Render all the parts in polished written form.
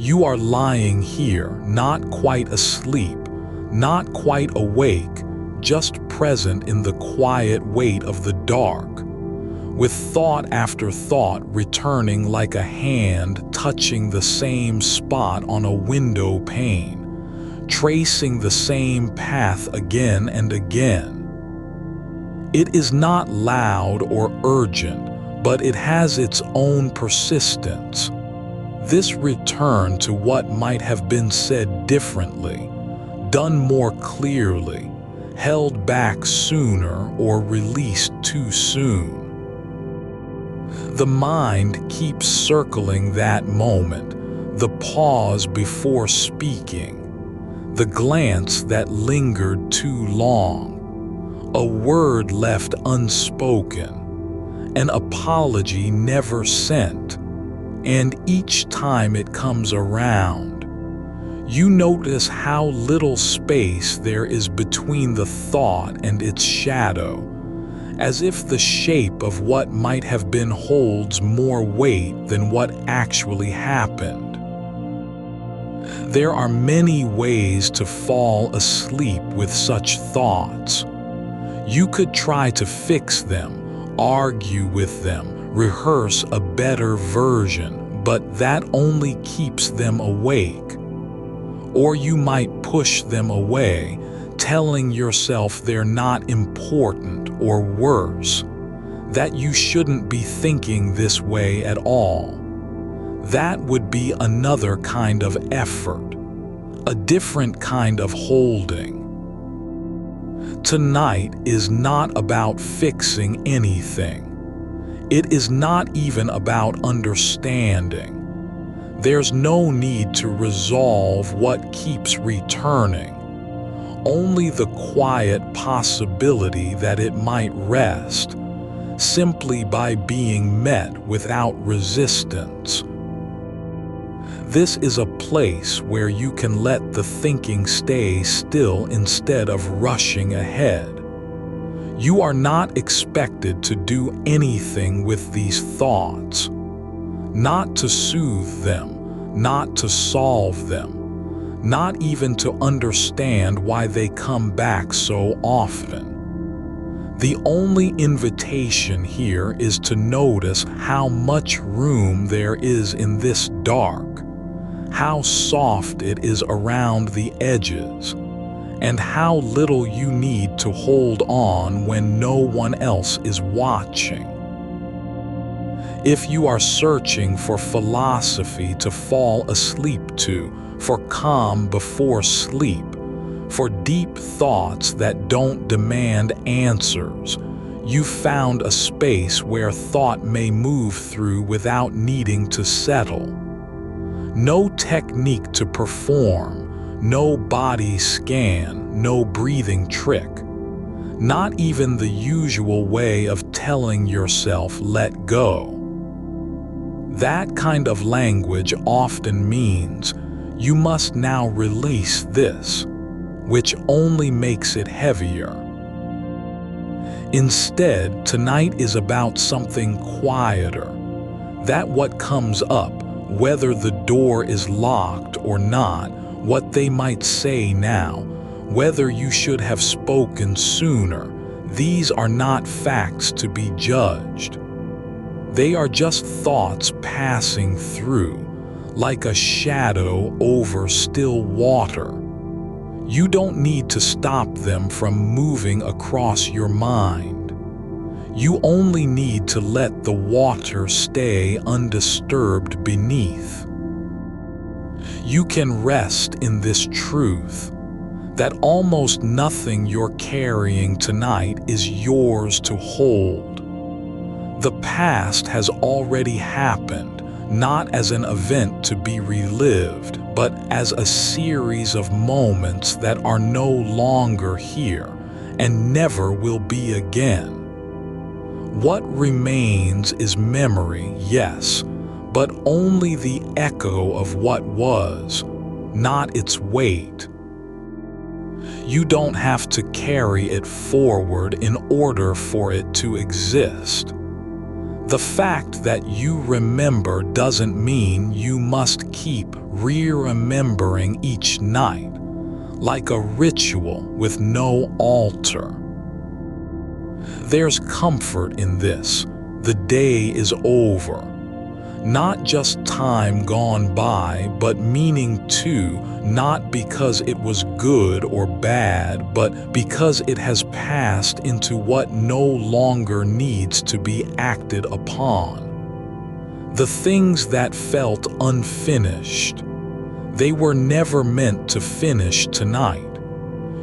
You are lying here, not quite asleep, not quite awake, just present in the quiet weight of the dark, with thought after thought returning like a hand touching the same spot on a window pane, tracing the same path again and again. It is not loud or urgent, but it has its own persistence. This return to what might have been said differently, done more clearly, held back sooner or released too soon. The mind keeps circling that moment, the pause before speaking, the glance that lingered too long, a word left unspoken, an apology never sent, and each time it comes around, you notice how little space there is between the thought and its shadow, as if the shape of what might have been holds more weight than what actually happened. There are many ways to fall asleep with such thoughts. You could try to fix them, argue with them, rehearse a better version, but that only keeps them awake. Or you might push them away, telling yourself they're not important, or worse, that you shouldn't be thinking this way at all. That would be another kind of effort, a different kind of holding. Tonight is not about fixing anything. It is not even about understanding. There's no need to resolve what keeps returning, only the quiet possibility that it might rest, simply by being met without resistance. This is a place where you can let the thinking stay still instead of rushing ahead. You are not expected to do anything with these thoughts. Not to soothe them, not to solve them, not even to understand why they come back so often. The only invitation here is to notice how much room there is in this dark, how soft it is around the edges, and how little you need to hold on when no one else is watching. If you are searching for philosophy to fall asleep to, for calm before sleep, for deep thoughts that don't demand answers, you've found a space where thought may move through without needing to settle. No technique to perform, no body scan, no breathing trick. Not even the usual way of telling yourself let go. That kind of language often means you must now release this, which only makes it heavier. Instead, tonight is about something quieter, that what comes up, whether the door is locked or not, what they might say now, whether you should have spoken sooner, these are not facts to be judged. They are just thoughts passing through, like a shadow over still water. You don't need to stop them from moving across your mind. You only need to let the water stay undisturbed beneath. You can rest in this truth, that almost nothing you're carrying tonight is yours to hold. The past has already happened, not as an event to be relived, but as a series of moments that are no longer here and never will be again. What remains is memory, yes, but only the echo of what was, not its weight. You don't have to carry it forward in order for it to exist. The fact that you remember doesn't mean you must keep re-remembering each night, like a ritual with no altar. There's comfort in this. The day is over. Not just time gone by, but meaning too, not because it was good or bad, but because it has passed into what no longer needs to be acted upon. The things that felt unfinished, they were never meant to finish tonight.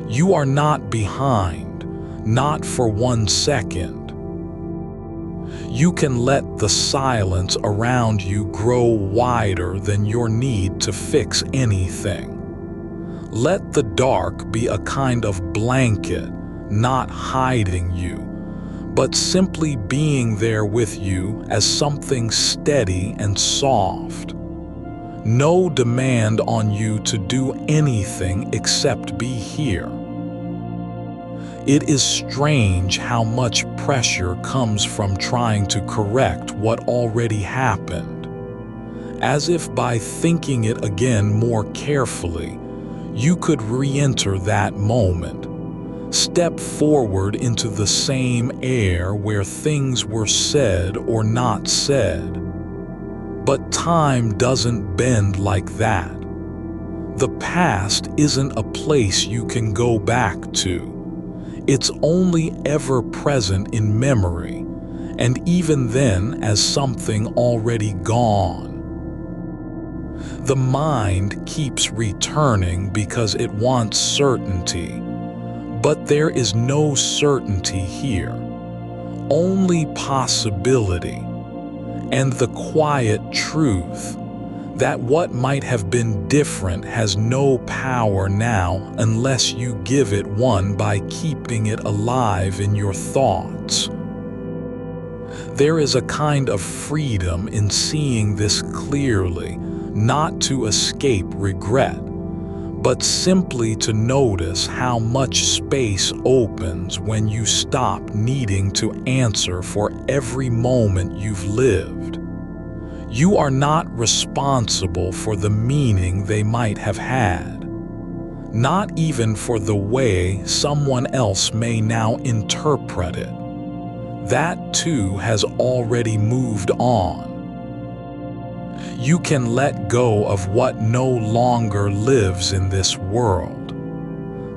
You are not behind, not for 1 second. You can let the silence around you grow wider than your need to fix anything. Let the dark be a kind of blanket, not hiding you, but simply being there with you as something steady and soft. No demand on you to do anything except be here. It is strange how much pressure comes from trying to correct what already happened. As if by thinking it again more carefully, you could re-enter that moment. Step forward into the same air where things were said or not said. But time doesn't bend like that. The past isn't a place you can go back to. It's only ever present in memory, and even then as something already gone. The mind keeps returning because it wants certainty, but there is no certainty here, only possibility, and the quiet truth that what might have been different has no power now unless you give it one by keeping it alive in your thoughts. There is a kind of freedom in seeing this clearly, not to escape regret, but simply to notice how much space opens when you stop needing to answer for every moment you've lived. You are not responsible for the meaning they might have had, not even for the way someone else may now interpret it. That too has already moved on. You can let go of what no longer lives in this world.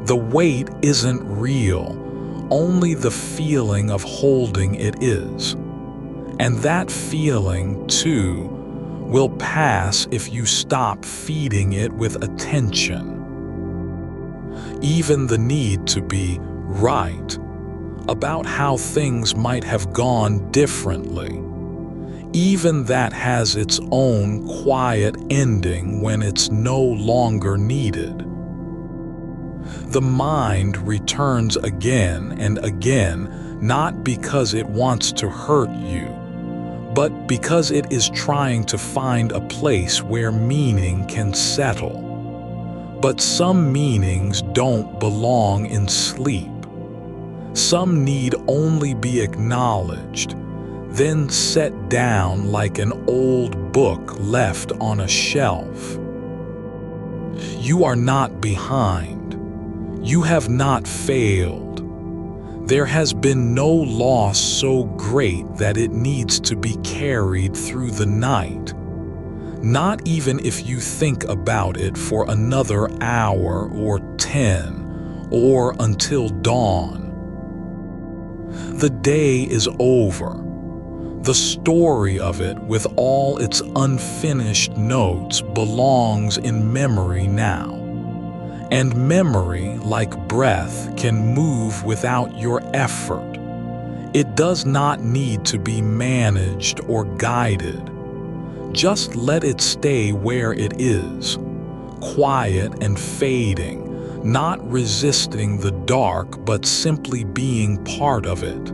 The weight isn't real, only the feeling of holding it is. And that feeling, too, will pass if you stop feeding it with attention. Even the need to be right about how things might have gone differently, even that has its own quiet ending when it's no longer needed. The mind returns again and again, not because it wants to hurt you, but because it is trying to find a place where meaning can settle. But some meanings don't belong in sleep. Some need only be acknowledged, then set down like an old book left on a shelf. You are not behind. You have not failed. There has been no loss so great that it needs to be carried through the night, not even if you think about it for another hour or 10 or until dawn. The day is over. The story of it, with all its unfinished notes, belongs in memory now. And memory, like breath, can move without your effort. It does not need to be managed or guided. Just let it stay where it is, quiet and fading, not resisting the dark but simply being part of it.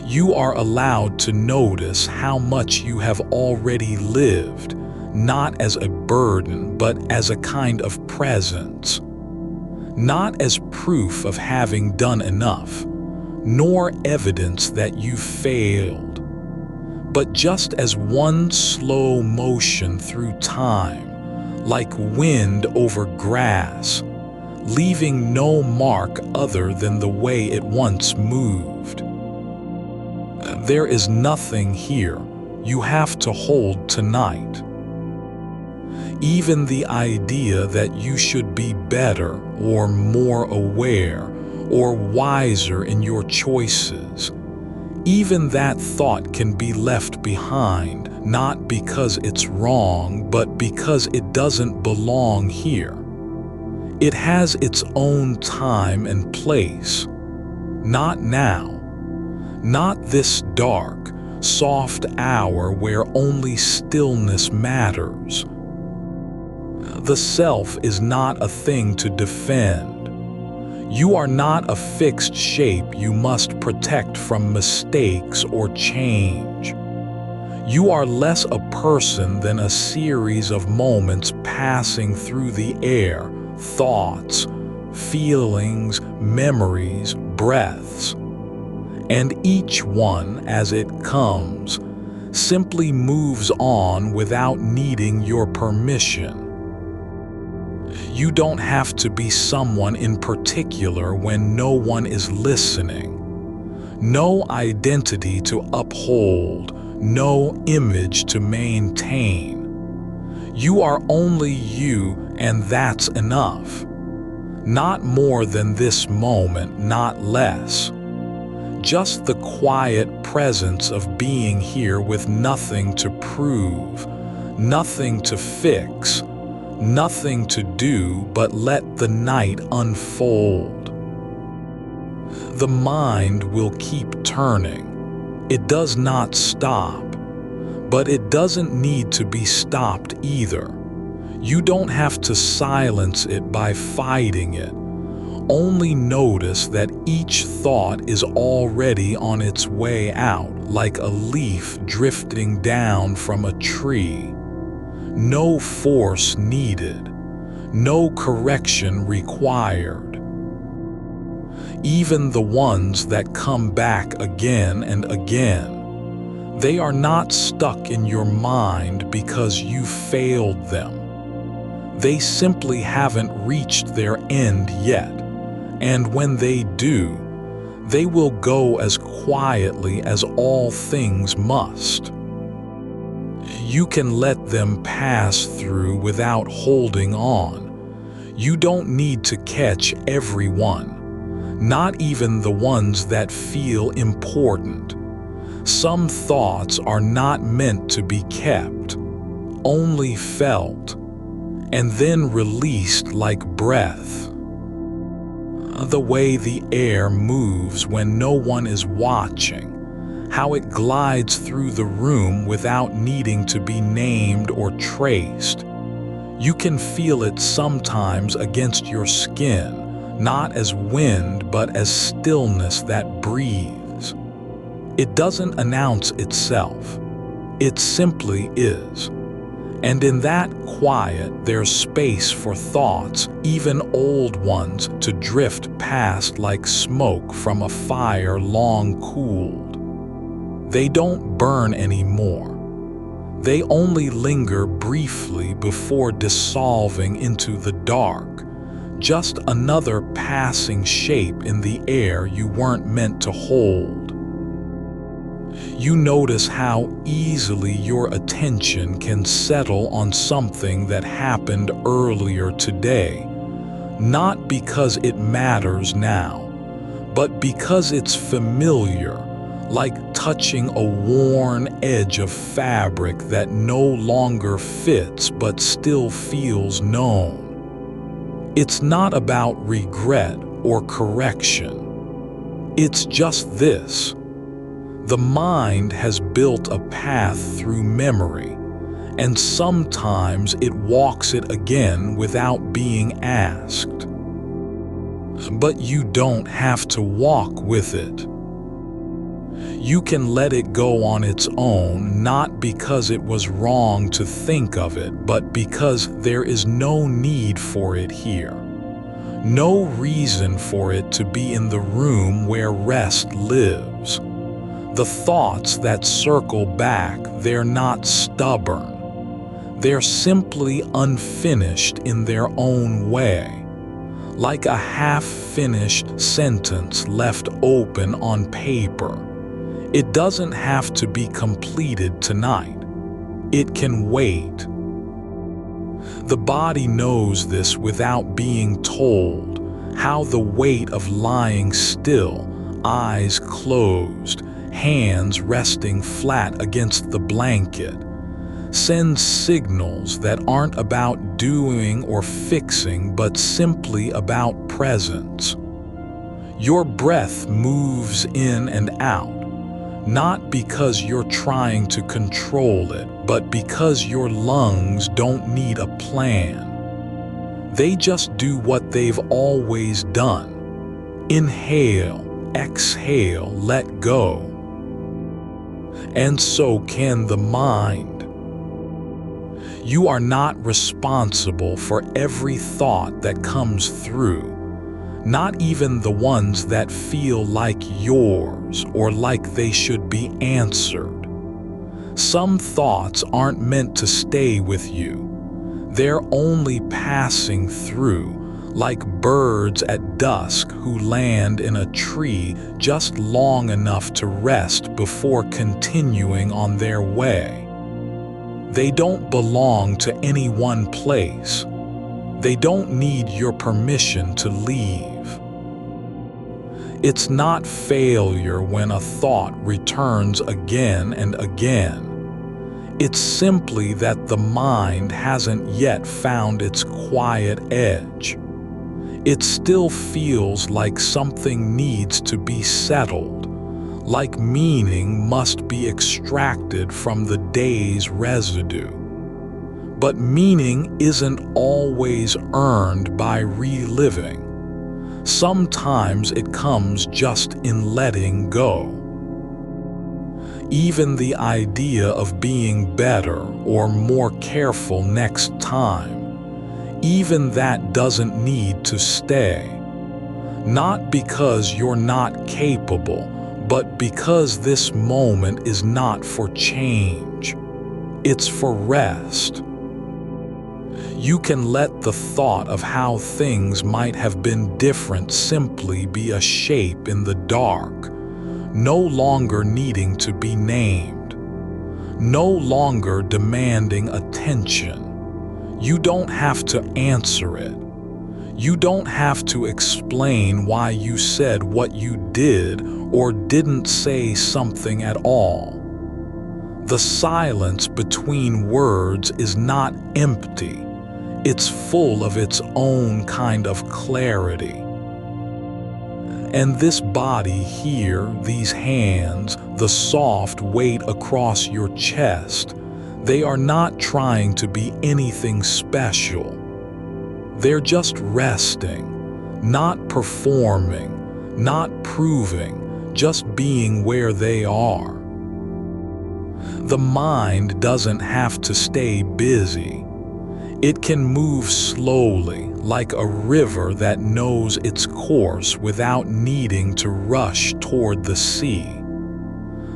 You are allowed to notice how much you have already lived, not as a burden, but as a kind of presence. Not as proof of having done enough, nor evidence that you failed, but just as one slow motion through time, like wind over grass, leaving no mark other than the way it once moved. There is nothing here you have to hold tonight. Even the idea that you should be better or more aware or wiser in your choices, even that thought can be left behind, not because it's wrong, but because it doesn't belong here. It has its own time and place. Not now. Not this dark, soft hour where only stillness matters. The self is not a thing to defend. You are not a fixed shape you must protect from mistakes or change. You are less a person than a series of moments passing through the air, thoughts, feelings, memories, breaths. And each one, as it comes, simply moves on without needing your permission. You don't have to be someone in particular when no one is listening. No identity to uphold, no image to maintain. You are only you, and that's enough. Not more than this moment, not less. Just the quiet presence of being here with nothing to prove, nothing to fix, nothing to do but let the night unfold. The mind will keep turning. It does not stop, but it doesn't need to be stopped either. You don't have to silence it by fighting it. Only notice that each thought is already on its way out, like a leaf drifting down from a tree. No force needed, no correction required. Even the ones that come back again and again, they are not stuck in your mind because you failed them. They simply haven't reached their end yet. And when they do, they will go as quietly as all things must. You can let them pass through without holding on. You don't need to catch every one, not even the ones that feel important. Some thoughts are not meant to be kept, only felt, and then released like breath. The way the air moves when no one is watching, how it glides through the room without needing to be named or traced. You can feel it sometimes against your skin, not as wind but as stillness that breathes. It doesn't announce itself. It simply is. And in that quiet, there's space for thoughts, even old ones, to drift past like smoke from a fire long cooled. They don't burn anymore. They only linger briefly before dissolving into the dark, just another passing shape in the air you weren't meant to hold. You notice how easily your attention can settle on something that happened earlier today, not because it matters now, but because it's familiar, like touching a worn edge of fabric that no longer fits but still feels known. It's not about regret or correction. It's just this. The mind has built a path through memory, and sometimes it walks it again without being asked. But you don't have to walk with it. You can let it go on its own, not because it was wrong to think of it, but because there is no need for it here. No reason for it to be in the room where rest lives. The thoughts that circle back, they're not stubborn. They're simply unfinished in their own way, like a half-finished sentence left open on paper. It doesn't have to be completed tonight. It can wait. The body knows this without being told, how the weight of lying still, eyes closed, hands resting flat against the blanket, sends signals that aren't about doing or fixing but simply about presence. Your breath moves in and out, not because you're trying to control it, but because your lungs don't need a plan. They just do what they've always done. Inhale, exhale, let go. And so can the mind. You are not responsible for every thought that comes through, not even the ones that feel like yours or like they should be answered. Some thoughts aren't meant to stay with you. They're only passing through, like birds at dusk who land in a tree just long enough to rest before continuing on their way. They don't belong to any one place. They don't need your permission to leave. It's not failure when a thought returns again and again. It's simply that the mind hasn't yet found its quiet edge. It still feels like something needs to be settled, like meaning must be extracted from the day's residue. But meaning isn't always earned by reliving. Sometimes it comes just in letting go. Even the idea of being better or more careful next time, even that doesn't need to stay. Not because you're not capable, but because this moment is not for change. It's for rest. You can let the thought of how things might have been different simply be a shape in the dark, no longer needing to be named, no longer demanding attention. You don't have to answer it. You don't have to explain why you said what you did or didn't say something at all. The silence between words is not empty. It's full of its own kind of clarity. And this body here, these hands, the soft weight across your chest, they are not trying to be anything special. They're just resting, not performing, not proving, just being where they are. The mind doesn't have to stay busy. It can move slowly, like a river that knows its course without needing to rush toward the sea.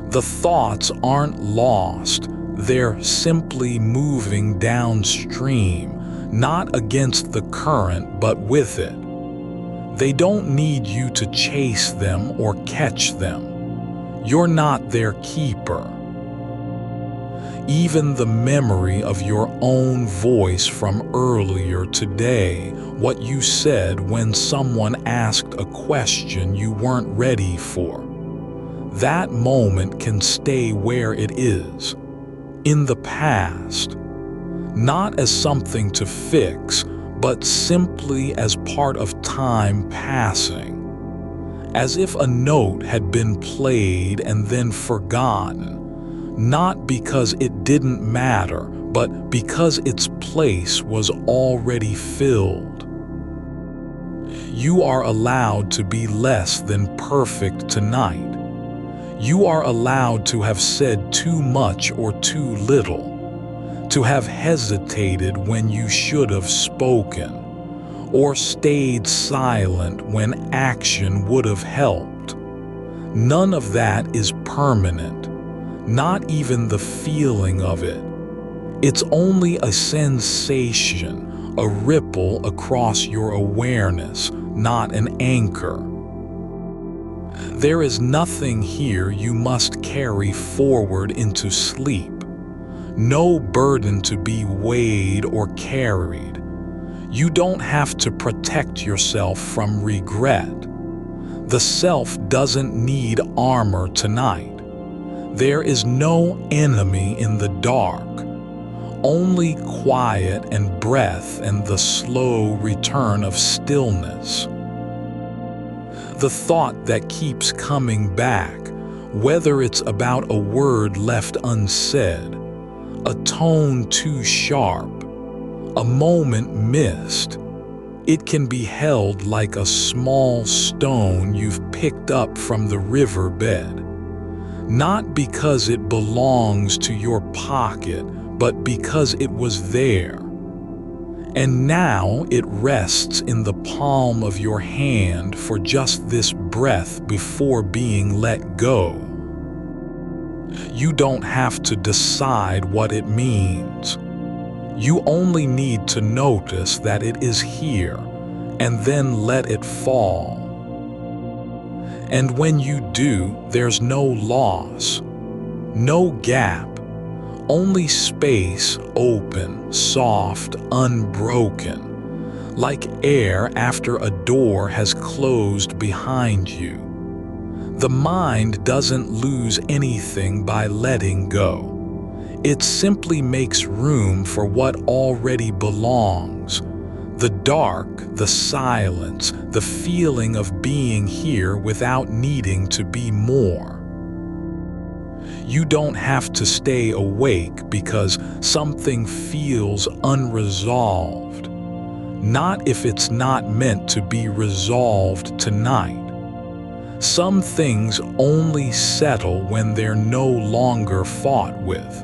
The thoughts aren't lost, they're simply moving downstream, not against the current but with it. They don't need you to chase them or catch them. You're not their keeper. Even the memory of your own voice from earlier today, what you said when someone asked a question you weren't ready for, that moment can stay where it is, in the past, not as something to fix, but simply as part of time passing, as if a note had been played and then forgotten. Not because it didn't matter, but because its place was already filled. You are allowed to be less than perfect tonight. You are allowed to have said too much or too little, to have hesitated when you should have spoken, or stayed silent when action would have helped. None of that is permanent, not even the feeling of it. It's only a sensation, a ripple across your awareness, not an anchor. There is nothing here you must carry forward into sleep. No burden to be weighed or carried. You don't have to protect yourself from regret. The self doesn't need armor tonight. There is no enemy in the dark. Only quiet and breath and the slow return of stillness. The thought that keeps coming back, whether it's about a word left unsaid, a tone too sharp, a moment missed, it can be held like a small stone you've picked up from the riverbed. Not because it belongs to your pocket, but because it was there. And now it rests in the palm of your hand for just this breath before being let go. You don't have to decide what it means. You only need to notice that it is here, and then let it fall. And when you do, there's no loss, no gap, only space, open, soft, unbroken, like air after a door has closed behind you. The mind doesn't lose anything by letting go. It simply makes room for what already belongs. The dark, the silence, the feeling of being here without needing to be more. You don't have to stay awake because something feels unresolved. Not if it's not meant to be resolved tonight. Some things only settle when they're no longer fought with.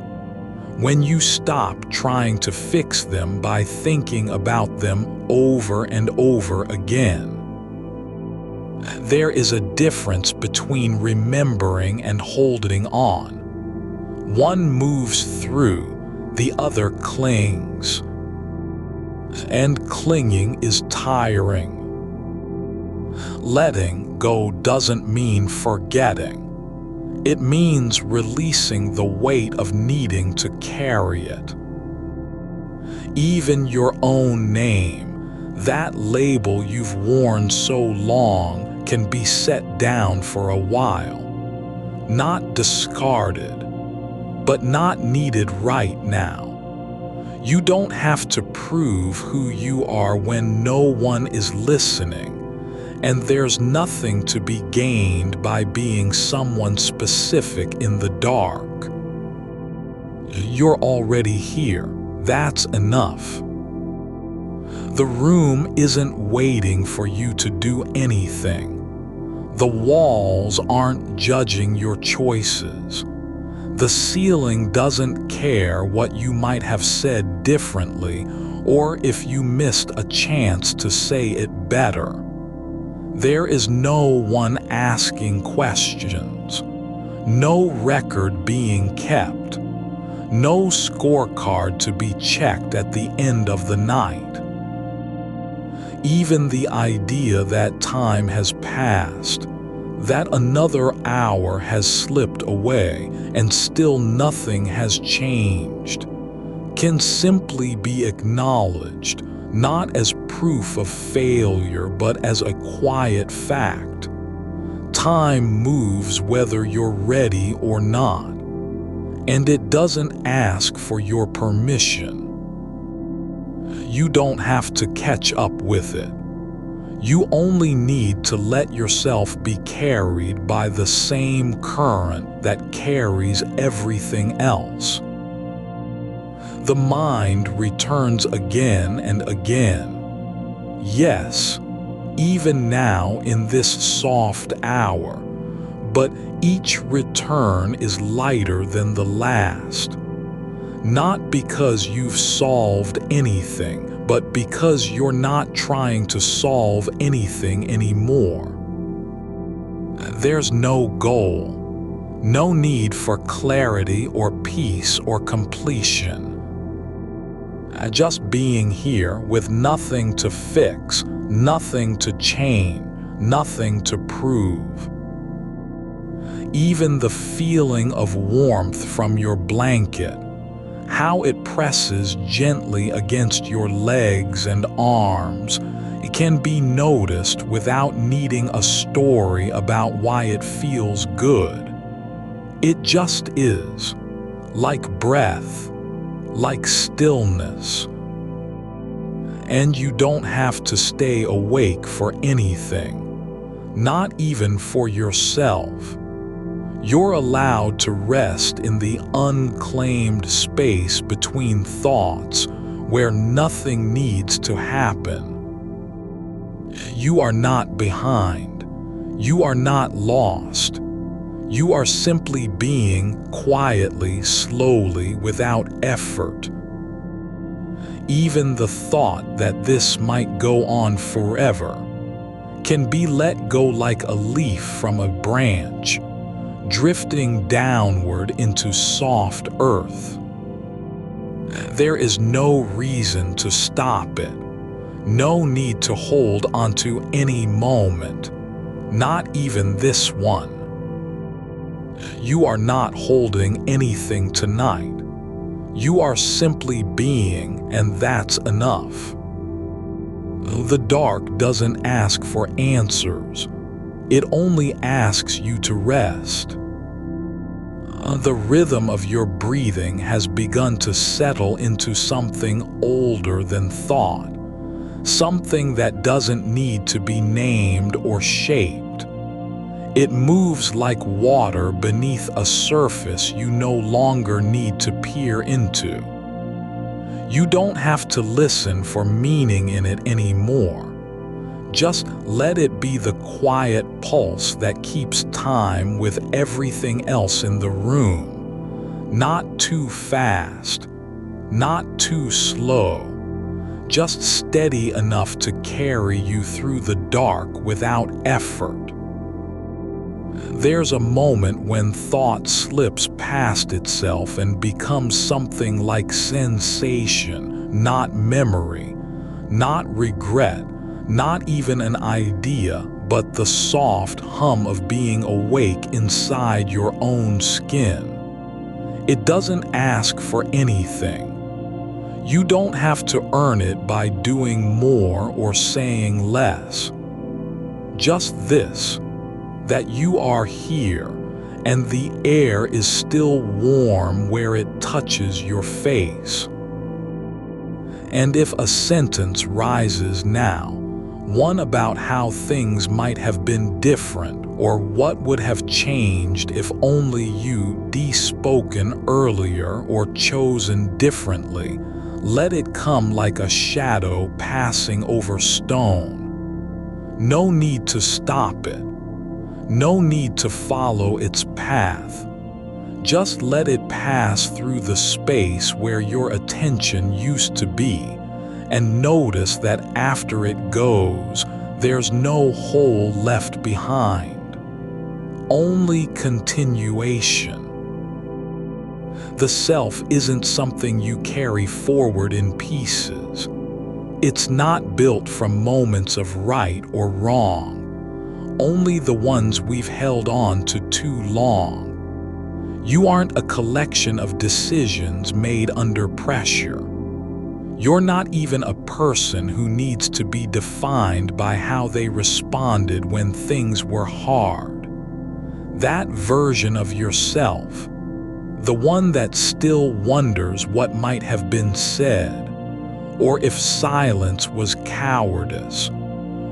When you stop trying to fix them by thinking about them over and over again. There is a difference between remembering and holding on. One moves through, the other clings. And clinging is tiring. Letting go doesn't mean forgetting. It means releasing the weight of needing to carry it. Even your own name, that label you've worn so long, can be set down for a while. Not discarded, but not needed right now. You don't have to prove who you are when no one is listening. And there's nothing to be gained by being someone specific in the dark. You're already here. That's enough. The room isn't waiting for you to do anything. The walls aren't judging your choices. The ceiling doesn't care what you might have said differently or if you missed a chance to say it better. There is no one asking questions, no record being kept, no scorecard to be checked at the end of the night. Even the idea that time has passed, that another hour has slipped away and still nothing has changed, can simply be acknowledged, not as proof of failure, but as a quiet fact. Time moves whether you're ready or not, and it doesn't ask for your permission. You don't have to catch up with it. You only need to let yourself be carried by the same current that carries everything else. The mind returns again and again. Yes, even now in this soft hour, but each return is lighter than the last. Not because you've solved anything, but because you're not trying to solve anything anymore. There's no goal, no need for clarity or peace or completion. Just being here with nothing to fix, nothing to change, nothing to prove. Even the feeling of warmth from your blanket, how it presses gently against your legs and arms, it can be noticed without needing a story about why it feels good. It just is, like breath, like stillness. And you don't have to stay awake for anything, not even for yourself. You're allowed to rest in the unclaimed space between thoughts where nothing needs to happen. You are not behind. You are not lost. You are simply being quietly, slowly, without effort. Even the thought that this might go on forever can be let go like a leaf from a branch, drifting downward into soft earth. There is no reason to stop it, no need to hold onto any moment, not even this one. You are not holding anything tonight. You are simply being, and that's enough. The dark doesn't ask for answers. It only asks you to rest. The rhythm of your breathing has begun to settle into something older than thought, something that doesn't need to be named or shaped. It moves like water beneath a surface you no longer need to peer into. You don't have to listen for meaning in it anymore. Just let it be the quiet pulse that keeps time with everything else in the room. Not too fast, not too slow, just steady enough to carry you through the dark without effort. There's a moment when thought slips past itself and becomes something like sensation, not memory, not regret, not even an idea, but the soft hum of being awake inside your own skin. It doesn't ask for anything. You don't have to earn it by doing more or saying less. Just this, that you are here, and the air is still warm where it touches your face. And if a sentence rises now, one about how things might have been different or what would have changed if only you de-spoken earlier or chosen differently, let it come like a shadow passing over stone. No need to stop it. No need to follow its path. Just let it pass through the space where your attention used to be, and notice that after it goes, there's no hole left behind. Only continuation. The self isn't something you carry forward in pieces. It's not built from moments of right or wrong, only the ones we've held on to too long. You aren't a collection of decisions made under pressure. You're not even a person who needs to be defined by how they responded when things were hard. That version of yourself, the one that still wonders what might have been said, or if silence was cowardice,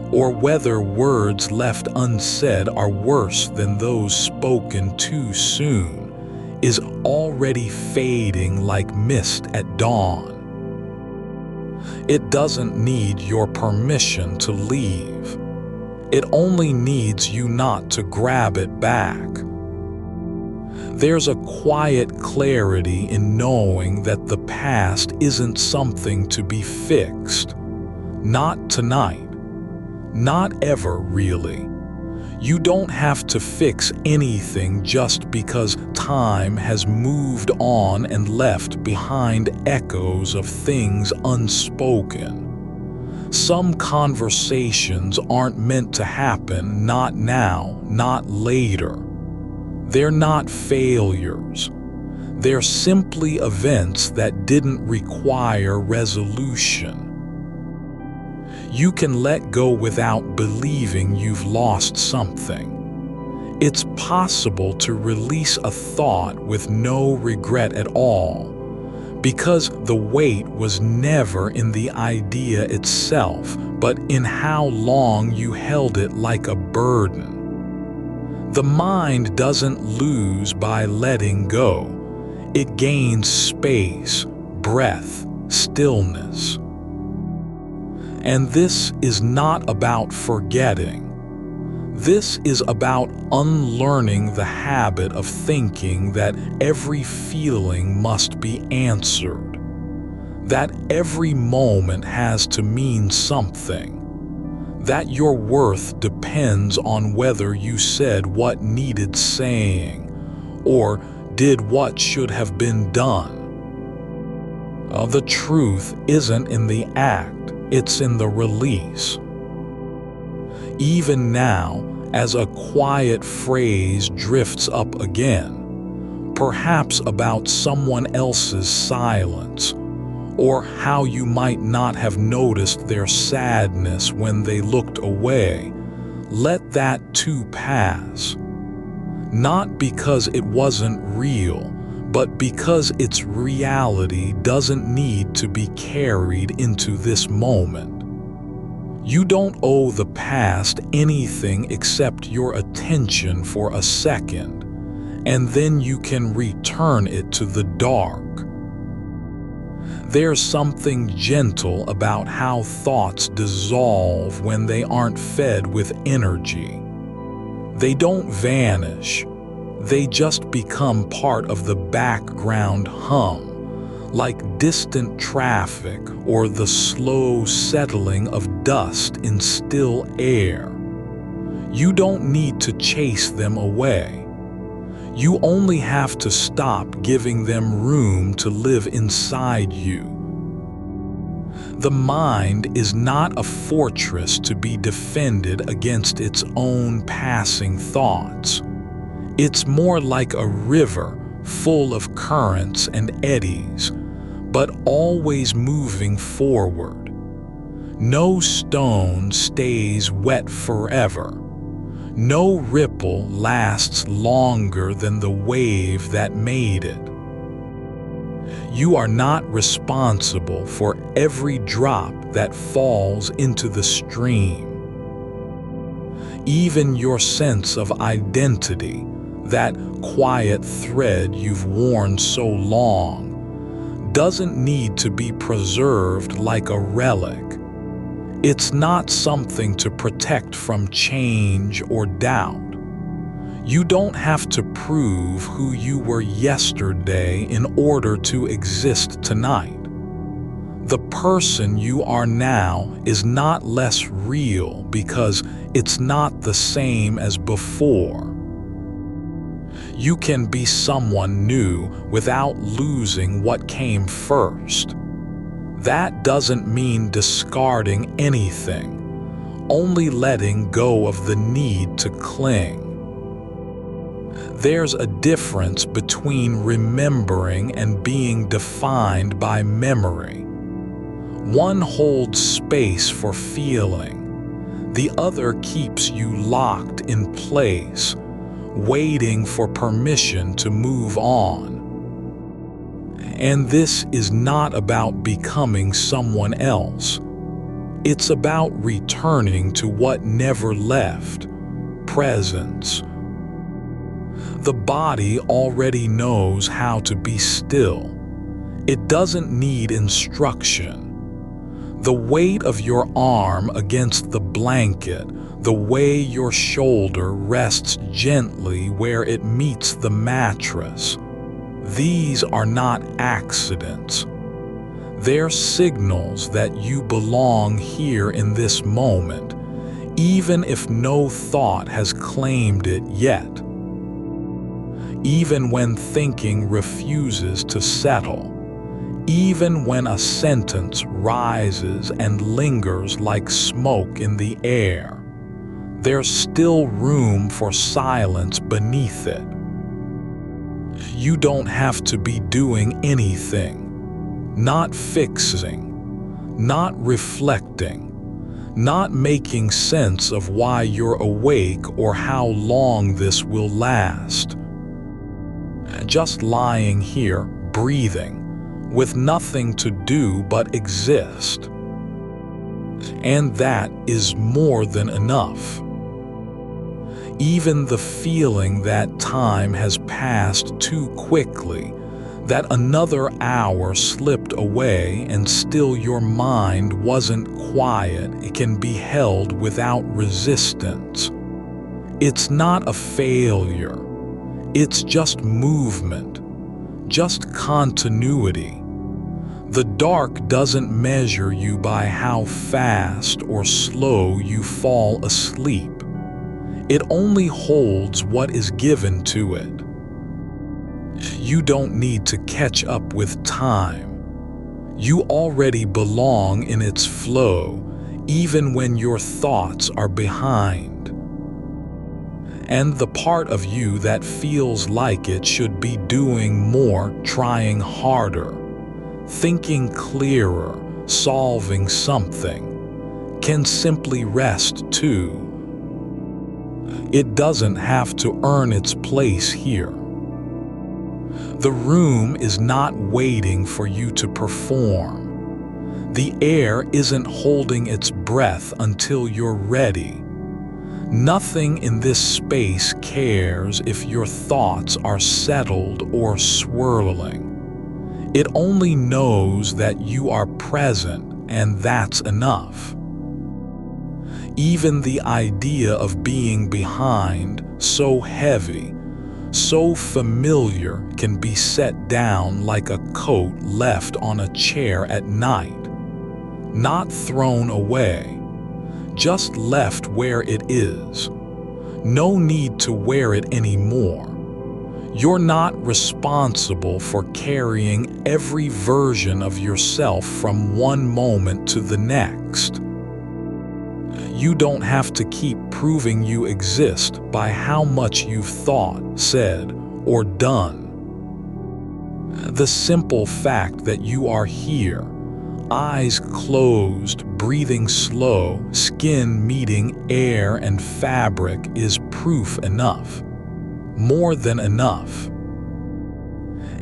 or whether words left unsaid are worse than those spoken too soon, is already fading like mist at dawn. It doesn't need your permission to leave. It only needs you not to grab it back. There's a quiet clarity in knowing that the past isn't something to be fixed. Not tonight. Not ever, really. You don't have to fix anything just because time has moved on and left behind echoes of things unspoken. Some conversations aren't meant to happen, not now, not later. They're not failures. They're simply events that didn't require resolution. You can let go without believing you've lost something. It's possible to release a thought with no regret at all, because the weight was never in the idea itself, but in how long you held it like a burden. The mind doesn't lose by letting go. It gains space, breath, stillness. And this is not about forgetting. This is about unlearning the habit of thinking that every feeling must be answered, that every moment has to mean something, that your worth depends on whether you said what needed saying or did what should have been done. The truth isn't in the act, it's in the release. Even now, as a quiet phrase drifts up again, perhaps about someone else's silence, or how you might not have noticed their sadness when they looked away, let that too pass. Not because it wasn't real, but because its reality doesn't need to be carried into this moment. You don't owe the past anything except your attention for a second, and then you can return it to the dark. There's something gentle about how thoughts dissolve when they aren't fed with energy. They don't vanish. They just become part of the background hum, like distant traffic or the slow settling of dust in still air. You don't need to chase them away. You only have to stop giving them room to live inside you. The mind is not a fortress to be defended against its own passing thoughts. It's more like a river full of currents and eddies, but always moving forward. No stone stays wet forever. No ripple lasts longer than the wave that made it. You are not responsible for every drop that falls into the stream. Even your sense of identity, that quiet thread you've worn so long, doesn't need to be preserved like a relic. It's not something to protect from change or doubt. You don't have to prove who you were yesterday in order to exist tonight. The person you are now is not less real because it's not the same as before. You can be someone new without losing what came first. That doesn't mean discarding anything, only letting go of the need to cling. There's a difference between remembering and being defined by memory. One holds space for feeling. The other keeps you locked in place, waiting for permission to move on. And this is not about becoming someone else. It's about returning to what never left, presence. The body already knows how to be still. It doesn't need instruction. The weight of your arm against the blanket, the way your shoulder rests gently where it meets the mattress, these are not accidents. They're signals that you belong here in this moment, even if no thought has claimed it yet. Even when thinking refuses to settle, even when a sentence rises and lingers like smoke in the air, there's still room for silence beneath it. You don't have to be doing anything, not fixing, not reflecting, not making sense of why you're awake or how long this will last. Just lying here, breathing, with nothing to do but exist. And that is more than enough. Even the feeling that time has passed too quickly, that another hour slipped away and still your mind wasn't quiet, it can be held without resistance. It's not a failure. It's just movement, just continuity. The dark doesn't measure you by how fast or slow you fall asleep. It only holds what is given to it. You don't need to catch up with time. You already belong in its flow, even when your thoughts are behind. And the part of you that feels like it should be doing more, trying harder, thinking clearer, solving something, can simply rest too. It doesn't have to earn its place here. The room is not waiting for you to perform. The air isn't holding its breath until you're ready. Nothing in this space cares if your thoughts are settled or swirling. It only knows that you are present, and that's enough. Even the idea of being behind, so heavy, so familiar, can be set down like a coat left on a chair at night. Not thrown away, just left where it is. No need to wear it anymore. You're not responsible for carrying every version of yourself from one moment to the next. You don't have to keep proving you exist by how much you've thought, said, or done. The simple fact that you are here, eyes closed, breathing slow, skin meeting air and fabric, is proof enough. More than enough.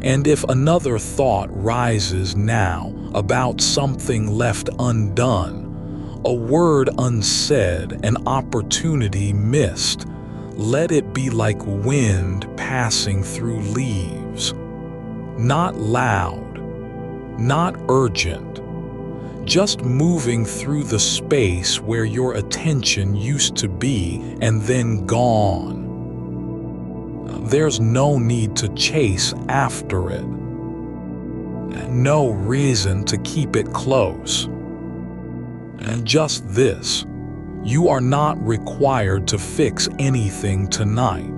And if another thought rises now about something left undone, a word unsaid, an opportunity missed, let it be like wind passing through leaves. Not loud, not urgent, just moving through the space where your attention used to be and then gone. There's no need to chase after it. No reason to keep it close. And just this, you are not required to fix anything tonight.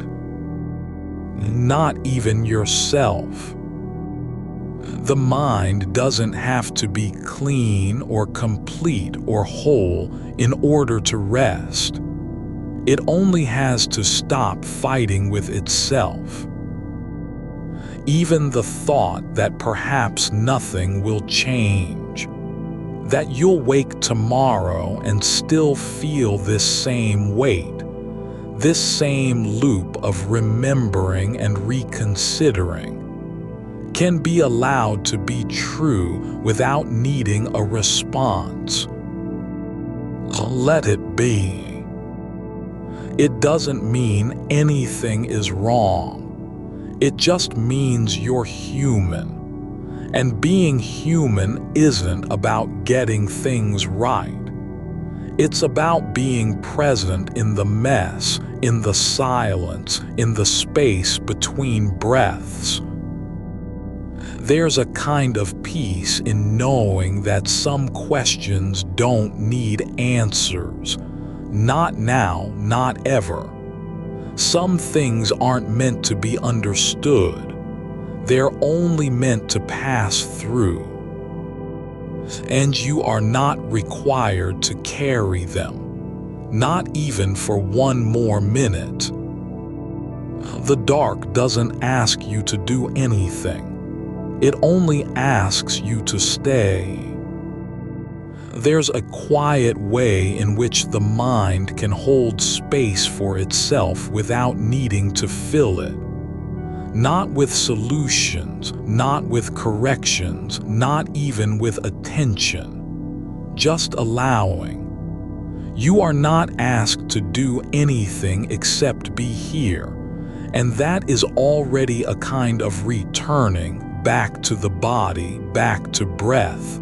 Not even yourself. The mind doesn't have to be clean or complete or whole in order to rest. It only has to stop fighting with itself. Even the thought that perhaps nothing will change, that you'll wake tomorrow and still feel this same weight, this same loop of remembering and reconsidering, can be allowed to be true without needing a response. Let it be. It doesn't mean anything is wrong. It just means you're human. And being human isn't about getting things right. It's about being present in the mess, in the silence, in the space between breaths. There's a kind of peace in knowing that some questions don't need answers, Not now, not ever. Some things aren't meant to be understood. They're only meant to pass through. And you are not required to carry them, not even for one more minute. The dark doesn't ask you to do anything. It only asks you to stay. There's a quiet way in which the mind can hold space for itself without needing to fill it. Not with solutions, not with corrections, not even with attention. Just allowing. You are not asked to do anything except be here, and that is already a kind of returning back to the body, back to breath,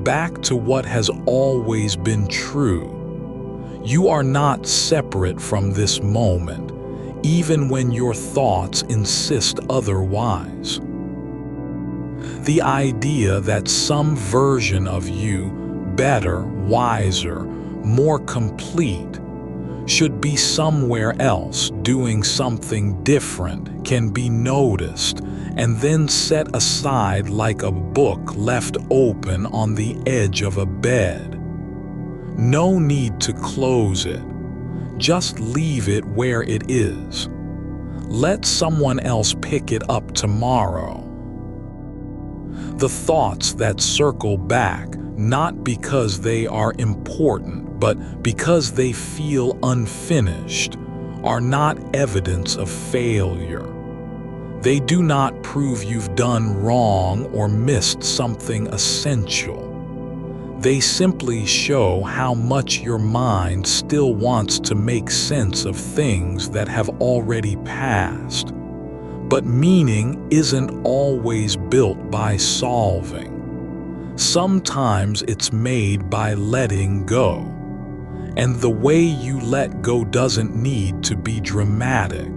back to what has always been true. You are not separate from this moment, even when your thoughts insist otherwise. The idea that some version of you, better, wiser, more complete, should be somewhere else doing something different can be noticed and then set aside like a book left open on the edge of a bed. No need to close it. Just leave it where it is. Let someone else pick it up tomorrow. The thoughts that circle back, not because they are important, but because they feel unfinished, are not evidence of failure. They do not prove you've done wrong or missed something essential. They simply show how much your mind still wants to make sense of things that have already passed. But meaning isn't always built by solving. Sometimes it's made by letting go. And the way you let go doesn't need to be dramatic.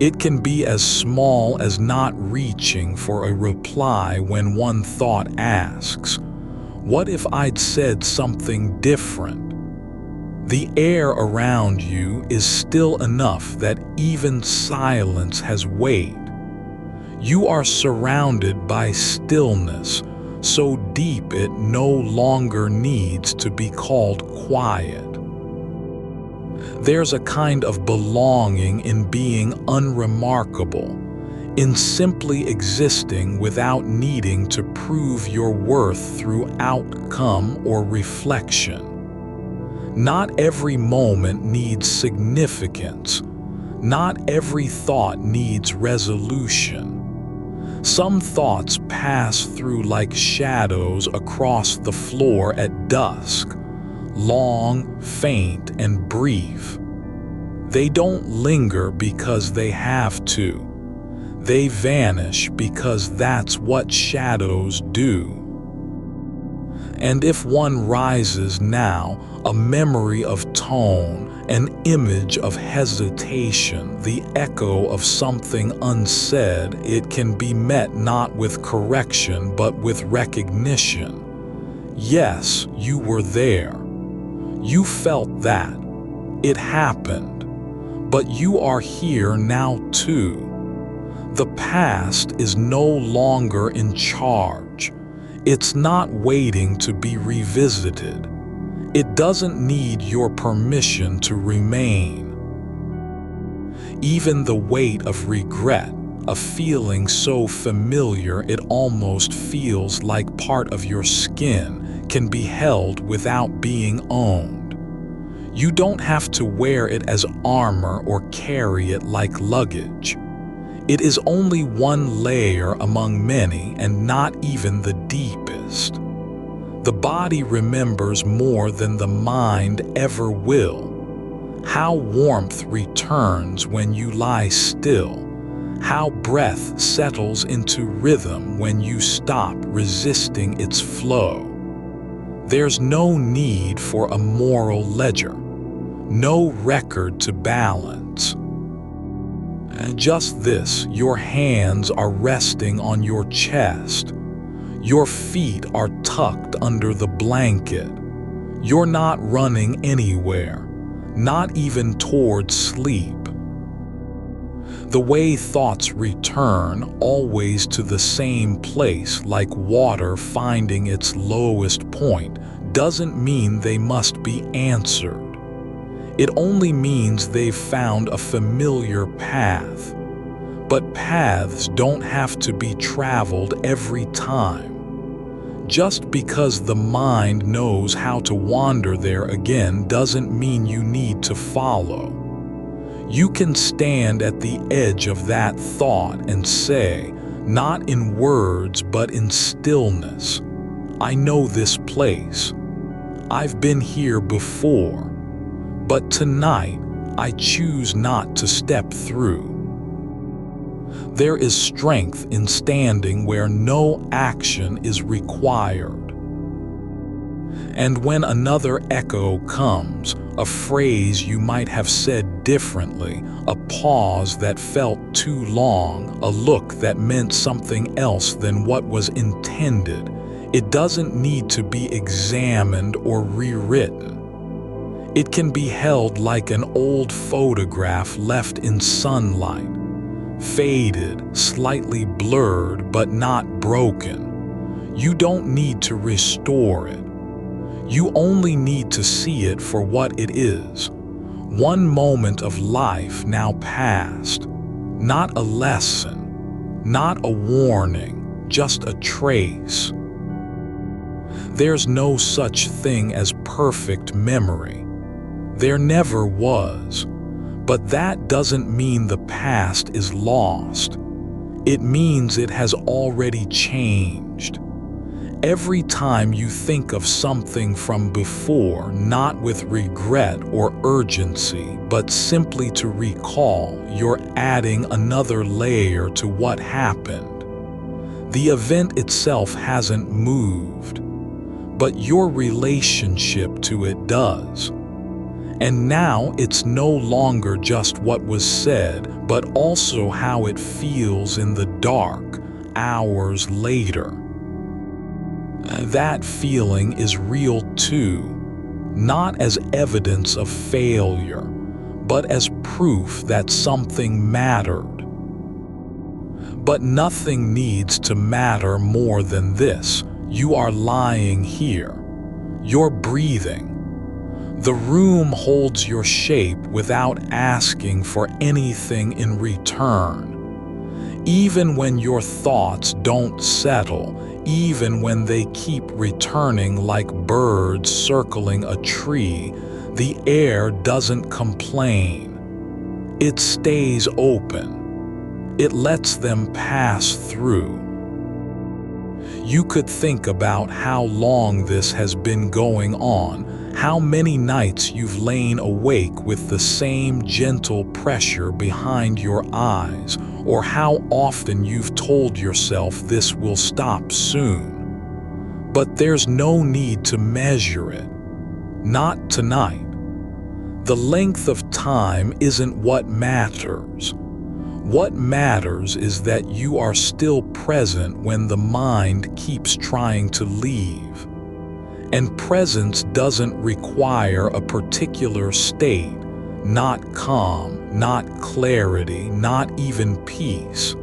It can be as small as not reaching for a reply when one thought asks, "What if I'd said something different?" The air around you is still enough that even silence has weight. You are surrounded by stillness, so deep it no longer needs to be called quiet. There's a kind of belonging in being unremarkable, in simply existing without needing to prove your worth through outcome or reflection. Not every moment needs significance. Not every thought needs resolution. Some thoughts pass through like shadows across the floor at dusk, long, faint, and brief. They don't linger because they have to. They vanish because that's what shadows do. And if one rises now, a memory of tone, an image of hesitation, the echo of something unsaid, it can be met not with correction but with recognition. Yes, you were there. You felt that. It happened. But you are here now too. The past is no longer in charge. It's not waiting to be revisited. It doesn't need your permission to remain. Even the weight of regret, a feeling so familiar it almost feels like part of your skin, can be held without being owned. You don't have to wear it as armor or carry it like luggage. It is only one layer among many and not even the deepest. The body remembers more than the mind ever will. How warmth returns when you lie still. How breath settles into rhythm when you stop resisting its flow. There's no need for a moral ledger, no record to balance. Just this, your hands are resting on your chest. Your feet are tucked under the blanket. You're not running anywhere, not even towards sleep. The way thoughts return always to the same place, like water finding its lowest point, doesn't mean they must be answered. It only means they've found a familiar path. But paths don't have to be traveled every time. Just because the mind knows how to wander there again doesn't mean you need to follow. You can stand at the edge of that thought and say, not in words but in stillness, I know this place. I've been here before, but tonight I choose not to step through. There is strength in standing where no action is required. And when another echo comes, a phrase you might have said differently, a pause that felt too long, a look that meant something else than what was intended, it doesn't need to be examined or rewritten. It can be held like an old photograph left in sunlight, faded, slightly blurred, but not broken. You don't need to restore it. You only need to see it for what it is. One moment of life now past. Not a lesson, not a warning, just a trace. There's no such thing as perfect memory. There never was. But that doesn't mean the past is lost. It means it has already changed. Every time you think of something from before, not with regret or urgency, but simply to recall, you're adding another layer to what happened. The event itself hasn't moved, but your relationship to it does. And now it's no longer just what was said, but also how it feels in the dark, hours later. That feeling is real too, not as evidence of failure, but as proof that something mattered. But nothing needs to matter more than this. You are lying here. You're breathing. The room holds your shape without asking for anything in return. Even when your thoughts don't settle, even when they keep returning like birds circling a tree, the air doesn't complain. It stays open. It lets them pass through. You could think about how long this has been going on, how many nights you've lain awake with the same gentle pressure behind your eyes, or how often you've told yourself this will stop soon. But there's no need to measure it. Not tonight. The length of time isn't what matters. What matters is that you are still present when the mind keeps trying to leave. And presence doesn't require a particular state, not calm, not clarity, not even peace,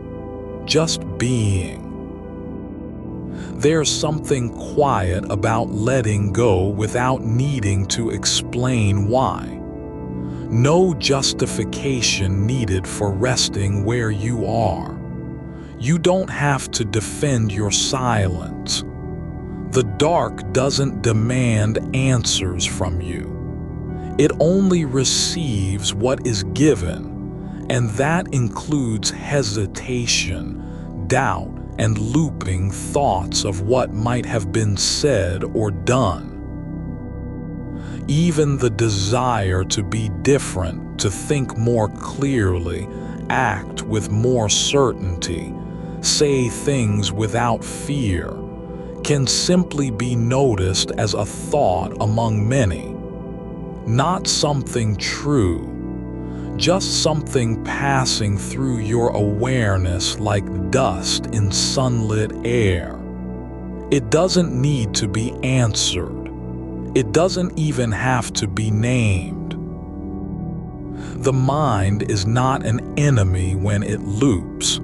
just being. There's something quiet about letting go without needing to explain why. No justification needed for resting where you are. You don't have to defend your silence. The dark doesn't demand answers from you. It only receives what is given, and that includes hesitation, doubt, and looping thoughts of what might have been said or done. Even the desire to be different, to think more clearly, act with more certainty, say things without fear, can simply be noticed as a thought among many. Not something true, just something passing through your awareness like dust in sunlit air. It doesn't need to be answered. It doesn't even have to be named. The mind is not an enemy when it loops.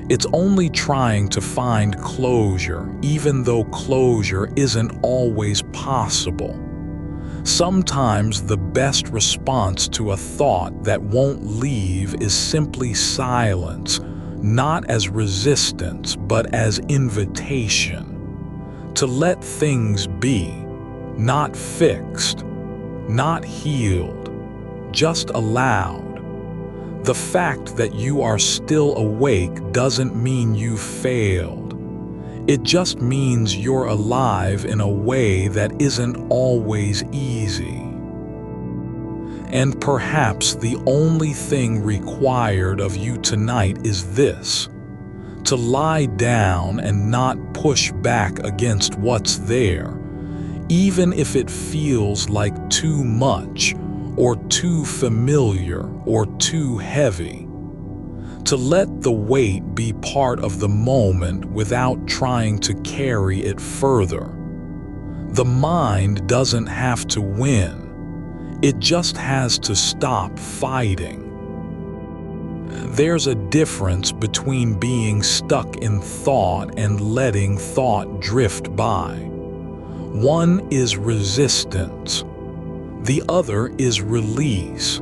It's only trying to find closure, even though closure isn't always possible. Sometimes the best response to a thought that won't leave is simply silence, not as resistance, but as invitation. To let things be, not fixed, not healed, just allowed. The fact that you are still awake doesn't mean you've failed. It just means you're alive in a way that isn't always easy. And perhaps the only thing required of you tonight is this: to lie down and not push back against what's there, even if it feels like too much, or too familiar, or too heavy. To let the weight be part of the moment without trying to carry it further. The mind doesn't have to win. It just has to stop fighting. There's a difference between being stuck in thought and letting thought drift by. One is resistance. The other is release.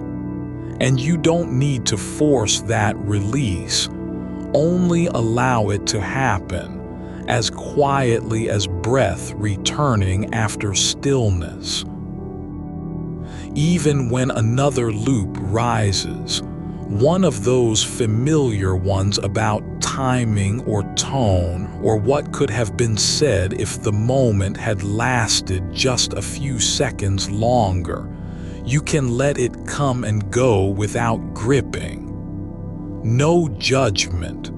And you don't need to force that release. Only allow it to happen, as quietly as breath returning after stillness. Even when another loop rises, one of those familiar ones about timing or tone or what could have been said if the moment had lasted just a few seconds longer, you can let it come and go without gripping. No judgment,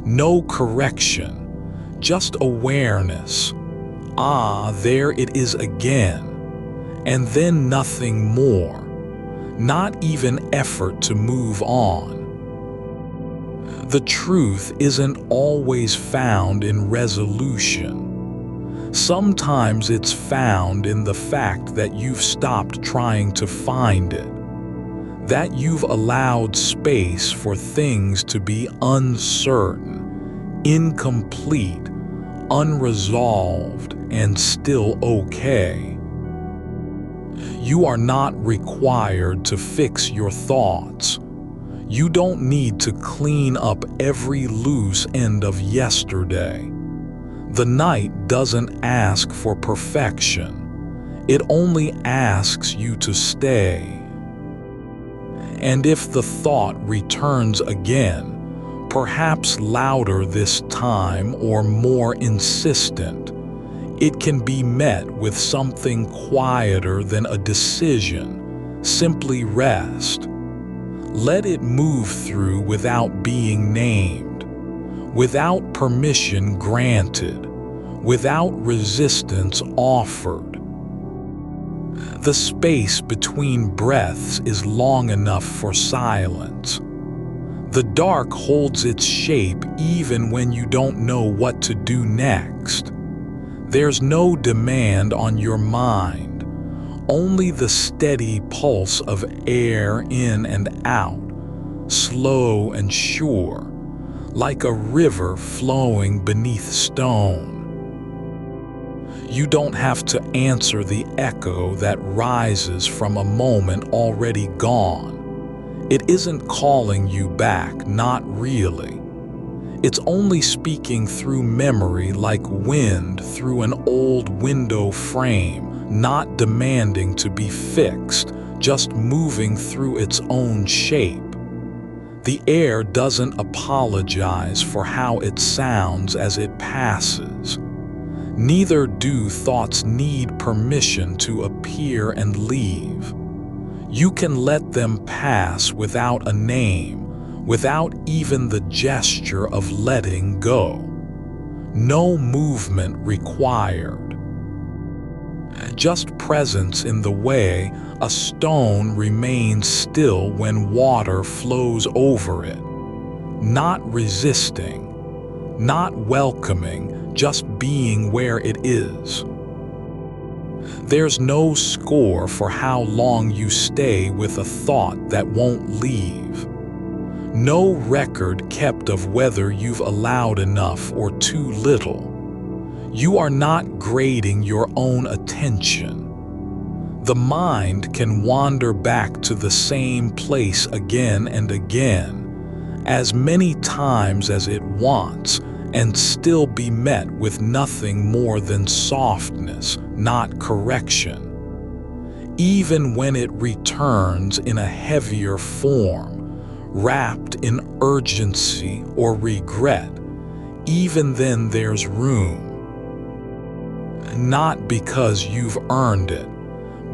no correction, just awareness. Ah, there it is again. And then nothing more. Not even effort to move on. The truth isn't always found in resolution. Sometimes it's found in the fact that you've stopped trying to find it, that you've allowed space for things to be uncertain, incomplete, unresolved, and still okay. You are not required to fix your thoughts. You don't need to clean up every loose end of yesterday. The night doesn't ask for perfection. It only asks you to stay. And if the thought returns again, perhaps louder this time or more insistent, it can be met with something quieter than a decision. Simply rest. Let it move through without being named, without permission granted, without resistance offered. The space between breaths is long enough for silence. The dark holds its shape even when you don't know what to do next. There's no demand on your mind, only the steady pulse of air in and out, slow and sure, like a river flowing beneath stone. You don't have to answer the echo that rises from a moment already gone. It isn't calling you back, not really. It's only speaking through memory like wind through an old window frame, not demanding to be fixed, just moving through its own shape. The air doesn't apologize for how it sounds as it passes. Neither do thoughts need permission to appear and leave. You can let them pass without a name, without even the gesture of letting go. No movement required. Just presence in the way a stone remains still when water flows over it. Not resisting, not welcoming, just being where it is. There's no score for how long you stay with a thought that won't leave. No record kept of whether you've allowed enough or too little. You are not grading your own attention. The mind can wander back to the same place again and again, as many times as it wants, and still be met with nothing more than softness, not correction. Even when it returns in a heavier form, wrapped in urgency or regret, even then there's room. Not because you've earned it,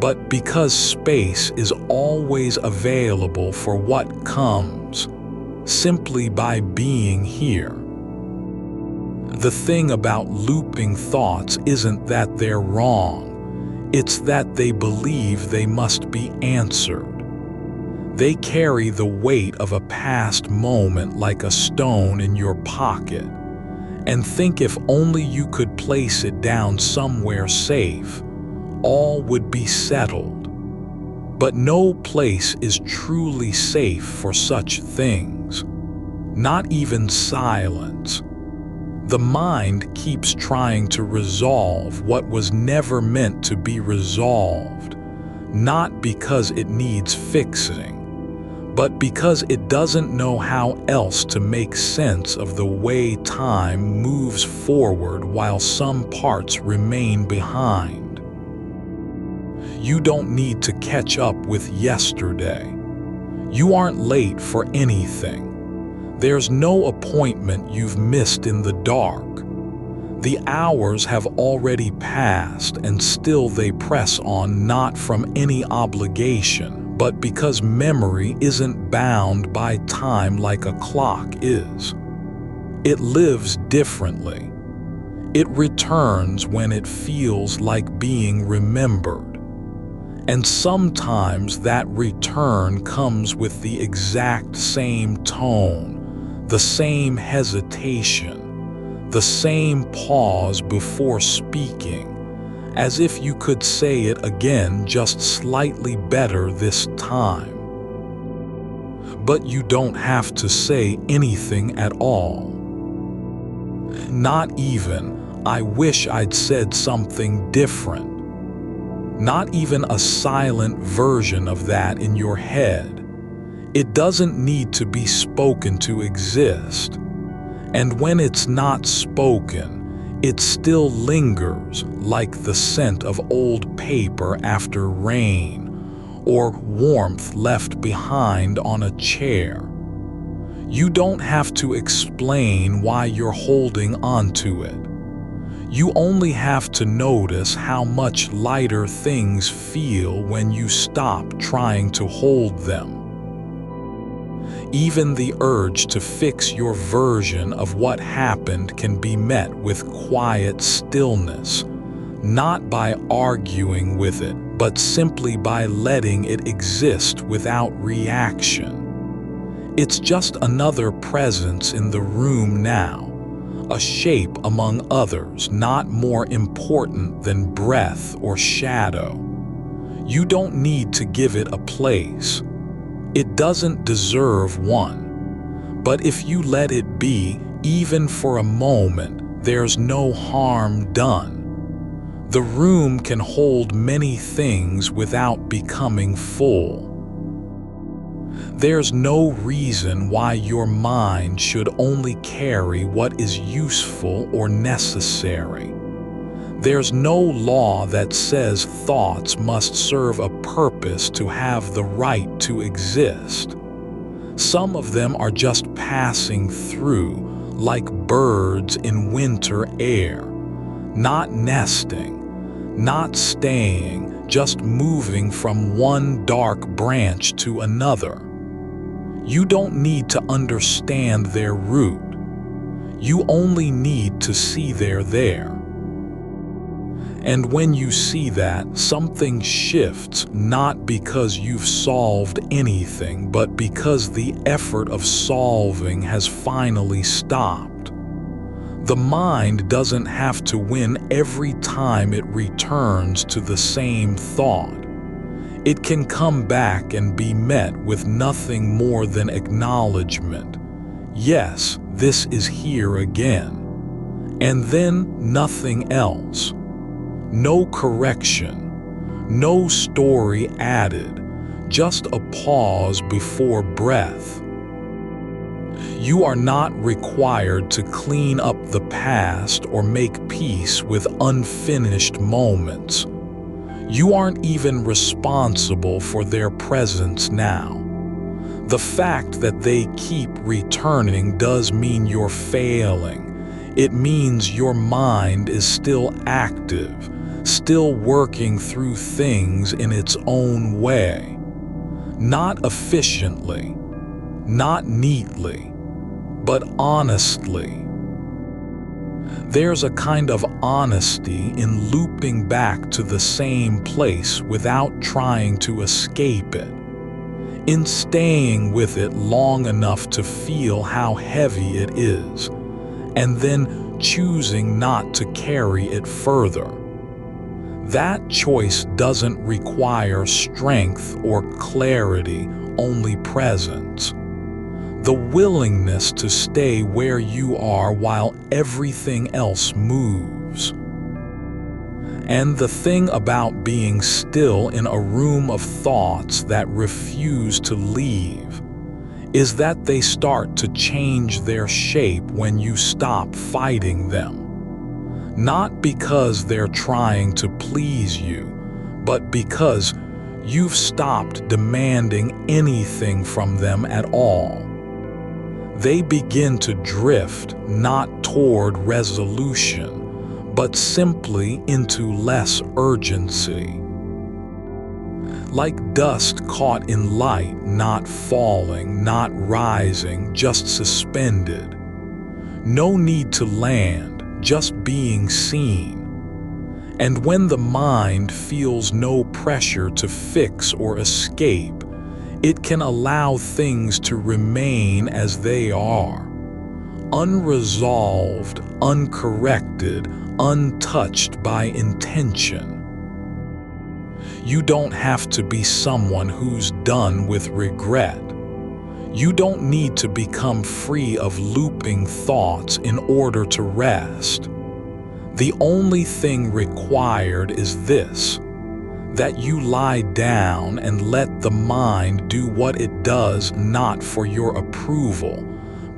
but because space is always available for what comes, simply by being here. The thing about looping thoughts isn't that they're wrong, it's that they believe they must be answered. They carry the weight of a past moment like a stone in your pocket, and think if only you could place it down somewhere safe, all would be settled. But no place is truly safe for such things, not even silence. The mind keeps trying to resolve what was never meant to be resolved, not because it needs fixing, but because it doesn't know how else to make sense of the way time moves forward while some parts remain behind. You don't need to catch up with yesterday. You aren't late for anything. There's no appointment you've missed in the dark. The hours have already passed, and still they press on, not from any obligation, but because memory isn't bound by time like a clock is. It lives differently. It returns when it feels like being remembered. And sometimes that return comes with the exact same tone, the same hesitation, the same pause before speaking, as if you could say it again just slightly better this time. But you don't have to say anything at all. Not even, "I wish I'd said something different." Not even a silent version of that in your head. It doesn't need to be spoken to exist. And when it's not spoken, it still lingers like the scent of old paper after rain, or warmth left behind on a chair. You don't have to explain why you're holding onto it. You only have to notice how much lighter things feel when you stop trying to hold them. Even the urge to fix your version of what happened can be met with quiet stillness, not by arguing with it, but simply by letting it exist without reaction. It's just another presence in the room now. A shape among others, not more important than breath or shadow. You don't need to give it a place. It doesn't deserve one. But if you let it be, even for a moment, there's no harm done. The room can hold many things without becoming full. There's no reason why your mind should only carry what is useful or necessary. There's no law that says thoughts must serve a purpose to have the right to exist. Some of them are just passing through, like birds in winter air, not nesting, not staying, just moving from one dark branch to another. You don't need to understand their route. You only need to see they're there. And when you see that, something shifts, not because you've solved anything, but because the effort of solving has finally stopped. The mind doesn't have to win every time it returns to the same thought. It can come back and be met with nothing more than acknowledgement. Yes, this is here again. And then nothing else. No correction, no story added, just a pause before breath. You are not required to clean up the past or make peace with unfinished moments. You aren't even responsible for their presence now. The fact that they keep returning does mean you're failing. It means your mind is still active, still working through things in its own way. Not efficiently, not neatly, but honestly. There's a kind of honesty in looping back to the same place without trying to escape it, in staying with it long enough to feel how heavy it is, and then choosing not to carry it further. That choice doesn't require strength or clarity, only presence. The willingness to stay where you are while everything else moves. And the thing about being still in a room of thoughts that refuse to leave is that they start to change their shape when you stop fighting them. Not because they're trying to please you, but because you've stopped demanding anything from them at all. They begin to drift not toward resolution, but simply into less urgency. Like dust caught in light, not falling, not rising, just suspended. No need to land, just being seen. And when the mind feels no pressure to fix or escape, it can allow things to remain as they are, unresolved, uncorrected, untouched by intention. You don't have to be someone who's done with regret. You don't need to become free of looping thoughts in order to rest. The only thing required is this: that you lie down and let the mind do what it does, not for your approval,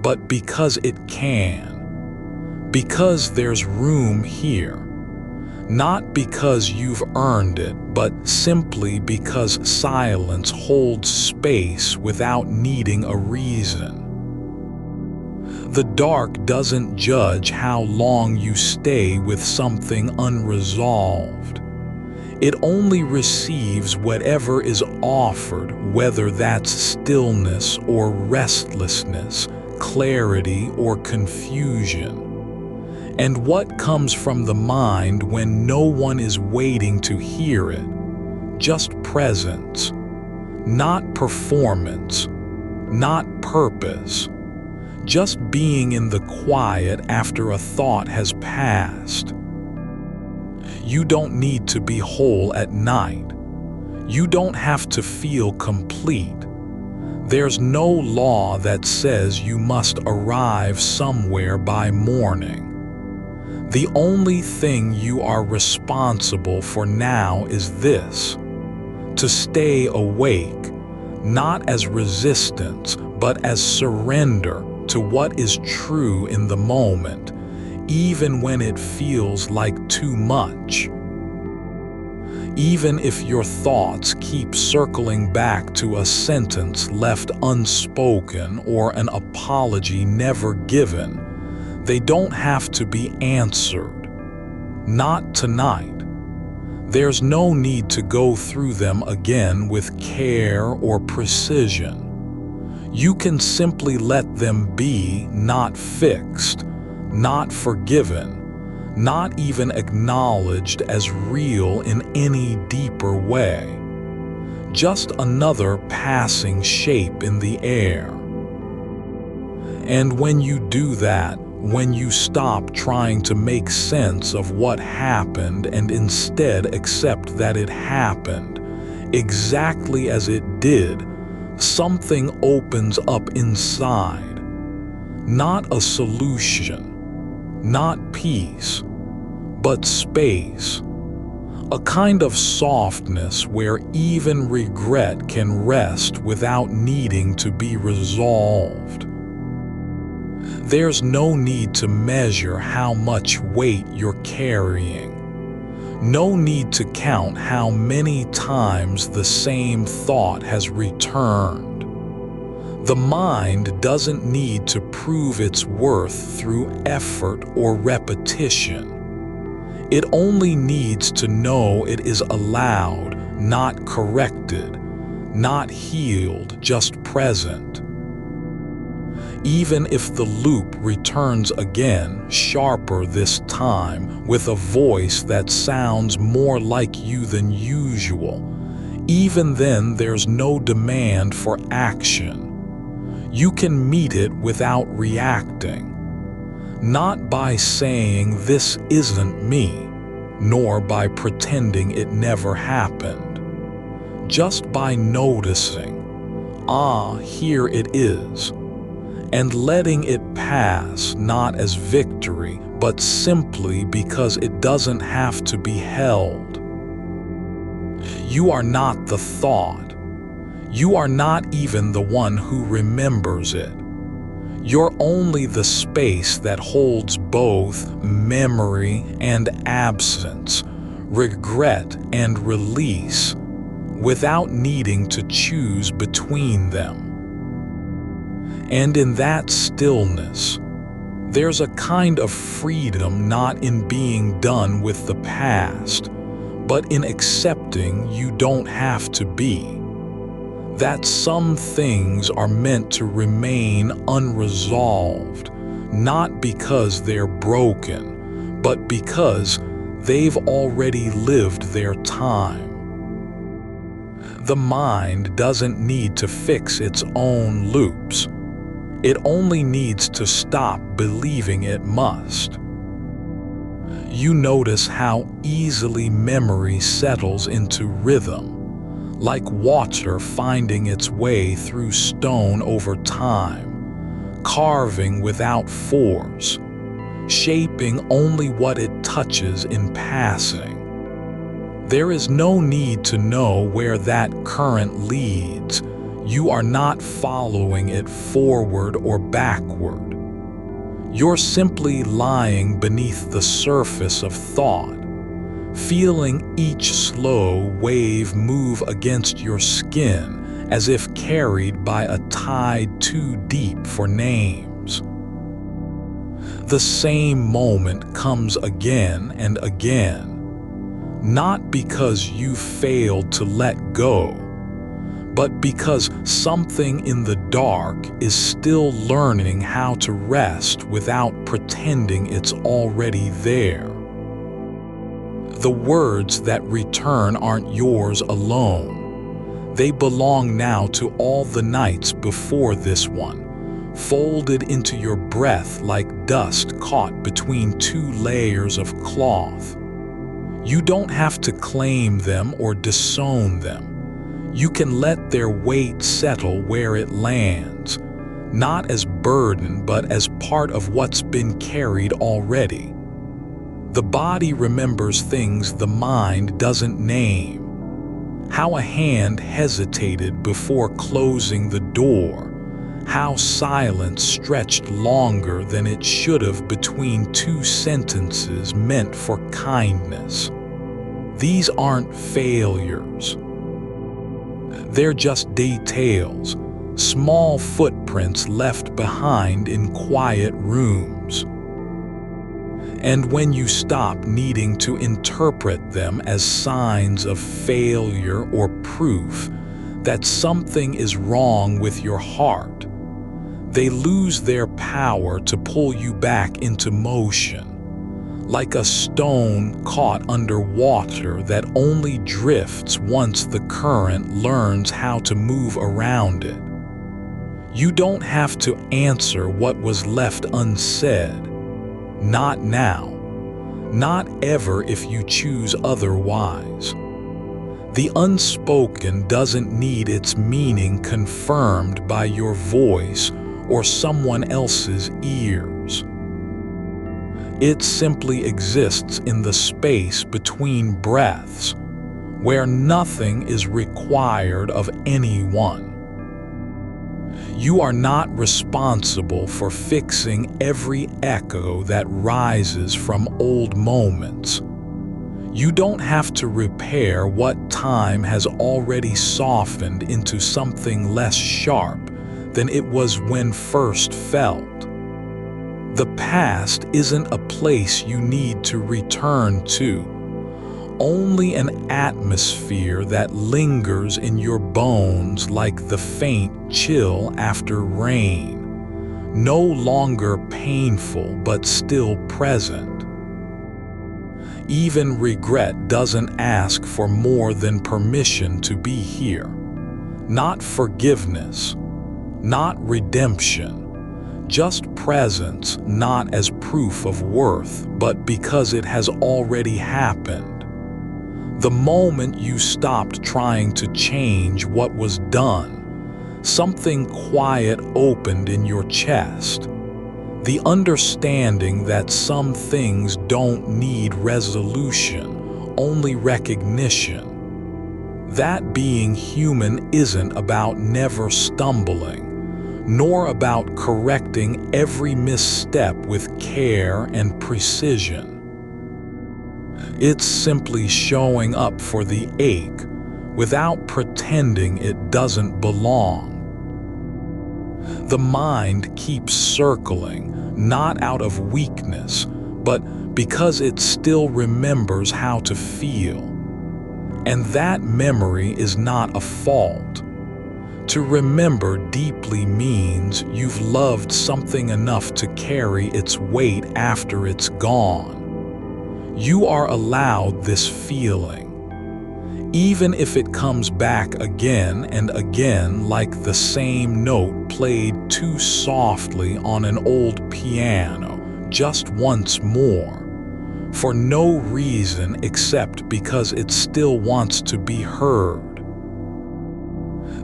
but because it can. Because there's room here. Not because you've earned it, but simply because silence holds space without needing a reason. The dark doesn't judge how long you stay with something unresolved. It only receives whatever is offered, whether that's stillness or restlessness, clarity or confusion. And what comes from the mind when no one is waiting to hear it? Just presence. Not performance. Not purpose. Just being in the quiet after a thought has passed. You don't need to be whole at night. You don't have to feel complete. There's no law that says you must arrive somewhere by morning. The only thing you are responsible for now is this: to stay awake, not as resistance, but as surrender to what is true in the moment, even when it feels like too much. Even if your thoughts keep circling back to a sentence left unspoken or an apology never given, they don't have to be answered. Not tonight. There's no need to go through them again with care or precision. You can simply let them be, not fixed, not forgiven, not even acknowledged as real in any deeper way. Just another passing shape in the air. And when you do that, when you stop trying to make sense of what happened and instead accept that it happened exactly as it did, something opens up inside. Not a solution, not peace, but space. A kind of softness where even regret can rest without needing to be resolved. There's no need to measure how much weight you're carrying. No need to count how many times the same thought has returned. The mind doesn't need to prove its worth through effort or repetition. It only needs to know it is allowed, not corrected, not healed, just present. Even if the loop returns again, sharper this time, with a voice that sounds more like you than usual, even then there's no demand for action. You can meet it without reacting. Not by saying this isn't me, nor by pretending it never happened. Just by noticing, here it is, and letting it pass not as victory, but simply because it doesn't have to be held. You are not the thought. You are not even the one who remembers it. You're only the space that holds both memory and absence, regret and release, without needing to choose between them. And in that stillness, there's a kind of freedom not in being done with the past, but in accepting you don't have to be. That some things are meant to remain unresolved, not because they're broken, but because they've already lived their time. The mind doesn't need to fix its own loops. It only needs to stop believing it must. You notice how easily memory settles into rhythm, like water finding its way through stone over time, carving without force, shaping only what it touches in passing. There is no need to know where that current leads. You are not following it forward or backward. You're simply lying beneath the surface of thought, feeling each slow wave move against your skin as if carried by a tide too deep for names. The same moment comes again and again, not because you failed to let go, but because something in the dark is still learning how to rest without pretending it's already there. The words that return aren't yours alone. They belong now to all the nights before this one, folded into your breath like dust caught between two layers of cloth. You don't have to claim them or disown them. You can let their weight settle where it lands, not as burden but as part of what's been carried already. The body remembers things the mind doesn't name. How a hand hesitated before closing the door, how silence stretched longer than it should have between two sentences meant for kindness. These aren't failures. They're just details, small footprints left behind in quiet rooms. And when you stop needing to interpret them as signs of failure or proof that something is wrong with your heart, they lose their power to pull you back into motion, like a stone caught under water that only drifts once the current learns how to move around it. You don't have to answer what was left unsaid. not now, not ever if you choose otherwise. The unspoken doesn't need its meaning confirmed by your voice or someone else's ears. It simply exists in the space between breaths, where nothing is required of anyone. You are not responsible for fixing every echo that rises from old moments. You don't have to repair what time has already softened into something less sharp than it was when first felt. The past isn't a place you need to return to, only an atmosphere that lingers in your bones like the faint chill after rain, no longer painful but still present. Even regret doesn't ask for more than permission to be here. Not forgiveness, not redemption, just presence, not as proof of worth, but because it has already happened. The moment you stopped trying to change what was done, something quiet opened in your chest. The understanding that some things don't need resolution, only recognition. That being human isn't about never stumbling, nor about correcting every misstep with care and precision. It's simply showing up for the ache without pretending it doesn't belong. The mind keeps circling, not out of weakness, but because it still remembers how to feel. And that memory is not a fault. To remember deeply means you've loved something enough to carry its weight after it's gone. You are allowed this feeling, even if it comes back again and again like the same note played too softly on an old piano, just once more, for no reason except because it still wants to be heard.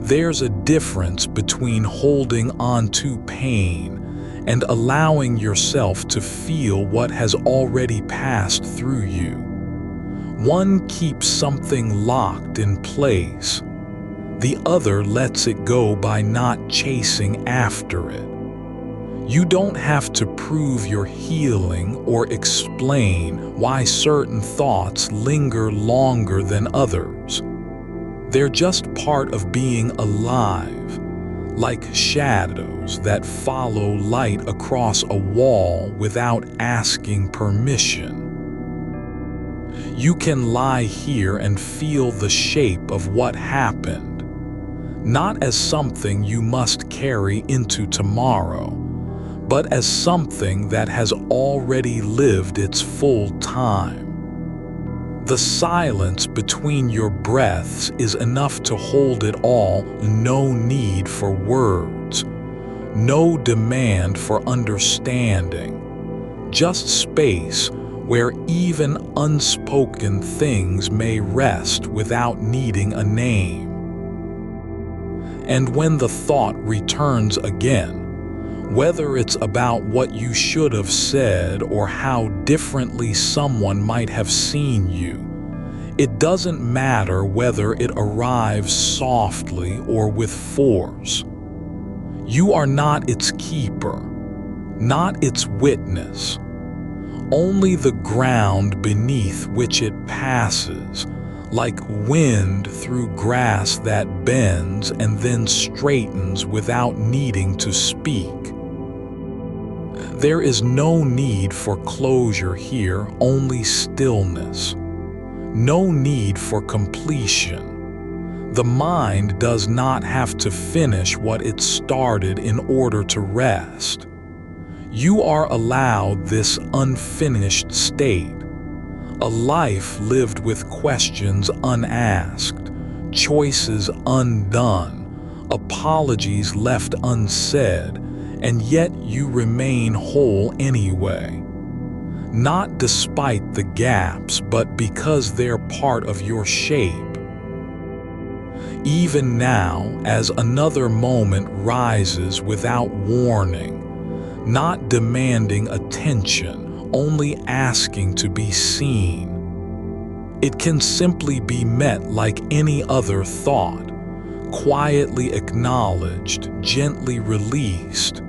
There's a difference between holding on to pain and allowing yourself to feel what has already passed through you. One keeps something locked in place. The other lets it go by not chasing after it. You don't have to prove your healing or explain why certain thoughts linger longer than others. They're just part of being alive, like shadows that follow light across a wall without asking permission. You can lie here and feel the shape of what happened, not as something you must carry into tomorrow, but as something that has already lived its full time. The silence between your breaths is enough to hold it all, no need for words, no demand for understanding, just space where even unspoken things may rest without needing a name. And when the thought returns again, whether it's about what you should have said or how differently someone might have seen you, it doesn't matter whether it arrives softly or with force. You are not its keeper, not its witness, only the ground beneath which it passes, like wind through grass that bends and then straightens without needing to speak. There is no need for closure here, only stillness. No need for completion. The mind does not have to finish what it started in order to rest. You are allowed this unfinished state, a life lived with questions unasked, choices undone, apologies left unsaid, and yet you remain whole anyway. not despite the gaps, but because they're part of your shape. Even now, as another moment rises without warning, not demanding attention, only asking to be seen, it can simply be met like any other thought, quietly acknowledged, gently released.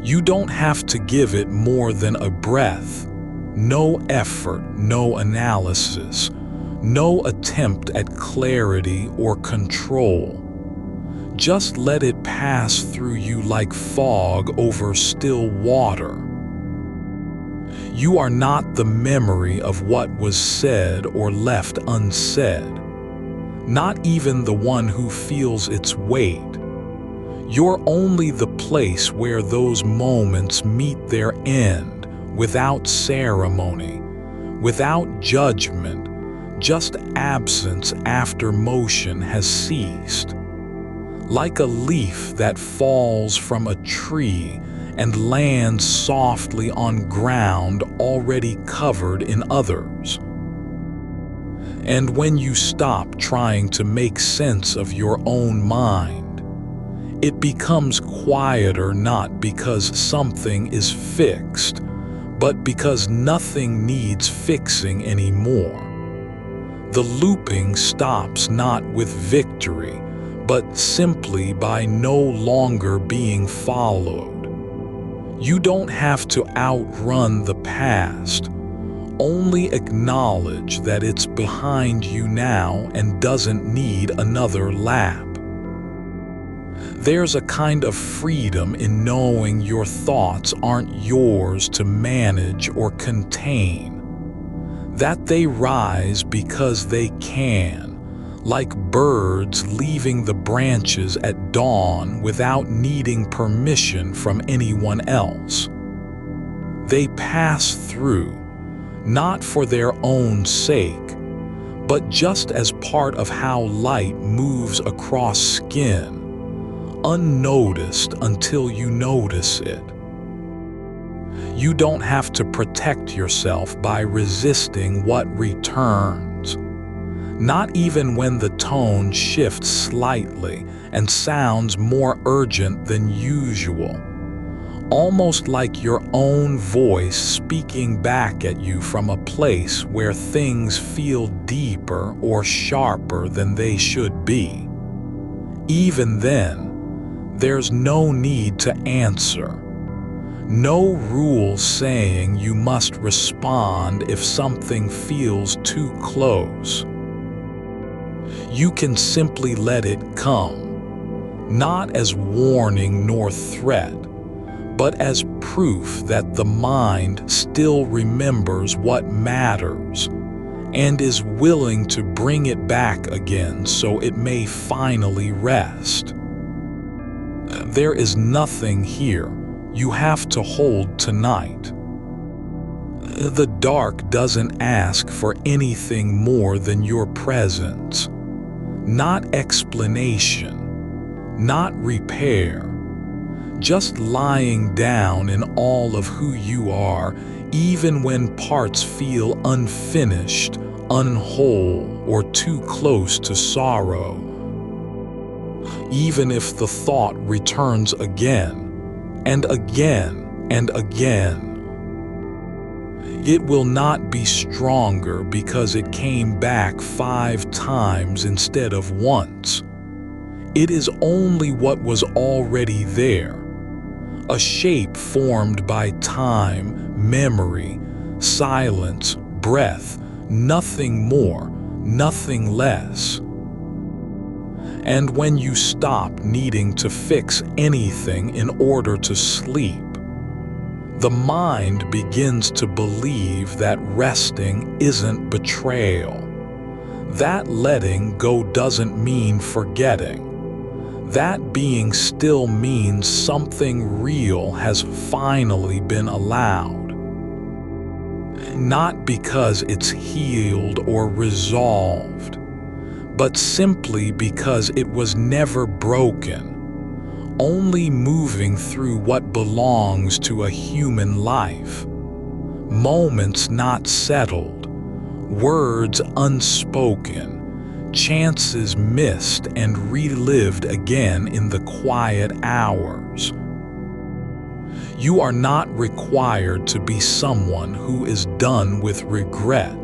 You don't have to give it more than a breath, no effort, no analysis, no attempt at clarity or control. Just let it pass through you like fog over still water. You are not the memory of what was said or left unsaid, not even the one who feels its weight. You're only the place where those moments meet their end, without ceremony, without judgment, just absence after motion has ceased. Like a leaf that falls from a tree and lands softly on ground already covered in others. And when you stop trying to make sense of your own mind, it becomes quieter, not because something is fixed, but because nothing needs fixing anymore. The looping stops not with victory, but simply by no longer being followed. You don't have to outrun the past, only acknowledge that it's behind you now and doesn't need another lap. There's a kind of freedom in knowing your thoughts aren't yours to manage or contain, that they rise because they can, like birds leaving the branches at dawn without needing permission from anyone else. They pass through, not for their own sake, but just as part of how light moves across skin, unnoticed until you notice it. You don't have to protect yourself by resisting what returns, not even when the tone shifts slightly and sounds more urgent than usual, almost like your own voice speaking back at you from a place where things feel deeper or sharper than they should be. Even then, there's no need to answer. No rule saying you must respond if something feels too close. You can simply let it come, not as warning nor threat, but as proof that the mind still remembers what matters and is willing to bring it back again so it may finally rest. There is nothing here you have to hold tonight. The dark doesn't ask for anything more than your presence, not explanation, not repair, just lying down in all of who you are, even when parts feel unfinished, unwhole, or too close to sorrow. Even if the thought returns again, and again, and again, it will not be stronger because it came back 5 times instead of once. It is only what was already there, a shape formed by time, memory, silence, breath, nothing more, nothing less. And when you stop needing to fix anything in order to sleep, the mind begins to believe that resting isn't betrayal. That letting go doesn't mean forgetting. That being still means something real has finally been allowed. Not because it's healed or resolved, but simply because it was never broken, only moving through what belongs to a human life. moments not settled, words unspoken, chances missed and relived again in the quiet hours. You are not required to be someone who is done with regret.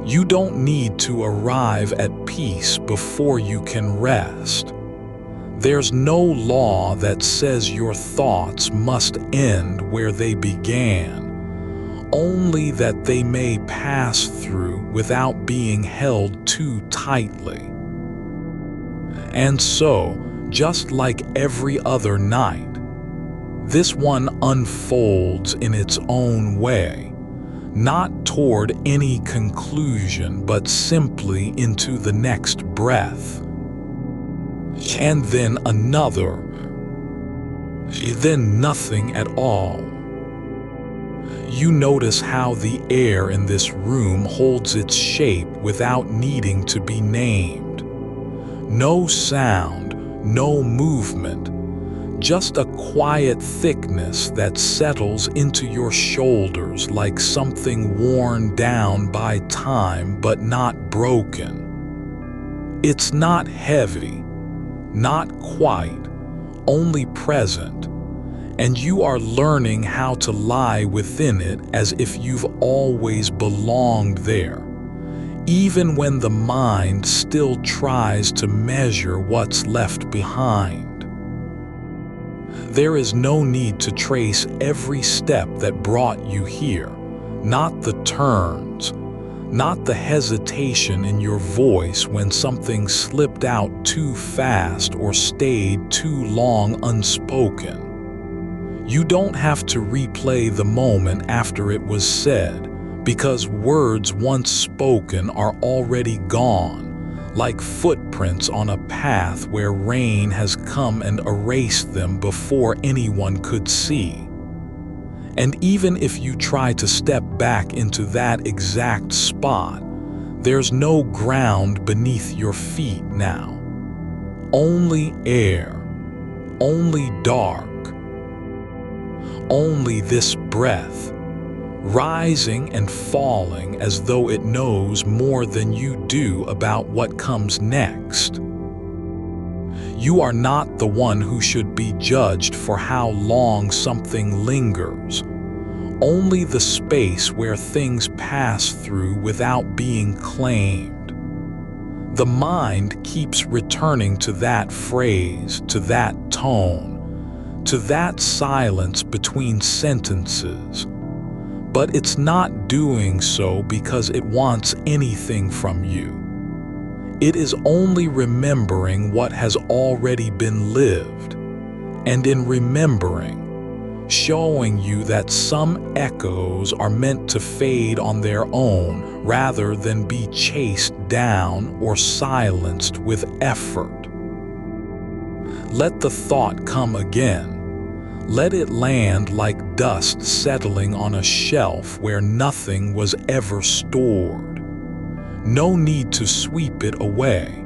You don't need to arrive at peace before you can rest. There's no law that says your thoughts must end where they began, only that they may pass through without being held too tightly. And so, just like every other night, this one unfolds in its own way, not toward any conclusion but simply into the next breath. And then another, then nothing at all. You notice how the air in this room holds its shape without needing to be named. No sound, no movement, just a quiet thickness that settles into your shoulders like something worn down by time but not broken. It's not heavy, not quite, only present, and you are learning how to lie within it as if you've always belonged there, even when the mind still tries to measure what's left behind. There is no need to trace every step that brought you here, not the turns, not the hesitation in your voice when something slipped out too fast or stayed too long unspoken. You don't have to replay the moment after it was said, because words once spoken are already gone, like footprints on a path where rain has come and erased them before anyone could see. And even if you try to step back into that exact spot, there's no ground beneath your feet now. Only air, only dark, only this breath, rising and falling as though it knows more than you do about what comes next. You are not the one who should be judged for how long something lingers, only the space where things pass through without being claimed. The mind keeps returning to that phrase, to that tone, to that silence between sentences. But it's not doing so because it wants anything from you. It is only remembering what has already been lived, and in remembering, showing you that some echoes are meant to fade on their own rather than be chased down or silenced with effort. Let the thought come again. Let it land like dust settling on a shelf where nothing was ever stored. No need to sweep it away.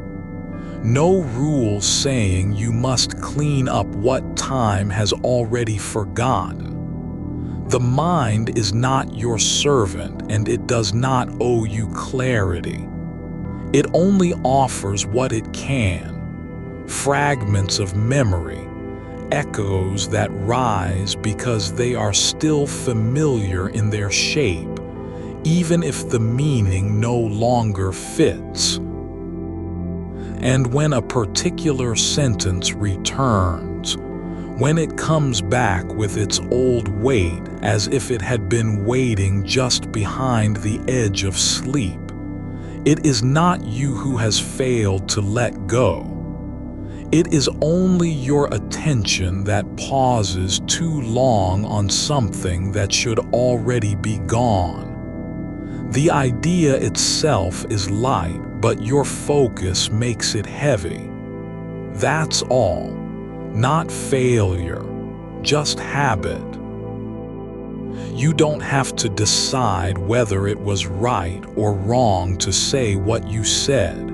No rule saying you must clean up what time has already forgotten. The mind is not your servant, and it does not owe you clarity. It only offers what it can, fragments of memory, echoes that rise because they are still familiar in their shape, even if the meaning no longer fits. And when a particular sentence returns, when it comes back with its old weight as if it had been waiting just behind the edge of sleep, it is not you who has failed to let go. It is only your attention that pauses too long on something that should already be gone. The idea itself is light, but your focus makes it heavy. That's all. Not failure, just habit. You don't have to decide whether it was right or wrong to say what you said.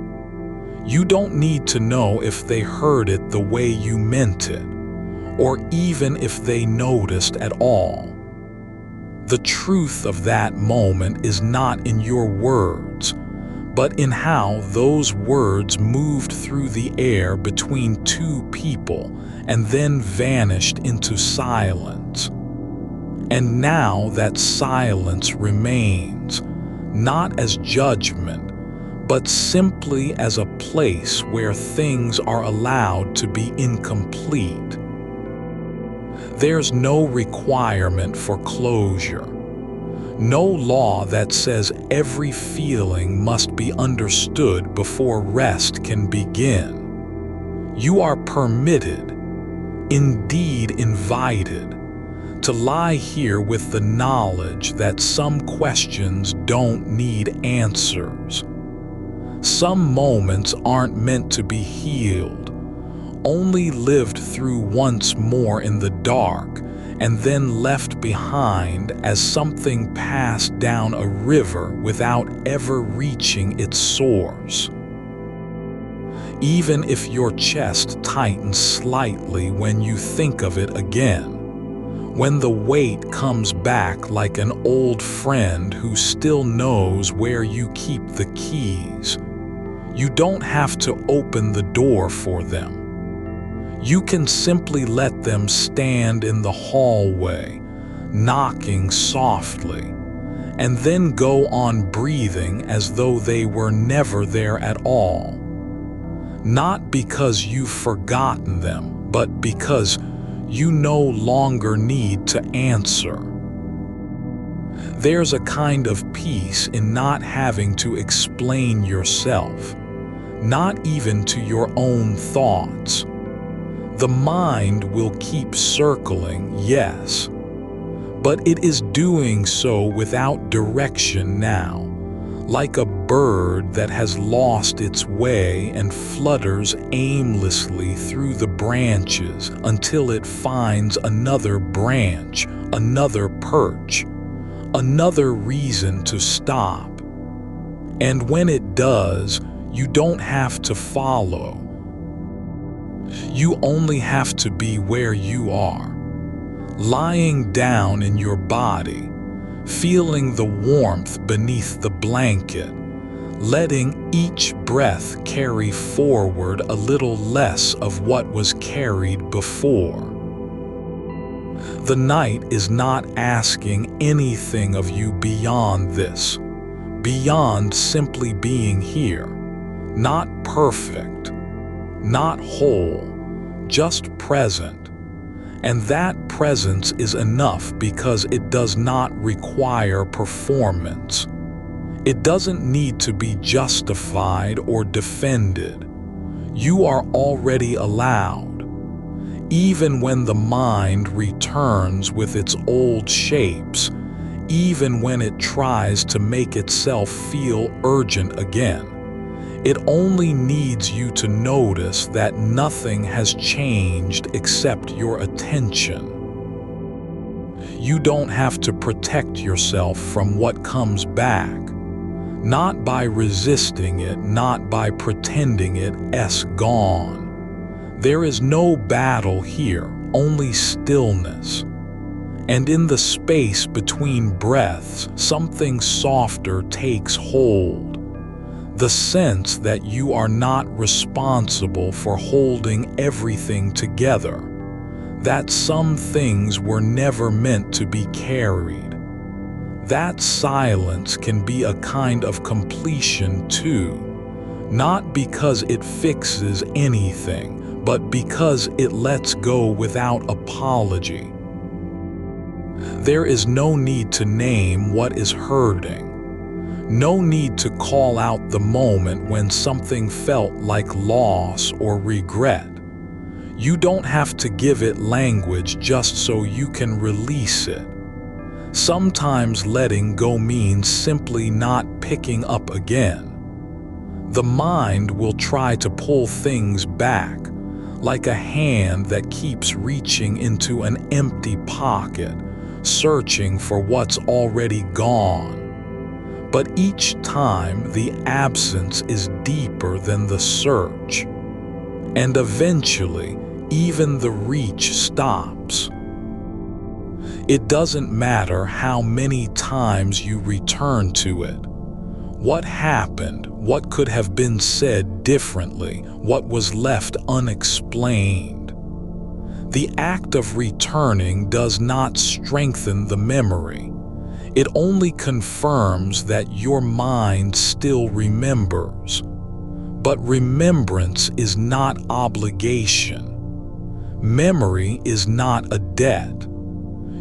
You don't need to know if they heard it the way you meant it, or even if they noticed at all. The truth of that moment is not in your words, but in how those words moved through the air between two people and then vanished into silence. And now that silence remains, not as judgment, but simply as a place where things are allowed to be incomplete. There's no requirement for closure. No law that says every feeling must be understood before rest can begin. You are permitted, indeed invited, to lie here with the knowledge that some questions don't need answers. Some moments aren't meant to be healed, only lived through once more in the dark and then left behind as something passed down a river without ever reaching its source. Even if your chest tightens slightly when you think of it again, when the weight comes back like an old friend who still knows where you keep the keys, you don't have to open the door for them. You can simply let them stand in the hallway, knocking softly, and then go on breathing as though they were never there at all. Not because you've forgotten them, but because you no longer need to answer. There's a kind of peace in not having to explain yourself, not even to your own thoughts. The mind will keep circling, yes, but it is doing so without direction now, like a bird that has lost its way and flutters aimlessly through the branches until it finds another branch, another perch, another reason to stop. And when it does, you don't have to follow. You only have to be where you are, lying down in your body, feeling the warmth beneath the blanket, letting each breath carry forward a little less of what was carried before. The night is not asking anything of you beyond this, beyond simply being here, not perfect, not whole, just present. And that presence is enough because it does not require performance. It doesn't need to be justified or defended. You are already allowed. Even when the mind returns with its old shapes, even when it tries to make itself feel urgent again, it only needs you to notice that nothing has changed except your attention. You don't have to protect yourself from what comes back, not by resisting it, not by pretending it's gone. There is no battle here, only stillness. And in the space between breaths, something softer takes hold. The sense that you are not responsible for holding everything together, that some things were never meant to be carried. That silence can be a kind of completion too, not because it fixes anything, but because it lets go without apology. There is no need to name what is hurting. No need to call out the moment when something felt like loss or regret. You don't have to give it language just so you can release it. Sometimes letting go means simply not picking up again. The mind will try to pull things back, like a hand that keeps reaching into an empty pocket, searching for what's already gone. But each time the absence is deeper than the search, and eventually even the reach stops. It doesn't matter how many times you return to it. What happened? What could have been said differently? What was left unexplained? The act of returning does not strengthen the memory. It only confirms that your mind still remembers. But remembrance is not obligation. Memory is not a debt.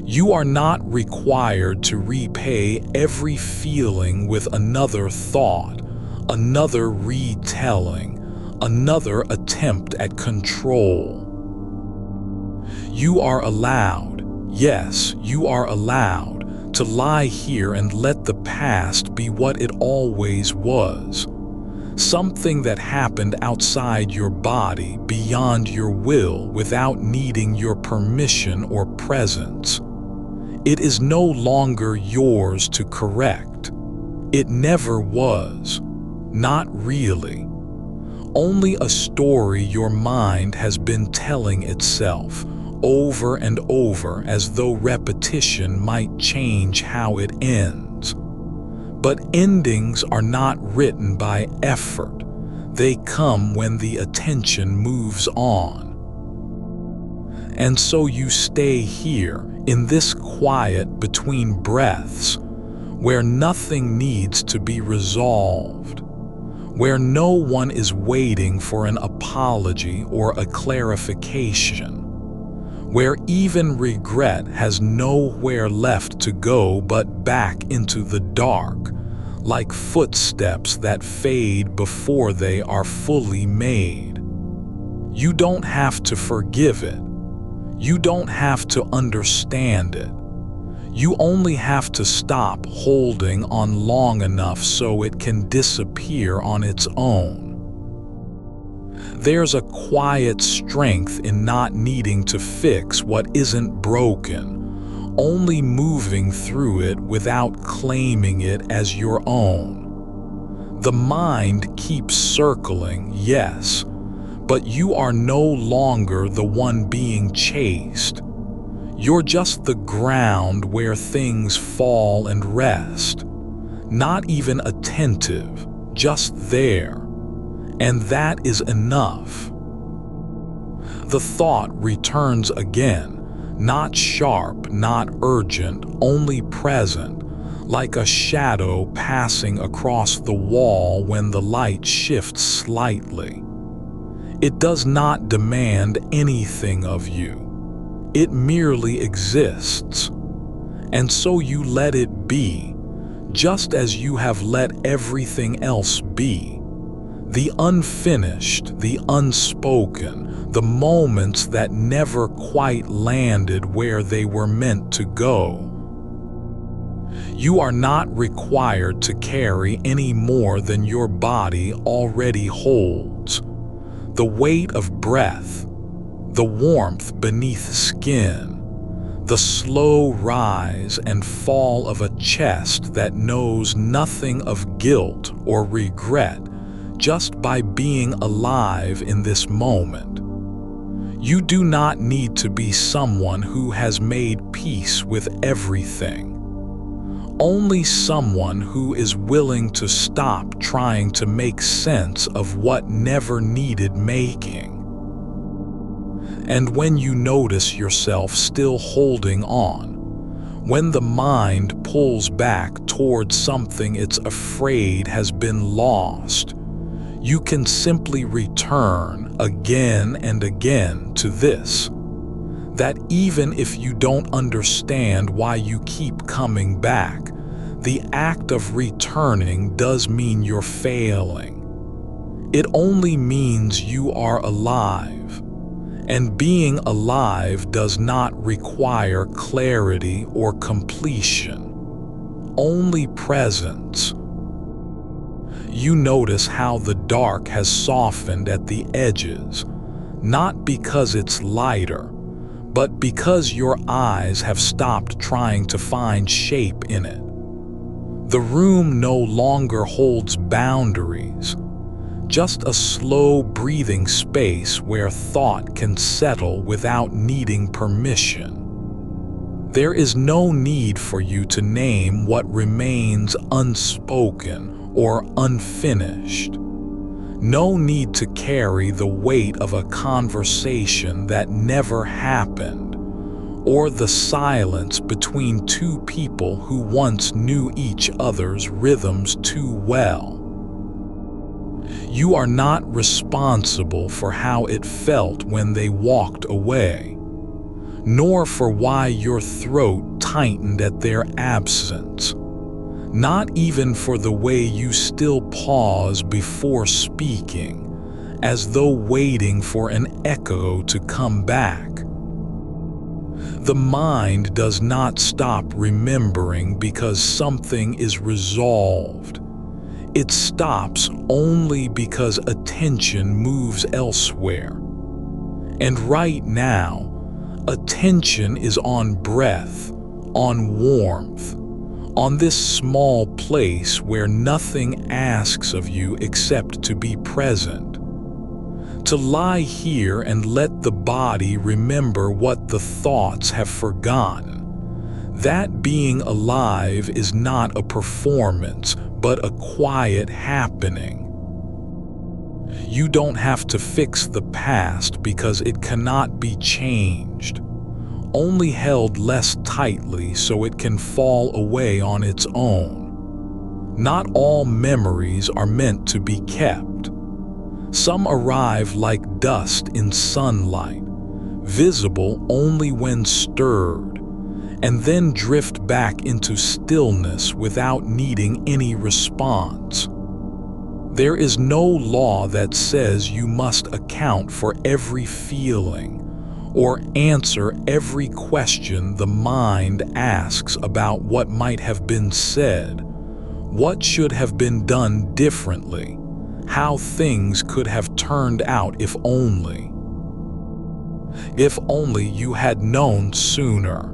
You are not required to repay every feeling with another thought, another retelling, another attempt at control. You are allowed, yes, you are allowed, to lie here and let the past be what it always was. Something that happened outside your body, beyond your will, without needing your permission or presence. It is no longer yours to correct. It never was. Not really. Only a story your mind has been telling itself over and over, as though repetition might change how it ends. But endings are not written by effort. They come when the attention moves on. And so you stay here, in this quiet between breaths, where nothing needs to be resolved, where no one is waiting for an apology or a clarification, where even regret has nowhere left to go but back into the dark, like footsteps that fade before they are fully made. You don't have to forgive it. You don't have to understand it. You only have to stop holding on long enough so it can disappear on its own. There's a quiet strength in not needing to fix what isn't broken, only moving through it without claiming it as your own. The mind keeps circling, yes, but you are no longer the one being chased. You're just the ground where things fall and rest, not even attentive, just there. And that is enough. The thought returns again, not sharp, not urgent, only present, like a shadow passing across the wall when the light shifts slightly. It does not demand anything of you. It merely exists. And so you let it be, just as you have let everything else be. The unfinished, the unspoken, the moments that never quite landed where they were meant to go. You are not required to carry any more than your body already holds. The weight of breath, the warmth beneath skin, the slow rise and fall of a chest that knows nothing of guilt or regret just by being alive in this moment. You do not need to be someone who has made peace with everything. Only someone who is willing to stop trying to make sense of what never needed making. And when you notice yourself still holding on, when the mind pulls back towards something it's afraid has been lost, you can simply return again and again to this. That even if you don't understand why you keep coming back, the act of returning does mean you're failing. It only means you are alive. And being alive does not require clarity or completion, only presence. You notice how the dark has softened at the edges, not because it's lighter, but because your eyes have stopped trying to find shape in it. The room no longer holds boundaries, just a slow breathing space where thought can settle without needing permission. There is no need for you to name what remains unspoken or unfinished. No need to carry the weight of a conversation that never happened, or the silence between two people who once knew each other's rhythms too well. You are not responsible for how it felt when they walked away, nor for why your throat tightened at their absence. Not even for the way you still pause before speaking, as though waiting for an echo to come back. The mind does not stop remembering because something is resolved. It stops only because attention moves elsewhere. And right now, attention is on breath, on warmth, on this small place where nothing asks of you except to be present. To lie here and let the body remember what the thoughts have forgotten. That being alive is not a performance, but a quiet happening. You don't have to fix the past because it cannot be changed, only held less tightly so it can fall away on its own. Not all memories are meant to be kept. Some arrive like dust in sunlight, visible only when stirred, and then drift back into stillness without needing any response. There is no law that says you must account for every feeling or answer every question the mind asks about what might have been said, what should have been done differently, how things could have turned out if only. If only you had known sooner.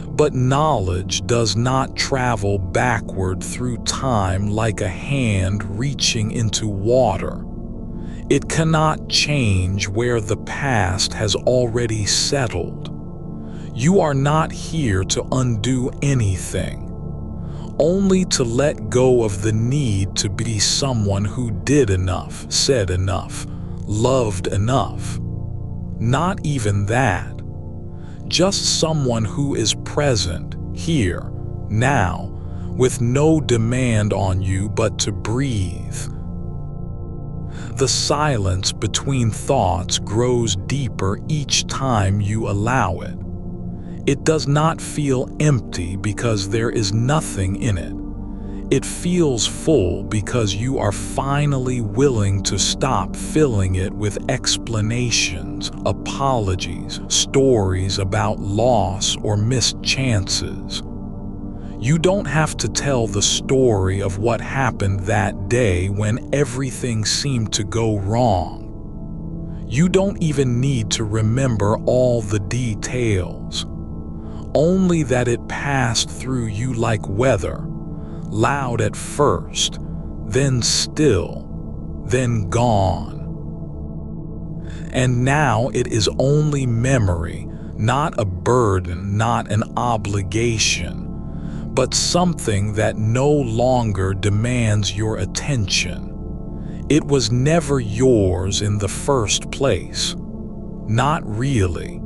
But knowledge does not travel backward through time like a hand reaching into water. It cannot change where the past has already settled. You are not here to undo anything, only to let go of the need to be someone who did enough, said enough, loved enough. Not even that. Just someone who is present, here, now, with no demand on you but to breathe. The silence between thoughts grows deeper each time you allow it. It does not feel empty because there is nothing in it. It feels full because you are finally willing to stop filling it with explanations, apologies, stories about loss or missed chances. You don't have to tell the story of what happened that day when everything seemed to go wrong. You don't even need to remember all the details, only that it passed through you like weather. Loud at first, then still, then gone. And now it is only memory, not a burden, not an obligation, but something that no longer demands your attention. It was never yours in the first place. Not really.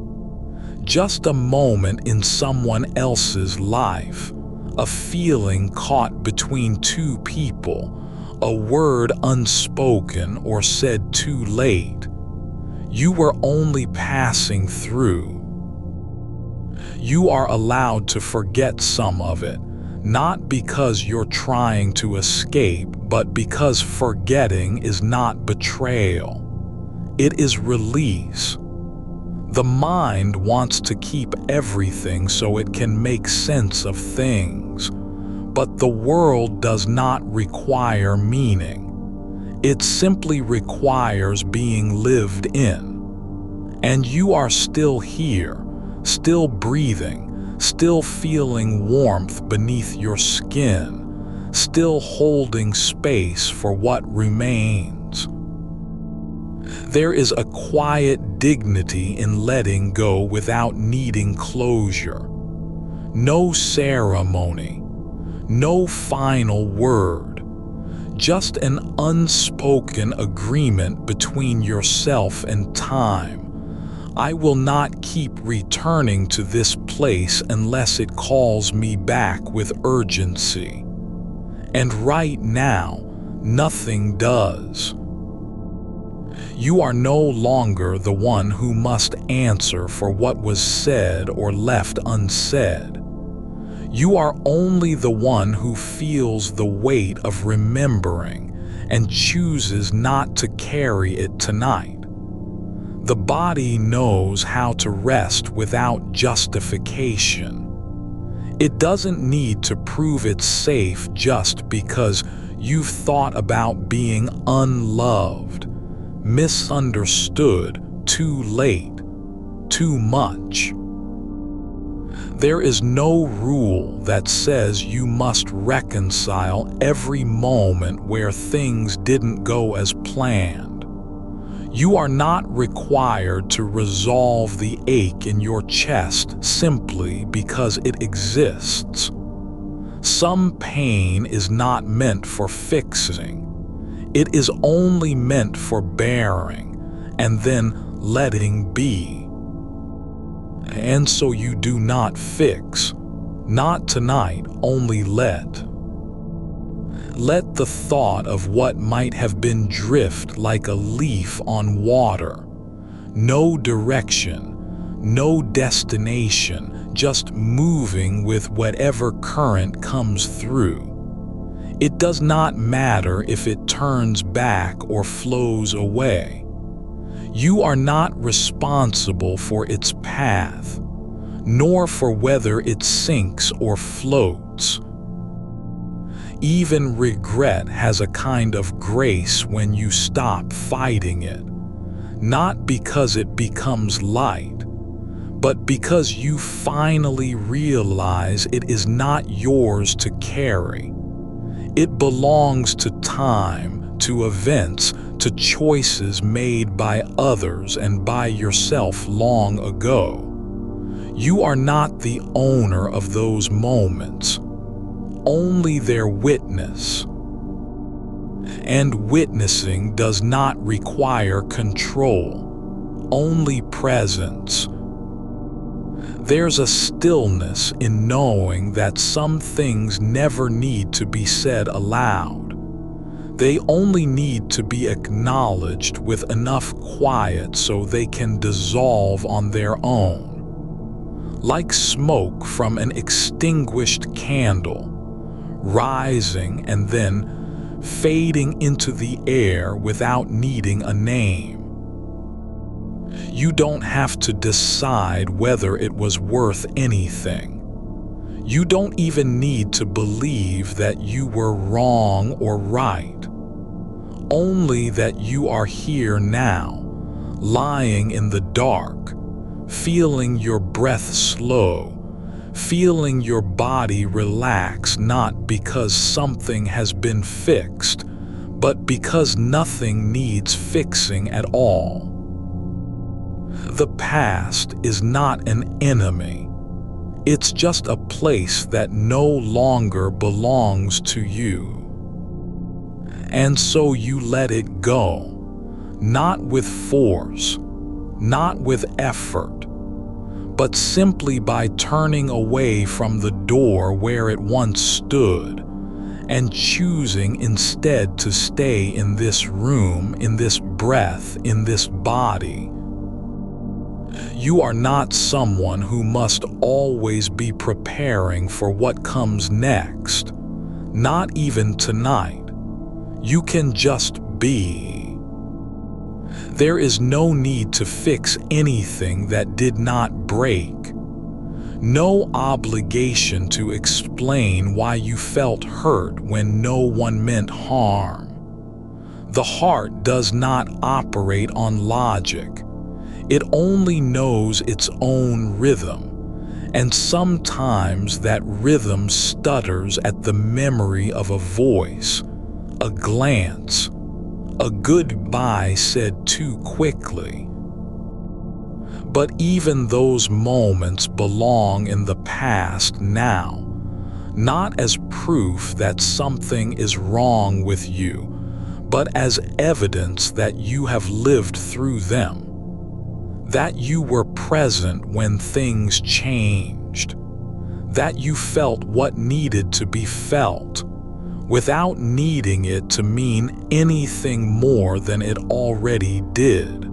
Just a moment in someone else's life. A feeling caught between two people, a word unspoken or said too late. You were only passing through. You are allowed to forget some of it, not because you're trying to escape, but because forgetting is not betrayal. It is release. The mind wants to keep everything so it can make sense of things, but the world does not require meaning. It simply requires being lived in. And you are still here, still breathing, still feeling warmth beneath your skin, still holding space for what remains. There is a quiet dignity in letting go without needing closure. No ceremony, no final word, just an unspoken agreement between yourself and time. I will not keep returning to this place unless it calls me back with urgency. And right now, nothing does. You are no longer the one who must answer for what was said or left unsaid. You are only the one who feels the weight of remembering and chooses not to carry it tonight. The body knows how to rest without justification. It doesn't need to prove it's safe just because you've thought about being unloved, misunderstood, too late, too much. There is no rule that says you must reconcile every moment where things didn't go as planned. You are not required to resolve the ache in your chest simply because it exists. Some pain is not meant for fixing. It is only meant for bearing and then letting be. And so you do not fix, not tonight, only let. Let the thought of what might have been drift like a leaf on water. No direction, no destination, just moving with whatever current comes through. It does not matter if it turns back or flows away. You are not responsible for its path, nor for whether it sinks or floats. Even regret has a kind of grace when you stop fighting it, not because it becomes light, but because you finally realize it is not yours to carry. It belongs to time, to events, to choices made by others and by yourself long ago. You are not the owner of those moments, only their witness. And witnessing does not require control, only presence. There's a stillness in knowing that some things never need to be said aloud. They only need to be acknowledged with enough quiet so they can dissolve on their own. Like smoke from an extinguished candle, rising and then fading into the air without needing a name. You don't have to decide whether it was worth anything. You don't even need to believe that you were wrong or right. Only that you are here now, lying in the dark, feeling your breath slow, feeling your body relax, not because something has been fixed, but because nothing needs fixing at all. The past is not an enemy. It's just a place that no longer belongs to you. And so you let it go, not with force, not with effort, but simply by turning away from the door where it once stood and choosing instead to stay in this room, in this breath, in this body. You are not someone who must always be preparing for what comes next, not even tonight. You can just be. There is no need to fix anything that did not break. No obligation to explain why you felt hurt when no one meant harm. The heart does not operate on logic. It only knows its own rhythm, and sometimes that rhythm stutters at the memory of a voice, a glance, a goodbye said too quickly. But even those moments belong in the past now, not as proof that something is wrong with you, but as evidence that you have lived through them, that you were present when things changed, that you felt what needed to be felt, without needing it to mean anything more than it already did.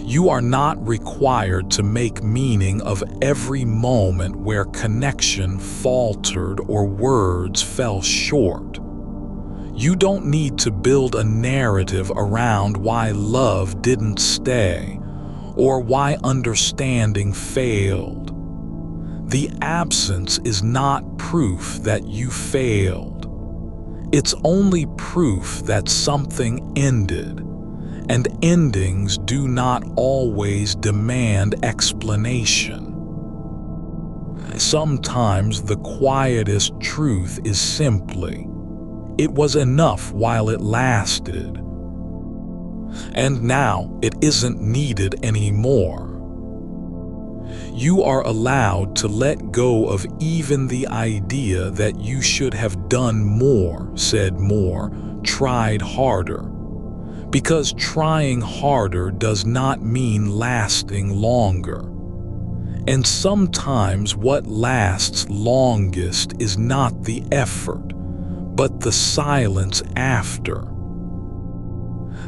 You are not required to make meaning of every moment where connection faltered or words fell short. You don't need to build a narrative around why love didn't stay or why understanding failed. The absence is not proof that you failed. It's only proof that something ended. And endings do not always demand explanation. Sometimes the quietest truth is simply, it was enough while it lasted. And now it isn't needed anymore. You are allowed to let go of even the idea that you should have done more, said more, tried harder. Because trying harder does not mean lasting longer. And sometimes what lasts longest is not the effort, but the silence after.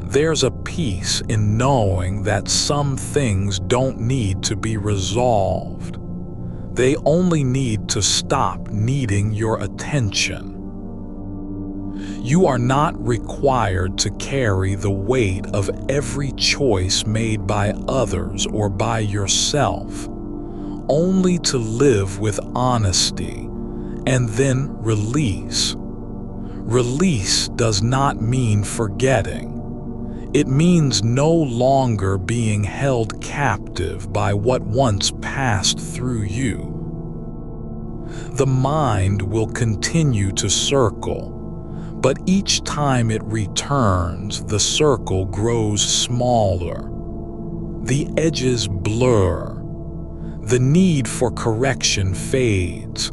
There's a peace in knowing that some things don't need to be resolved. They only need to stop needing your attention. You are not required to carry the weight of every choice made by others or by yourself, only to live with honesty and then release. Release does not mean forgetting. It means no longer being held captive by what once passed through you. The mind will continue to circle, but each time it returns, the circle grows smaller. The edges blur. The need for correction fades.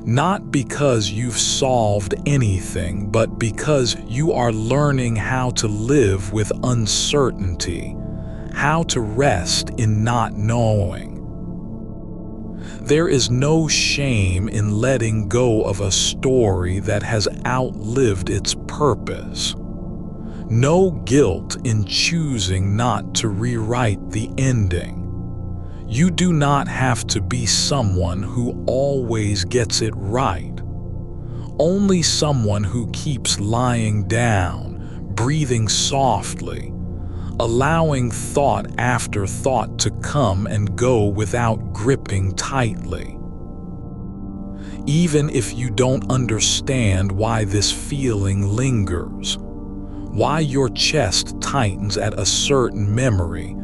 Not because you've solved anything, but because you are learning how to live with uncertainty, how to rest in not knowing. There is no shame in letting go of a story that has outlived its purpose. No guilt in choosing not to rewrite the ending. You do not have to be someone who always gets it right. Only someone who keeps lying down, breathing softly, allowing thought after thought to come and go without gripping tightly. Even if you don't understand why this feeling lingers, why your chest tightens at a certain memory,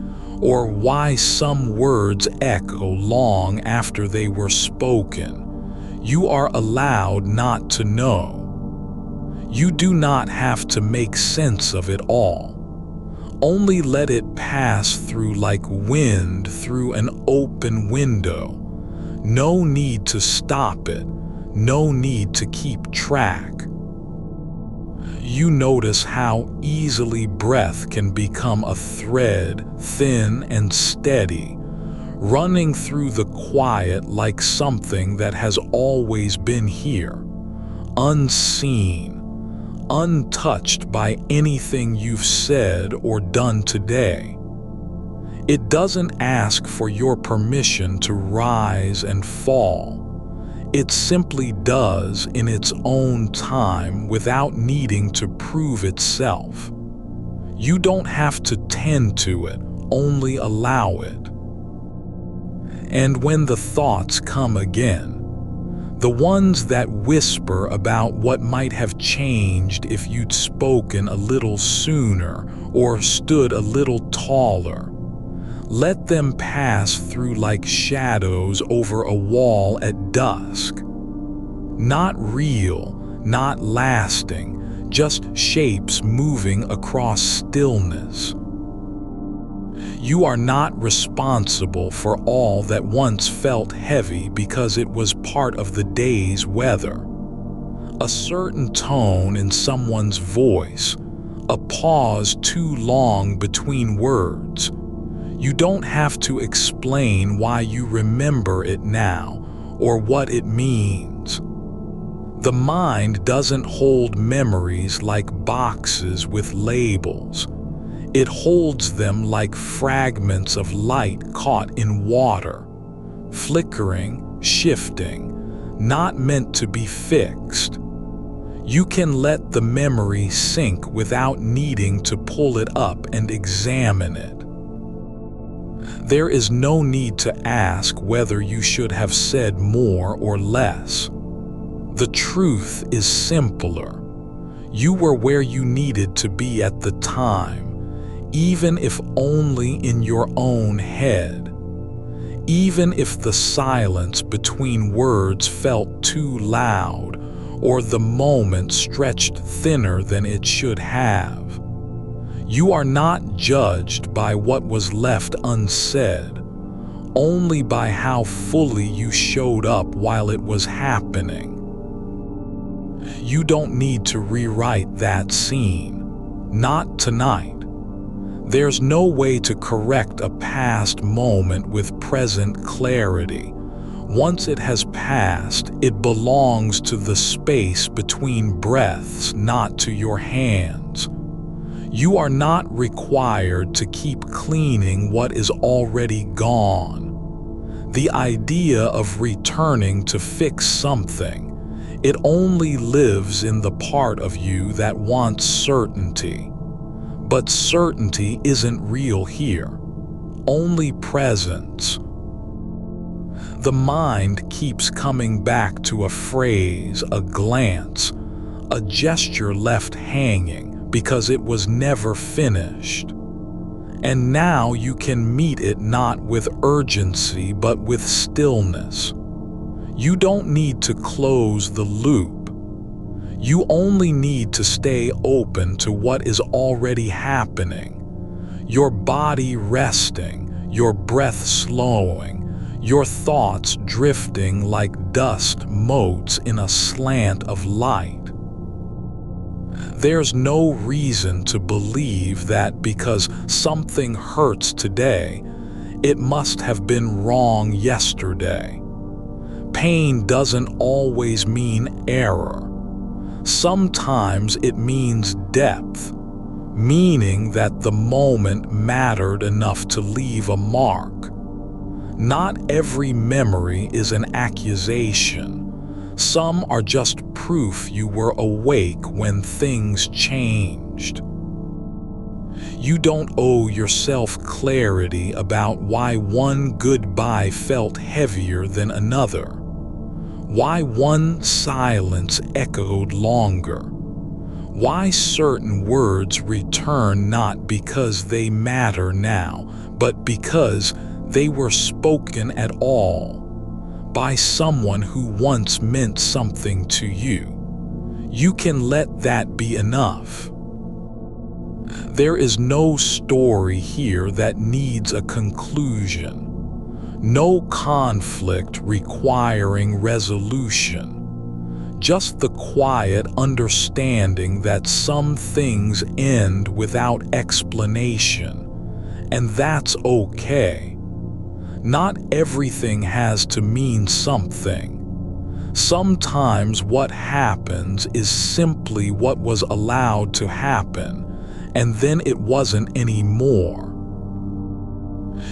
or why some words echo long after they were spoken, you are allowed not to know. You do not have to make sense of it all. Only let it pass through like wind through an open window. No need to stop it, no need to keep track. You notice how easily breath can become a thread, thin and steady, running through the quiet like something that has always been here, unseen, untouched by anything you've said or done today. It doesn't ask for your permission to rise and fall. It simply does in its own time without needing to prove itself. You don't have to tend to it, only allow it. And when the thoughts come again, the ones that whisper about what might have changed if you'd spoken a little sooner or stood a little taller, let them pass through like shadows over a wall at dusk. Not real, not lasting, just shapes moving across stillness. You are not responsible for all that once felt heavy because it was part of the day's weather. A certain tone in someone's voice, a pause too long between words. You don't have to explain why you remember it now or what it means. The mind doesn't hold memories like boxes with labels. It holds them like fragments of light caught in water, flickering, shifting, not meant to be fixed. You can let the memory sink without needing to pull it up and examine it. There is no need to ask whether you should have said more or less. The truth is simpler. You were where you needed to be at the time, even if only in your own head. Even if the silence between words felt too loud, or the moment stretched thinner than it should have. You are not judged by what was left unsaid, only by how fully you showed up while it was happening. You don't need to rewrite that scene. Not tonight. There's no way to correct a past moment with present clarity. Once it has passed, it belongs to the space between breaths, not to your hands. You are not required to keep cleaning what is already gone. The idea of returning to fix something, it only lives in the part of you that wants certainty. But certainty isn't real here, only presence. The mind keeps coming back to a phrase, a glance, a gesture left hanging because it was never finished. And now you can meet it not with urgency but with stillness. You don't need to close the loop. You only need to stay open to what is already happening. Your body resting, your breath slowing, your thoughts drifting like dust motes in a slant of light. There's no reason to believe that because something hurts today, it must have been wrong yesterday. Pain doesn't always mean error. Sometimes it means depth, meaning that the moment mattered enough to leave a mark. Not every memory is an accusation. Some are just proof you were awake when things changed. You don't owe yourself clarity about why one goodbye felt heavier than another. Why one silence echoed longer. Why certain words return not because they matter now, but because they were spoken at all, by someone who once meant something to you. You can let that be enough. There is no story here that needs a conclusion. No conflict requiring resolution. Just the quiet understanding that some things end without explanation, and that's okay. Not everything has to mean something. Sometimes what happens is simply what was allowed to happen, and then it wasn't anymore.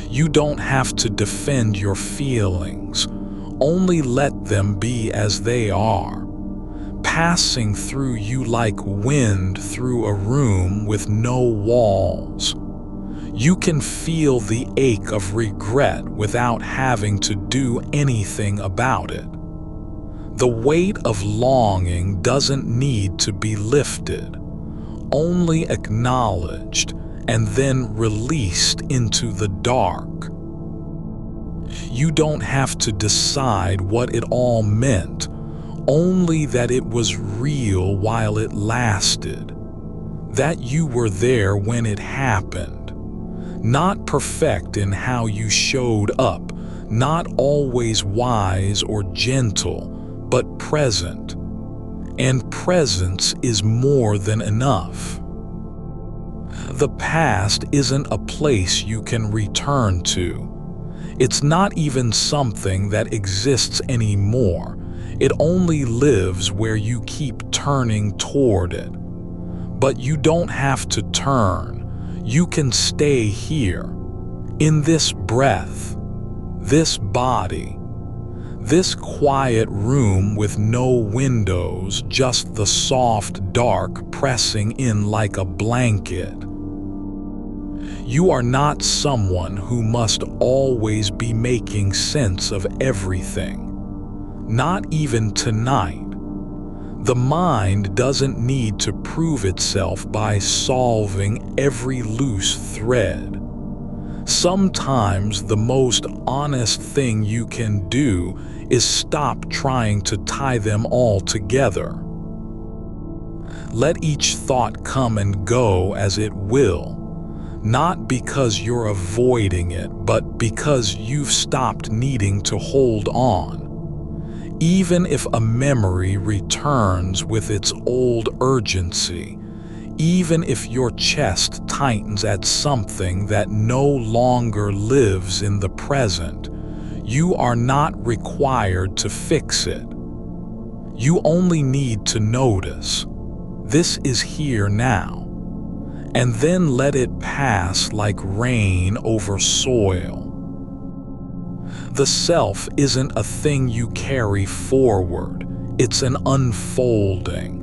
You don't have to defend your feelings, only let them be as they are, passing through you like wind through a room with no walls. You can feel the ache of regret without having to do anything about it. The weight of longing doesn't need to be lifted, only acknowledged and then released into the dark. You don't have to decide what it all meant, only that it was real while it lasted, that you were there when it happened, not perfect in how you showed up, not always wise or gentle, but present. And presence is more than enough. The past isn't a place you can return to. It's not even something that exists anymore. It only lives where you keep turning toward it. But you don't have to turn. You can stay here, in this breath, this body, this quiet room with no windows, just the soft dark pressing in like a blanket. You are not someone who must always be making sense of everything. Not even tonight. The mind doesn't need to prove itself by solving every loose thread. Sometimes the most honest thing you can do is stop trying to tie them all together. Let each thought come and go as it will, not because you're avoiding it, but because you've stopped needing to hold on. Even if a memory returns with its old urgency, even if your chest tightens at something that no longer lives in the present, you are not required to fix it. You only need to notice, this is here now, and then let it pass like rain over soil. The self isn't a thing you carry forward, it's an unfolding.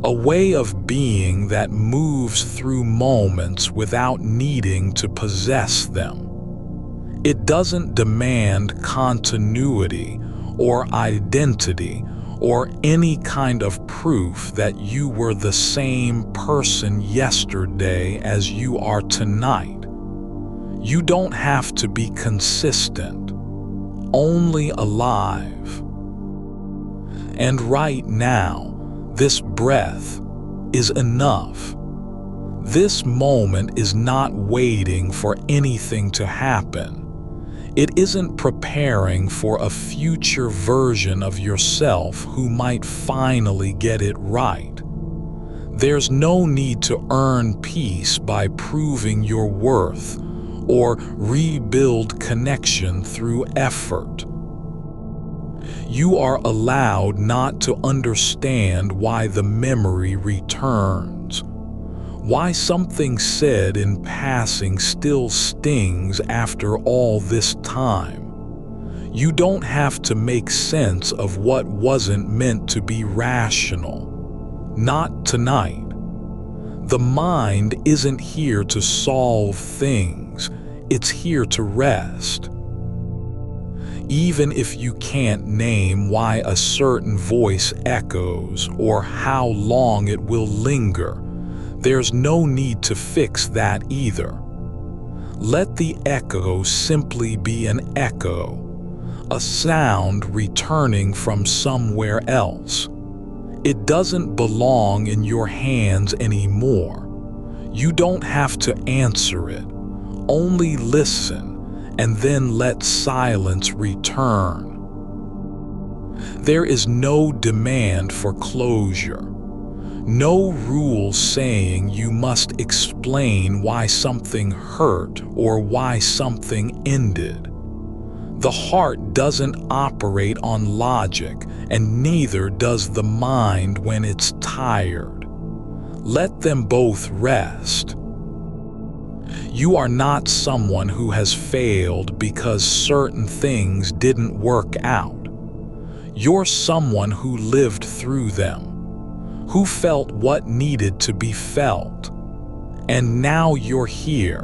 A way of being that moves through moments without needing to possess them. It doesn't demand continuity or identity or any kind of proof that you were the same person yesterday as you are tonight. You don't have to be consistent, only alive. And right now, this breath is enough. This moment is not waiting for anything to happen. It isn't preparing for a future version of yourself who might finally get it right. There's no need to earn peace by proving your worth or rebuild connection through effort. You are allowed not to understand why the memory returns, why something said in passing still stings after all this time. You don't have to make sense of what wasn't meant to be rational. Not tonight. The mind isn't here to solve things, it's here to rest. Even if you can't name why a certain voice echoes or how long it will linger, there's no need to fix that either. Let the echo simply be an echo, a sound returning from somewhere else. It doesn't belong in your hands anymore. You don't have to answer it, only listen, and then let silence return. There is no demand for closure, no rule saying you must explain why something hurt or why something ended. The heart doesn't operate on logic, and neither does the mind when it's tired. Let them both rest. You are not someone who has failed because certain things didn't work out. You're someone who lived through them, who felt what needed to be felt. And now you're here,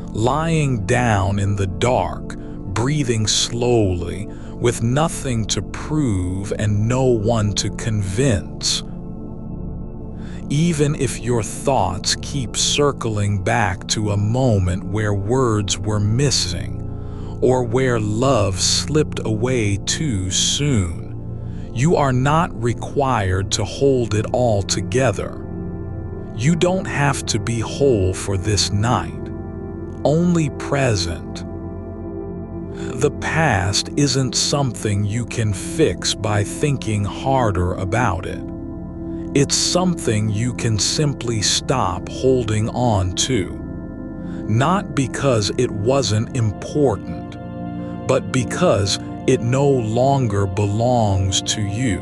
lying down in the dark, breathing slowly, with nothing to prove and no one to convince. Even if your thoughts keep circling back to a moment where words were missing, or where love slipped away too soon, You are not required to hold it all together. You don't have to be whole for this night, only present. The past isn't something you can fix by thinking harder about it. It's something you can simply stop holding on to. Not because it wasn't important, but because it no longer belongs to you.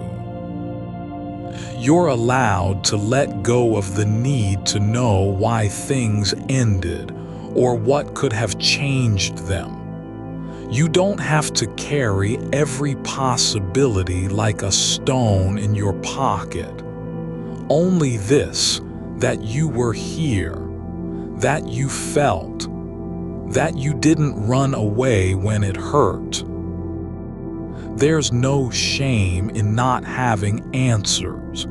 You're allowed to let go of the need to know why things ended or what could have changed them. You don't have to carry every possibility like a stone in your pocket. Only this, that you were here, that you felt, that you didn't run away when it hurt. There's no shame in not having answers,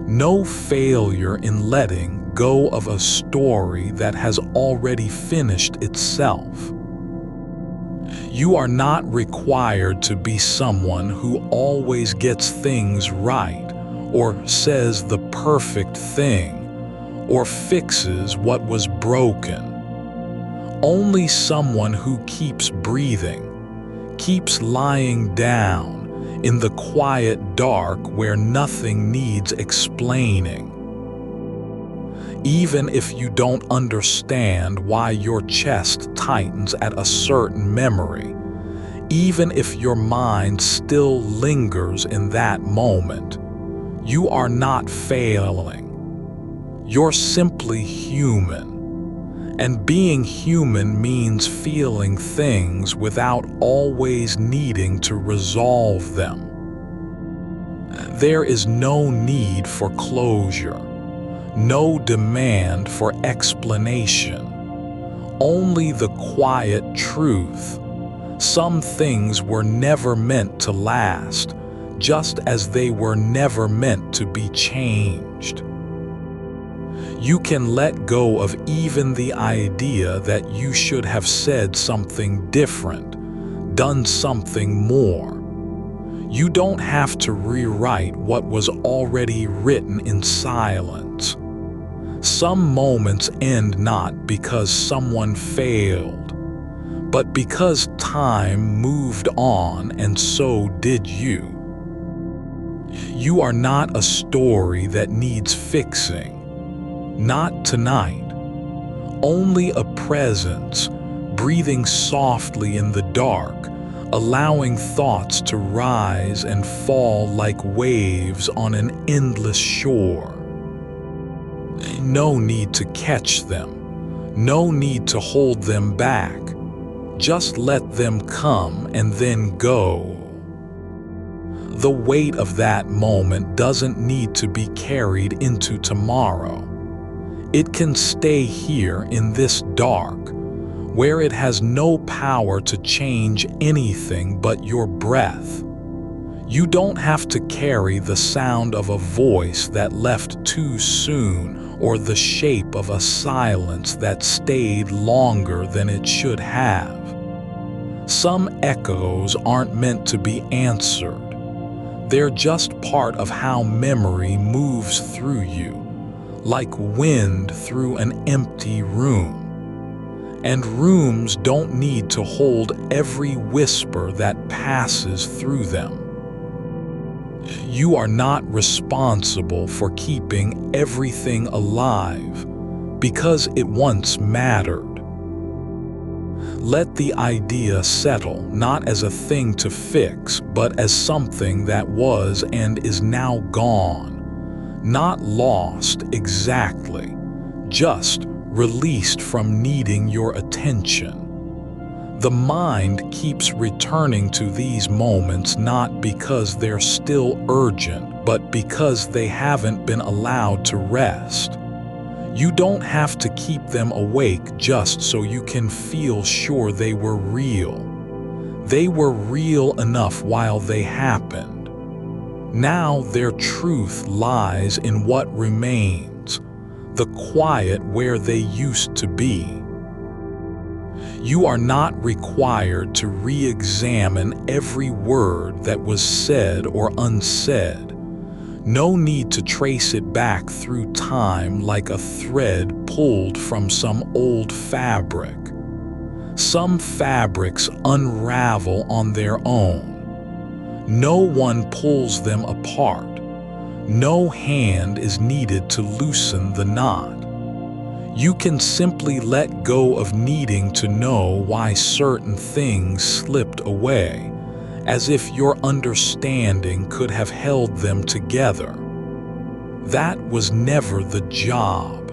no failure in letting go of a story that has already finished itself. You are not required to be someone who always gets things right, or says the perfect thing, or fixes what was broken. Only someone who keeps breathing, keeps lying down in the quiet dark where nothing needs explaining. Even if you don't understand why your chest tightens at a certain memory, even if your mind still lingers in that moment, you are not failing. You're simply human. And being human means feeling things without always needing to resolve them. There is no need for closure, no demand for explanation, only the quiet truth. Some things were never meant to last, just as they were never meant to be changed. You can let go of even the idea that you should have said something different, done something more. You don't have to rewrite what was already written in silence. Some moments end not because someone failed, but because time moved on and so did you. You are not a story that needs fixing. Not tonight. Only a presence, breathing softly in the dark, allowing thoughts to rise and fall like waves on an endless shore. No need to catch them, no need to hold them back. Just let them come and then go. The weight of that moment doesn't need to be carried into tomorrow. It can stay here in this dark, where it has no power to change anything but your breath. You don't have to carry the sound of a voice that left too soon or the shape of a silence that stayed longer than it should have. Some echoes aren't meant to be answered. They're just part of how memory moves through you, like wind through an empty room. And rooms don't need to hold every whisper that passes through them. You are not responsible for keeping everything alive because it once mattered. Let the idea settle, not as a thing to fix, but as something that was and is now gone. Not lost exactly, just released from needing your attention. The mind keeps returning to these moments not because they're still urgent, but because they haven't been allowed to rest. You don't have to keep them awake just so you can feel sure they were real. They were real enough while they happened. Now their truth lies in what remains, the quiet where they used to be. You are not required to re-examine every word that was said or unsaid. No need to trace it back through time like a thread pulled from some old fabric. Some fabrics unravel on their own. No one pulls them apart. No hand is needed to loosen the knot. You can simply let go of needing to know why certain things slipped away, as if your understanding could have held them together. That was never the job.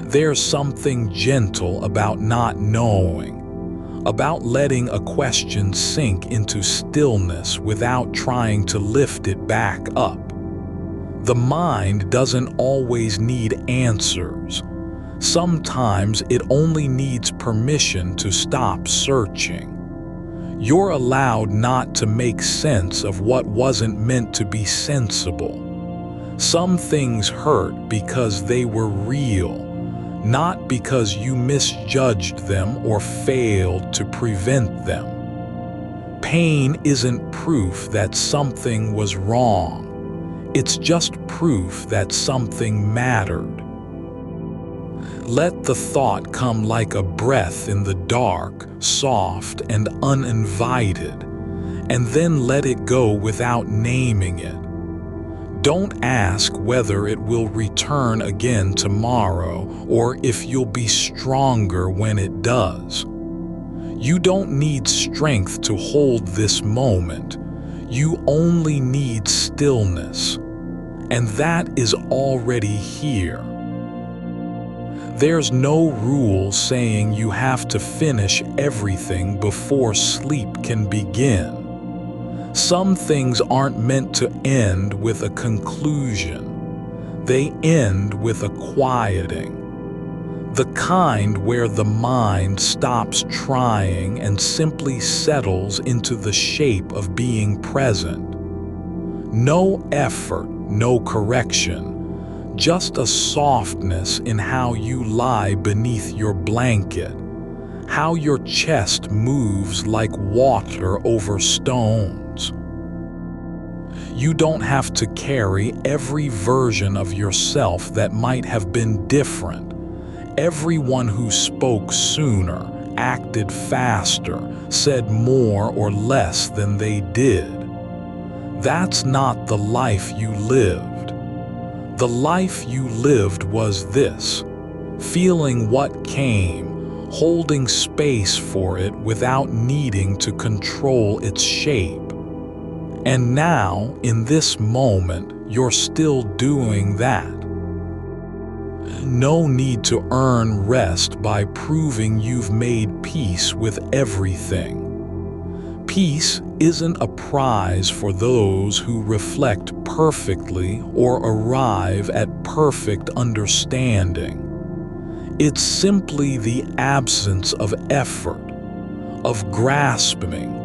There's something gentle about not knowing, about letting a question sink into stillness without trying to lift it back up. The mind doesn't always need answers. Sometimes it only needs permission to stop searching. You're allowed not to make sense of what wasn't meant to be sensible. Some things hurt because they were real, not because you misjudged them or failed to prevent them. Pain isn't proof that something was wrong. It's just proof that something mattered. Let the thought come like a breath in the dark, soft and uninvited, and then let it go without naming it. Don't ask whether it will return again tomorrow or if you'll be stronger when it does. You don't need strength to hold this moment. You only need stillness, and that is already here. There's no rule saying you have to finish everything before sleep can begin. Some things aren't meant to end with a conclusion. They end with a quieting. The kind where the mind stops trying and simply settles into the shape of being present. No effort, no correction, just a softness in how you lie beneath your blanket, how your chest moves like water over stones. You don't have to carry every version of yourself that might have been different. Everyone who spoke sooner, acted faster, said more or less than they did. That's not the life you lived. The life you lived was this: feeling what came, holding space for it without needing to control its shape. And now, in this moment, you're still doing that. No need to earn rest by proving you've made peace with everything. Peace isn't a prize for those who reflect perfectly or arrive at perfect understanding. It's simply the absence of effort, of grasping,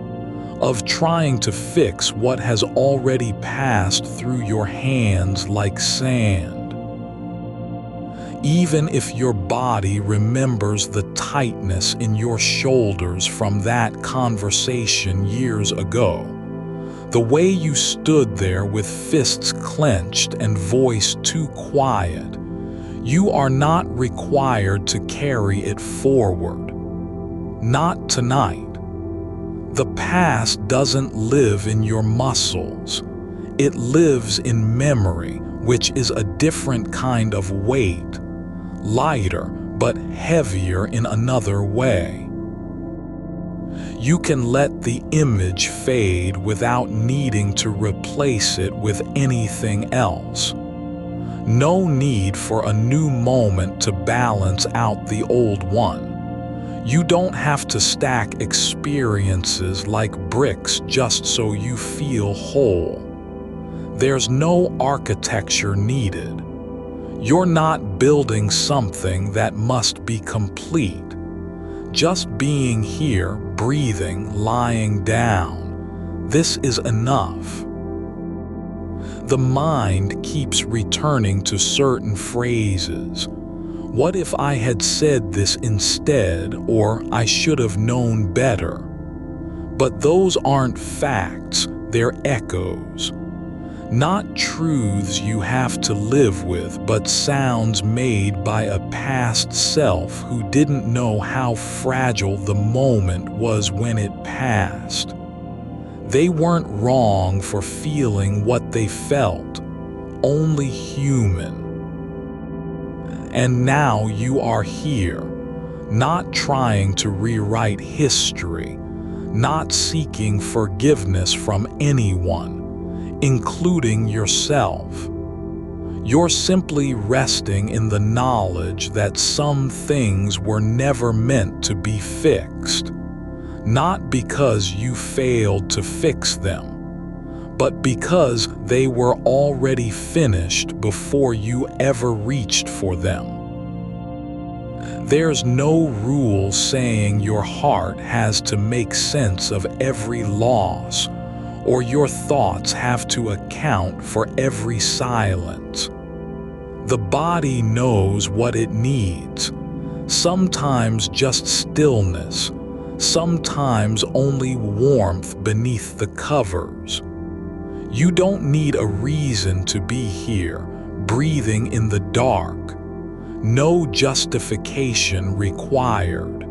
of trying to fix what has already passed through your hands like sand. Even if your body remembers the tightness in your shoulders from that conversation years ago, the way you stood there with fists clenched and voice too quiet, you are not required to carry it forward. Not tonight. The past doesn't live in your muscles. It lives in memory, which is a different kind of weight. Lighter, but heavier in another way. You can let the image fade without needing to replace it with anything else. No need for a new moment to balance out the old one. You don't have to stack experiences like bricks just so you feel whole. There's no architecture needed. You're not building something that must be complete. Just being here, breathing, lying down. This is enough. The mind keeps returning to certain phrases. What if I had said this instead, or I should have known better? But those aren't facts, they're echoes. Not truths you have to live with, but sounds made by a past self who didn't know how fragile the moment was when it passed. They weren't wrong for feeling what they felt, only human. And now you are here, not trying to rewrite history, not seeking forgiveness from anyone, including yourself. You're simply resting in the knowledge that some things were never meant to be fixed, not because you failed to fix them, but because they were already finished before you ever reached for them. There's no rule saying your heart has to make sense of every loss, or your thoughts have to account for every silence. The body knows what it needs, sometimes just stillness, sometimes only warmth beneath the covers. You don't need a reason to be here, breathing in the dark. No justification required.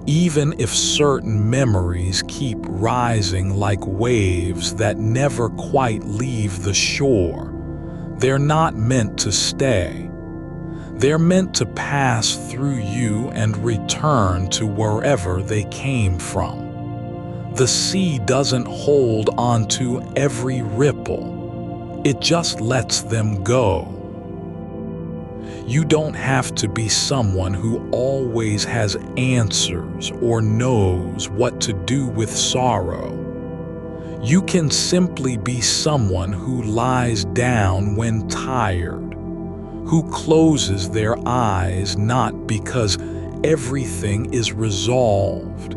Even if certain memories keep rising like waves that never quite leave the shore, they're not meant to stay. They're meant to pass through you and return to wherever they came from. The sea doesn't hold onto every ripple. It just lets them go. You don't have to be someone who always has answers or knows what to do with sorrow. You can simply be someone who lies down when tired, who closes their eyes not because everything is resolved,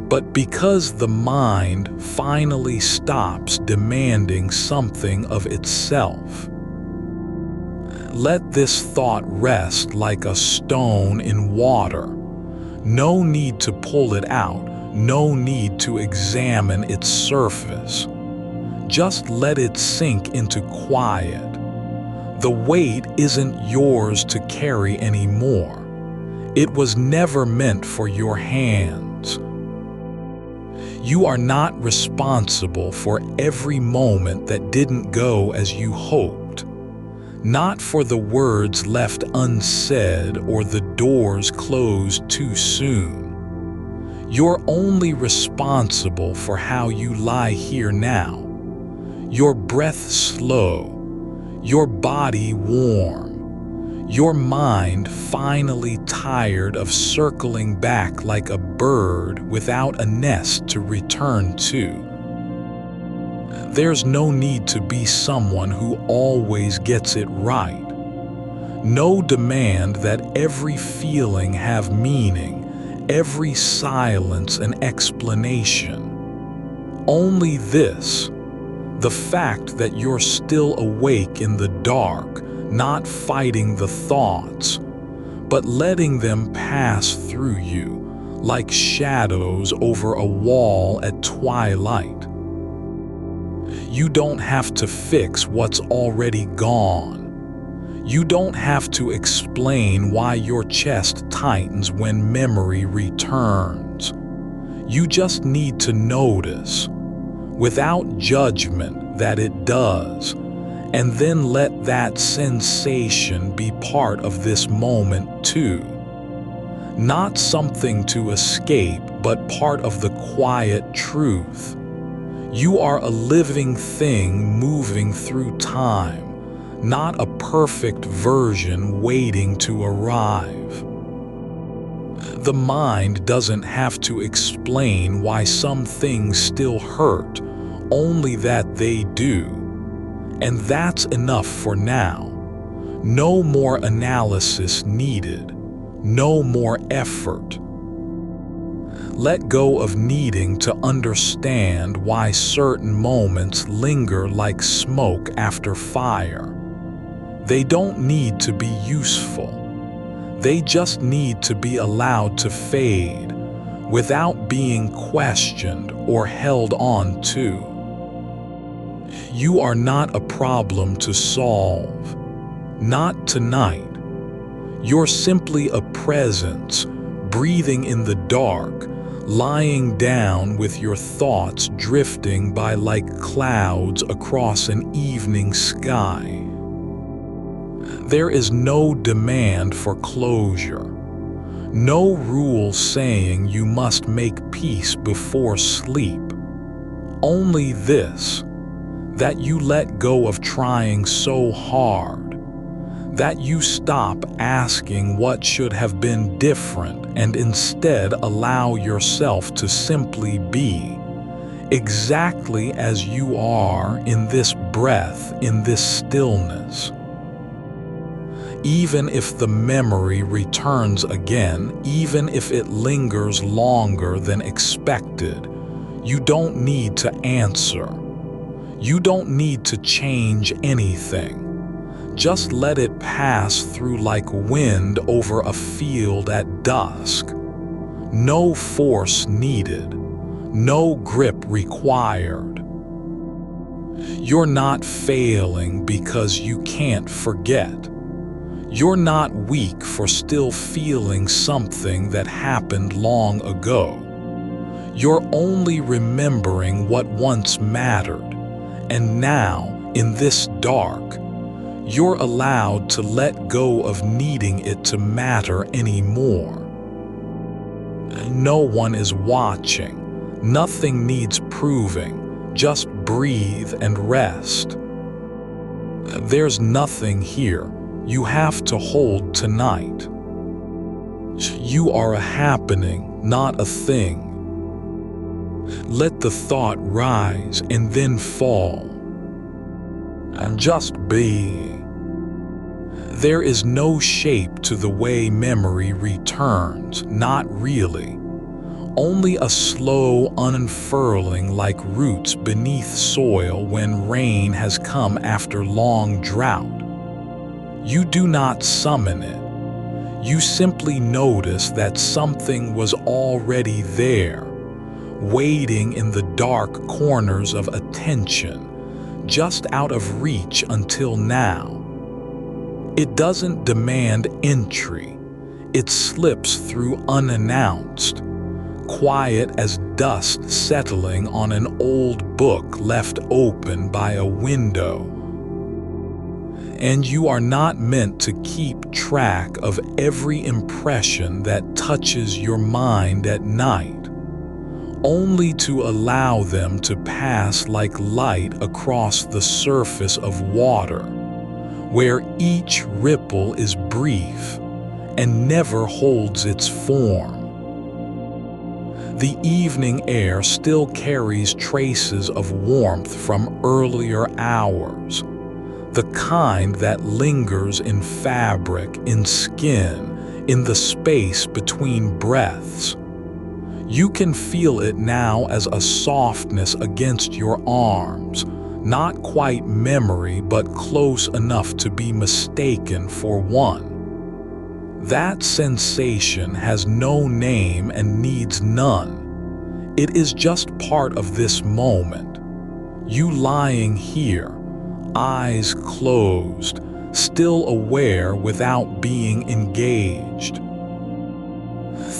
but because the mind finally stops demanding something of itself. Let this thought rest like a stone in water. No need to pull it out, no need to examine its surface. Just let it sink into quiet. The weight isn't yours to carry anymore. It was never meant for your hands. You are not responsible for every moment that didn't go as you hoped. Not for the words left unsaid or the doors closed too soon. You're only responsible for how you lie here now. Your breath slow, your body warm, your mind finally tired of circling back like a bird without a nest to return to. There's no need to be someone who always gets it right. No demand that every feeling have meaning, every silence an explanation. Only this, the fact that you're still awake in the dark, not fighting the thoughts, but letting them pass through you like shadows over a wall at twilight. You don't have to fix what's already gone. You don't have to explain why your chest tightens when memory returns. You just need to notice, without judgment, that it does, and then let that sensation be part of this moment too. Not something to escape, but part of the quiet truth. You are a living thing moving through time, not a perfect version waiting to arrive. The mind doesn't have to explain why some things still hurt, only that they do. And that's enough for now. No more analysis needed, no more effort. Let go of needing to understand why certain moments linger like smoke after fire. They don't need to be useful. They just need to be allowed to fade without being questioned or held on to. You are not a problem to solve. Not tonight. You're simply a presence, breathing in the dark, lying down with your thoughts drifting by like clouds across an evening sky. There is no demand for closure, no rule saying you must make peace before sleep. Only this, that you let go of trying so hard, that you stop asking what should have been different and instead allow yourself to simply be exactly as you are in this breath, in this stillness. Even if the memory returns again, even if it lingers longer than expected, you don't need to answer. You don't need to change anything. Just let it pass through like wind over a field at dusk. No force needed, no grip required. You're not failing because you can't forget. You're not weak for still feeling something that happened long ago. You're only remembering what once mattered, and now, in this dark, you're allowed to let go of needing it to matter anymore. No one is watching. Nothing needs proving. Just breathe and rest. There's nothing here you have to hold tonight. You are a happening, not a thing. Let the thought rise and then fall. And just be. There is no shape to the way memory returns, not really. Only a slow unfurling like roots beneath soil when rain has come after long drought. You do not summon it. You simply notice that something was already there, waiting in the dark corners of attention, just out of reach until now. It doesn't demand entry. It slips through unannounced, quiet as dust settling on an old book left open by a window. And you are not meant to keep track of every impression that touches your mind at night, only to allow them to pass like light across the surface of water, where each ripple is brief and never holds its form. The evening air still carries traces of warmth from earlier hours, the kind that lingers in fabric, in skin, in the space between breaths. You can feel it now as a softness against your arms, not quite memory, but close enough to be mistaken for one. That sensation has no name and needs none. It is just part of this moment. You lying here, eyes closed, still aware without being engaged.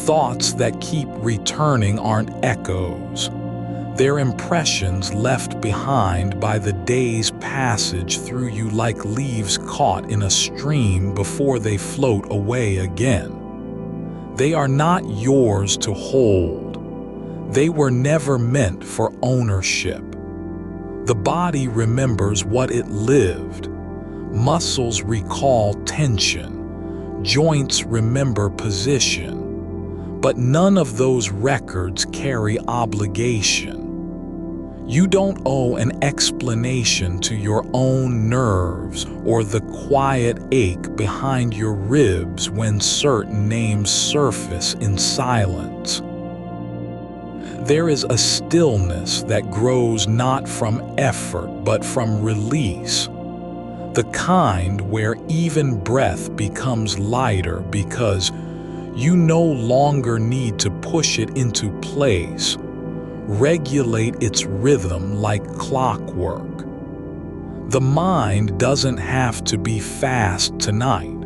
Thoughts that keep returning aren't echoes. They're impressions left behind by the day's passage through you, like leaves caught in a stream before they float away again. They are not yours to hold. They were never meant for ownership. The body remembers what it lived. Muscles recall tension. Joints remember position. But none of those records carry obligation. You don't owe an explanation to your own nerves or the quiet ache behind your ribs when certain names surface in silence. There is a stillness that grows not from effort but from release. the kind where even breath becomes lighter because you no longer need to push it into place, regulate its rhythm like clockwork. The mind doesn't have to be fast tonight.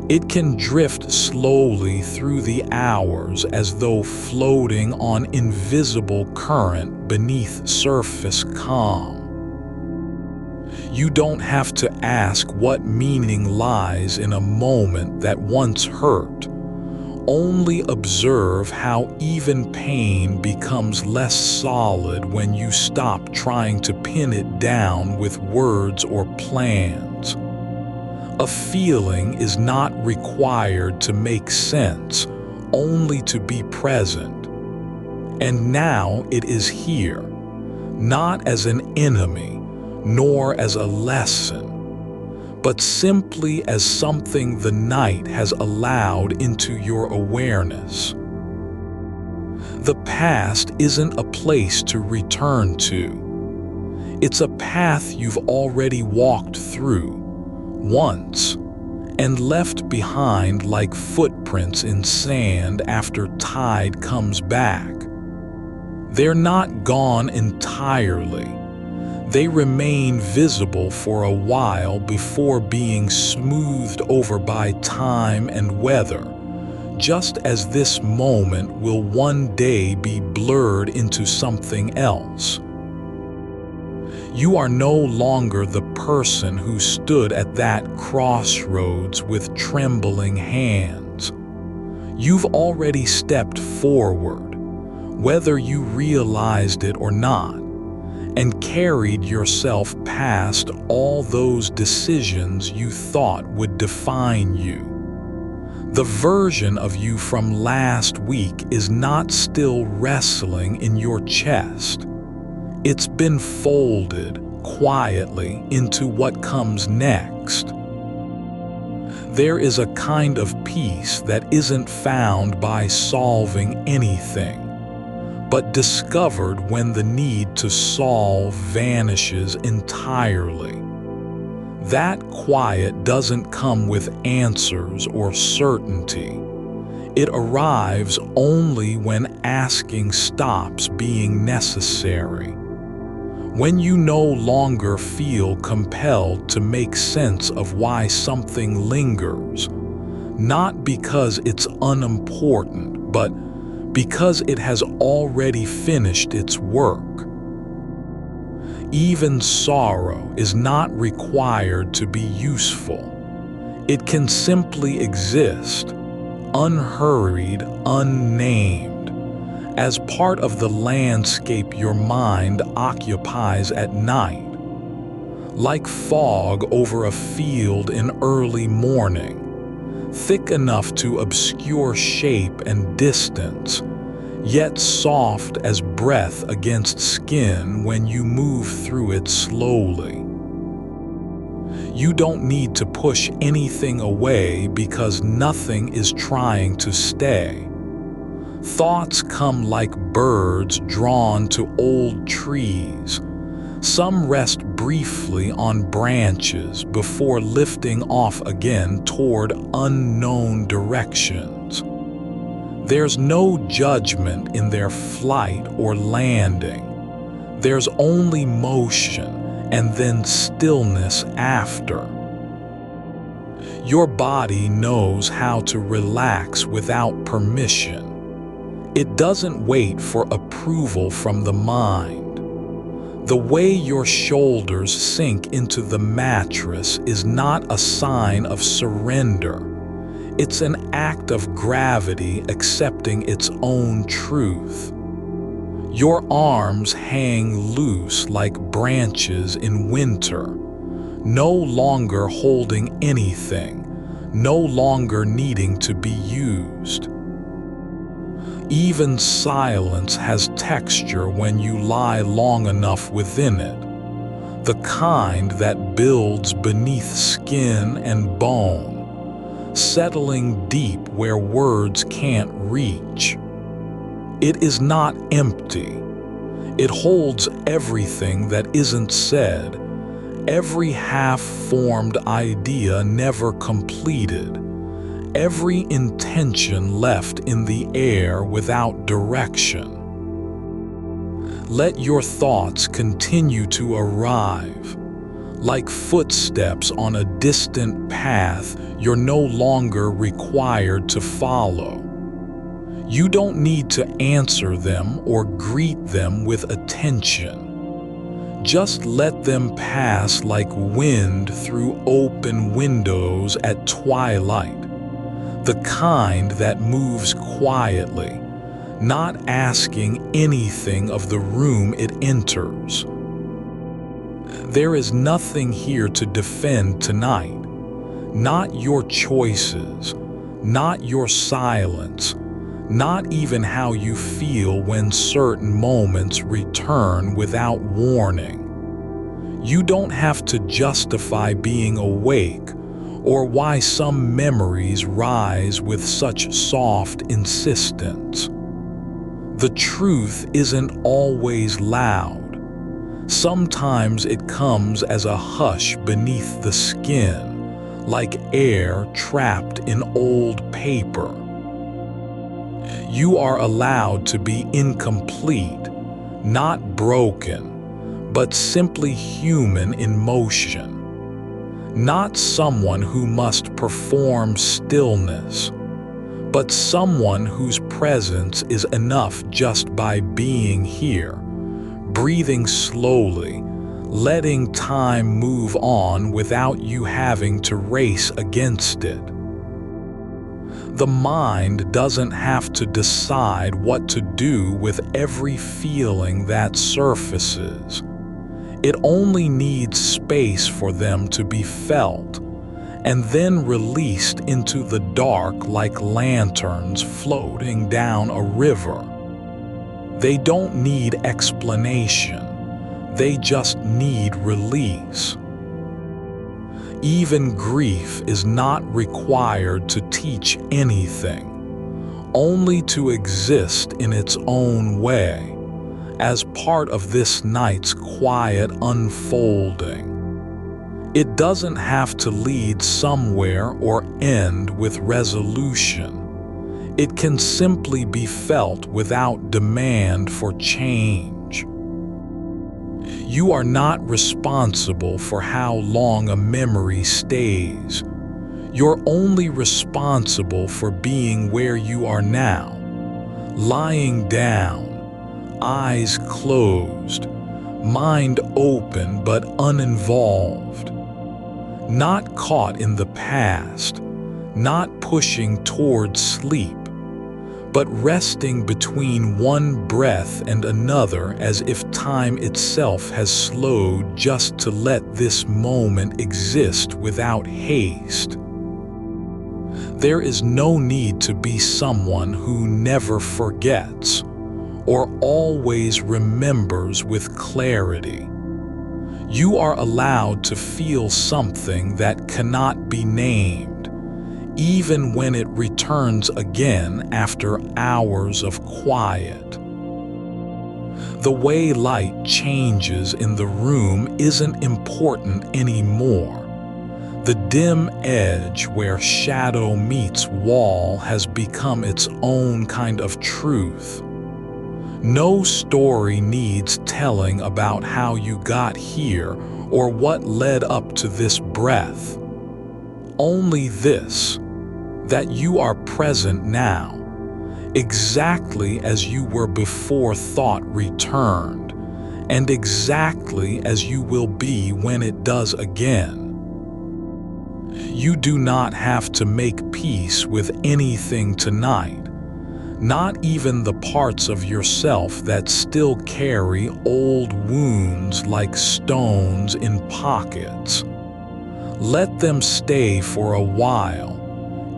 It can drift slowly through the hours as though floating on invisible current beneath surface calm. You don't have to ask what meaning lies in a moment that once hurt. Only observe how even pain becomes less solid when you stop trying to pin it down with words or plans. A feeling is not required to make sense, only to be present. And now it is here, not as an enemy, nor as a lesson, but simply as something the night has allowed into your awareness. The past isn't a place to return to. It's a path you've already walked through once and left behind like footprints in sand after tide comes back. They're not gone entirely. They remain visible for a while before being smoothed over by time and weather, just as this moment will one day be blurred into something else. You are no longer the person who stood at that crossroads with trembling hands. You've already stepped forward, whether you realized it or not, and carried yourself past all those decisions you thought would define you. The version of you from last week is not still wrestling in your chest. It's been folded quietly into what comes next. There is a kind of peace that isn't found by solving anything, but discovered when the need to solve vanishes entirely. That quiet doesn't come with answers or certainty. It arrives only when asking stops being necessary. When you no longer feel compelled to make sense of why something lingers, not because it's unimportant, but because it has already finished its work. Even sorrow is not required to be useful. It can simply exist, unhurried, unnamed, as part of the landscape your mind occupies at night. Like fog over a field in early morning, thick enough to obscure shape and distance, yet soft as breath against skin when you move through it slowly. You don't need to push anything away because nothing is trying to stay. Thoughts come like birds drawn to old trees. Some rest briefly on branches before lifting off again toward unknown directions. There's no judgment in their flight or landing. There's only motion and then stillness after. Your body knows how to relax without permission. It doesn't wait for approval from the mind. The way your shoulders sink into the mattress is not a sign of surrender. It's an act of gravity accepting its own truth. Your arms hang loose like branches in winter, no longer holding anything, no longer needing to be used. Even silence has texture when you lie long enough within it, the kind that builds beneath skin and bone, settling deep where words can't reach. It is not empty. It holds everything that isn't said, every half-formed idea never completed, every intention left in the air without direction. Let your thoughts continue to arrive, like footsteps on a distant path you're no longer required to follow. You don't need to answer them or greet them with attention. Just let them pass like wind through open windows at twilight, the kind that moves quietly, not asking anything of the room it enters. There is nothing here to defend tonight, not your choices, not your silence, not even how you feel when certain moments return without warning. You don't have to justify being awake or why some memories rise with such soft insistence. The truth isn't always loud. Sometimes it comes as a hush beneath the skin, like air trapped in old paper. You are allowed to be incomplete, not broken, but simply human in motion. Not someone who must perform stillness, but someone whose presence is enough just by being here, breathing slowly, letting time move on without you having to race against it. The mind doesn't have to decide what to do with every feeling that surfaces. It only needs space for them to be felt, and then released into the dark like lanterns floating down a river. They don't need explanation, they just need release. Even grief is not required to teach anything, only to exist in its own way, as part of this night's quiet unfolding. It doesn't have to lead somewhere or end with resolution. It can simply be felt without demand for change. You are not responsible for how long a memory stays. You're only responsible for being where you are now, lying down, eyes closed, mind open but uninvolved. Not caught in the past, not pushing towards sleep, but resting between one breath and another as if time itself has slowed just to let this moment exist without haste. There is no need to be someone who never forgets or always remembers with clarity. You are allowed to feel something that cannot be named, even when it returns again after hours of quiet. The way light changes in the room isn't important anymore. The dim edge where shadow meets wall has become its own kind of truth. No story needs telling about how you got here or what led up to this breath. Only this, that you are present now, exactly as you were before thought returned, and exactly as you will be when it does again. You do not have to make peace with anything tonight, not even the parts of yourself that still carry old wounds like stones in pockets. Let them stay for a while,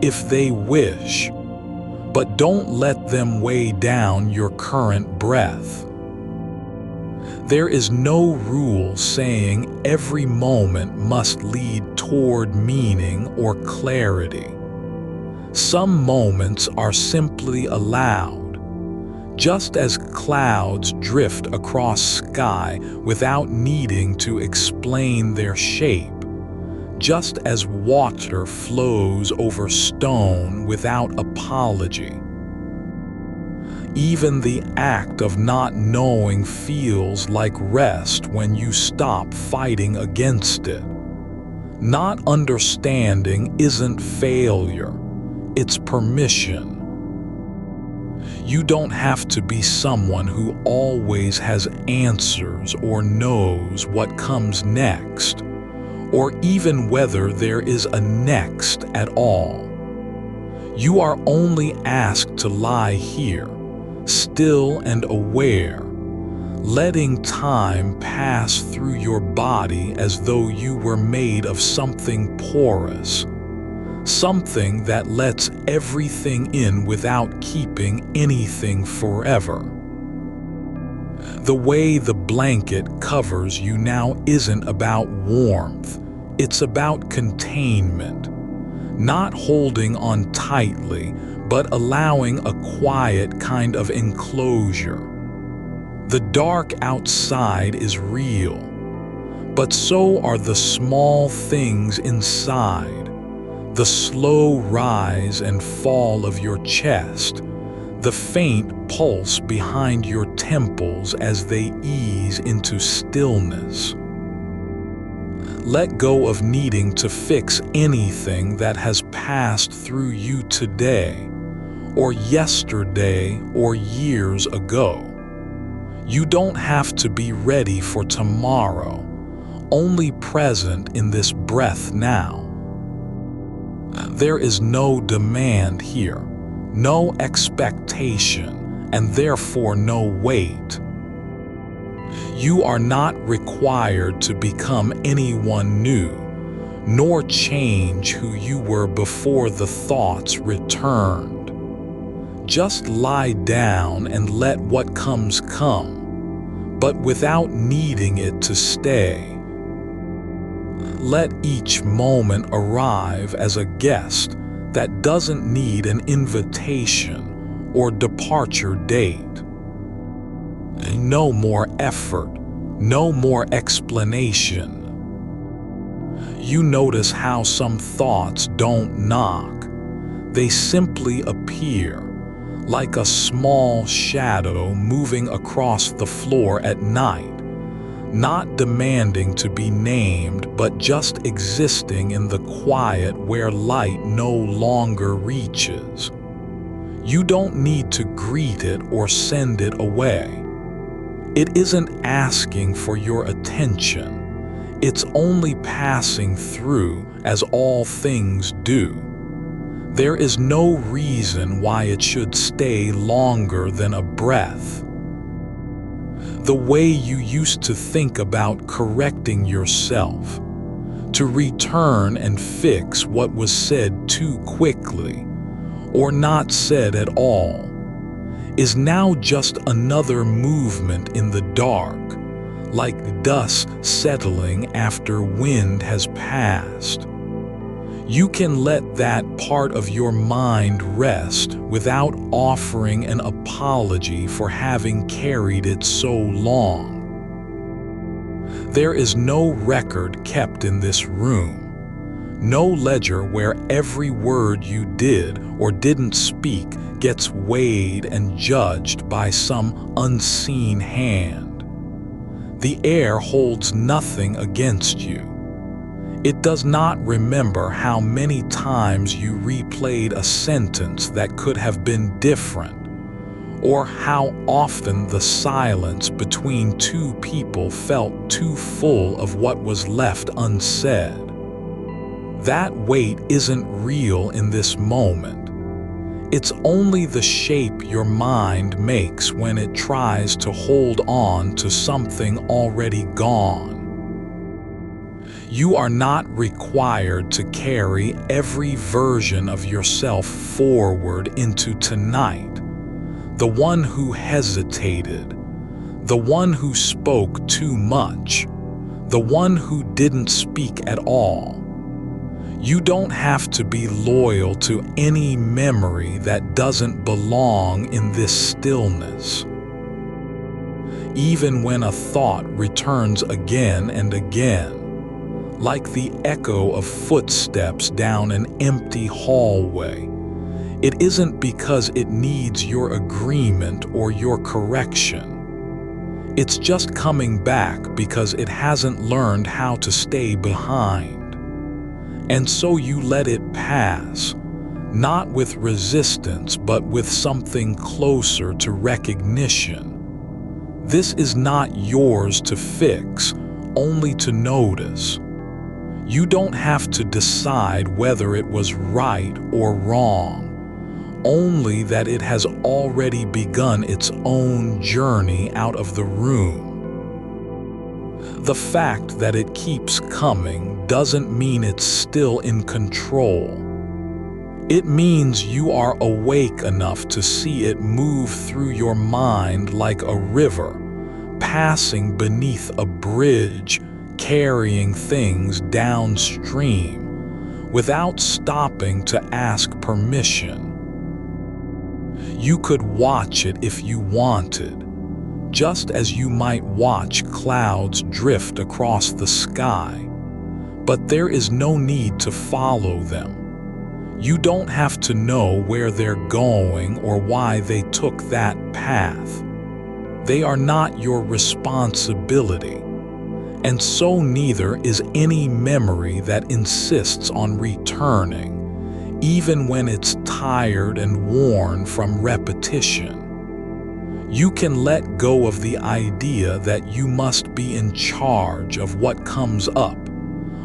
if they wish, but don't let them weigh down your current breath. There is no rule saying every moment must lead toward meaning or clarity. Some moments are simply allowed, just as clouds drift across sky without needing to explain their shape, just as water flows over stone without apology. Even the act of not knowing feels like rest when you stop fighting against it. Not understanding isn't failure, it's permission. You don't have to be someone who always has answers or knows what comes next, or even whether there is a next at all. You are only asked to lie here, still and aware, letting time pass through your body as though you were made of something porous, something that lets everything in without keeping anything forever. The way the blanket covers you now isn't about warmth, it's about containment, not holding on tightly, but allowing a quiet kind of enclosure. The dark outside is real, but so are the small things inside, the slow rise and fall of your chest, the faint pulse behind your temples as they ease into stillness. Let go of needing to fix anything that has passed through you today, or yesterday, or years ago. You don't have to be ready for tomorrow, only present in this breath now. There is no demand here, no expectation, and therefore no weight. You are not required to become anyone new, nor change who you were before the thoughts returned. Just lie down and let what comes come, but without needing it to stay. Let each moment arrive as a guest that doesn't need an invitation or departure date. No more effort, no more explanation. You notice how some thoughts don't knock. They simply appear, like a small shadow moving across the floor at night, not demanding to be named, but just existing in the quiet where light no longer reaches. You don't need to greet it or send it away. It isn't asking for your attention. It's only passing through, as all things do. There is no reason why it should stay longer than a breath. The way you used to think about correcting yourself, to return and fix what was said too quickly, or not said at all, is now just another movement in the dark, like dust settling after wind has passed. You can let that part of your mind rest without offering an apology for having carried it so long. There is no record kept in this room, no ledger where every word you did or didn't speak gets weighed and judged by some unseen hand. The air holds nothing against you. It does not remember how many times you replayed a sentence that could have been different, or how often the silence between two people felt too full of what was left unsaid. That weight isn't real in this moment. It's only the shape your mind makes when it tries to hold on to something already gone. You are not required to carry every version of yourself forward into tonight. The one who hesitated, the one who spoke too much, the one who didn't speak at all. You don't have to be loyal to any memory that doesn't belong in this stillness. Even when a thought returns again and again, like the echo of footsteps down an empty hallway, it isn't because it needs your agreement or your correction. It's just coming back because it hasn't learned how to stay behind. And so you let it pass, not with resistance but with something closer to recognition. This is not yours to fix, only to notice. You don't have to decide whether it was right or wrong, only that it has already begun its own journey out of the room. The fact that it keeps coming doesn't mean it's still in control. It means you are awake enough to see it move through your mind like a river, passing beneath a bridge, carrying things downstream, without stopping to ask permission. You could watch it if you wanted, just as you might watch clouds drift across the sky, but there is no need to follow them. You don't have to know where they're going or why they took that path. They are not your responsibility, and so neither is any memory that insists on returning, even when it's tired and worn from repetition. You can let go of the idea that you must be in charge of what comes up,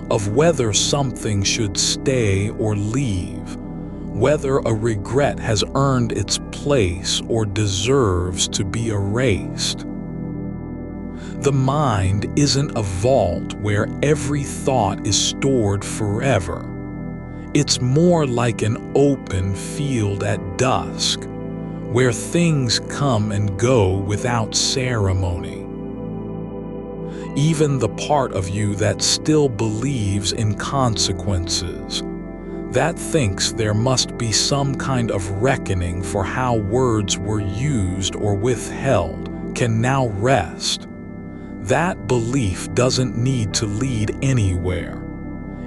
of whether something should stay or leave, whether a regret has earned its place or deserves to be erased. The mind isn't a vault where every thought is stored forever. It's more like an open field at dusk, where things come and go without ceremony. Even the part of you that still believes in consequences, that thinks there must be some kind of reckoning for how words were used or withheld, can now rest. That belief doesn't need to lead anywhere.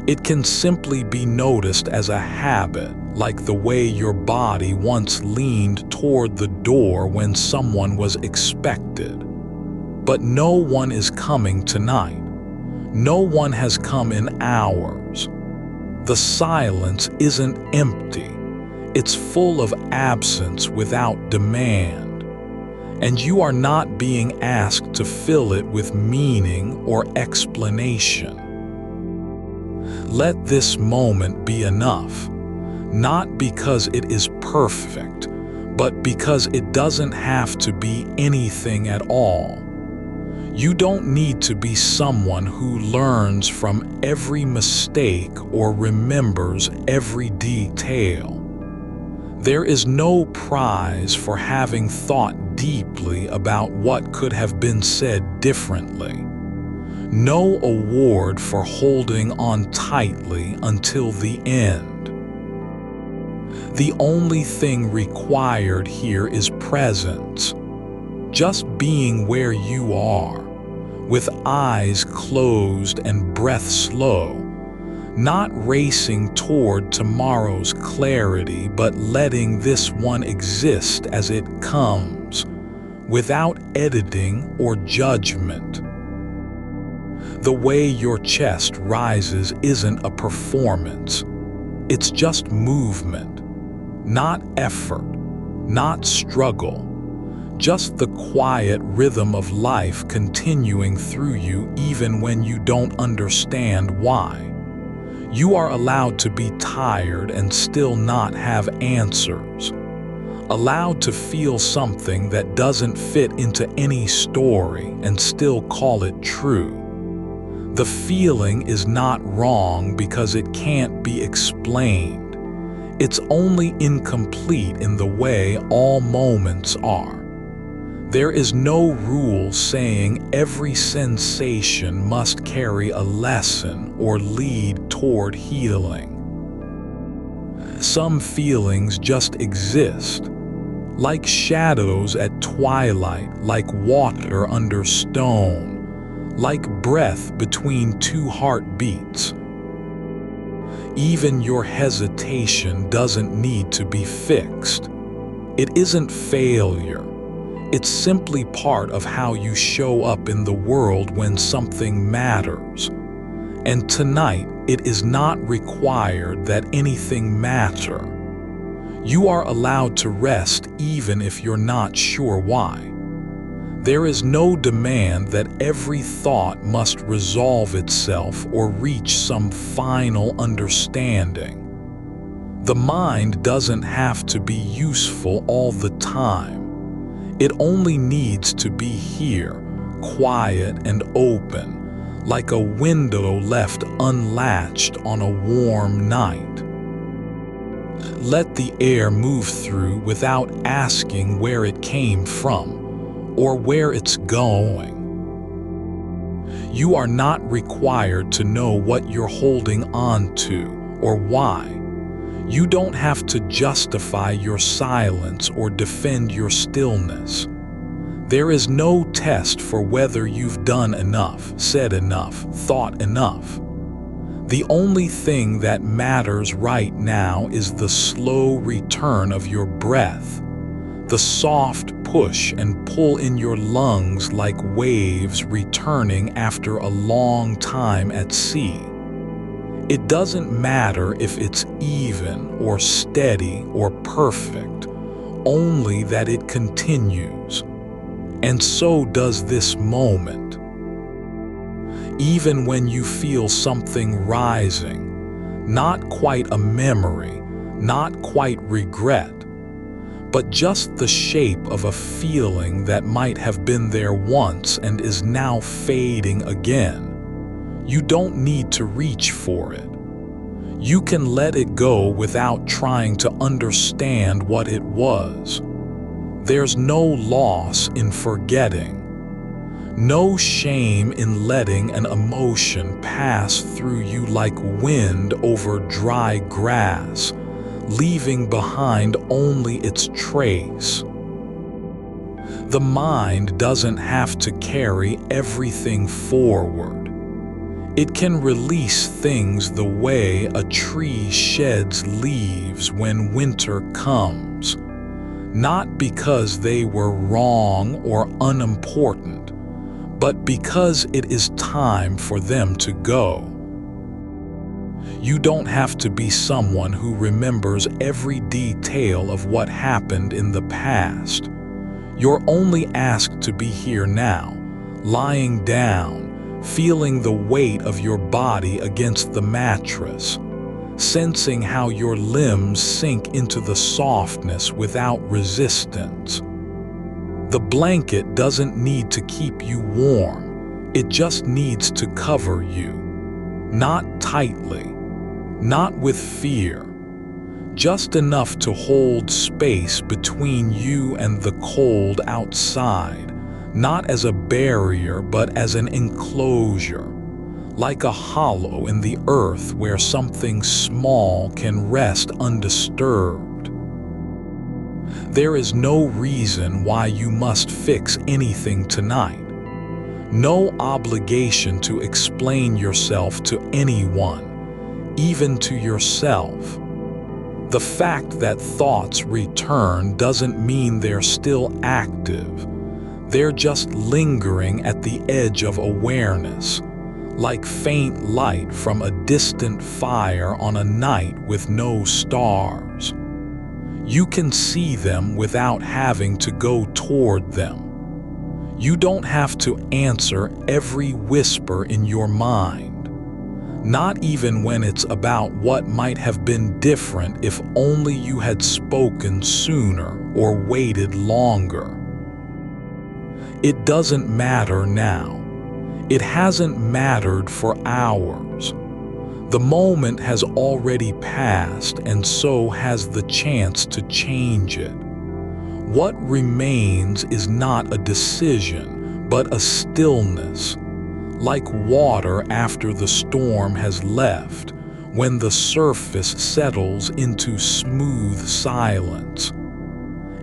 It can simply be noticed as a habit, like the way your body once leaned toward the door when someone was expected. But no one is coming tonight. No one has come in hours. The silence isn't empty. It's full of absence without demand. And you are not being asked to fill it with meaning or explanation. Let this moment be enough, not because it is perfect, but because it doesn't have to be anything at all. You don't need to be someone who learns from every mistake or remembers every detail. There is no prize for having thought deeply about what could have been said differently. No award for holding on tightly until the end. The only thing required here is presence. Just being where you are, with eyes closed and breath slow, not racing toward tomorrow's clarity, but letting this one exist as it comes, without editing or judgment. The way your chest rises isn't a performance. It's just movement, not effort, not struggle. Just the quiet rhythm of life continuing through you even when you don't understand why. You are allowed to be tired and still not have answers. Allowed to feel something that doesn't fit into any story and still call it true. The feeling is not wrong because it can't be explained. It's only incomplete in the way all moments are. There is no rule saying every sensation must carry a lesson or lead toward healing. Some feelings just exist, like shadows at twilight, like water under stone, like breath between two heartbeats. Even your hesitation doesn't need to be fixed. It isn't failure. It's simply part of how you show up in the world when something matters. And tonight, it is not required that anything matter. You are allowed to rest even if you're not sure why. There is no demand that every thought must resolve itself or reach some final understanding. The mind doesn't have to be useful all the time. It only needs to be here, quiet and open, like a window left unlatched on a warm night. Let the air move through without asking where it came from or where it's going. You are not required to know what you're holding on to or why. You don't have to justify your silence or defend your stillness. There is no test for whether you've done enough, said enough, thought enough. The only thing that matters right now is the slow return of your breath, the soft push and pull in your lungs like waves returning after a long time at sea. It doesn't matter if it's even or steady or perfect, only that it continues. And so does this moment. Even when you feel something rising, not quite a memory, not quite regret, but just the shape of a feeling that might have been there once and is now fading again. You don't need to reach for it. You can let it go without trying to understand what it was. There's no loss in forgetting. No shame in letting an emotion pass through you like wind over dry grass, leaving behind only its trace. The mind doesn't have to carry everything forward. It can release things the way a tree sheds leaves when winter comes, not because they were wrong or unimportant, but because it is time for them to go. You don't have to be someone who remembers every detail of what happened in the past. You're only asked to be here now, lying down, feeling the weight of your body against the mattress, sensing how your limbs sink into the softness without resistance. The blanket doesn't need to keep you warm, it just needs to cover you. Not tightly, not with fear, just enough to hold space between you and the cold outside. Not as a barrier, but as an enclosure, like a hollow in the earth where something small can rest undisturbed. There is no reason why you must fix anything tonight. No obligation to explain yourself to anyone, even to yourself. The fact that thoughts return doesn't mean they're still active. They're just lingering at the edge of awareness, like faint light from a distant fire on a night with no stars. You can see them without having to go toward them. You don't have to answer every whisper in your mind, not even when it's about what might have been different if only you had spoken sooner or waited longer. It doesn't matter now. It hasn't mattered for hours. The moment has already passed, and so has the chance to change it. What remains is not a decision, but a stillness, like water after the storm has left, when the surface settles into smooth silence,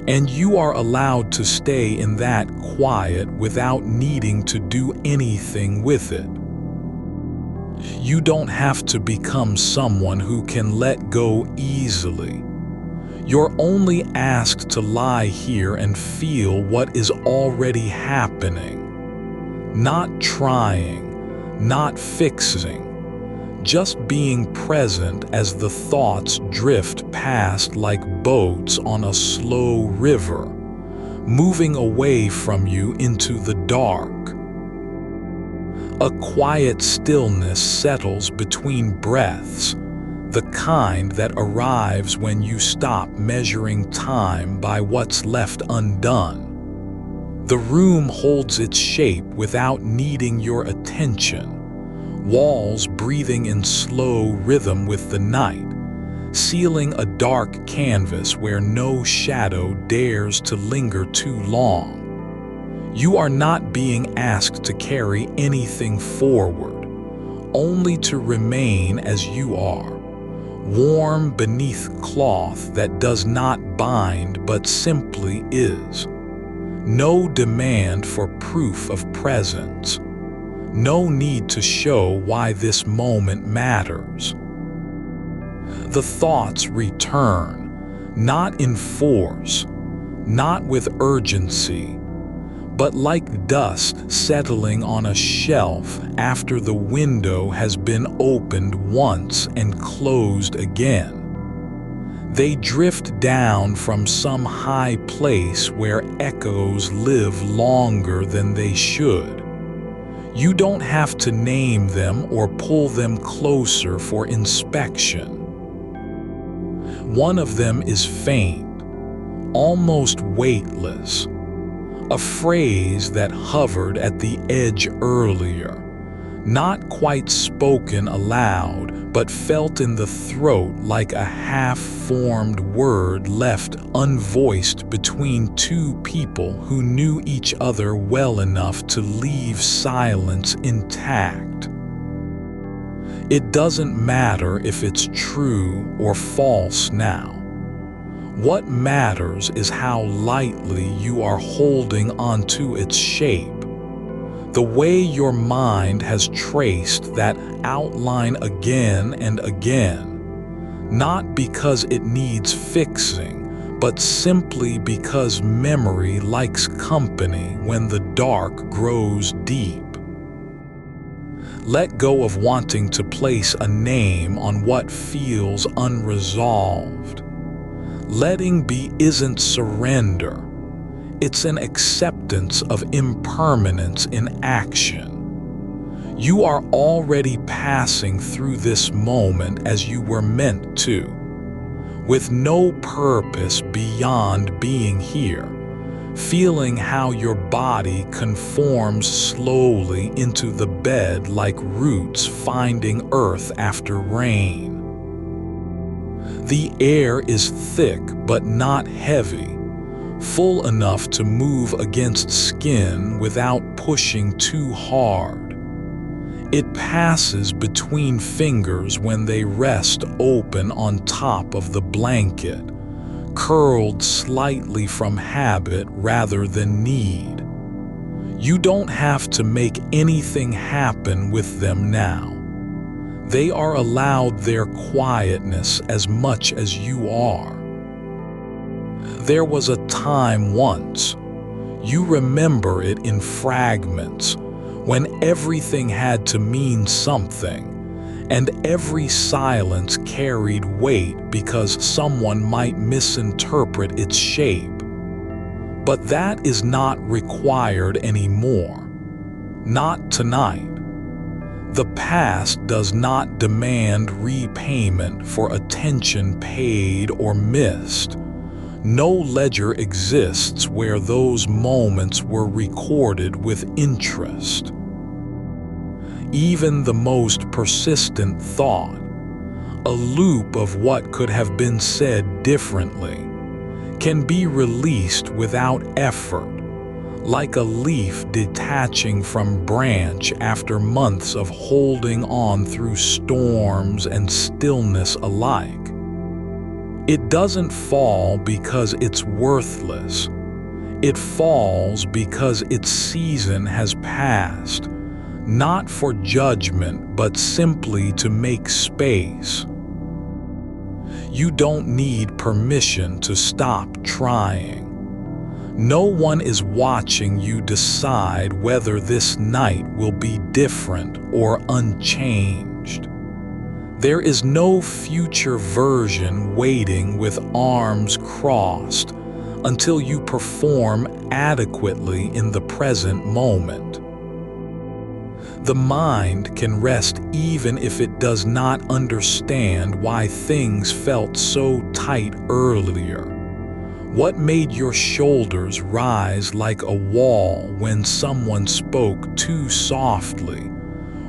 and you are allowed to stay in that quiet without needing to do anything with it. You don't have to become someone who can let go easily. You're only asked to lie here and feel what is already happening. Not trying, not fixing, just being present as the thoughts drift past like boats on a slow river, moving away from you into the dark. A quiet stillness settles between breaths, the kind that arrives when you stop measuring time by what's left undone. The room holds its shape without needing your attention, walls breathing in slow rhythm with the night, sealing a dark canvas where no shadow dares to linger too long. You are not being asked to carry anything forward, only to remain as you are, warm beneath cloth that does not bind but simply is. No demand for proof of presence. No need to show why this moment matters. The thoughts return, not in force, not with urgency, but like dust settling on a shelf after the window has been opened once and closed again. They drift down from some high place where echoes live longer than they should. You don't have to name them or pull them closer for inspection. One of them is faint, almost weightless, a phrase that hovered at the edge earlier, not quite spoken aloud, but felt in the throat like a half-formed word left unvoiced between two people who knew each other well enough to leave silence intact. It doesn't matter if it's true or false now. What matters is how lightly you are holding onto its shape. The way your mind has traced that outline again and again, not because it needs fixing, but simply because memory likes company when the dark grows deep. Let go of wanting to place a name on what feels unresolved. Letting be isn't surrender. It's an acceptance of impermanence in action. You are already passing through this moment as you were meant to, with no purpose beyond being here, feeling how your body conforms slowly into the bed like roots finding earth after rain. The air is thick but not heavy, full enough to move against skin without pushing too hard. It passes between fingers when they rest open on top of the blanket, curled slightly from habit rather than need. You don't have to make anything happen with them now. They are allowed their quietness as much as you are. There was a time once, you remember it in fragments, when everything had to mean something, and every silence carried weight because someone might misinterpret its shape. But that is not required anymore. Not tonight. The past does not demand repayment for attention paid or missed. No ledger exists where those moments were recorded with interest. Even the most persistent thought, a loop of what could have been said differently, can be released without effort, like a leaf detaching from branch after months of holding on through storms and stillness alike. It doesn't fall because it's worthless. It falls because its season has passed, not for judgment, but simply to make space. You don't need permission to stop trying. No one is watching you decide whether this night will be different or unchanged. There is no future version waiting with arms crossed until you perform adequately in the present moment. The mind can rest even if it does not understand why things felt so tight earlier. What made your shoulders rise like a wall when someone spoke too softly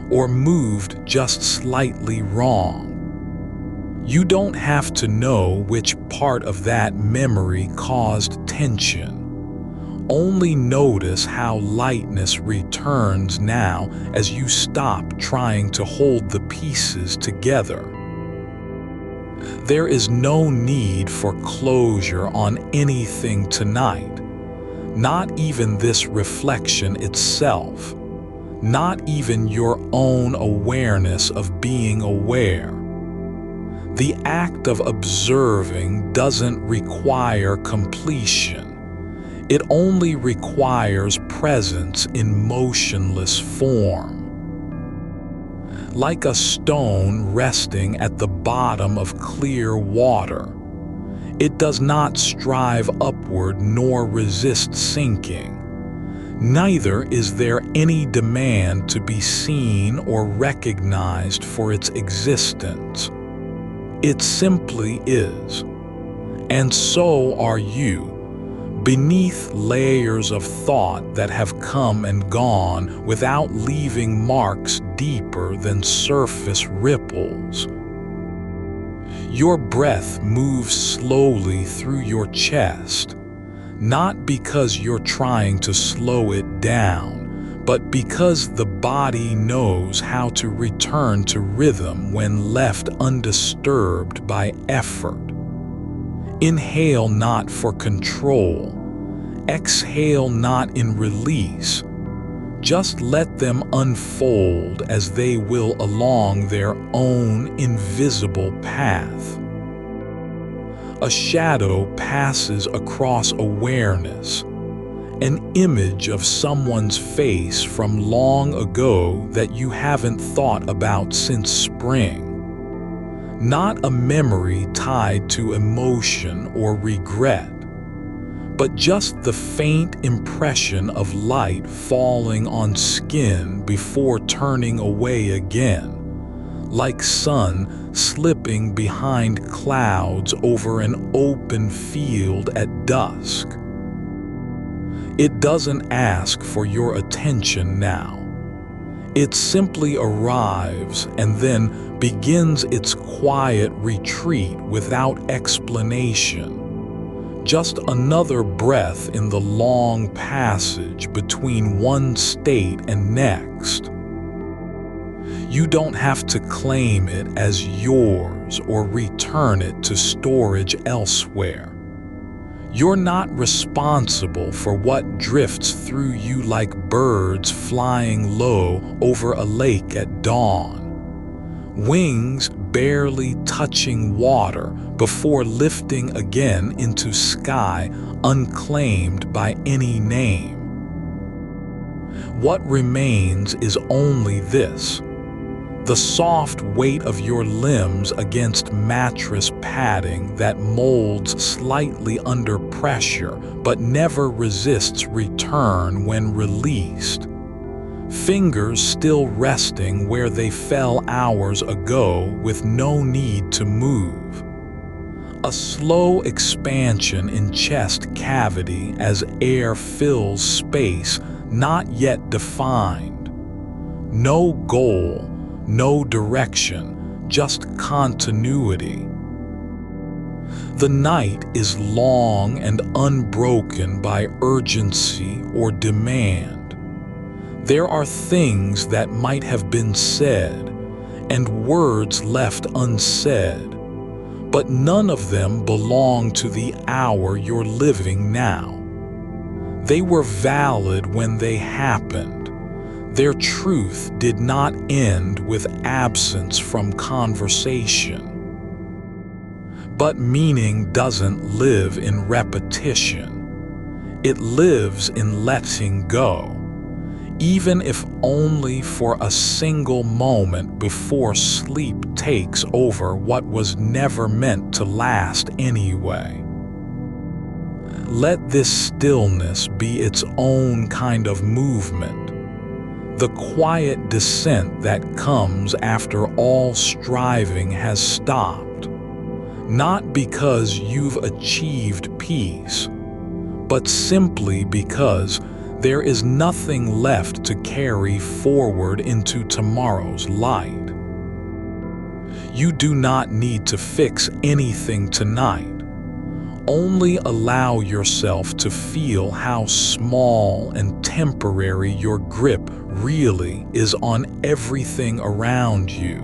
or moved just slightly wrong? You don't have to know which part of that memory caused tension. Only notice how lightness returns now as you stop trying to hold the pieces together. There is no need for closure on anything tonight, not even this reflection itself, not even your own awareness of being aware. The act of observing doesn't require completion. It only requires presence in motionless form. Like a stone resting at the bottom of clear water, it does not strive upward nor resist sinking. Neither is there any demand to be seen or recognized for its existence. It simply is. And so are you, beneath layers of thought that have come and gone without leaving marks deeper than surface ripples. Your breath moves slowly through your chest, not because you're trying to slow it down, but because the body knows how to return to rhythm when left undisturbed by effort. Inhale not for control. Exhale not in release. Just let them unfold as they will along their own invisible path. A shadow passes across awareness, an image of someone's face from long ago that you haven't thought about since spring. Not a memory tied to emotion or regret, but just the faint impression of light falling on skin before turning away again, like sun slipping behind clouds over an open field at dusk. It doesn't ask for your attention now. It simply arrives and then begins its quiet retreat without explanation. Just another breath in the long passage between one state and next. You don't have to claim it as yours or return it to storage elsewhere. You're not responsible for what drifts through you like birds flying low over a lake at dawn. Wings barely touching water before lifting again into sky unclaimed by any name. What remains is only this: the soft weight of your limbs against mattress padding that molds slightly under pressure but never resists return when released. Fingers still resting where they fell hours ago with no need to move. A slow expansion in chest cavity as air fills space not yet defined. No goal, no direction, just continuity. The night is long and unbroken by urgency or demand. There are things that might have been said and words left unsaid, but none of them belong to the hour you're living now. They were valid when they happened. Their truth did not end with absence from conversation. But meaning doesn't live in repetition. It lives in letting go, even if only for a single moment before sleep takes over what was never meant to last anyway. Let this stillness be its own kind of movement, the quiet descent that comes after all striving has stopped, not because you've achieved peace, but simply because there is nothing left to carry forward into tomorrow's light. You do not need to fix anything tonight. Only allow yourself to feel how small and temporary your grip really is on everything around you.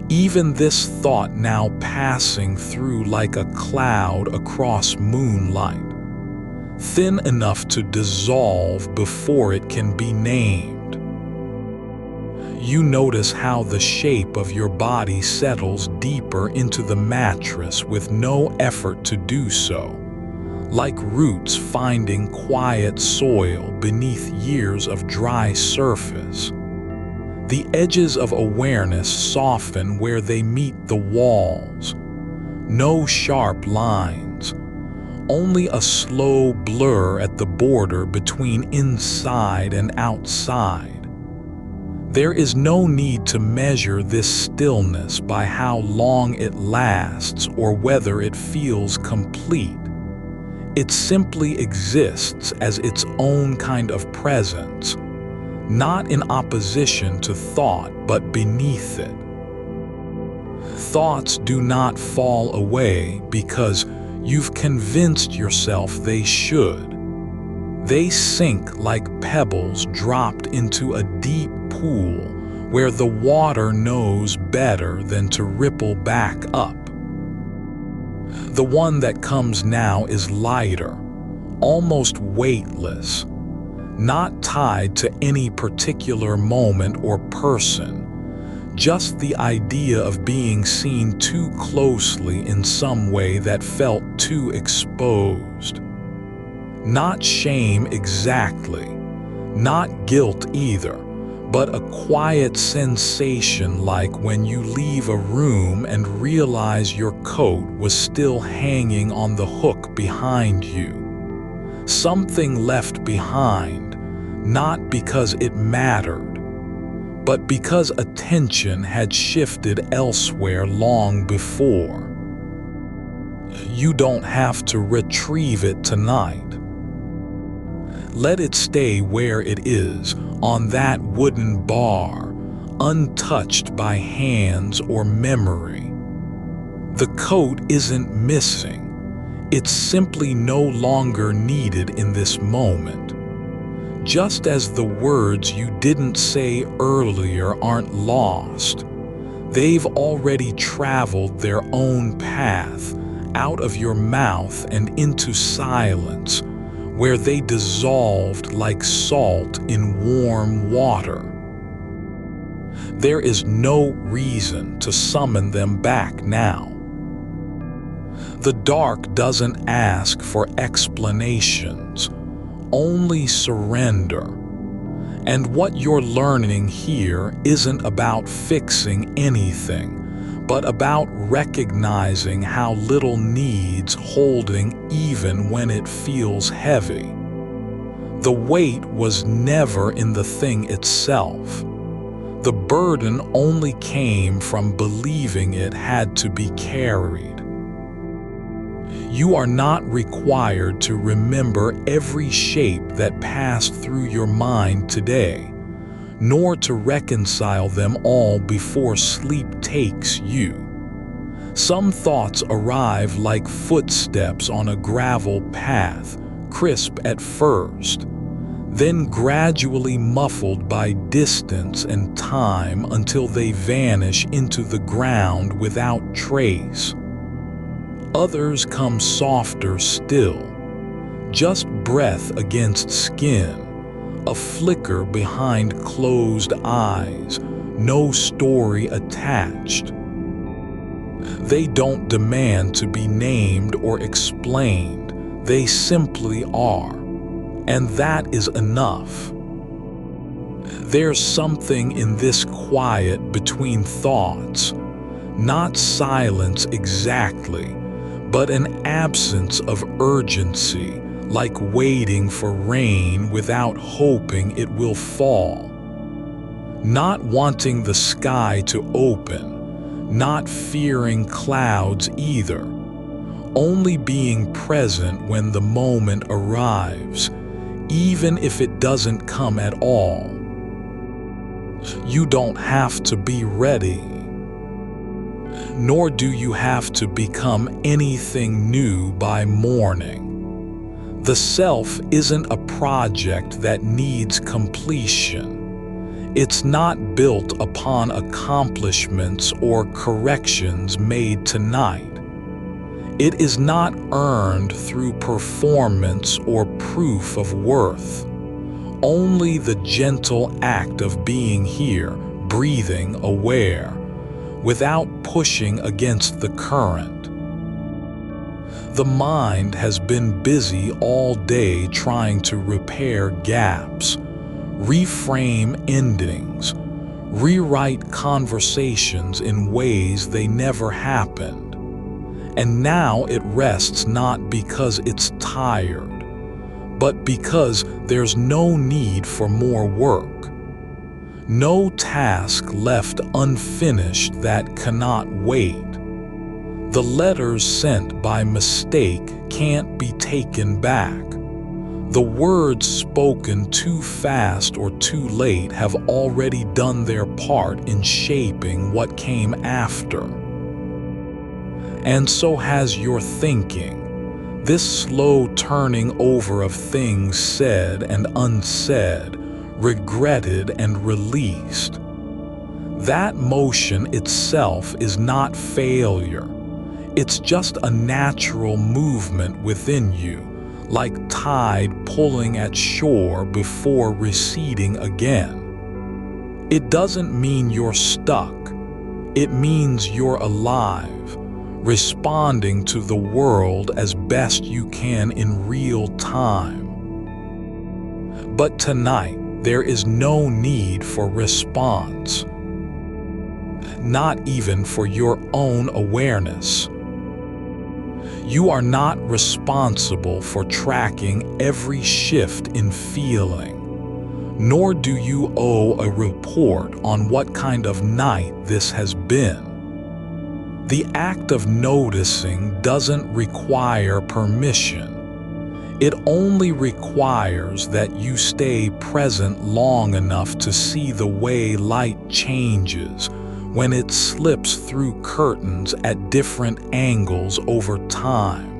Even this thought now passing through like a cloud across moonlight, thin enough to dissolve before it can be named. You notice how the shape of your body settles deeper into the mattress with no effort to do so, like roots finding quiet soil beneath years of dry surface. The edges of awareness soften where they meet the walls. No sharp lines, only a slow blur at the border between inside and outside. There is no need to measure this stillness by how long it lasts or whether it feels complete. It simply exists as its own kind of presence, not in opposition to thought but beneath it. Thoughts do not fall away because you've convinced yourself they should. They sink like pebbles dropped into a deep pool where the water knows better than to ripple back up. The one that comes now is lighter, almost weightless, not tied to any particular moment or person, just the idea of being seen too closely in some way that felt too exposed. Not shame exactly, not guilt either, but a quiet sensation like when you leave a room and realize your coat was still hanging on the hook behind you. Something left behind, not because it mattered, but because attention had shifted elsewhere long before. You don't have to retrieve it tonight. Let it stay where it is, on that wooden bar, untouched by hands or memory. The coat isn't missing. It's simply no longer needed in this moment. Just as the words you didn't say earlier aren't lost, they've already traveled their own path out of your mouth and into silence, where they dissolved like salt in warm water. There is no reason to summon them back now. The dark doesn't ask for explanations, only surrender. And what you're learning here isn't about fixing anything, but about recognizing how little needs holding even when it feels heavy. The weight was never in the thing itself. The burden only came from believing it had to be carried. You are not required to remember every shape that passed through your mind today, nor to reconcile them all before sleep takes you. Some thoughts arrive like footsteps on a gravel path, crisp at first, then gradually muffled by distance and time until they vanish into the ground without trace. Others come softer still, just breath against skin, a flicker behind closed eyes, no story attached. They don't demand to be named or explained, they simply are, and that is enough. There's something in this quiet between thoughts, not silence exactly, but an absence of urgency, like waiting for rain without hoping it will fall. Not wanting the sky to open, not fearing clouds either, only being present when the moment arrives, even if it doesn't come at all. You don't have to be ready, nor do you have to become anything new by morning. The self isn't a project that needs completion. It's not built upon accomplishments or corrections made tonight. It is not earned through performance or proof of worth. Only the gentle act of being here, breathing, aware, without pushing against the current. The mind has been busy all day trying to repair gaps, reframe endings, rewrite conversations in ways they never happened. And now it rests not because it's tired, but because there's no need for more work. No task left unfinished that cannot wait. The letters sent by mistake can't be taken back. The words spoken too fast or too late have already done their part in shaping what came after. And so has your thinking, this slow turning over of things said and unsaid, regretted and released. That motion itself is not failure. It's just a natural movement within you, like tide pulling at shore before receding again. It doesn't mean you're stuck. It means you're alive, responding to the world as best you can in real time. But tonight, there is no need for response, not even for your own awareness. You are not responsible for tracking every shift in feeling, nor do you owe a report on what kind of night this has been. The act of noticing doesn't require permission. It only requires that you stay present long enough to see the way light changes when it slips through curtains at different angles over time.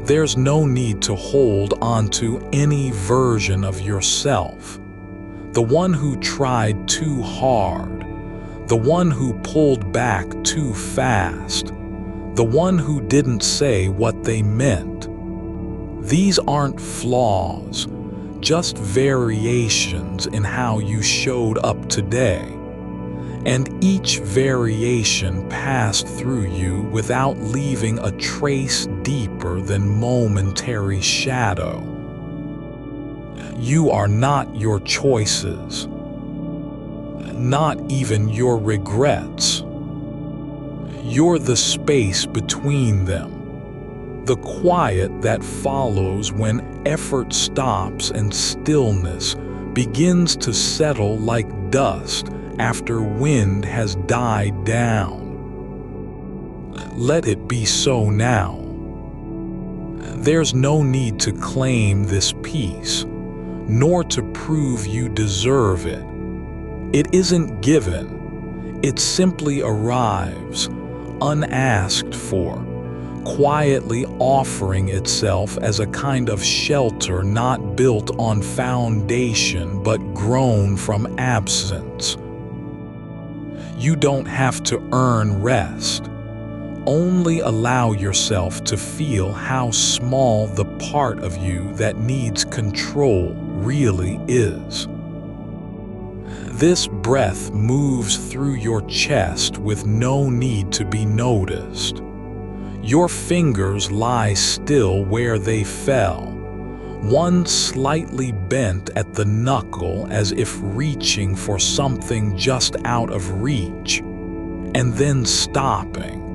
There's no need to hold onto any version of yourself. The one who tried too hard, the one who pulled back too fast, the one who didn't say what they meant. These aren't flaws, just variations in how you showed up today. And each variation passed through you without leaving a trace deeper than momentary shadow. You are not your choices, not even your regrets. You're the space between them. The quiet that follows when effort stops and stillness begins to settle like dust after wind has died down. Let it be so now. There's no need to claim this peace, nor to prove you deserve it. It isn't given. It simply arrives, unasked for, quietly offering itself as a kind of shelter not built on foundation but grown from absence. You don't have to earn rest. Only allow yourself to feel how small the part of you that needs control really is. This breath moves through your chest with no need to be noticed. Your fingers lie still where they fell, one slightly bent at the knuckle as if reaching for something just out of reach, and then stopping.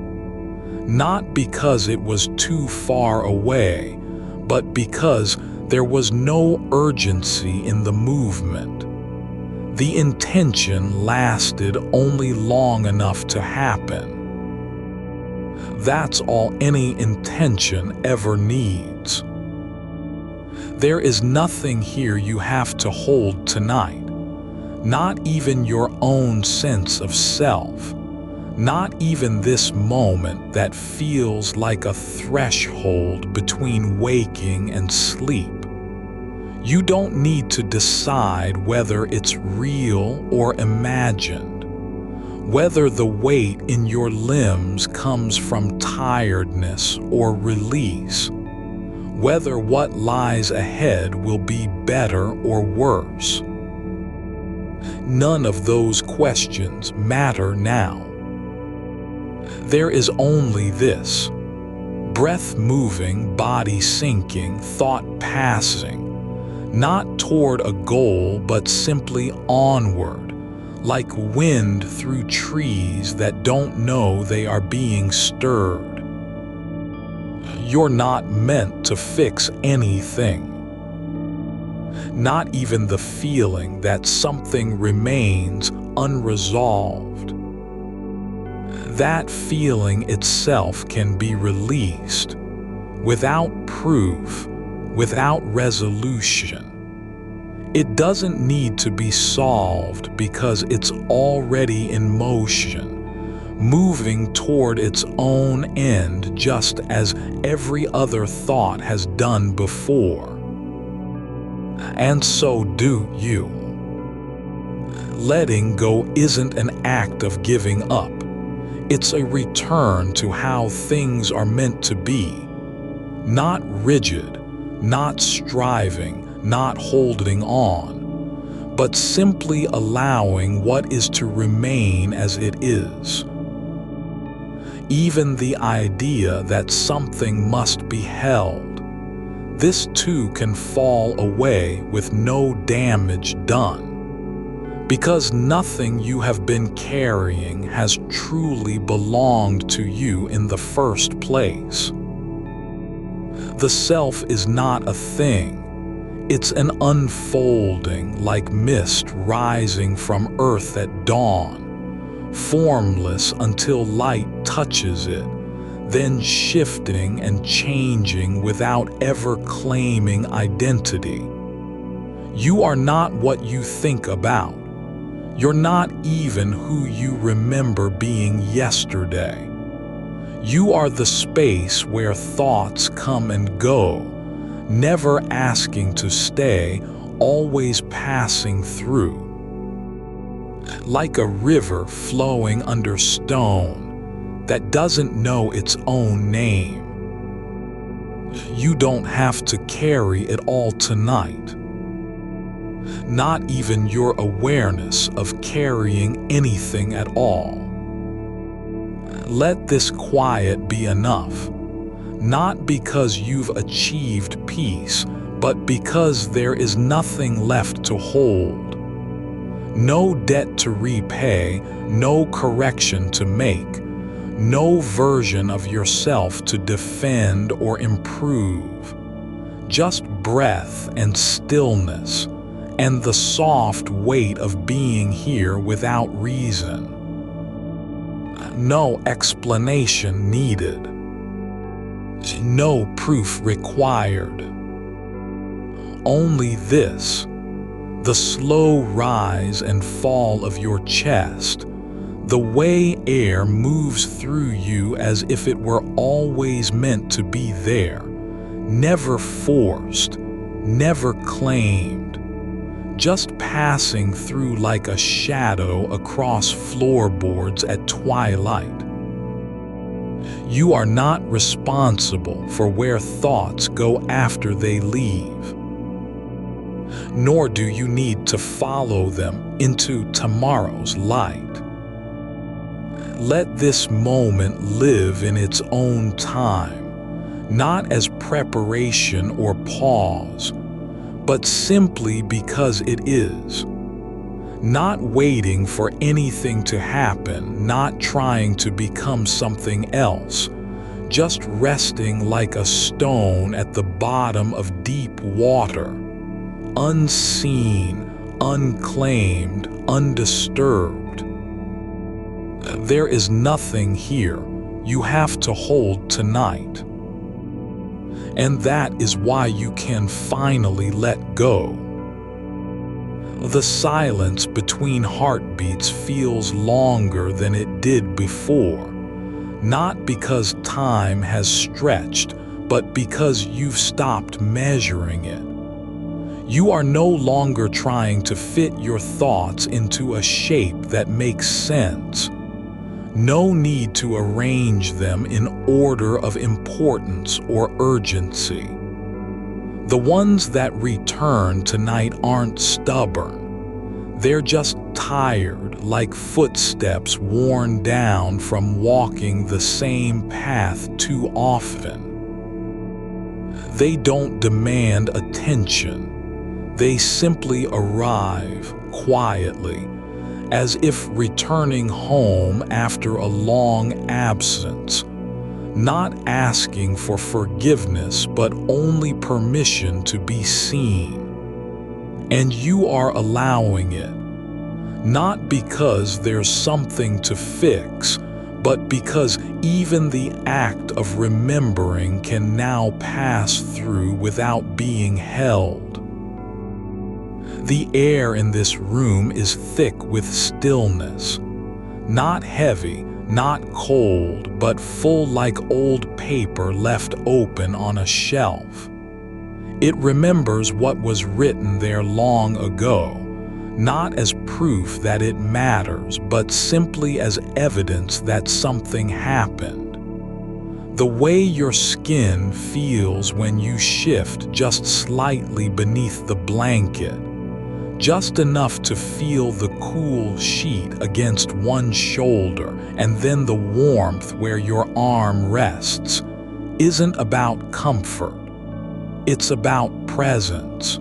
Not because it was too far away, but because there was no urgency in the movement. The intention lasted only long enough to happen. That's all any intention ever needs. There is nothing here you have to hold tonight, not even your own sense of self, not even this moment that feels like a threshold between waking and sleep. You don't need to decide whether it's real or imagined, whether the weight in your limbs comes from tiredness or release, whether what lies ahead will be better or worse. None of those questions matter now. There is only this: breath moving, body sinking, thought passing, not toward a goal but simply onward, like wind through trees that don't know they are being stirred. You're not meant to fix anything. Not even the feeling that something remains unresolved. That feeling itself can be released, without proof, without resolution. It doesn't need to be solved because it's already in motion, moving toward its own end just as every other thought has done before. And so do you. Letting go isn't an act of giving up. It's a return to how things are meant to be. Not rigid, not striving, not holding on, but simply allowing what is to remain as it is. Even the idea that something must be held, this too can fall away with no damage done. Because nothing you have been carrying has truly belonged to you in the first place. The self is not a thing. It's an unfolding like mist rising from earth at dawn, formless until light touches it, then shifting and changing without ever claiming identity. You are not what you think about. You're not even who you remember being yesterday. You are the space where thoughts come and go, never asking to stay, always passing through. Like a river flowing under stone that doesn't know its own name. You don't have to carry it all tonight. Not even your awareness of carrying anything at all. Let this quiet be enough, not because you've achieved peace, but because there is nothing left to hold. No debt to repay, no correction to make, no version of yourself to defend or improve. Just breath and stillness, and the soft weight of being here without reason. No explanation needed. No proof required. Only this, the slow rise and fall of your chest, The way air moves through you as if it were always meant to be there, never forced, never claimed, just passing through like a shadow across floorboards at twilight. You are not responsible for where thoughts go after they leave, nor do you need to follow them into tomorrow's light. Let this moment live in its own time, not as preparation or pause, but simply because it is. Not waiting for anything to happen, not trying to become something else, just resting like a stone at the bottom of deep water, unseen, unclaimed, undisturbed. There is nothing here you have to hold tonight. And that is why you can finally let go. The silence between heartbeats feels longer than it did before, not because time has stretched, but because you've stopped measuring it. You are no longer trying to fit your thoughts into a shape that makes sense. No need to arrange them in order of importance or urgency. The ones that return tonight aren't stubborn. They're just tired, like footsteps worn down from walking the same path too often. They don't demand attention. They simply arrive quietly, as if returning home after a long absence, not asking for forgiveness but only permission to be seen. And you are allowing it, not because there's something to fix, but because even the act of remembering can now pass through without being held. The air in this room is thick with stillness, not heavy, not cold, but full like old paper left open on a shelf. It remembers what was written there long ago, not as proof that it matters, but simply as evidence that something happened. The way your skin feels when you shift just slightly beneath the blanket, just enough to feel the cool sheet against one shoulder and then the warmth where your arm rests, isn't about comfort. It's about presence.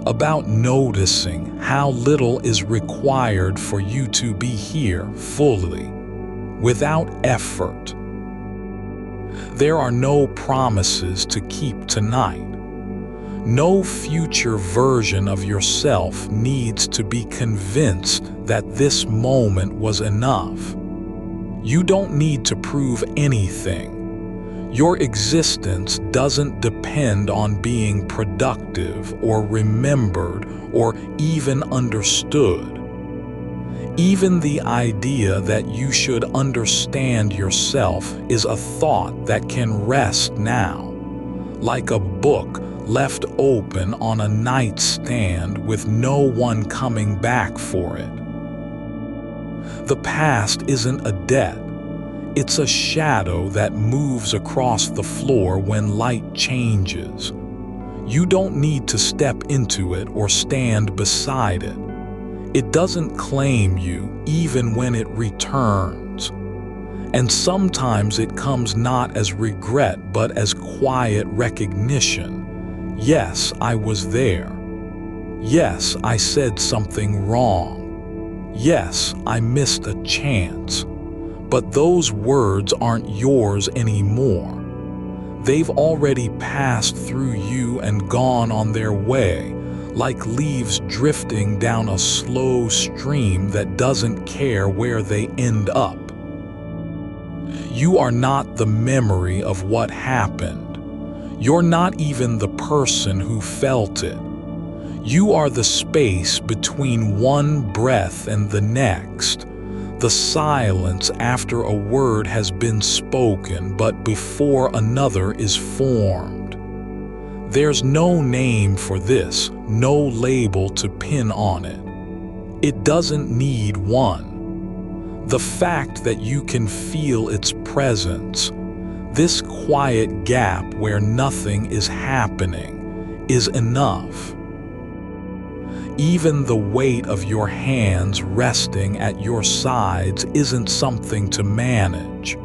About noticing how little is required for you to be here fully, without effort. There are no promises to keep tonight. No future version of yourself needs to be convinced that this moment was enough. You don't need to prove anything. Your existence doesn't depend on being productive or remembered or even understood. Even the idea that you should understand yourself is a thought that can rest now, like a book left open on a nightstand with no one coming back for it. The past isn't a debt. It's a shadow that moves across the floor when light changes. You don't need to step into it or stand beside it. It doesn't claim you even when it returns. And sometimes it comes not as regret but as quiet recognition. Yes, I was there. Yes, I said something wrong. Yes, I missed a chance. But those words aren't yours anymore. They've already passed through you and gone on their way, like leaves drifting down a slow stream that doesn't care where they end up. You are not the memory of what happened. You're not even the person who felt it. You are the space between one breath and the next, the silence after a word has been spoken but before another is formed. There's no name for this, no label to pin on it. It doesn't need one. The fact that you can feel its presence, this quiet gap where nothing is happening, is enough. Even the weight of your hands resting at your sides isn't something to manage.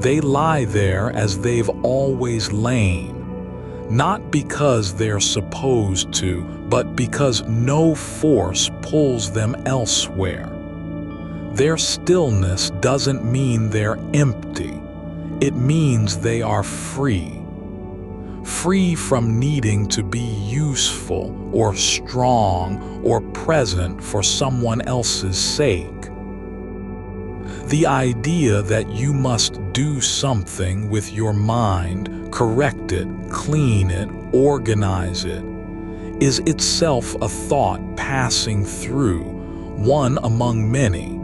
They lie there as they've always lain, not because they're supposed to, but because no force pulls them elsewhere. Their stillness doesn't mean they're empty. It means they are free. Free from needing to be useful or strong or present for someone else's sake. The idea that you must do something with your mind, correct it, clean it, organize it, is itself a thought passing through, one among many.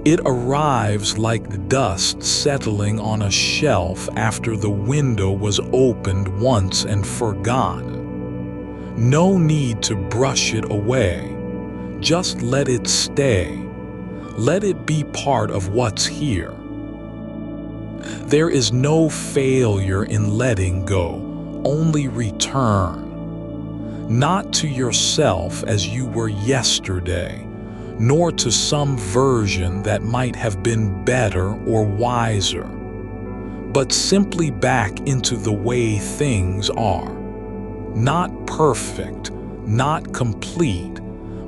It arrives like dust settling on a shelf after the window was opened once and forgotten. No need to brush it away. Just let it stay. Let it be part of what's here. There is no failure in letting go, only return. Not to yourself as you were yesterday, nor to some version that might have been better or wiser, but simply back into the way things are. Not perfect, not complete,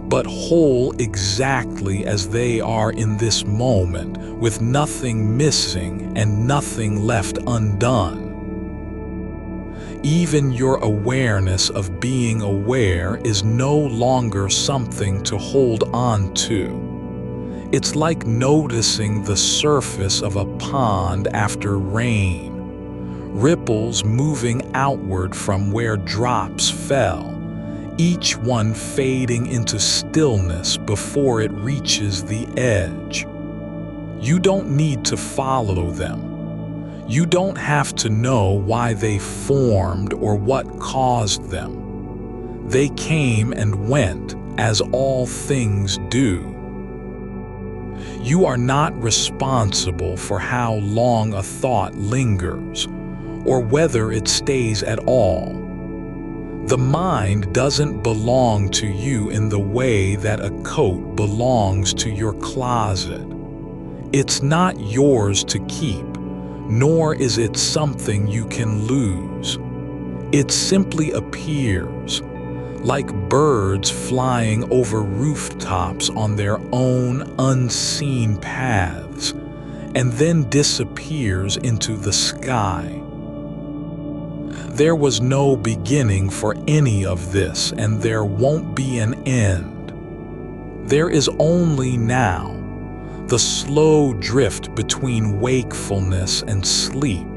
but whole exactly as they are in this moment, with nothing missing and nothing left undone. Even your awareness of being aware is no longer something to hold on to. It's like noticing the surface of a pond after rain, ripples moving outward from where drops fell, each one fading into stillness before it reaches the edge. You don't need to follow them. You don't have to know why they formed or what caused them. They came and went, as all things do. You are not responsible for how long a thought lingers, or whether it stays at all. The mind doesn't belong to you in the way that a coat belongs to your closet. It's not yours to keep, nor is it something you can lose. It simply appears, like birds flying over rooftops on their own unseen paths, and then disappears into the sky. There was no beginning for any of this, and there won't be an end. There is only now, the slow drift between wakefulness and sleep,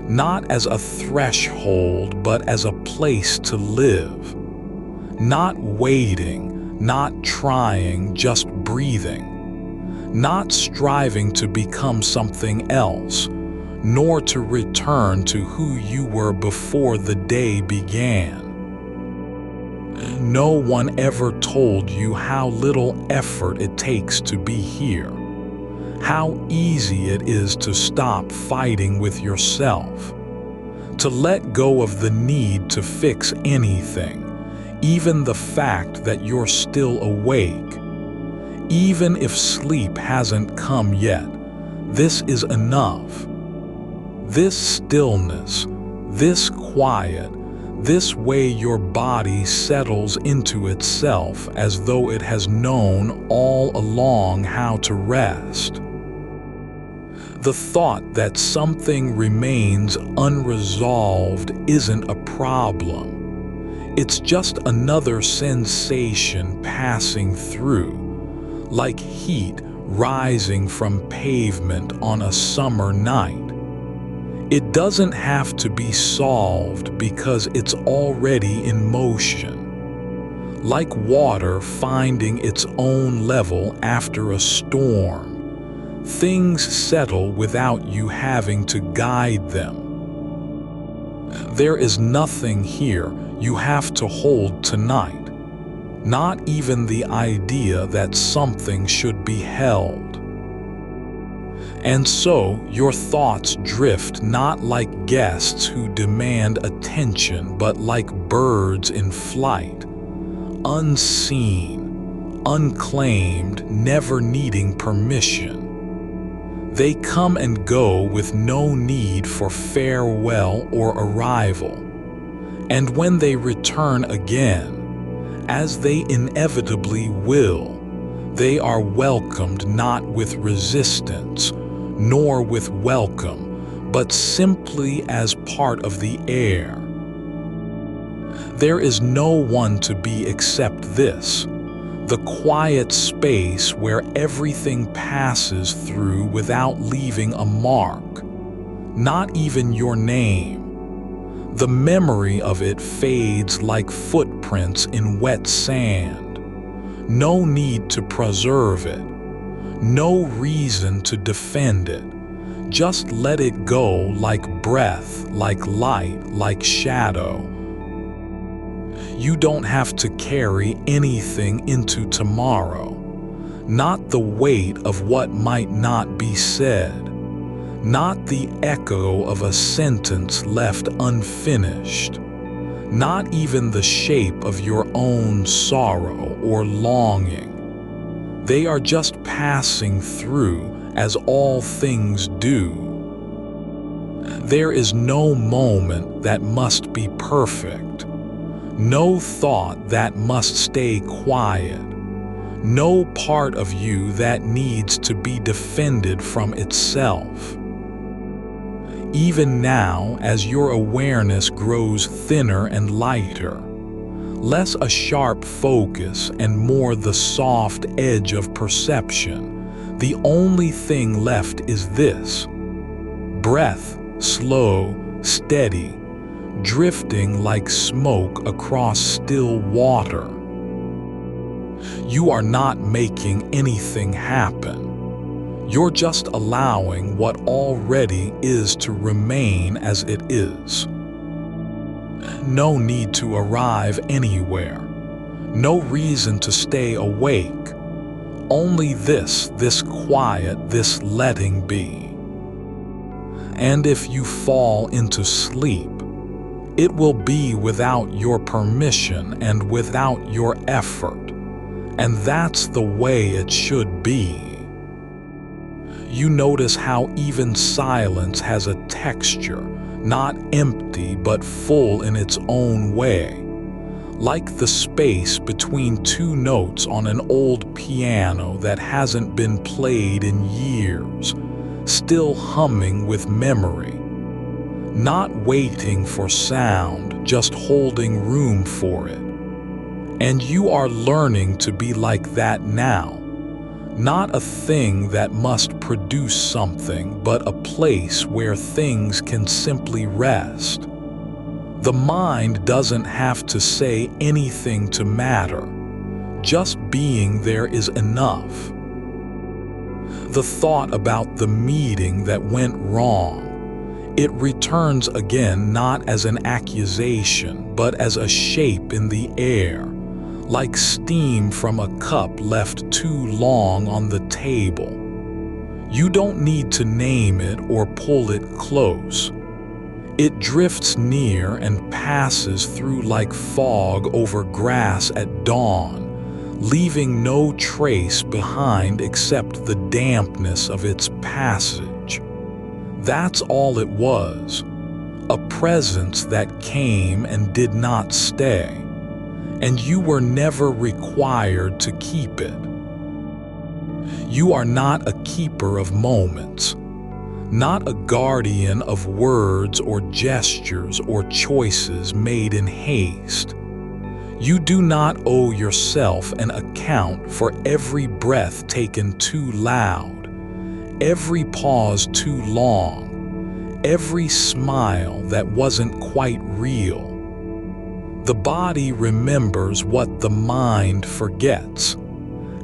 not as a threshold but as a place to live. Not waiting, not trying, just breathing. Not striving to become something else, nor to return to who you were before the day began. No one ever told you how little effort it takes to be here. How easy it is to stop fighting with yourself, to let go of the need to fix anything, even the fact that you're still awake. Even if sleep hasn't come yet, this is enough. This stillness, this quiet, this way your body settles into itself as though it has known all along how to rest. The thought that something remains unresolved isn't a problem. It's just another sensation passing through, like heat rising from pavement on a summer night. It doesn't have to be solved because it's already in motion. Like water finding its own level after a storm, things settle without you having to guide them. There is nothing here you have to hold tonight, not even the idea that something should be held. And so your thoughts drift not like guests who demand attention, but like birds in flight, unseen, unclaimed, never needing permission. They come and go with no need for farewell or arrival. And when they return again, as they inevitably will, they are welcomed not with resistance, nor with welcome, but simply as part of the air. There is no one to be except this, the quiet space where everything passes through without leaving a mark, not even your name. The memory of it fades like footprints in wet sand. No need to preserve it. No reason to defend it. Just let it go like breath, like light, like shadow. You don't have to carry anything into tomorrow. Not the weight of what might not be said. Not the echo of a sentence left unfinished. Not even the shape of your own sorrow or longing. They are just passing through as all things do. There is no moment that must be perfect, no thought that must stay quiet, no part of you that needs to be defended from itself. Even now, as your awareness grows thinner and lighter, less a sharp focus and more the soft edge of perception, the only thing left is this: breath, slow, steady, drifting like smoke across still water. You are not making anything happen. You're just allowing what already is to remain as it is. No need to arrive anywhere. No reason to stay awake. Only this quiet, this letting be. And if you fall into sleep, it will be without your permission and without your effort. And that's the way it should be. You notice how even silence has a texture, not empty but full in its own way, like the space between two notes on an old piano that hasn't been played in years, still humming with memory, not waiting for sound, just holding room for it. And you are learning to be like that now. Not a thing that must produce something, but a place where things can simply rest. The mind doesn't have to say anything to matter. Just being there is enough. The thought about the meeting that went wrong, it returns again not as an accusation, but as a shape in the air, like steam from a cup left too long on the table. You don't need to name it or pull it close. It drifts near and passes through like fog over grass at dawn, leaving no trace behind except the dampness of its passage. That's all it was, a presence that came and did not stay. And you were never required to keep it. You are not a keeper of moments, not a guardian of words or gestures or choices made in haste. You do not owe yourself an account for every breath taken too loud, every pause too long, every smile that wasn't quite real. The body remembers what the mind forgets.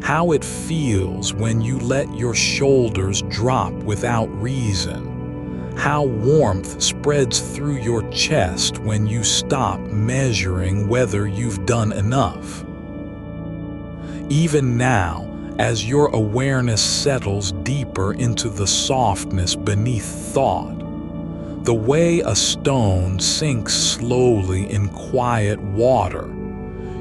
How it feels when you let your shoulders drop without reason. How warmth spreads through your chest when you stop measuring whether you've done enough. Even now, as your awareness settles deeper into the softness beneath thought, the way a stone sinks slowly in quiet water,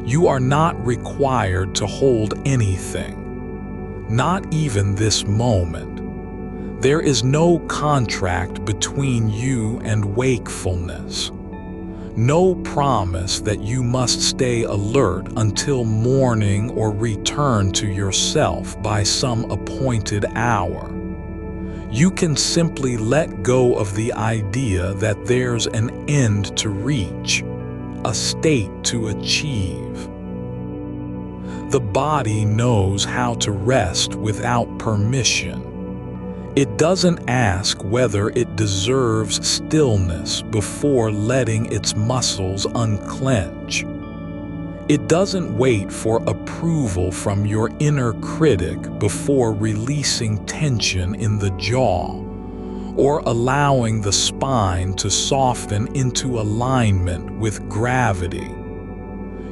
you are not required to hold anything, not even this moment. There is no contract between you and wakefulness. No promise that you must stay alert until morning or return to yourself by some appointed hour. You can simply let go of the idea that there's an end to reach, a state to achieve. The body knows how to rest without permission. It doesn't ask whether it deserves stillness before letting its muscles unclench. It doesn't wait for approval from your inner critic before releasing tension in the jaw, or allowing the spine to soften into alignment with gravity.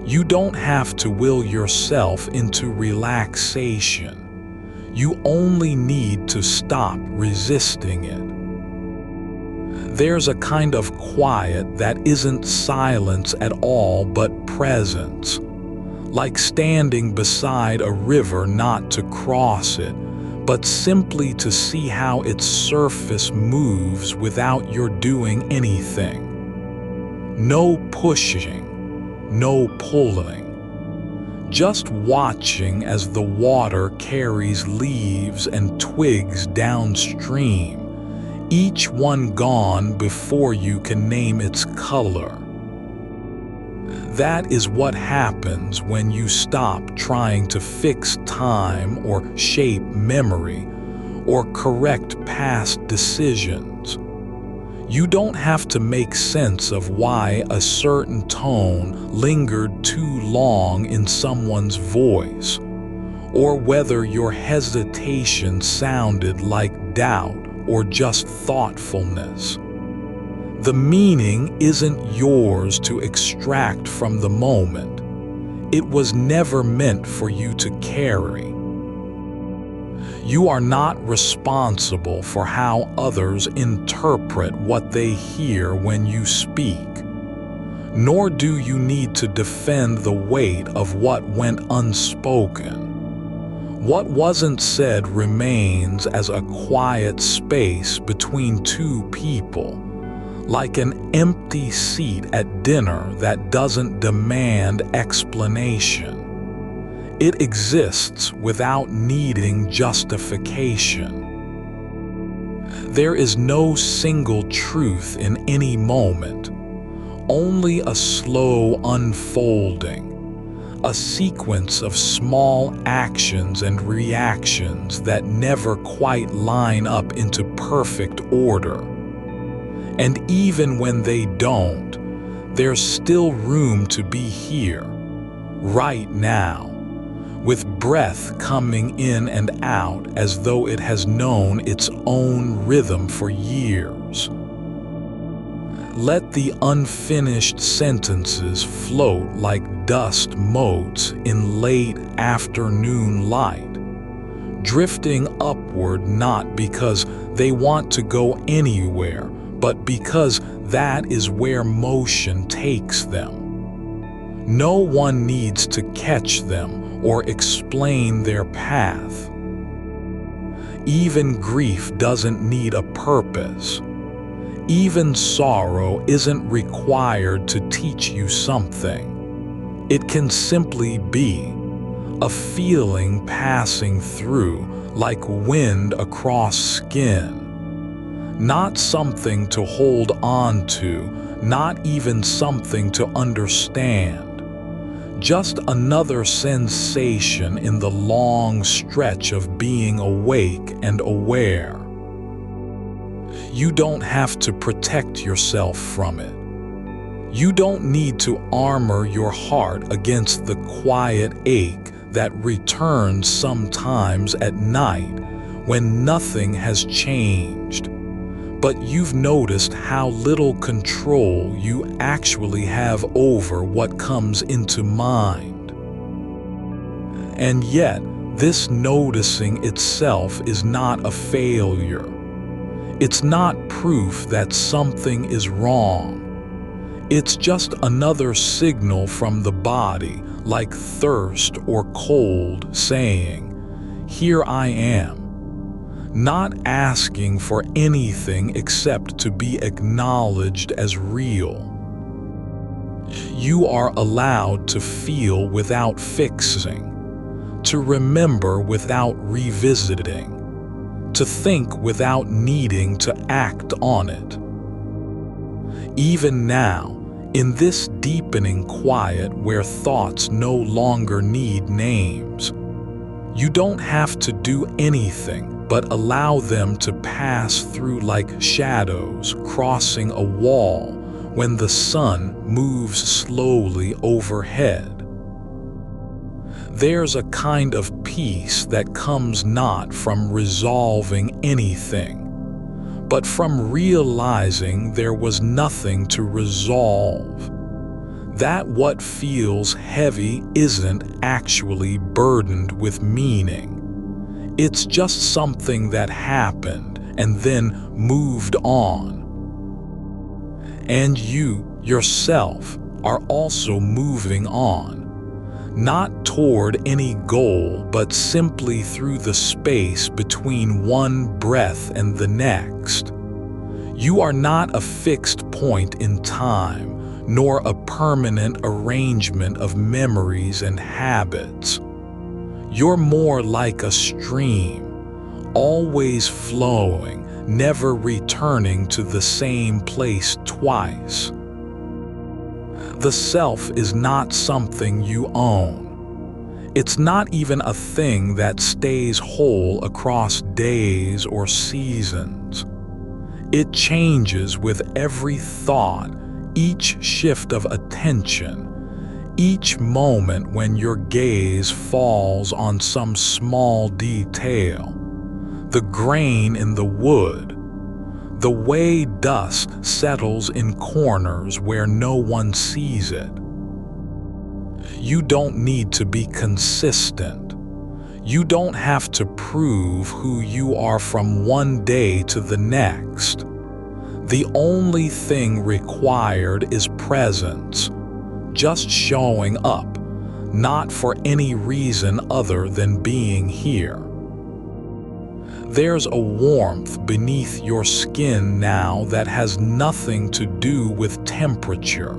You don't have to will yourself into relaxation. You only need to stop resisting it. There's a kind of quiet that isn't silence at all but presence, like standing beside a river not to cross it, but simply to see how its surface moves without your doing anything. No pushing, no pulling. Just watching as the water carries leaves and twigs downstream, each one gone before you can name its color. That is what happens when you stop trying to fix time or shape memory or correct past decisions. You don't have to make sense of why a certain tone lingered too long in someone's voice, or whether your hesitation sounded like doubt or just thoughtfulness. The meaning isn't yours to extract from the moment. It was never meant for you to carry. You are not responsible for how others interpret what they hear when you speak, nor do you need to defend the weight of what went unspoken. What wasn't said remains as a quiet space between two people, like an empty seat at dinner that doesn't demand explanation. It exists without needing justification. There is no single truth in any moment, only a slow unfolding, a sequence of small actions and reactions that never quite line up into perfect order. And even when they don't, there's still room to be here, right now, with breath coming in and out as though it has known its own rhythm for years. Let the unfinished sentences float like dust motes in late afternoon light, drifting upward not because they want to go anywhere, but because that is where motion takes them. No one needs to catch them or explain their path. Even grief doesn't need a purpose. Even sorrow isn't required to teach you something. It can simply be a feeling passing through like wind across skin. Not something to hold on to, not even something to understand. Just another sensation in the long stretch of being awake and aware. You don't have to protect yourself from it. You don't need to armor your heart against the quiet ache that returns sometimes at night when nothing has changed. But you've noticed how little control you actually have over what comes into mind. And yet, this noticing itself is not a failure. It's not proof that something is wrong. It's just another signal from the body, like thirst or cold, saying, "Here I am," not asking for anything except to be acknowledged as real. You are allowed to feel without fixing, to remember without revisiting, to think without needing to act on it. Even now, in this deepening quiet where thoughts no longer need names, you don't have to do anything but allow them to pass through like shadows crossing a wall when the sun moves slowly overhead. There's a kind of peace that comes not from resolving anything, but from realizing there was nothing to resolve. That what feels heavy isn't actually burdened with meaning. It's just something that happened and then moved on. And you, yourself, are also moving on, not toward any goal, but simply through the space between one breath and the next. You are not a fixed point in time, nor a permanent arrangement of memories and habits. You're more like a stream, always flowing, never returning to the same place twice. The self is not something you own. It's not even a thing that stays whole across days or seasons. It changes with every thought, each shift of attention, each moment when your gaze falls on some small detail, the grain in the wood, the way dust settles in corners where no one sees it. You don't need to be consistent. You don't have to prove who you are from one day to the next. The only thing required is presence, just showing up, not for any reason other than being here. There's a warmth beneath your skin now that has nothing to do with temperature,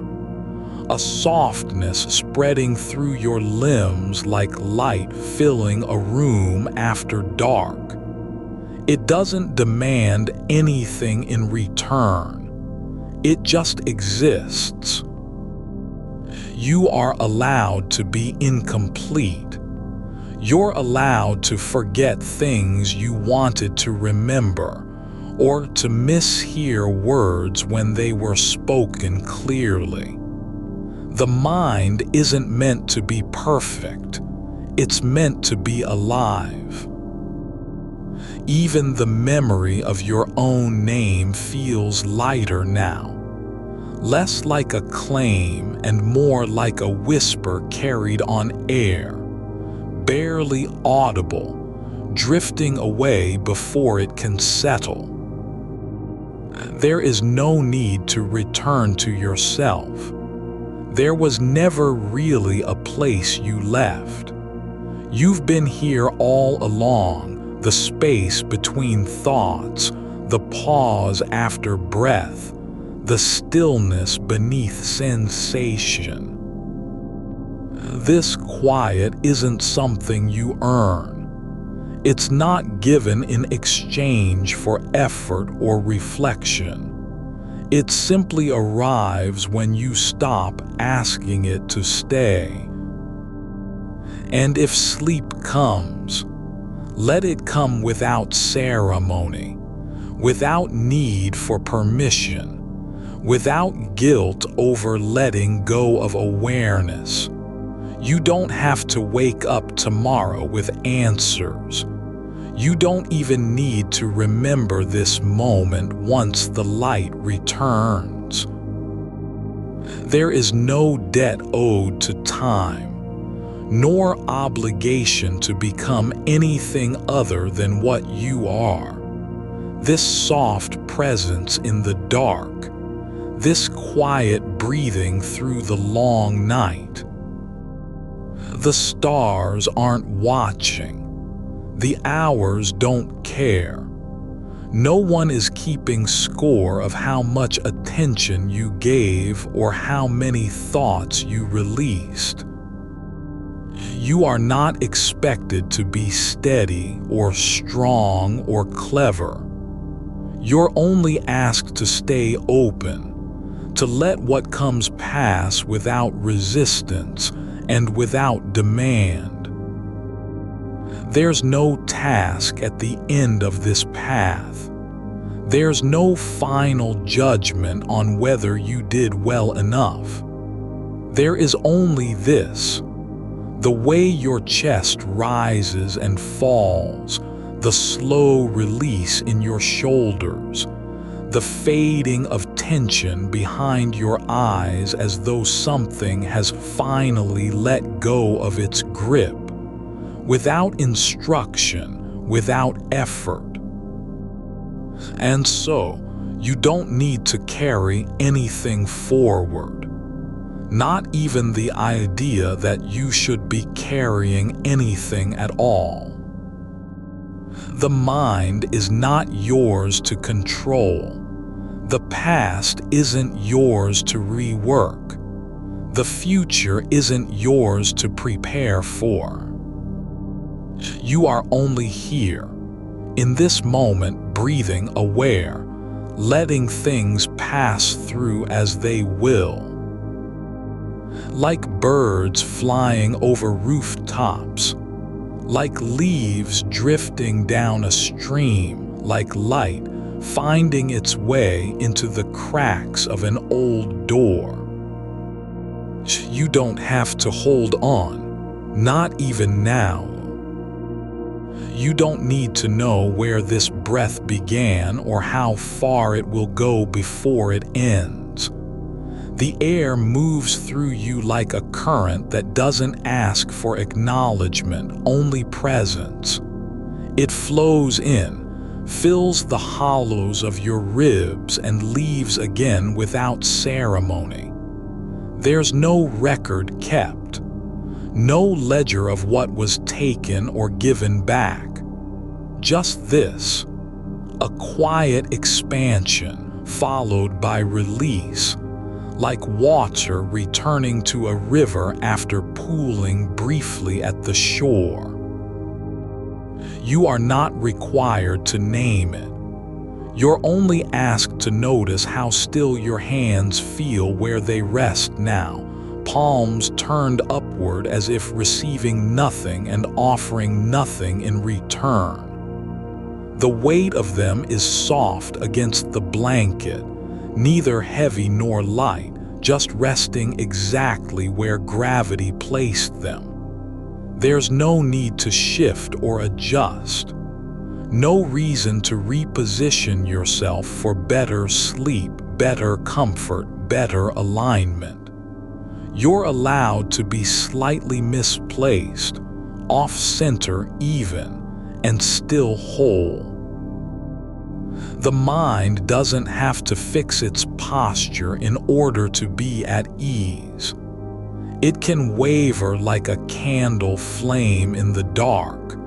a softness spreading through your limbs like light filling a room after dark. It doesn't demand anything in return. It just exists. You are allowed to be incomplete. You're allowed to forget things you wanted to remember, or to mishear words when they were spoken clearly. The mind isn't meant to be perfect. It's meant to be alive. Even the memory of your own name feels lighter now, less like a claim and more like a whisper carried on air, barely audible, drifting away before it can settle. There is no need to return to yourself. There was never really a place you left. You've been here all along, the space between thoughts, the pause after breath, the stillness beneath sensation. This quiet isn't something you earn. It's not given in exchange for effort or reflection. It simply arrives when you stop asking it to stay. And if sleep comes, let it come without ceremony, without need for permission, without guilt over letting go of awareness. You don't have to wake up tomorrow with answers. You don't even need to remember this moment once the light returns. There is no debt owed to time, nor obligation to become anything other than what you are. This soft presence in the dark, this quiet breathing through the long night. The stars aren't watching. The hours don't care. No one is keeping score of how much attention you gave or how many thoughts you released. You are not expected to be steady or strong or clever. You're only asked to stay open, to let what comes pass without resistance and without demand. There's no task at the end of this path. There's no final judgment on whether you did well enough. There is only this: the way your chest rises and falls, the slow release in your shoulders, the fading of tension behind your eyes as though something has finally let go of its grip, without instruction, without effort. And so, you don't need to carry anything forward, not even the idea that you should be carrying anything at all. The mind is not yours to control. The past isn't yours to rework. The future isn't yours to prepare for. You are only here, in this moment, breathing aware, letting things pass through as they will. Like birds flying over rooftops, like leaves drifting down a stream, like light finding its way into the cracks of an old door. You don't have to hold on, not even now. You don't need to know where this breath began or how far it will go before it ends. The air moves through you like a current that doesn't ask for acknowledgement, only presence. It flows in, fills the hollows of your ribs, and leaves again without ceremony. There's no record kept, no ledger of what was taken or given back. Just this, a quiet expansion followed by release, like water returning to a river after pooling briefly at the shore. You are not required to name it. You're only asked to notice how still your hands feel where they rest now, palms turned upward as if receiving nothing and offering nothing in return. The weight of them is soft against the blanket, neither heavy nor light, just resting exactly where gravity placed them. There's no need to shift or adjust. No reason to reposition yourself for better sleep, better comfort, better alignment. You're allowed to be slightly misplaced, off-center even, and still whole. The mind doesn't have to fix its posture in order to be at ease. It can waver like a candle flame in the dark,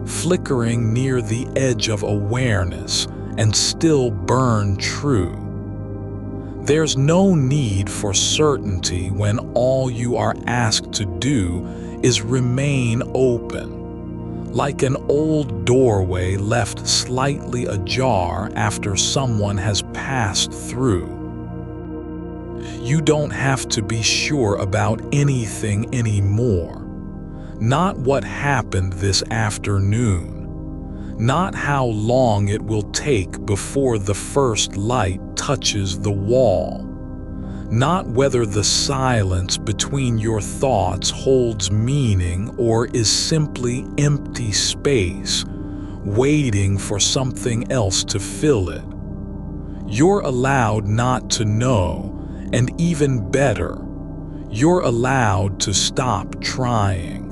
flickering near the edge of awareness and still burn true. There's no need for certainty when all you are asked to do is remain open, like an old doorway left slightly ajar after someone has passed through. You don't have to be sure about anything anymore. Not what happened this afternoon. Not how long it will take before the first light touches the wall, not whether the silence between your thoughts holds meaning or is simply empty space, waiting for something else to fill it. You're allowed not to know, and even better, you're allowed to stop trying.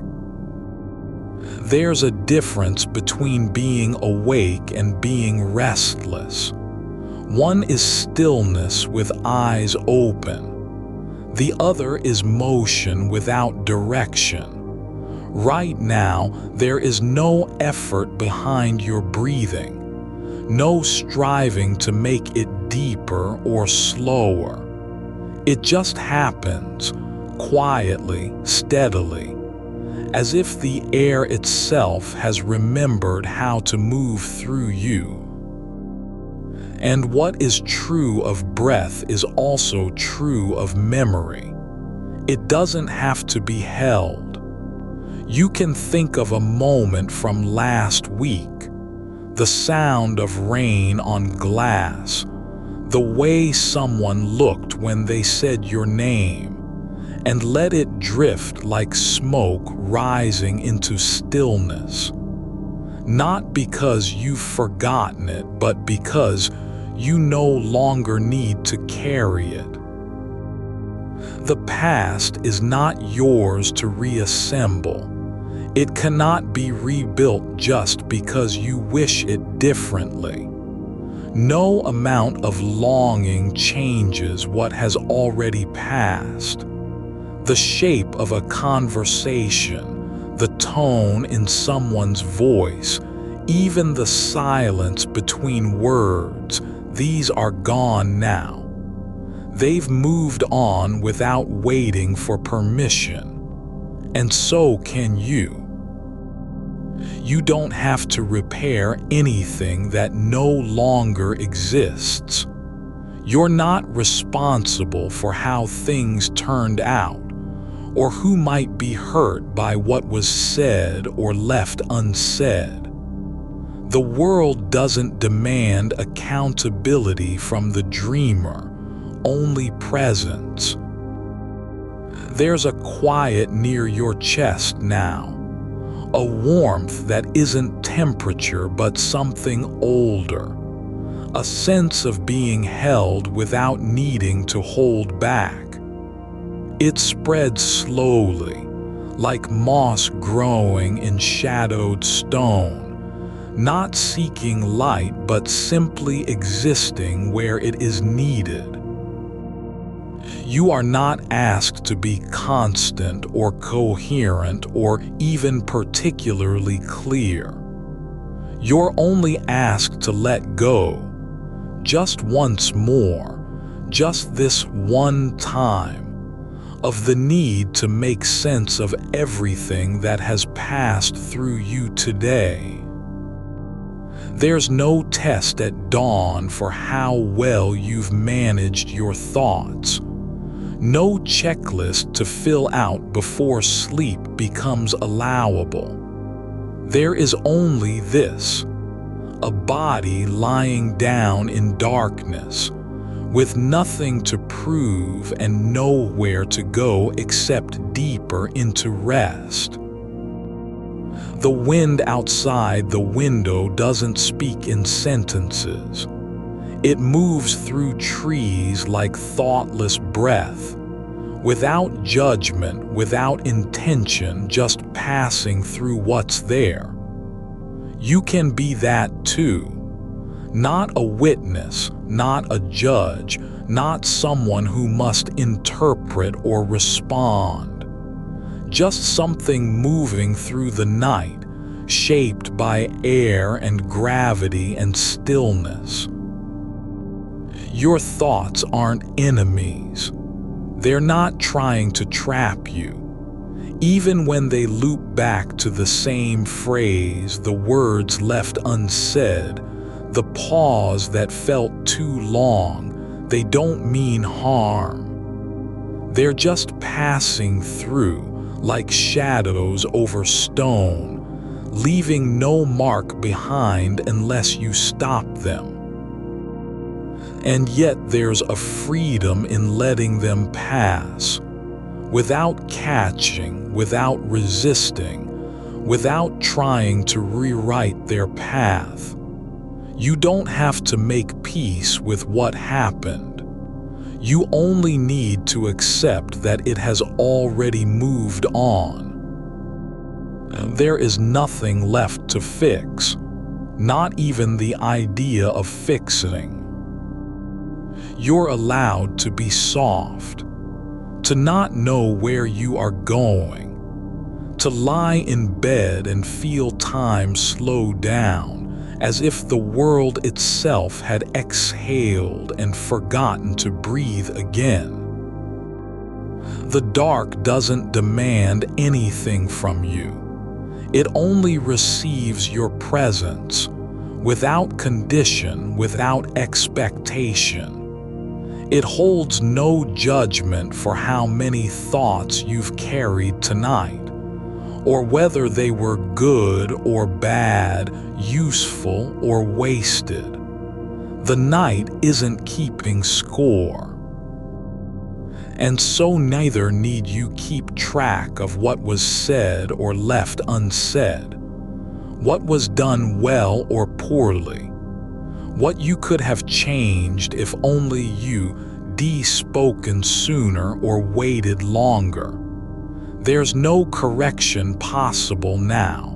There's a difference between being awake and being restless. One is stillness with eyes open. The other is motion without direction. Right now, there is no effort behind your breathing, no striving to make it deeper or slower. It just happens, quietly, steadily, as if the air itself has remembered how to move through you. And what is true of breath is also true of memory. It doesn't have to be held. You can think of a moment from last week, the sound of rain on glass, the way someone looked when they said your name, and let it drift like smoke rising into stillness. Not because you've forgotten it, but because you no longer need to carry it. The past is not yours to reassemble. It cannot be rebuilt just because you wish it differently. No amount of longing changes what has already passed. The shape of a conversation, the tone in someone's voice, even the silence between words, these are gone now. They've moved on without waiting for permission. And so can you. You don't have to repair anything that no longer exists. You're not responsible for how things turned out, or who might be hurt by what was said or left unsaid. The world doesn't demand accountability from the dreamer, only presence. There's a quiet near your chest now, a warmth that isn't temperature but something older, a sense of being held without needing to hold back. It spreads slowly, like moss growing in shadowed stone, not seeking light but simply existing where it is needed. You are not asked to be constant or coherent or even particularly clear. You're only asked to let go, just once more, just this one time, of the need to make sense of everything that has passed through you today. There's no test at dawn for how well you've managed your thoughts. No checklist to fill out before sleep becomes allowable. There is only this: a body lying down in darkness, with nothing to prove and nowhere to go except deeper into rest. The wind outside the window doesn't speak in sentences. It moves through trees like thoughtless breath, without judgment, without intention, just passing through what's there. You can be that too. Not a witness, not a judge, not someone who must interpret or respond. Just something moving through the night, shaped by air and gravity and stillness. Your thoughts aren't enemies. They're not trying to trap you. Even when they loop back to the same phrase, the words left unsaid, the pause that felt too long, they don't mean harm. They're just passing through, like shadows over stone, leaving no mark behind unless you stop them. And yet there's a freedom in letting them pass, without catching, without resisting, without trying to rewrite their path. You don't have to make peace with what happened. You only need to accept that it has already moved on. There is nothing left to fix, not even the idea of fixing. You're allowed to be soft, to not know where you are going, to lie in bed and feel time slow down, as if the world itself had exhaled and forgotten to breathe again. The dark doesn't demand anything from you. It only receives your presence, without condition, without expectation. It holds no judgment for how many thoughts you've carried tonight, or whether they were good or bad, useful or wasted. The night isn't keeping score. And so neither need you keep track of what was said or left unsaid, what was done well or poorly, what you could have changed if only you de-spoken sooner or waited longer. There's no correction possible now,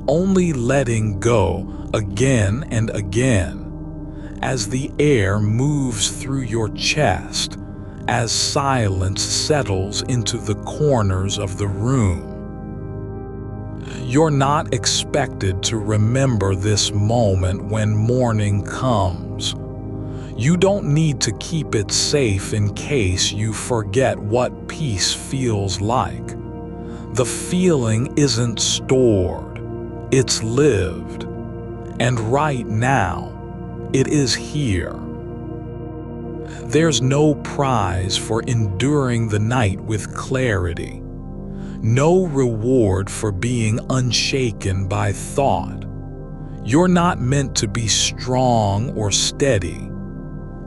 only letting go again and again, as the air moves through your chest, as silence settles into the corners of the room. You're not expected to remember this moment when morning comes. You don't need to keep it safe in case you forget what peace feels like. The feeling isn't stored, it's lived. And right now, it is here. There's no prize for enduring the night with clarity, no reward for being unshaken by thought. You're not meant to be strong or steady,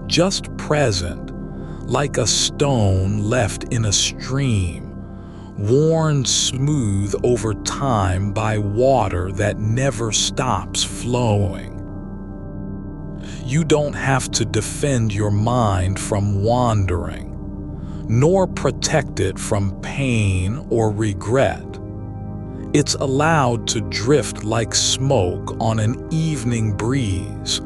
just present, like a stone left in a stream, worn smooth over time by water that never stops flowing. You don't have to defend your mind from wandering, nor protect it from pain or regret. It's allowed to drift like smoke on an evening breeze,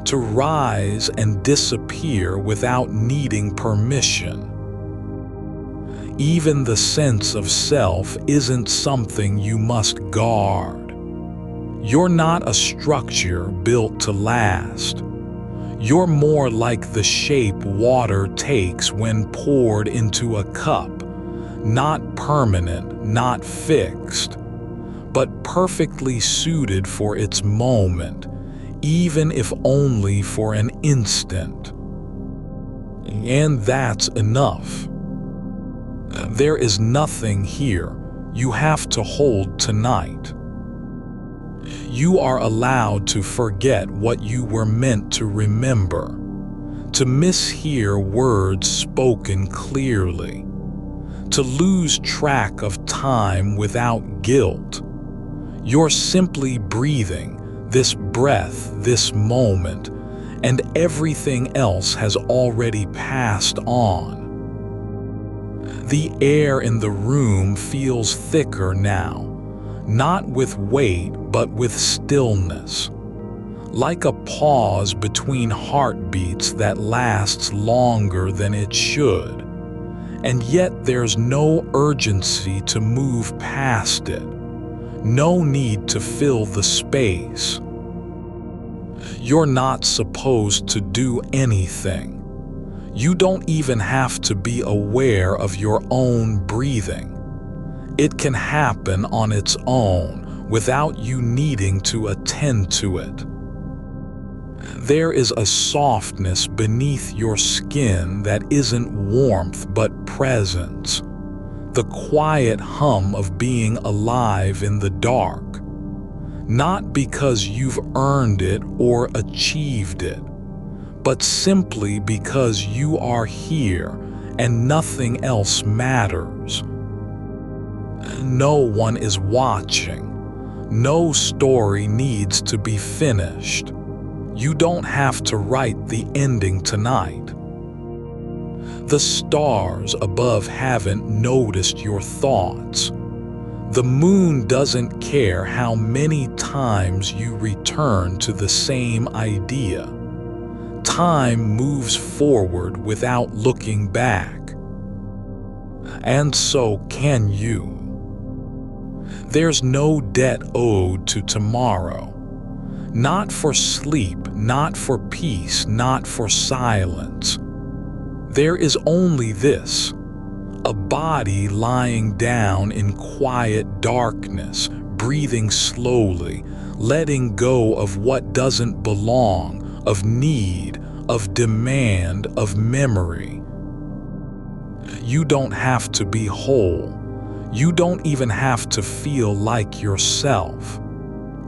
to rise and disappear without needing permission. Even the sense of self isn't something you must guard. You're not a structure built to last. You're more like the shape water takes when poured into a cup, not permanent, not fixed, but perfectly suited for its moment, even if only for an instant. And that's enough. There is nothing here you have to hold tonight. You are allowed to forget what you were meant to remember, to mishear words spoken clearly, to lose track of time without guilt. You're simply breathing, this breath, this moment, and everything else has already passed on. The air in the room feels thicker now, not with weight but with stillness, like a pause between heartbeats that lasts longer than it should. And yet there's no urgency to move past it, no need to fill the space. You're not supposed to do anything. You don't even have to be aware of your own breathing. It can happen on its own without you needing to attend to it. There is a softness beneath your skin that isn't warmth but presence, the quiet hum of being alive in the dark, not because you've earned it or achieved it, but simply because you are here and nothing else matters. No one is watching. No story needs to be finished. You don't have to write the ending tonight. The stars above haven't noticed your thoughts. The moon doesn't care how many times you return to the same idea. Time moves forward without looking back. And so can you. There's no debt owed to tomorrow. Not for sleep, not for peace, not for silence. There is only this: a body lying down in quiet darkness, breathing slowly, letting go of what doesn't belong, of need, of demand, of memory. You don't have to be whole. You don't even have to feel like yourself.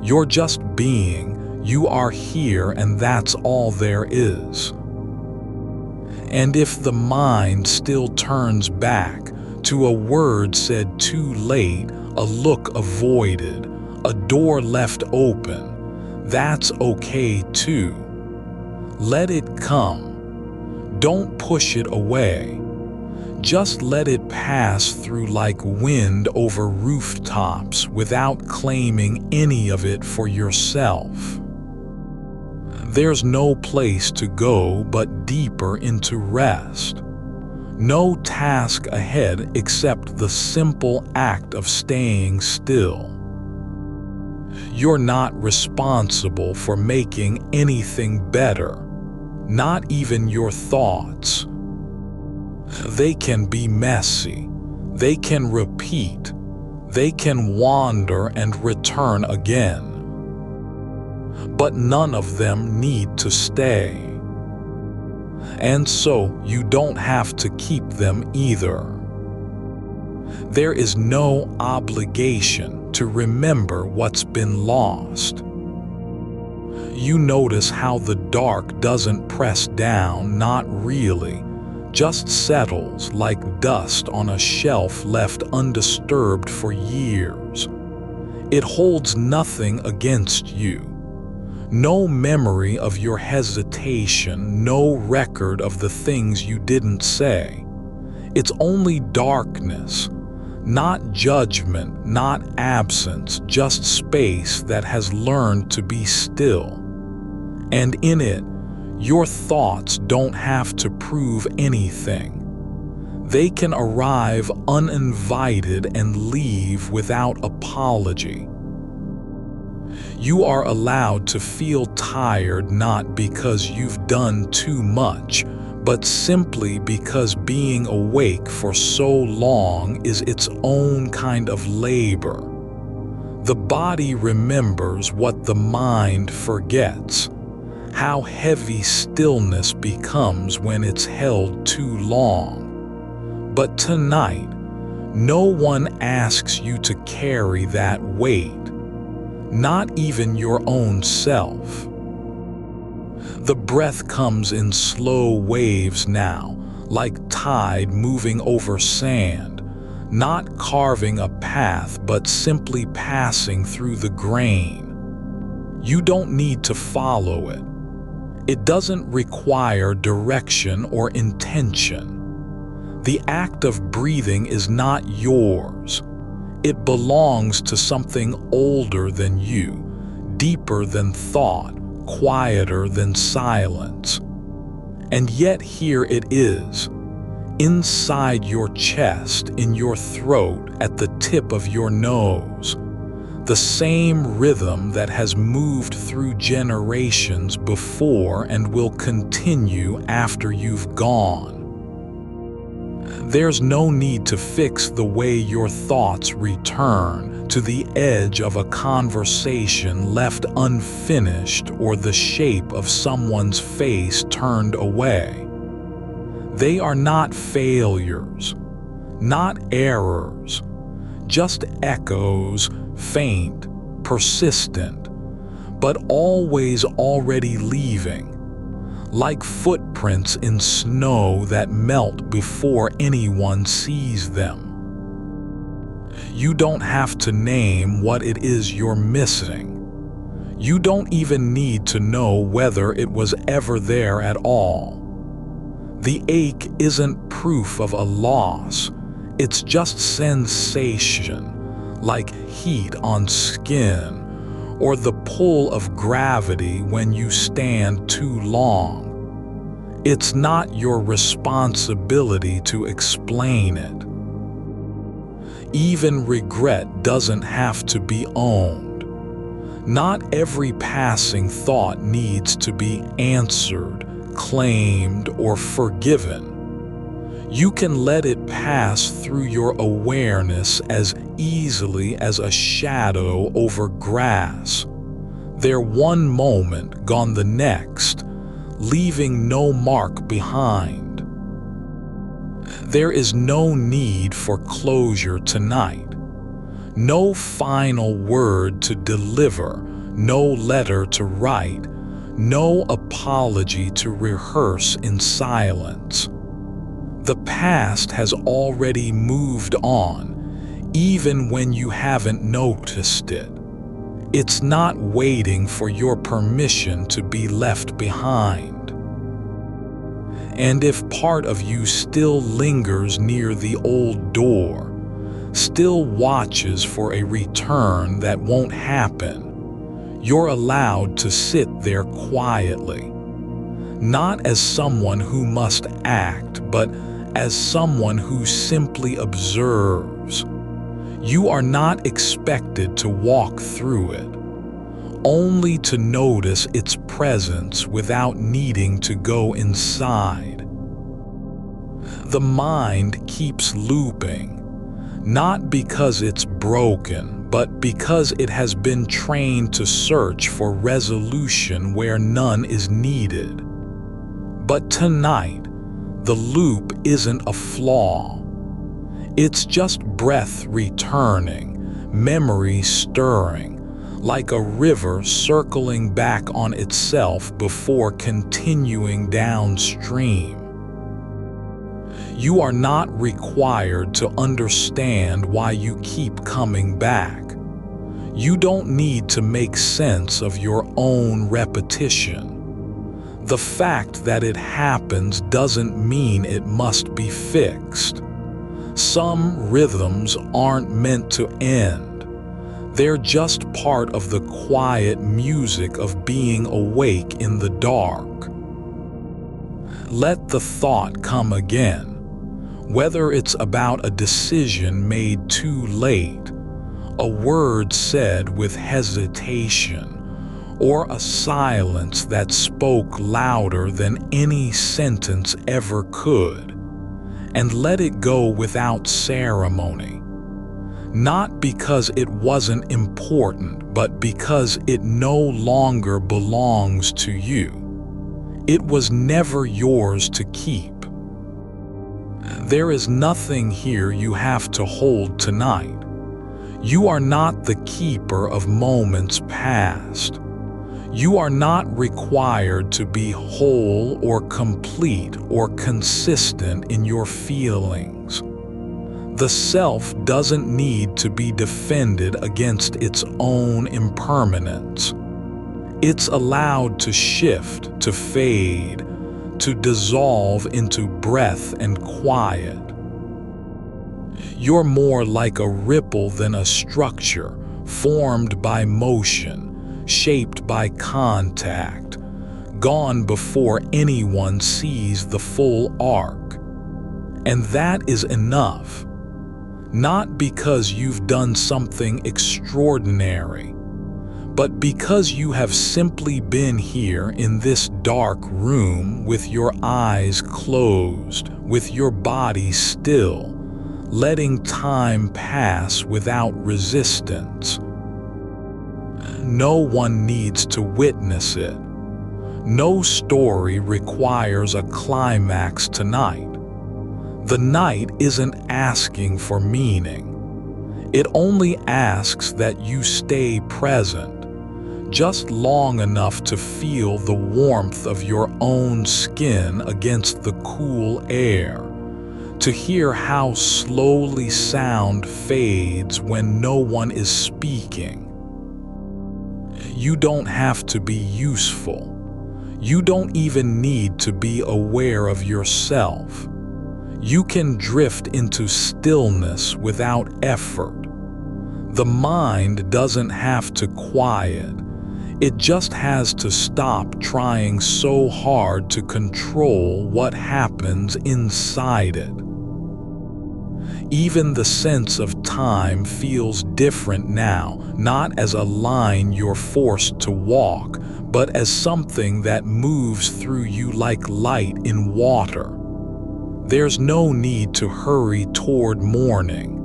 You're just being. You are here, and that's all there is. And if the mind still turns back to a word said too late, a look avoided, a door left open, that's okay too. Let it come. Don't push it away. Just let it pass through like wind over rooftops without claiming any of it for yourself. There's no place to go but deeper into rest. No task ahead except the simple act of staying still. You're not responsible for making anything better, not even your thoughts. They can be messy, they can repeat, they can wander and return again. But none of them need to stay. And so you don't have to keep them either. There is no obligation to remember what's been lost. You notice how the dark doesn't press down, not really, just settles like dust on a shelf left undisturbed for years. It holds nothing against you. No memory of your hesitation, no record of the things you didn't say. It's only darkness, not judgment, not absence, just space that has learned to be still. And in it, your thoughts don't have to prove anything. They can arrive uninvited and leave without apology. You are allowed to feel tired not because you've done too much, but simply because being awake for so long is its own kind of labor. The body remembers what the mind forgets. How heavy stillness becomes when it's held too long. But tonight, no one asks you to carry that weight, not even your own self. The breath comes in slow waves now, like tide moving over sand, not carving a path but simply passing through the grain. You don't need to follow it. It doesn't require direction or intention. The act of breathing is not yours. It belongs to something older than you, deeper than thought, quieter than silence. And yet here it is, inside your chest, in your throat, at the tip of your nose. The same rhythm that has moved through generations before and will continue after you've gone. There's no need to fix the way your thoughts return to the edge of a conversation left unfinished or the shape of someone's face turned away. They are not failures, not errors, just echoes, faint, persistent, but always already leaving, like footprints in snow that melt before anyone sees them. You don't have to name what it is you're missing. You don't even need to know whether it was ever there at all. The ache isn't proof of a loss, it's just sensation, like heat on skin, or the pull of gravity when you stand too long. It's not your responsibility to explain it. Even regret doesn't have to be owned. Not every passing thought needs to be answered, claimed, or forgiven. You can let it pass through your awareness as easily as a shadow over grass. There one moment, gone the next, leaving no mark behind. There is no need for closure tonight. No final word to deliver, no letter to write, no apology to rehearse in silence. The past has already moved on, even when you haven't noticed it. It's not waiting for your permission to be left behind. And if part of you still lingers near the old door, still watches for a return that won't happen, you're allowed to sit there quietly. Not as someone who must act, but as someone who simply observes. You are not expected to walk through it, only to notice its presence without needing to go inside. The mind keeps looping, not because it's broken, but because it has been trained to search for resolution where none is needed. But tonight, the loop isn't a flaw. It's just breath returning, memory stirring, like a river circling back on itself before continuing downstream. You are not required to understand why you keep coming back. You don't need to make sense of your own repetition. The fact that it happens doesn't mean it must be fixed. Some rhythms aren't meant to end. They're just part of the quiet music of being awake in the dark. Let the thought come again, whether it's about a decision made too late, a word said with hesitation, or a silence that spoke louder than any sentence ever could, and let it go without ceremony. Not because it wasn't important, but because it no longer belongs to you. It was never yours to keep. There is nothing here you have to hold tonight. You are not the keeper of moments past. You are not required to be whole or complete or consistent in your feelings. The self doesn't need to be defended against its own impermanence. It's allowed to shift, to fade, to dissolve into breath and quiet. You're more like a ripple than a structure, formed by motion, shaped by contact, gone before anyone sees the full arc. And that is enough. Not because you've done something extraordinary, but because you have simply been here in this dark room with your eyes closed, with your body still, letting time pass without resistance. No one needs to witness it. No story requires a climax tonight. The night isn't asking for meaning. It only asks that you stay present, just long enough to feel the warmth of your own skin against the cool air, to hear how slowly sound fades when no one is speaking. You don't have to be useful. You don't even need to be aware of yourself. You can drift into stillness without effort. The mind doesn't have to quiet. It just has to stop trying so hard to control what happens inside it. Even the sense of time feels different now, not as a line you're forced to walk, but as something that moves through you like light in water. There's no need to hurry toward morning.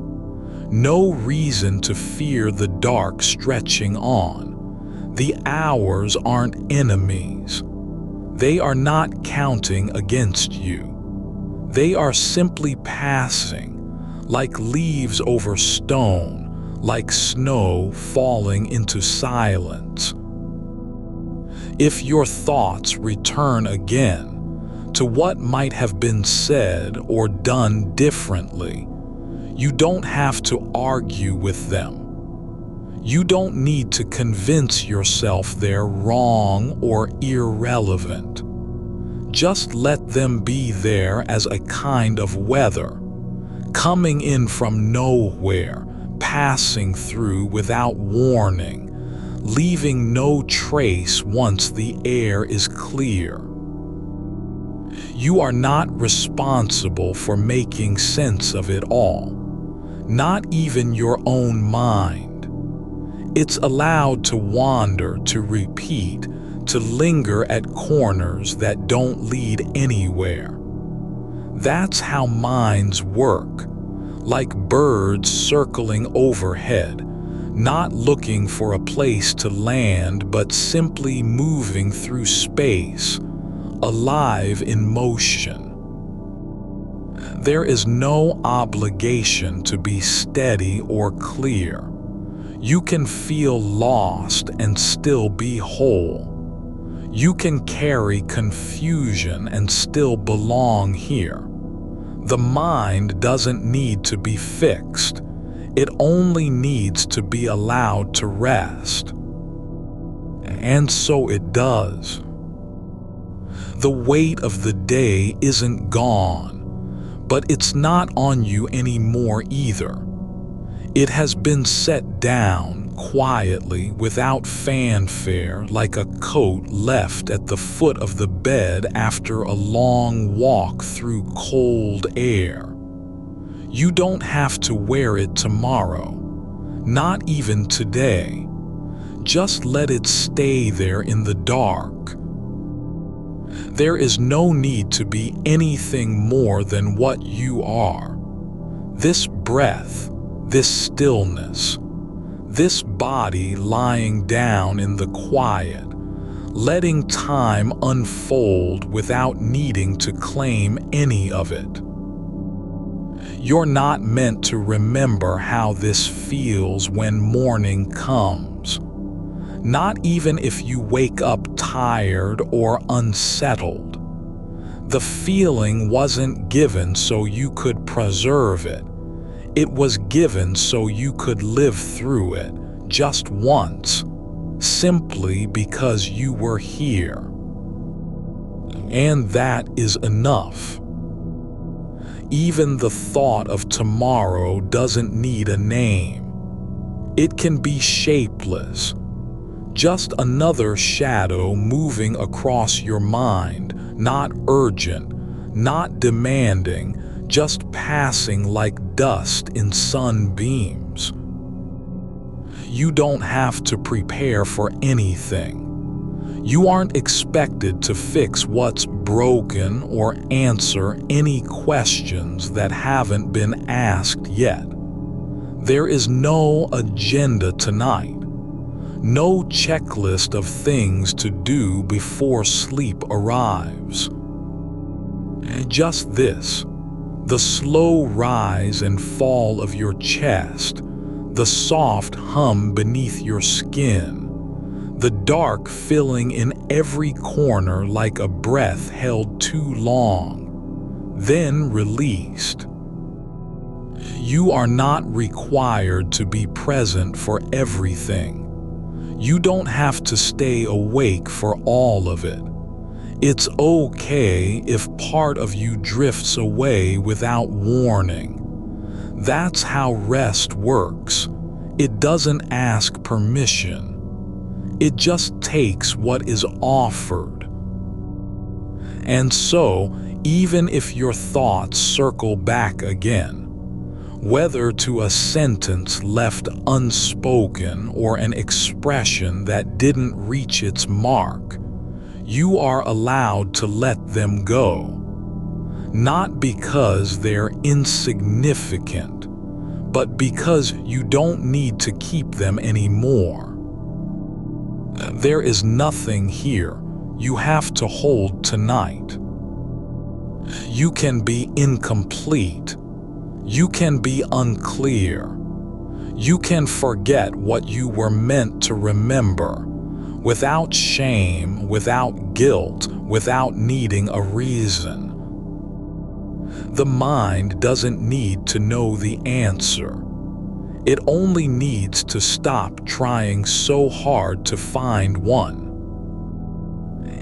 No reason to fear the dark stretching on. The hours aren't enemies. They are not counting against you. They are simply passing, like leaves over stone, like snow falling into silence. If your thoughts return again to what might have been said or done differently, you don't have to argue with them. You don't need to convince yourself they're wrong or irrelevant. Just let them be there as a kind of weather, coming in from nowhere, passing through without warning, leaving no trace once the air is clear. You are not responsible for making sense of it all, not even your own mind. It's allowed to wander, to repeat, to linger at corners that don't lead anywhere. That's how minds work, like birds circling overhead, not looking for a place to land but simply moving through space, alive in motion. There is no obligation to be steady or clear. You can feel lost and still be whole. You can carry confusion and still belong here. The mind doesn't need to be fixed. It only needs to be allowed to rest. And so it does. The weight of the day isn't gone, but it's not on you anymore either. It has been set down quietly without fanfare, like a coat left at the foot of the bed after a long walk through cold air. You don't have to wear it tomorrow, not even today. Just let it stay there in the dark. There is no need to be anything more than what you are. This breath, this stillness, this body lying down in the quiet, letting time unfold without needing to claim any of it. You're not meant to remember how this feels when morning comes. Not even if you wake up tired or unsettled. The feeling wasn't given so you could preserve it. It was given so you could live through it just once, simply because you were here. And that is enough. Even the thought of tomorrow doesn't need a name. It can be shapeless, just another shadow moving across your mind, not urgent, not demanding, just passing like dust in sunbeams. You don't have to prepare for anything. You aren't expected to fix what's broken or answer any questions that haven't been asked yet. There is no agenda tonight, no checklist of things to do before sleep arrives. Just this. The slow rise and fall of your chest, the soft hum beneath your skin, the dark filling in every corner like a breath held too long, then released. You are not required to be present for everything. You don't have to stay awake for all of it. It's okay if part of you drifts away without warning. That's how rest works. It doesn't ask permission. It just takes what is offered. And so, even if your thoughts circle back again, whether to a sentence left unspoken or an expression that didn't reach its mark, you are allowed to let them go. Not because they're insignificant, but because you don't need to keep them anymore. There is nothing here you have to hold tonight. You can be incomplete. You can be unclear. You can forget what you were meant to remember, without shame, without guilt, without needing a reason. The mind doesn't need to know the answer. It only needs to stop trying so hard to find one.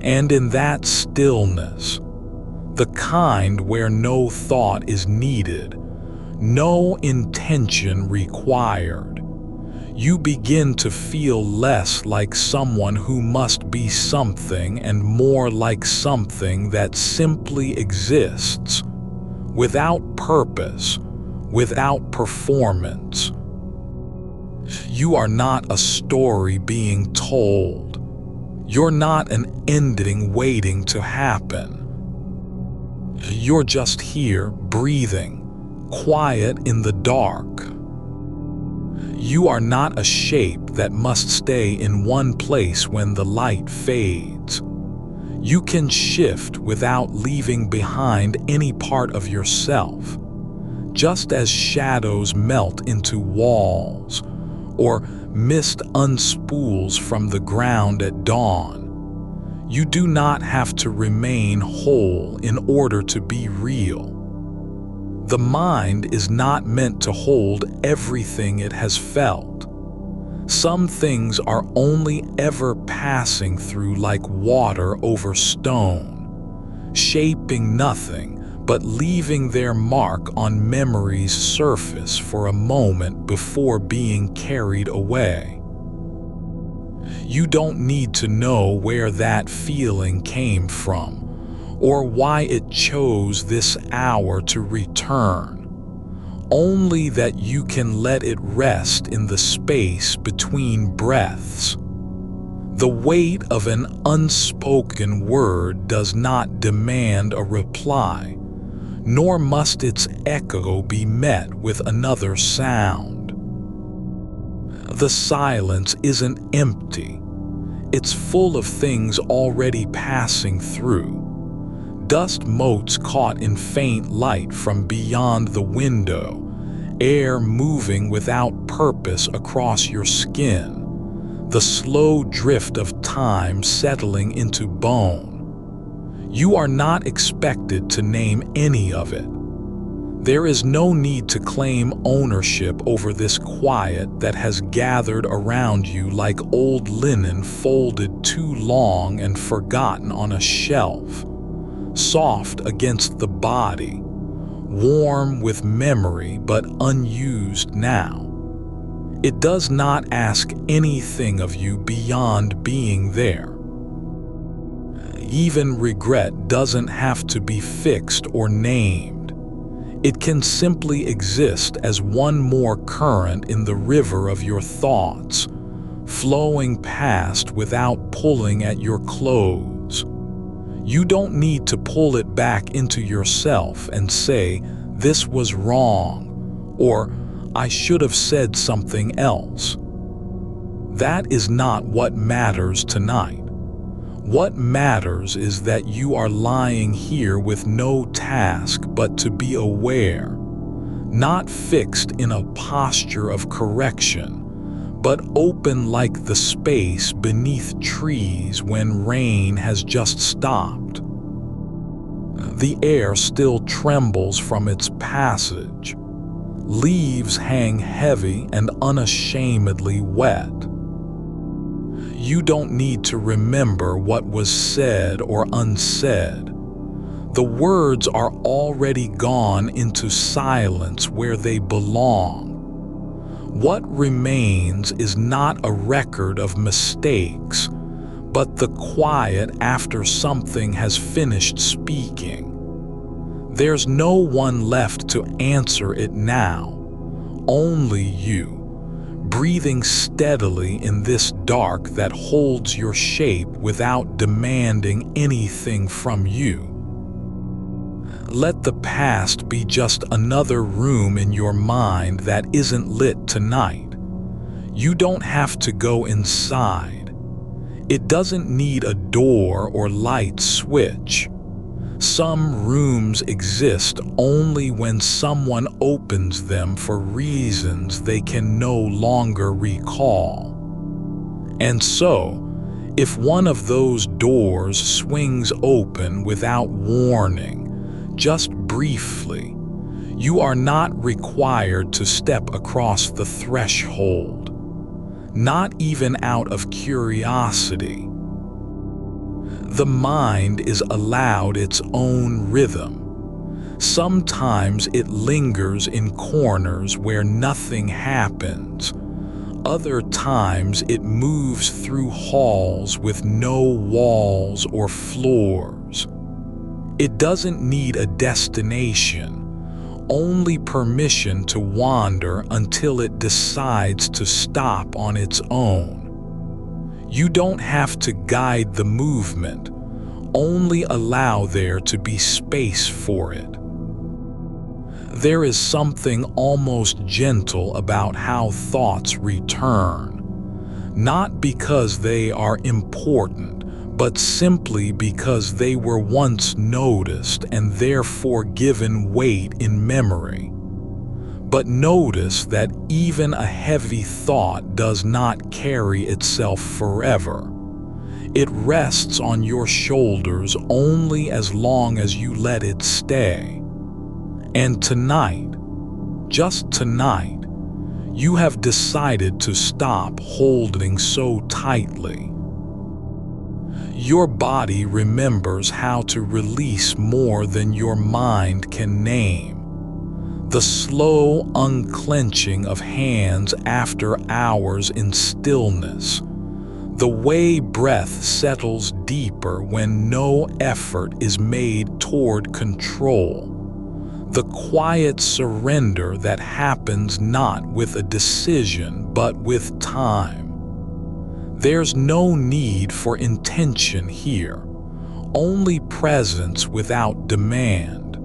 And in that stillness, the kind where no thought is needed, no intention required, you begin to feel less like someone who must be something and more like something that simply exists, without purpose, without performance. You are not a story being told. You're not an ending waiting to happen. You're just here, breathing, quiet in the dark. You are not a shape that must stay in one place when the light fades. You can shift without leaving behind any part of yourself, just as shadows melt into walls, or mist unspools from the ground at dawn. You do not have to remain whole in order to be real. The mind is not meant to hold everything it has felt. Some things are only ever passing through like water over stone, shaping nothing but leaving their mark on memory's surface for a moment before being carried away. You don't need to know where that feeling came from, or why it chose this hour to return. Only that you can let it rest in the space between breaths. The weight of an unspoken word does not demand a reply, nor must its echo be met with another sound. The silence isn't empty. It's full of things already passing through. Dust motes caught in faint light from beyond the window, air moving without purpose across your skin, the slow drift of time settling into bone. You are not expected to name any of it. There is no need to claim ownership over this quiet that has gathered around you like old linen folded too long and forgotten on a shelf, soft against the body, warm with memory but unused now. It does not ask anything of you beyond being there. Even regret doesn't have to be fixed or named. It can simply exist as one more current in the river of your thoughts, flowing past without pulling at your clothes. You don't need to pull it back into yourself and say, "This was wrong," or "I should have said something else." That is not what matters tonight. What matters is that you are lying here with no task but to be aware, not fixed in a posture of correction, but open like the space beneath trees when rain has just stopped. The air still trembles from its passage. Leaves hang heavy and unashamedly wet. You don't need to remember what was said or unsaid. The words are already gone into silence where they belong. What remains is not a record of mistakes, but the quiet after something has finished speaking. There's no one left to answer it now, only you, breathing steadily in this dark that holds your shape without demanding anything from you. Let the past be just another room in your mind that isn't lit tonight. You don't have to go inside. It doesn't need a door or light switch. Some rooms exist only when someone opens them for reasons they can no longer recall. And so, if one of those doors swings open without warning, just briefly, you are not required to step across the threshold, not even out of curiosity. The mind is allowed its own rhythm. Sometimes it lingers in corners where nothing happens. Other times it moves through halls with no walls or floors. It doesn't need a destination, only permission to wander until it decides to stop on its own. You don't have to guide the movement, only allow there to be space for it. There is something almost gentle about how thoughts return, not because they are important, but simply because they were once noticed and therefore given weight in memory. But notice that even a heavy thought does not carry itself forever. It rests on your shoulders only as long as you let it stay. And tonight, just tonight, you have decided to stop holding so tightly. Your body remembers how to release more than your mind can name. The slow unclenching of hands after hours in stillness. The way breath settles deeper when no effort is made toward control. The quiet surrender that happens not with a decision but with time. There's no need for intention here, only presence without demand.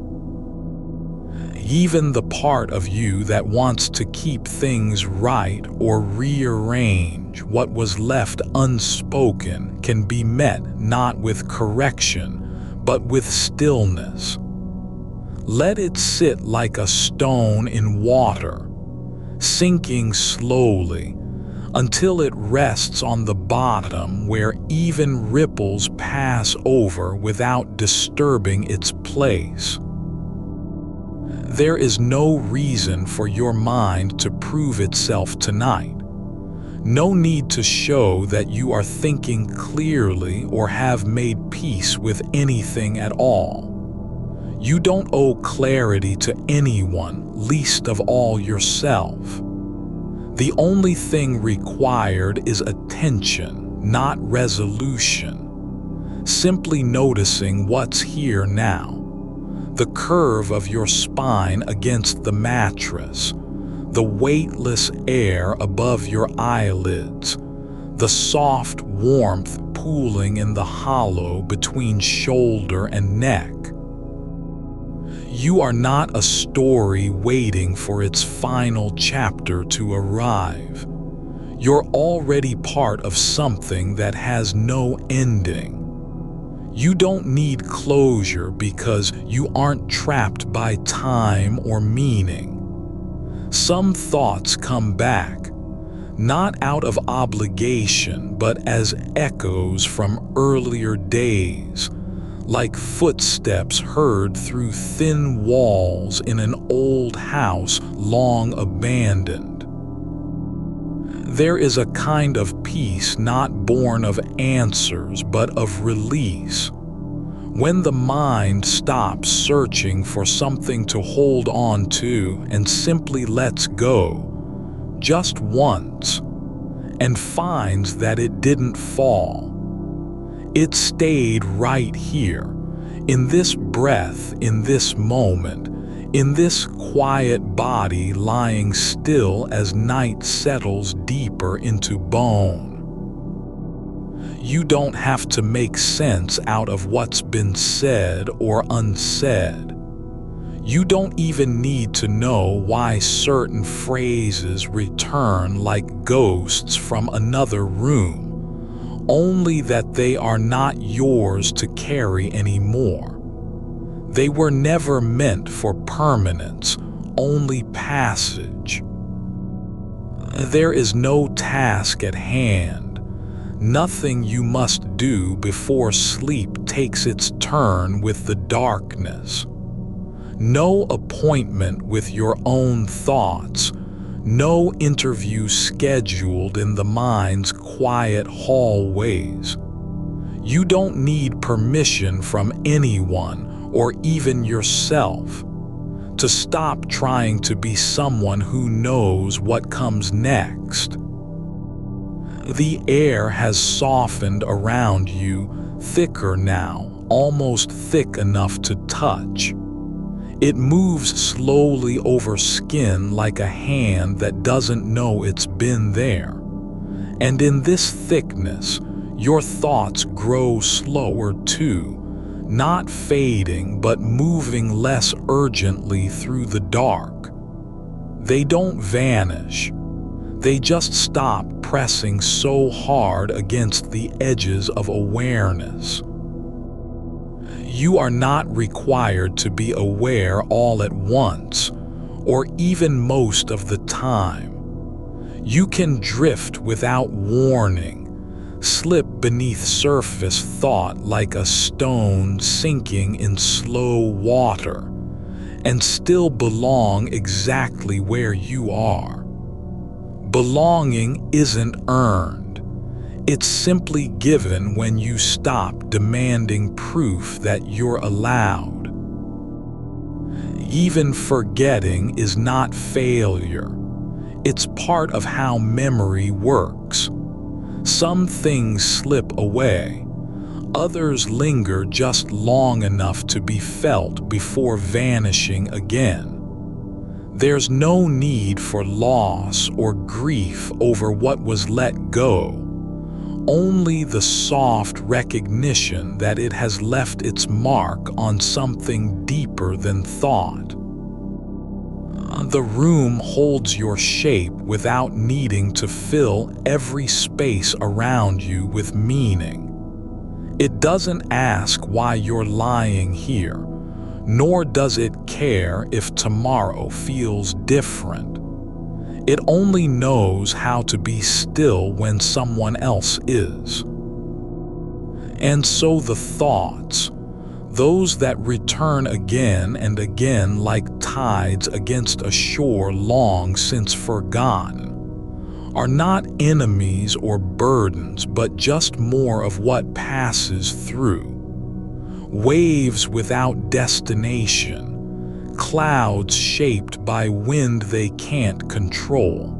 Even the part of you that wants to keep things right or rearrange what was left unspoken can be met not with correction, but with stillness. Let it sit like a stone in water, sinking slowly, until it rests on the bottom where even ripples pass over without disturbing its place. There is no reason for your mind to prove itself tonight. No need to show that you are thinking clearly or have made peace with anything at all. You don't owe clarity to anyone, least of all yourself. The only thing required is attention, not resolution. Simply noticing what's here now. The curve of your spine against the mattress, the weightless air above your eyelids, the soft warmth pooling in the hollow between shoulder and neck. You are not a story waiting for its final chapter to arrive. You're already part of something that has no ending. You don't need closure because you aren't trapped by time or meaning. Some thoughts come back. not out of obligation, but as echoes from earlier days, like footsteps heard through thin walls in an old house long abandoned. There is a kind of peace not born of answers, but of release. When the mind stops searching for something to hold on to and simply lets go, just once, and finds that it didn't fall. It stayed right here, in this breath, in this moment, in this quiet body lying still as night settles deeper into bone. You don't have to make sense out of what's been said or unsaid. You don't even need to know why certain phrases return like ghosts from another room, only that they are not yours to carry anymore. They were never meant for permanence, only passage. There is no task at hand, nothing you must do before sleep takes its turn with the darkness. No appointment with your own thoughts, no interview scheduled in the mind's quiet hallways. You don't need permission from anyone or even yourself to stop trying to be someone who knows what comes next. The air has softened around you, thicker now, almost thick enough to touch. It moves slowly over skin like a hand that doesn't know it's been there. And in this thickness, your thoughts grow slower too, not fading but moving less urgently through the dark. They don't vanish. They just stop pressing so hard against the edges of awareness. You are not required to be aware all at once, or even most of the time. You can drift without warning, slip beneath surface thought like a stone sinking in slow water, and still belong exactly where you are. Belonging isn't earned. It's simply given when you stop demanding proof that you're allowed. Even forgetting is not failure. It's part of how memory works. Some things slip away. Others linger just long enough to be felt before vanishing again. There's no need for loss or grief over what was let go. Only the soft recognition that it has left its mark on something deeper than thought. The room holds your shape without needing to fill every space around you with meaning. It doesn't ask why you're lying here, nor does it care if tomorrow feels different. It only knows how to be still when someone else is. And so the thoughts, those that return again and again like tides against a shore long since forgotten, are not enemies or burdens, but just more of what passes through. Waves without destination, clouds shaped by wind they can't control.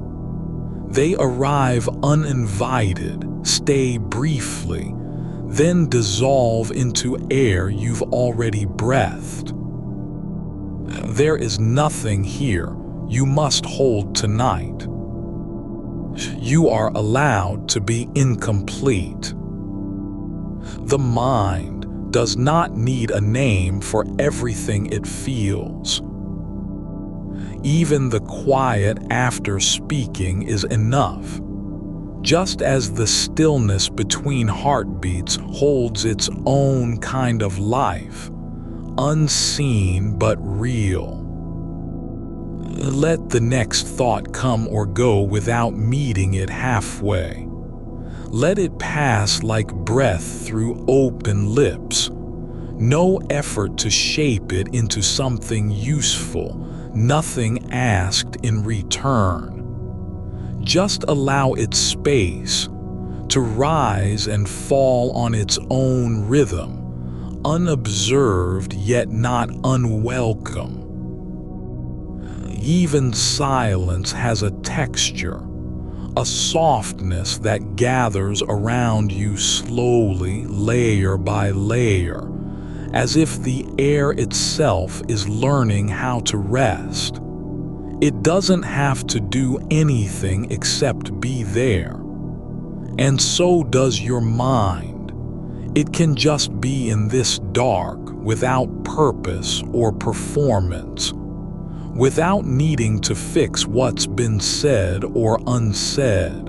They arrive uninvited, stay briefly, then dissolve into air you've already breathed. There is nothing here you must hold tonight. You are allowed to be incomplete. The mind does not need a name for everything it feels. Even the quiet after speaking is enough, just as the stillness between heartbeats holds its own kind of life, unseen but real. Let the next thought come or go without meeting it halfway. Let it pass like breath through open lips. No effort to shape it into something useful, nothing asked in return. Just allow it space to rise and fall on its own rhythm, unobserved yet not unwelcome. Even silence has a texture, a softness that gathers around you slowly, layer by layer, as if the air itself is learning how to rest. It doesn't have to do anything except be there. And so does your mind. It can just be in this dark without purpose or performance, without needing to fix what's been said or unsaid.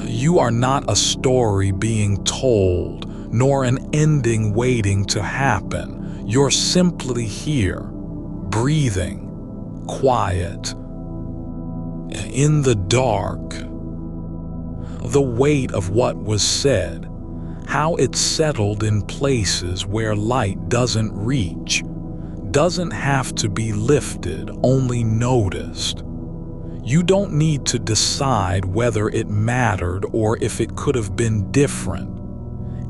You are not a story being told, nor an ending waiting to happen. You're simply here, breathing, quiet, in the dark. The weight of what was said, how it settled in places where light doesn't reach, doesn't have to be lifted, only noticed. You don't need to decide whether it mattered or if it could have been different.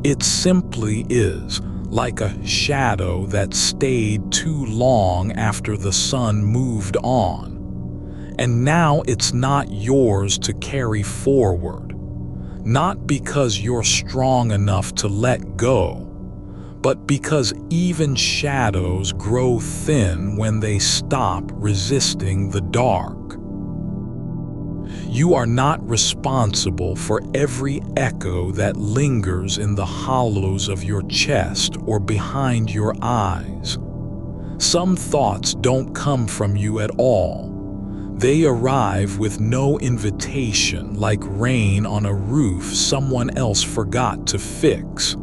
It simply is, like a shadow that stayed too long after the sun moved on. And now it's not yours to carry forward, not because you're strong enough to let go, but because even shadows grow thin when they stop resisting the dark. You are not responsible for every echo that lingers in the hollows of your chest or behind your eyes. Some thoughts don't come from you at all. They arrive with no invitation, like rain on a roof someone else forgot to fix.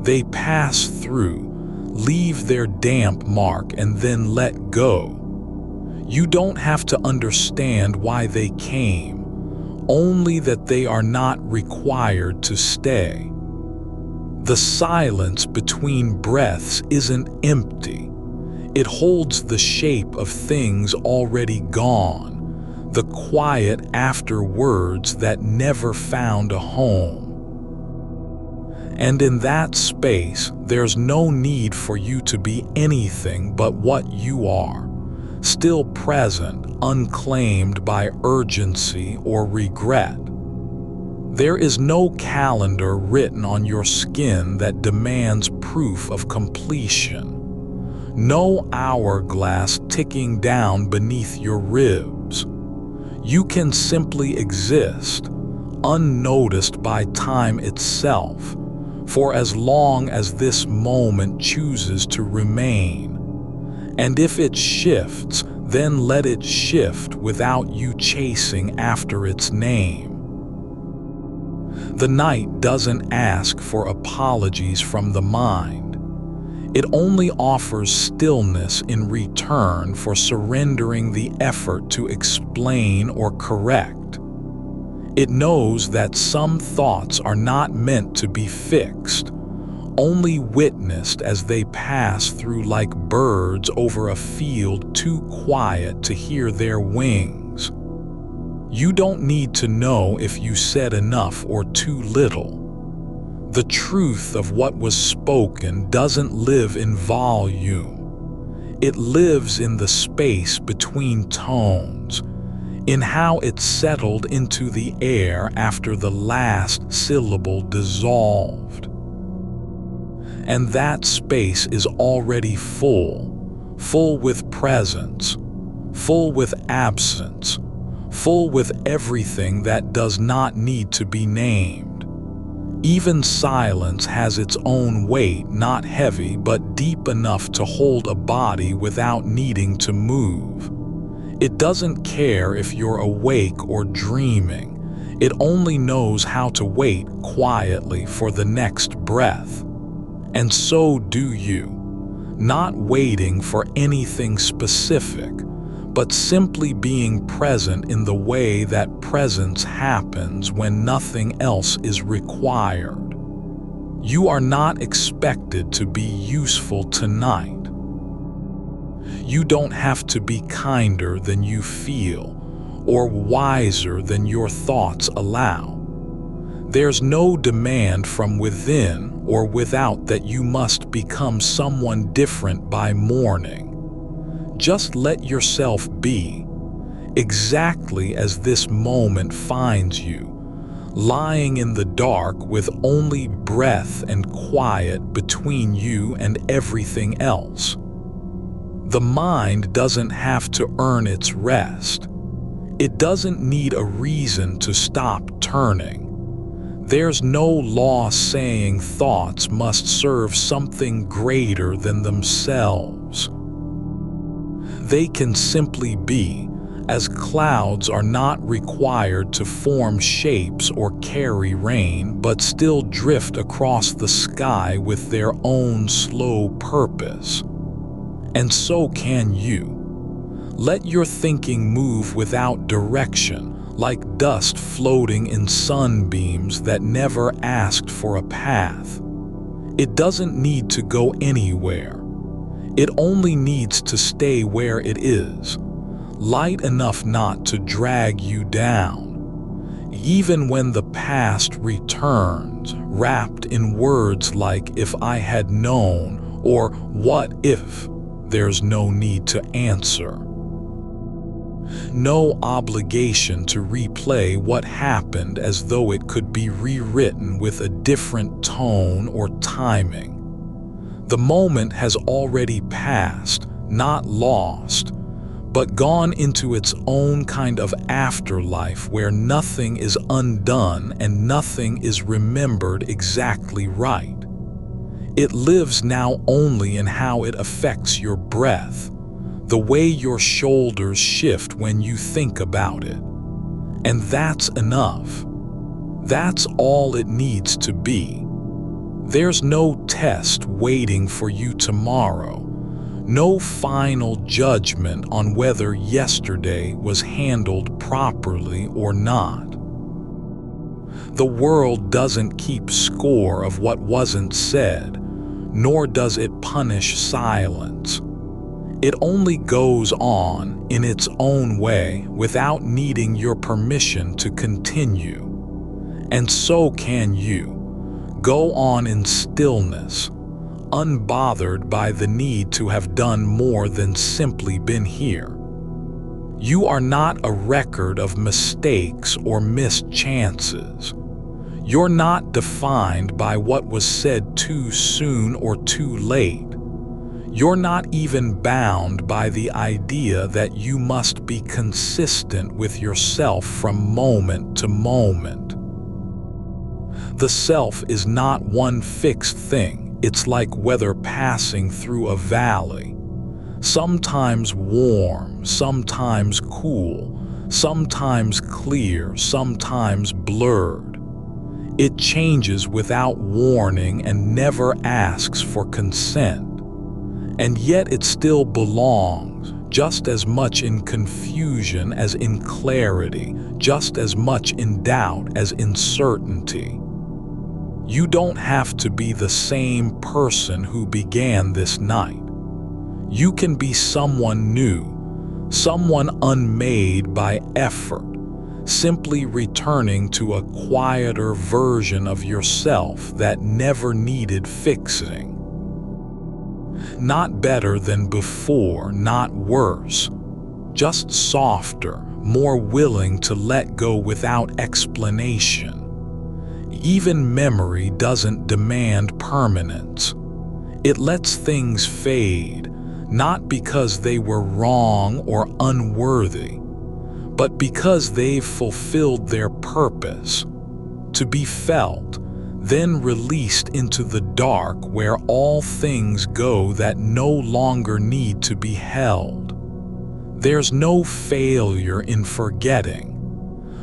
They pass through, leave their damp mark, and then let go. You don't have to understand why they came, only that they are not required to stay. The silence between breaths isn't empty. It holds the shape of things already gone, the quiet after words that never found a home. And in that space, there's no need for you to be anything but what you are, still present, unclaimed by urgency or regret. There is no calendar written on your skin that demands proof of completion, no hourglass ticking down beneath your ribs. You can simply exist, unnoticed by time itself, for as long as this moment chooses to remain. And if it shifts, then let it shift without you chasing after its name. The night doesn't ask for apologies from the mind. It only offers stillness in return for surrendering the effort to explain or correct. It knows that some thoughts are not meant to be fixed, only witnessed as they pass through like birds over a field too quiet to hear their wings. You don't need to know if you said enough or too little. The truth of what was spoken doesn't live in volume. It lives in the space between tones, in how it settled into the air after the last syllable dissolved. And that space is already full, full with presence, full with absence, full with everything that does not need to be named. Even silence has its own weight, not heavy but deep enough to hold a body without needing to move. It doesn't care if you're awake or dreaming. It only knows how to wait quietly for the next breath. And so do you, not waiting for anything specific, but simply being present in the way that presence happens when nothing else is required. You are not expected to be useful tonight. You don't have to be kinder than you feel, or wiser than your thoughts allow. There's no demand from within or without that you must become someone different by morning. Just let yourself be, exactly as this moment finds you, lying in the dark with only breath and quiet between you and everything else. The mind doesn't have to earn its rest. It doesn't need a reason to stop turning. There's no law saying thoughts must serve something greater than themselves. They can simply be, as clouds are not required to form shapes or carry rain, but still drift across the sky with their own slow purpose. And so can you. Let your thinking move without direction, like dust floating in sunbeams that never asked for a path. It doesn't need to go anywhere. It only needs to stay where it is, light enough not to drag you down. Even when the past returns, wrapped in words like "if I had known" or "what if," there's no need to answer. No obligation to replay what happened as though it could be rewritten with a different tone or timing. The moment has already passed, not lost, but gone into its own kind of afterlife where nothing is undone and nothing is remembered exactly right. It lives now only in how it affects your breath, the way your shoulders shift when you think about it. And that's enough. That's all it needs to be. There's no test waiting for you tomorrow, no final judgment on whether yesterday was handled properly or not. The world doesn't keep score of what wasn't said, nor does it punish silence. It only goes on in its own way without needing your permission to continue. And so can you. Go on in stillness, unbothered by the need to have done more than simply been here. You are not a record of mistakes or missed chances. You're not defined by what was said too soon or too late. You're not even bound by the idea that you must be consistent with yourself from moment to moment. The self is not one fixed thing. It's like weather passing through a valley. Sometimes warm, sometimes cool, sometimes clear, sometimes blurred. It changes without warning and never asks for consent. And yet it still belongs, just as much in confusion as in clarity, just as much in doubt as in certainty. You don't have to be the same person who began this night. You can be someone new, someone unmade by effort, simply returning to a quieter version of yourself that never needed fixing. Not better than before, not worse, just softer, more willing to let go without explanation. Even memory doesn't demand permanence. It lets things fade, not because they were wrong or unworthy, but because they've fulfilled their purpose, to be felt, then released into the dark where all things go that no longer need to be held. There's no failure in forgetting,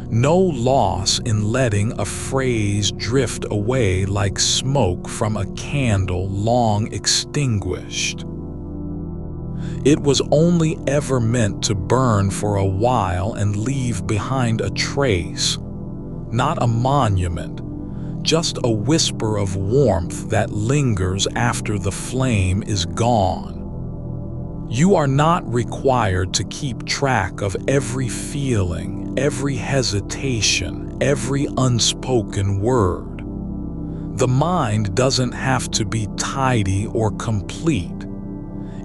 no loss in letting a phrase drift away like smoke from a candle long extinguished. It was only ever meant to burn for a while and leave behind a trace, not a monument, just a whisper of warmth that lingers after the flame is gone. You are not required to keep track of every feeling, every hesitation, every unspoken word. The mind doesn't have to be tidy or complete.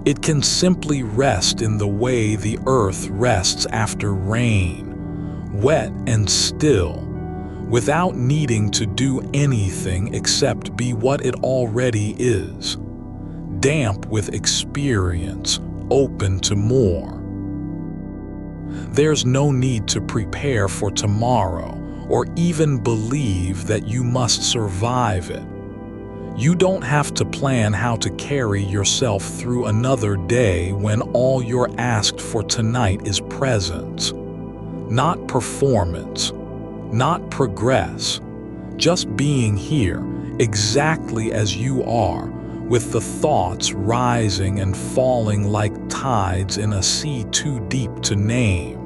It can simply rest in the way the earth rests after rain, wet and still, without needing to do anything except be what it already is, damp with experience, open to more. There's no need to prepare for tomorrow or even believe that you must survive it. You don't have to plan how to carry yourself through another day when all you're asked for tonight is presence, not performance, not progress, just being here exactly as you are, with the thoughts rising and falling like tides in a sea too deep to name.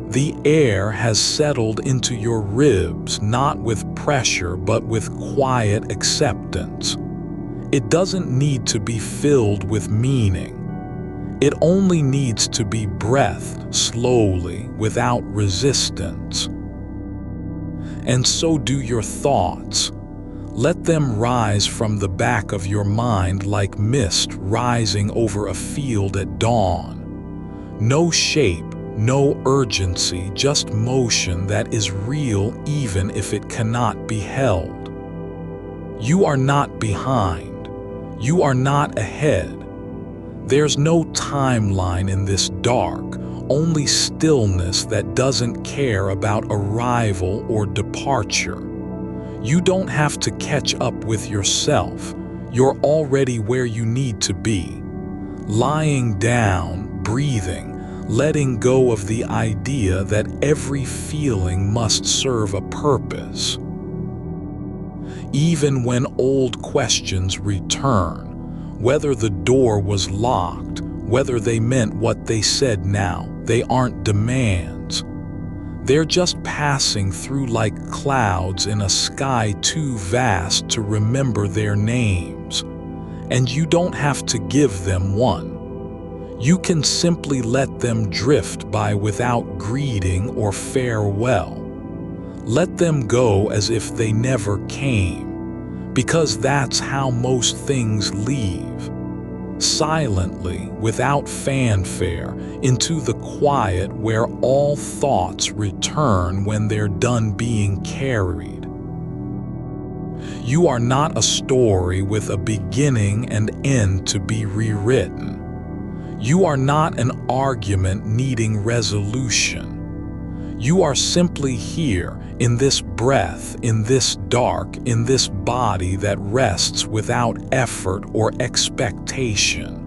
The air has settled into your ribs, not with pressure but with quiet acceptance. It doesn't need to be filled with meaning. It only needs to be breathed slowly, without resistance. And so do your thoughts. Let them rise from the back of your mind like mist rising over a field at dawn. No shape, no urgency, just motion that is real even if it cannot be held. You are not behind. You are not ahead. There's no timeline in this dark, only stillness that doesn't care about arrival or departure. You don't have to catch up with yourself. You're already where you need to be. Lying down, breathing, letting go of the idea that every feeling must serve a purpose. Even when old questions return, whether the door was locked, whether they meant what they said now, they aren't demands. They're just passing through like clouds in a sky too vast to remember their names. And you don't have to give them one. You can simply let them drift by without greeting or farewell. Let them go as if they never came, because that's how most things leave. Silently, without fanfare, into the quiet where all thoughts return when they're done being carried. You are not a story with a beginning and end to be rewritten. You are not an argument needing resolution. You are simply here, in this breath, in this dark, in this body that rests without effort or expectation.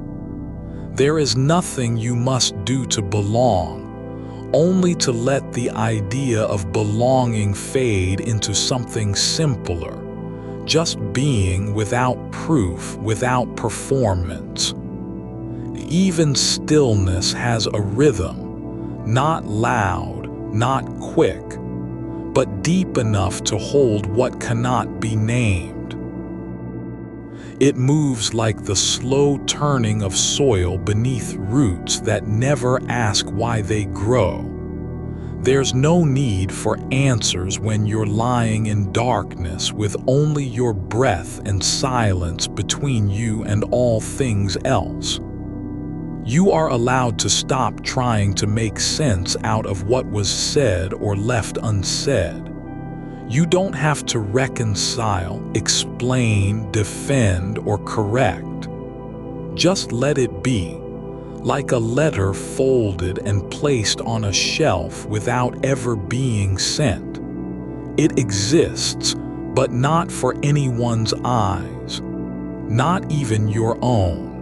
There is nothing you must do to belong, only to let the idea of belonging fade into something simpler, just being without proof, without performance. Even stillness has a rhythm, not loud, not quick, but deep enough to hold what cannot be named. It moves like the slow turning of soil beneath roots that never ask why they grow. There's no need for answers when you're lying in darkness with only your breath and silence between you and all things else. You are allowed to stop trying to make sense out of what was said or left unsaid. You don't have to reconcile, explain, defend, or correct. Just let it be, like a letter folded and placed on a shelf without ever being sent. It exists, but not for anyone's eyes, not even your own.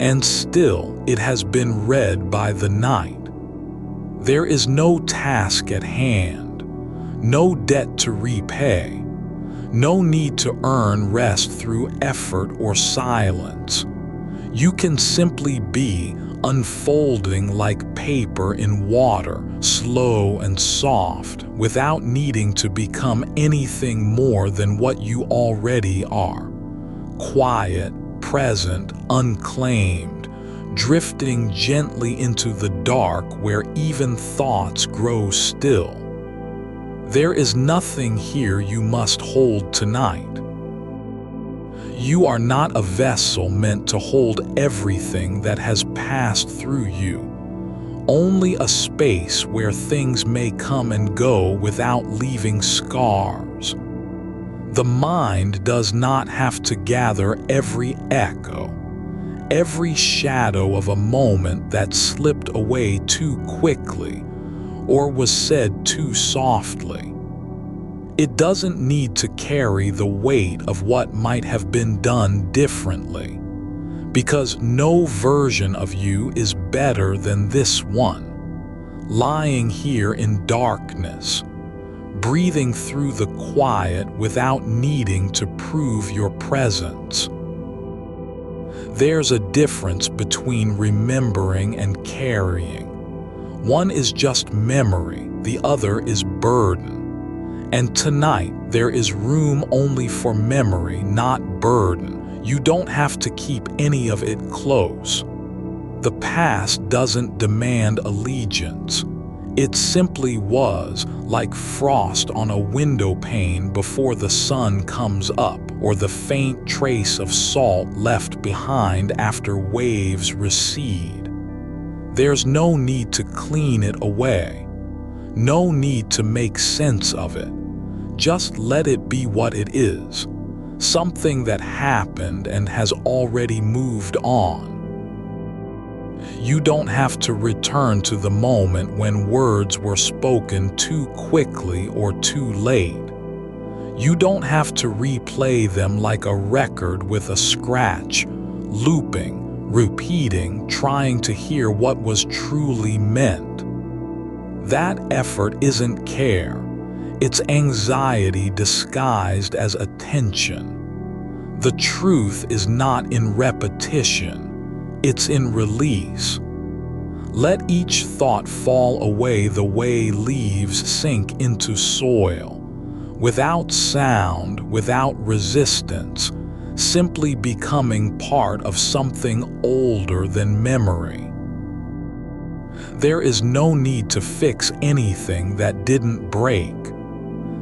And still it has been read by the night. There is no task at hand, no debt to repay, no need to earn rest through effort or silence. You can simply be, unfolding like paper in water, slow and soft, without needing to become anything more than what you already are. Quiet, present, unclaimed, drifting gently into the dark where even thoughts grow still. There is nothing here you must hold tonight. You are not a vessel meant to hold everything that has passed through you, only a space where things may come and go without leaving scars. The mind does not have to gather every echo, every shadow of a moment that slipped away too quickly or was said too softly. It doesn't need to carry the weight of what might have been done differently, because no version of you is better than this one, lying here in darkness, breathing through the quiet without needing to prove your presence. There's a difference between remembering and carrying. One is just memory, the other is burden. And tonight, there is room only for memory, not burden. You don't have to keep any of it close. The past doesn't demand allegiance. It simply was, like frost on a window pane before the sun comes up, or the faint trace of salt left behind after waves recede. There's no need to clean it away. No need to make sense of it. Just let it be what it is, something that happened and has already moved on. You don't have to return to the moment when words were spoken too quickly or too late. You don't have to replay them like a record with a scratch, looping, repeating, trying to hear what was truly meant. That effort isn't care. It's anxiety disguised as attention. The truth is not in repetition, it's in release. Let each thought fall away the way leaves sink into soil, without sound, without resistance, simply becoming part of something older than memory. There is no need to fix anything that didn't break.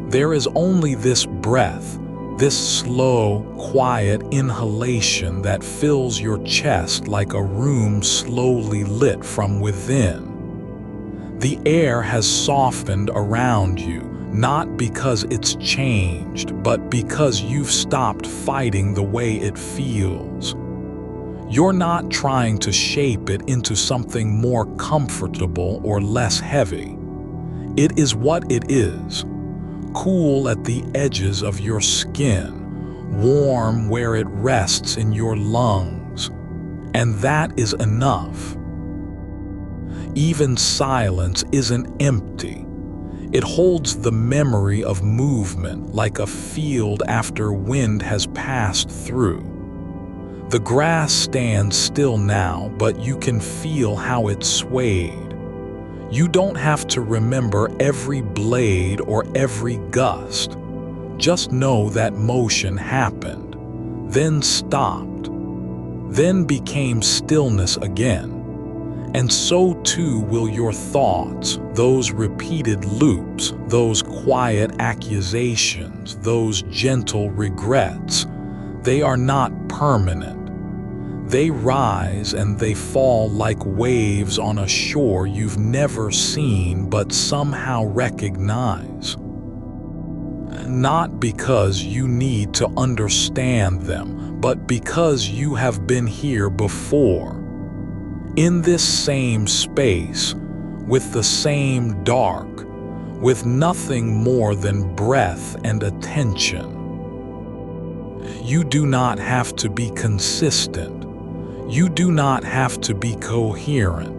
There is only this breath, this slow, quiet inhalation that fills your chest like a room slowly lit from within. The air has softened around you, not because it's changed, but because you've stopped fighting the way it feels. You're not trying to shape it into something more comfortable or less heavy. It is what it is. Cool at the edges of your skin, warm where it rests in your lungs, and that is enough. Even silence isn't empty. It holds the memory of movement like a field after wind has passed through. The grass stands still now, but you can feel how it swayed. You don't have to remember every blade or every gust. Just know that motion happened, then stopped, then became stillness again. And so too will your thoughts, those repeated loops, those quiet accusations, those gentle regrets. They are not permanent. They rise and they fall like waves on a shore you've never seen but somehow recognize. Not because you need to understand them, but because you have been here before. In this same space, with the same dark, with nothing more than breath and attention. You do not have to be consistent. You do not have to be coherent.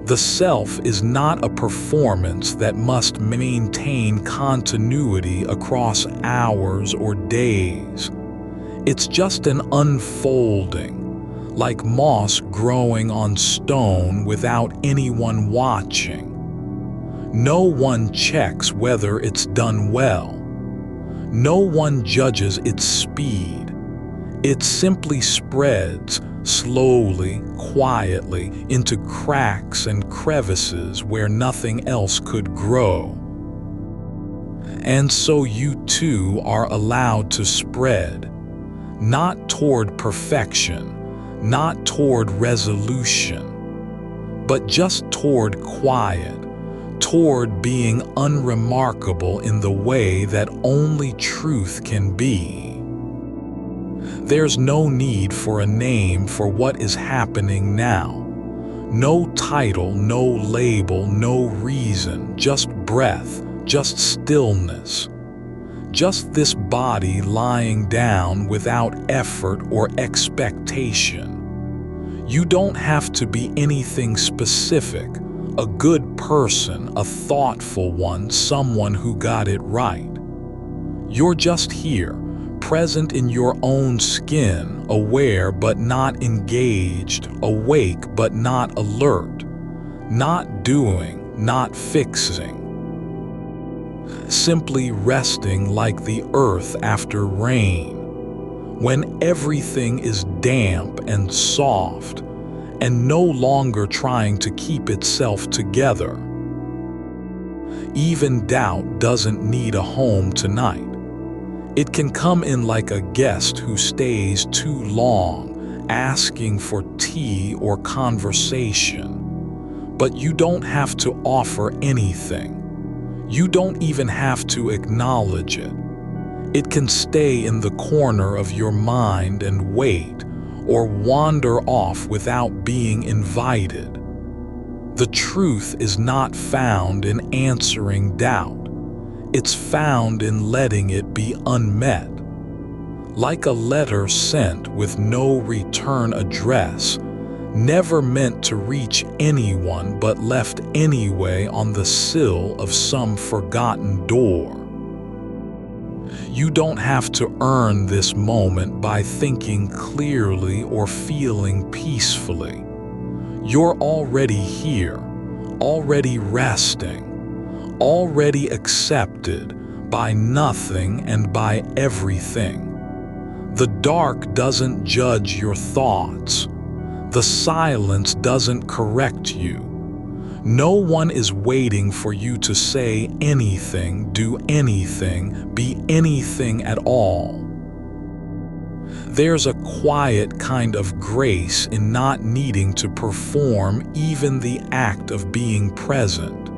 The self is not a performance that must maintain continuity across hours or days. It's just an unfolding, like moss growing on stone without anyone watching. No one checks whether it's done well. No one judges its speed. It simply spreads slowly, quietly, into cracks and crevices where nothing else could grow. And so you too are allowed to spread, not toward perfection, not toward resolution, but just toward quiet, toward being unremarkable in the way that only truth can be. There's no need for a name for what is happening now. No title, no label, no reason, just breath, just stillness. Just this body lying down without effort or expectation. You don't have to be anything specific, a good person, a thoughtful one, someone who got it right. You're just here, present in your own skin, aware but not engaged, awake but not alert, not doing, not fixing. Simply resting like the earth after rain, when everything is damp and soft and no longer trying to keep itself together. Even doubt doesn't need a home tonight. It can come in like a guest who stays too long, asking for tea or conversation. But you don't have to offer anything. You don't even have to acknowledge it. It can stay in the corner of your mind and wait, or wander off without being invited. The truth is not found in answering doubt. It's found in letting it be unmet. Like a letter sent with no return address, never meant to reach anyone but left anyway on the sill of some forgotten door. You don't have to earn this moment by thinking clearly or feeling peacefully. You're already here, already resting, already accepted by nothing and by everything. The dark doesn't judge your thoughts. The silence doesn't correct you. No one is waiting for you to say anything, do anything, be anything at all. There's a quiet kind of grace in not needing to perform even the act of being present.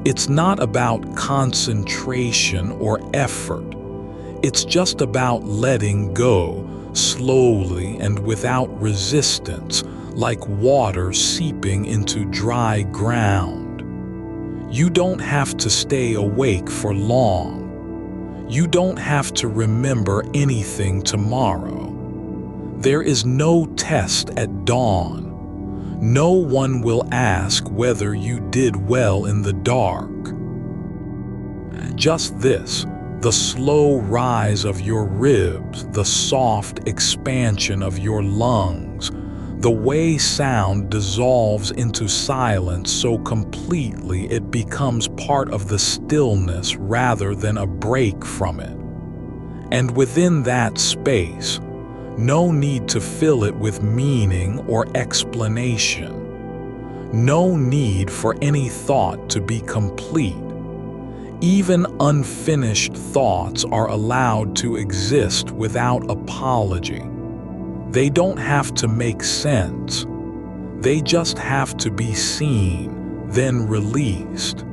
It's not about concentration or effort. It's just about letting go, slowly and without resistance, like water seeping into dry ground. You don't have to stay awake for long. You don't have to remember anything tomorrow. There is no test at dawn. No one will ask whether you did well in the dark. Just this, the slow rise of your ribs, the soft expansion of your lungs, the way sound dissolves into silence so completely it becomes part of the stillness rather than a break from it. And within that space, no need to fill it with meaning or explanation. No need for any thought to be complete. Even unfinished thoughts are allowed to exist without apology. They don't have to make sense. They just have to be seen, then released.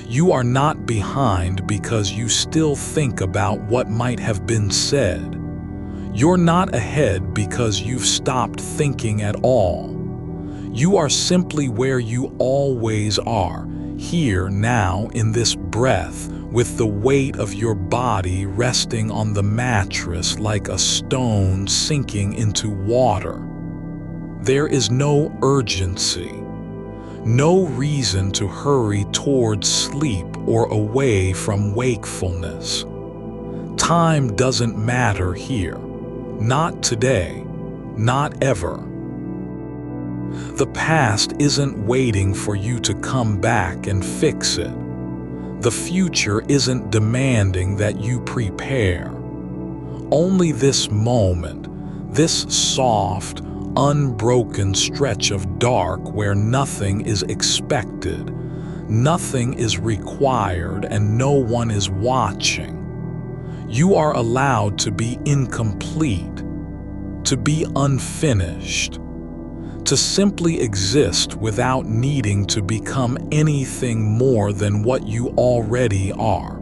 You are not behind because you still think about what might have been said. You're not ahead because you've stopped thinking at all. You are simply where you always are, here now in this breath, with the weight of your body resting on the mattress like a stone sinking into water. There is no urgency, no reason to hurry towards sleep or away from wakefulness. Time doesn't matter here. Not today, not ever. The past isn't waiting for you to come back and fix it. The future isn't demanding that you prepare. Only this moment, this soft, unbroken stretch of dark where nothing is expected, nothing is required, and no one is watching. You are allowed to be incomplete, to be unfinished, to simply exist without needing to become anything more than what you already are.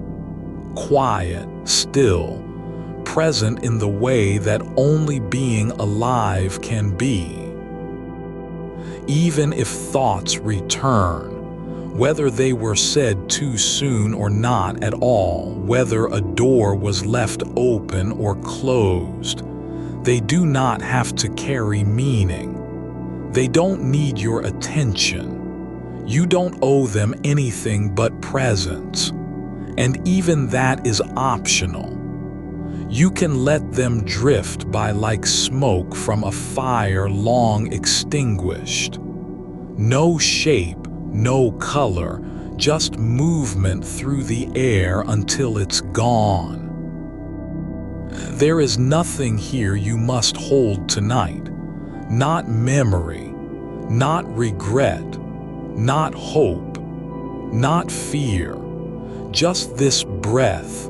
Quiet, still, present in the way that only being alive can be. Even if thoughts return, whether they were said too soon or not at all, whether a door was left open or closed, they do not have to carry meaning. They don't need your attention. You don't owe them anything but presence. And even that is optional. You can let them drift by like smoke from a fire long extinguished. No shape, no color, just movement through the air until it's gone. There is nothing here you must hold tonight. Not memory, not regret, not hope, not fear. Just this breath,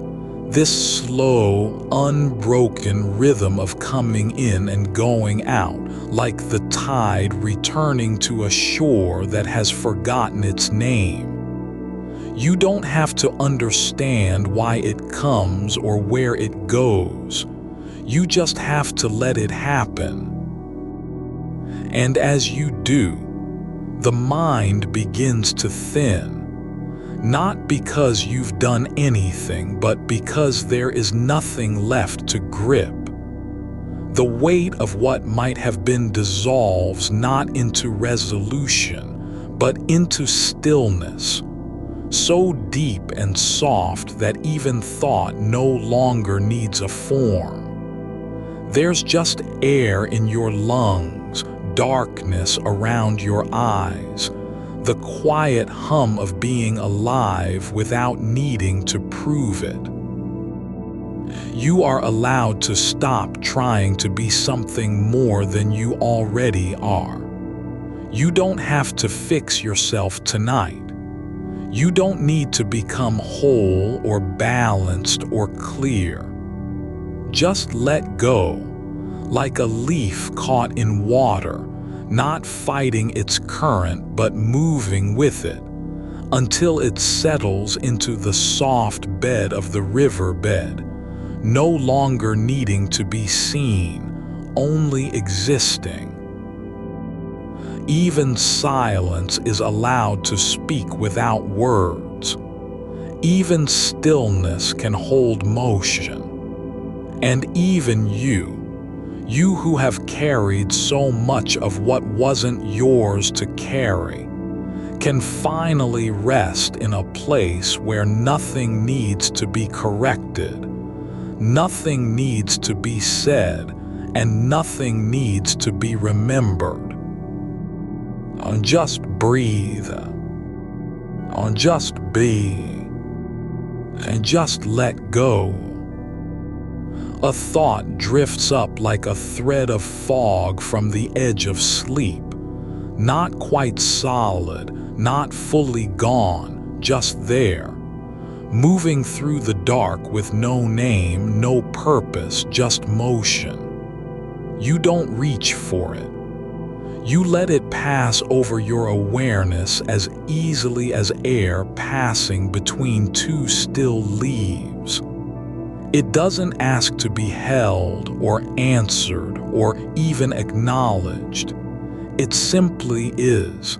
this slow, unbroken rhythm of coming in and going out, like the tide returning to a shore that has forgotten its name. You don't have to understand why it comes or where it goes. You just have to let it happen. And as you do, the mind begins to thin. Not because you've done anything, but because there is nothing left to grip. The weight of what might have been dissolves not into resolution, but into stillness, so deep and soft that even thought no longer needs a form. There's just air in your lungs, darkness around your eyes, the quiet hum of being alive without needing to prove it. You are allowed to stop trying to be something more than you already are. You don't have to fix yourself tonight. You don't need to become whole or balanced or clear. Just let go, like a leaf caught in water, not fighting its current but moving with it, until it settles into the soft bed of the riverbed, no longer needing to be seen, only existing. Even silence is allowed to speak without words. Even stillness can hold motion. And even you who have carried so much of what wasn't yours to carry, can finally rest in a place where nothing needs to be corrected, nothing needs to be said, and nothing needs to be remembered. Just breathe, just be, and just let go. A thought drifts up like a thread of fog from the edge of sleep, not quite solid, not fully gone, just there, moving through the dark with no name, no purpose, just motion. You don't reach for it. You let it pass over your awareness as easily as air passing between two still leaves. It doesn't ask to be held or answered or even acknowledged. It simply is,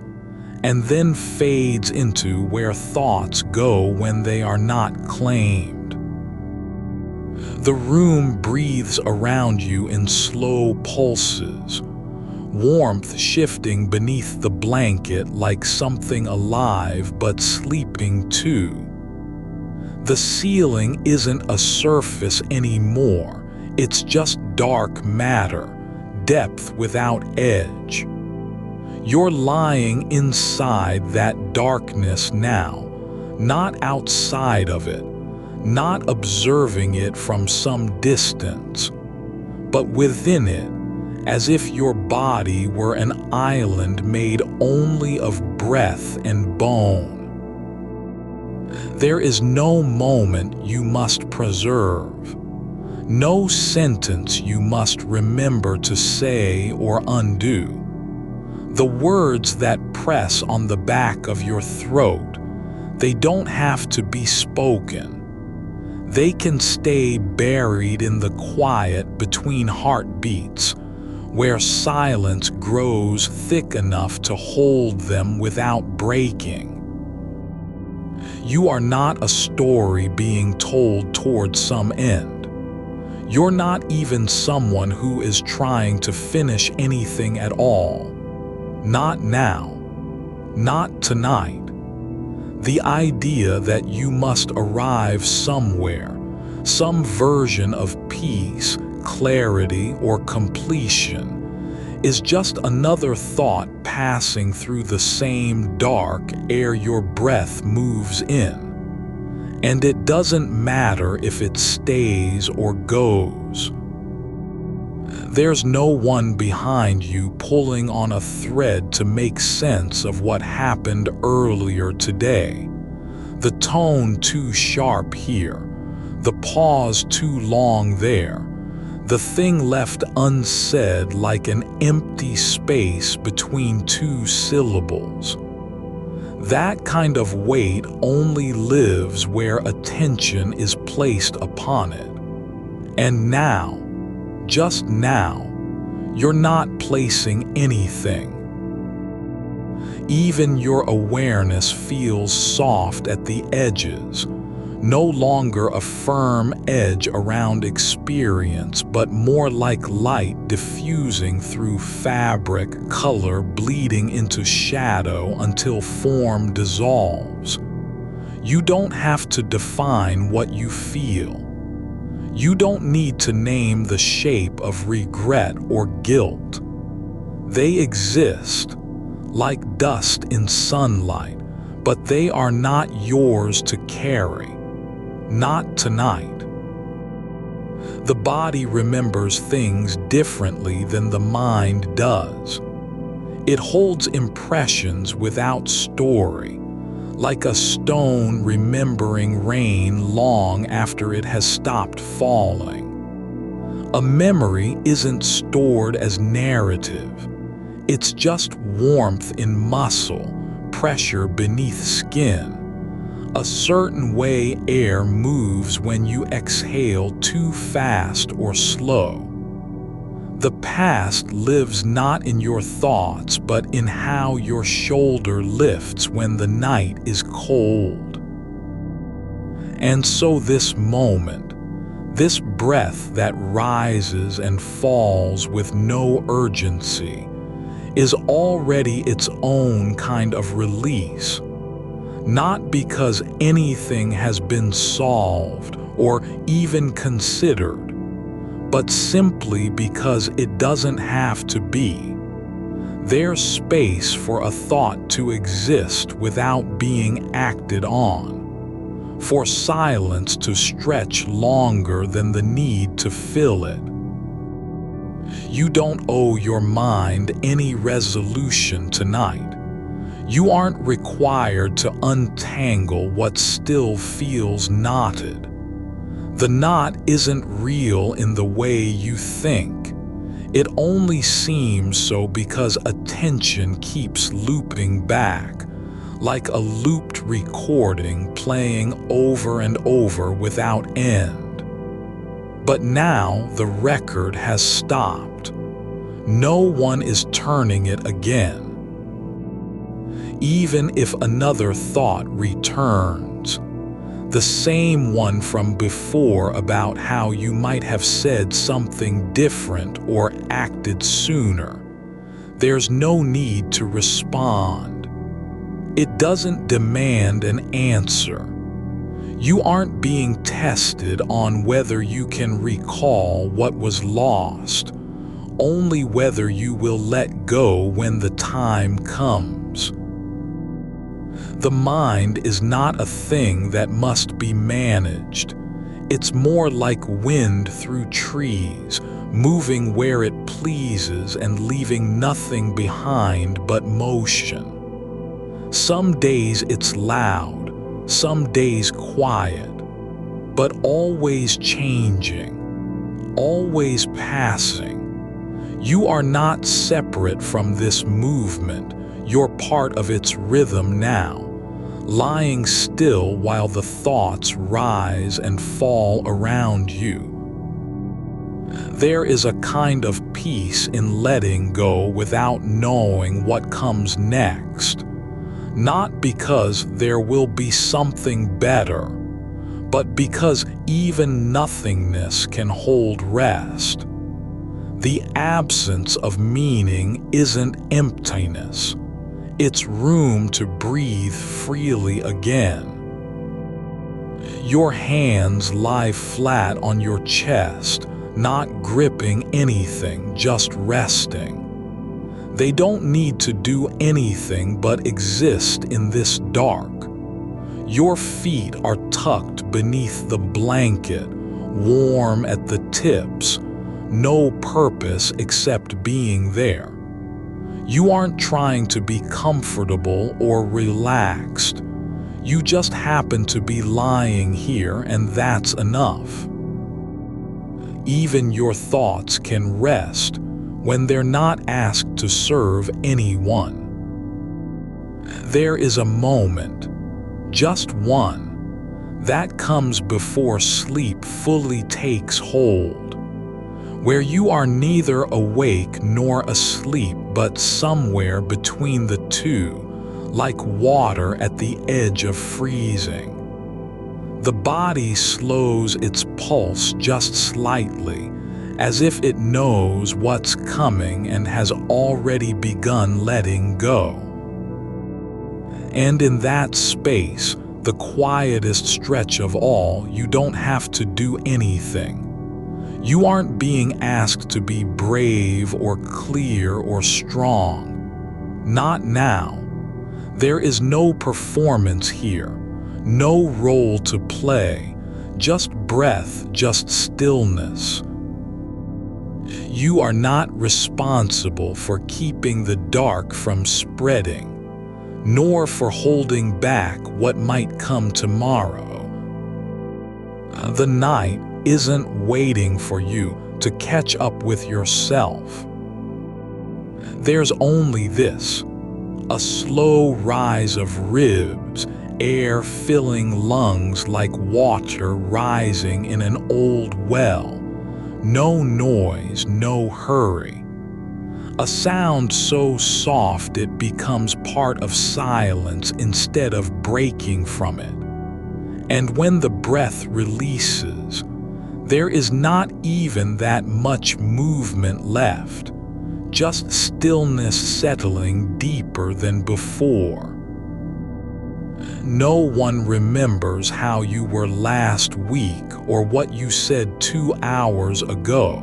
and then fades into where thoughts go when they are not claimed. The room breathes around you in slow pulses, warmth shifting beneath the blanket like something alive but sleeping too. The ceiling isn't a surface anymore, it's just dark matter, depth without edge. You're lying inside that darkness now, not outside of it, not observing it from some distance, but within it, as if your body were an island made only of breath and bone. There is no moment you must preserve, no sentence you must remember to say or undo. The words that press on the back of your throat, they don't have to be spoken. They can stay buried in the quiet between heartbeats, where silence grows thick enough to hold them without breaking. You are not a story being told toward some end. You're not even someone who is trying to finish anything at all. Not now. Not tonight. The idea that you must arrive somewhere, some version of peace, clarity, or completion, is just another thought passing through the same dark ere your breath moves in. And it doesn't matter if it stays or goes. There's no one behind you pulling on a thread to make sense of what happened earlier today. The tone too sharp here, the pause too long there, the thing left unsaid like an empty space between two syllables. That kind of weight only lives where attention is placed upon it. And now, just now, you're not placing anything. Even your awareness feels soft at the edges, no longer a firm edge around experience, but more like light diffusing through fabric, color bleeding into shadow until form dissolves. You don't have to define what you feel. You don't need to name the shape of regret or guilt. They exist, like dust in sunlight, but they are not yours to carry. Not tonight. The body remembers things differently than the mind does. It holds impressions without story, like a stone remembering rain long after it has stopped falling. A memory isn't stored as narrative. It's just warmth in muscle, pressure beneath skin. A certain way air moves when you exhale too fast or slow. The past lives not in your thoughts, but in how your shoulder lifts when the night is cold. And so this moment, this breath that rises and falls with no urgency, is already its own kind of release. Not because anything has been solved or even considered, but simply because it doesn't have to be. There's space for a thought to exist without being acted on, for silence to stretch longer than the need to fill it. You don't owe your mind any resolution tonight. You aren't required to untangle what still feels knotted. The knot isn't real in the way you think. It only seems so because attention keeps looping back, like a looped recording playing over and over without end. But now the record has stopped. No one is turning it again. Even if another thought returns, the same one from before about how you might have said something different or acted sooner, there's no need to respond. It doesn't demand an answer. You aren't being tested on whether you can recall what was lost, only whether you will let go when the time comes. The mind is not a thing that must be managed. It's more like wind through trees, moving where it pleases and leaving nothing behind but motion. Some days it's loud, some days quiet, but always changing, always passing. You are not separate from this movement. You're part of its rhythm now, lying still while the thoughts rise and fall around you. There is a kind of peace in letting go without knowing what comes next, not because there will be something better, but because even nothingness can hold rest. The absence of meaning isn't emptiness. It's room to breathe freely again. Your hands lie flat on your chest, not gripping anything, just resting. They don't need to do anything but exist in this dark. Your feet are tucked beneath the blanket, warm at the tips, no purpose except being there. You aren't trying to be comfortable or relaxed. You just happen to be lying here, and that's enough. Even your thoughts can rest when they're not asked to serve anyone. There is a moment, just one, that comes before sleep fully takes hold, where you are neither awake nor asleep but somewhere between the two, like water at the edge of freezing. The body slows its pulse just slightly, as if it knows what's coming and has already begun letting go. And in that space, the quietest stretch of all, you don't have to do anything. You aren't being asked to be brave or clear or strong. Not now. There is no performance here, no role to play, just breath, just stillness. You are not responsible for keeping the dark from spreading, nor for holding back what might come tomorrow. The night isn't waiting for you to catch up with yourself. There's only this, a slow rise of ribs, air filling lungs like water rising in an old well. No noise, no hurry. A sound so soft it becomes part of silence instead of breaking from it. And when the breath releases, there is not even that much movement left, just stillness settling deeper than before. No one remembers how you were last week or what you said 2 hours ago.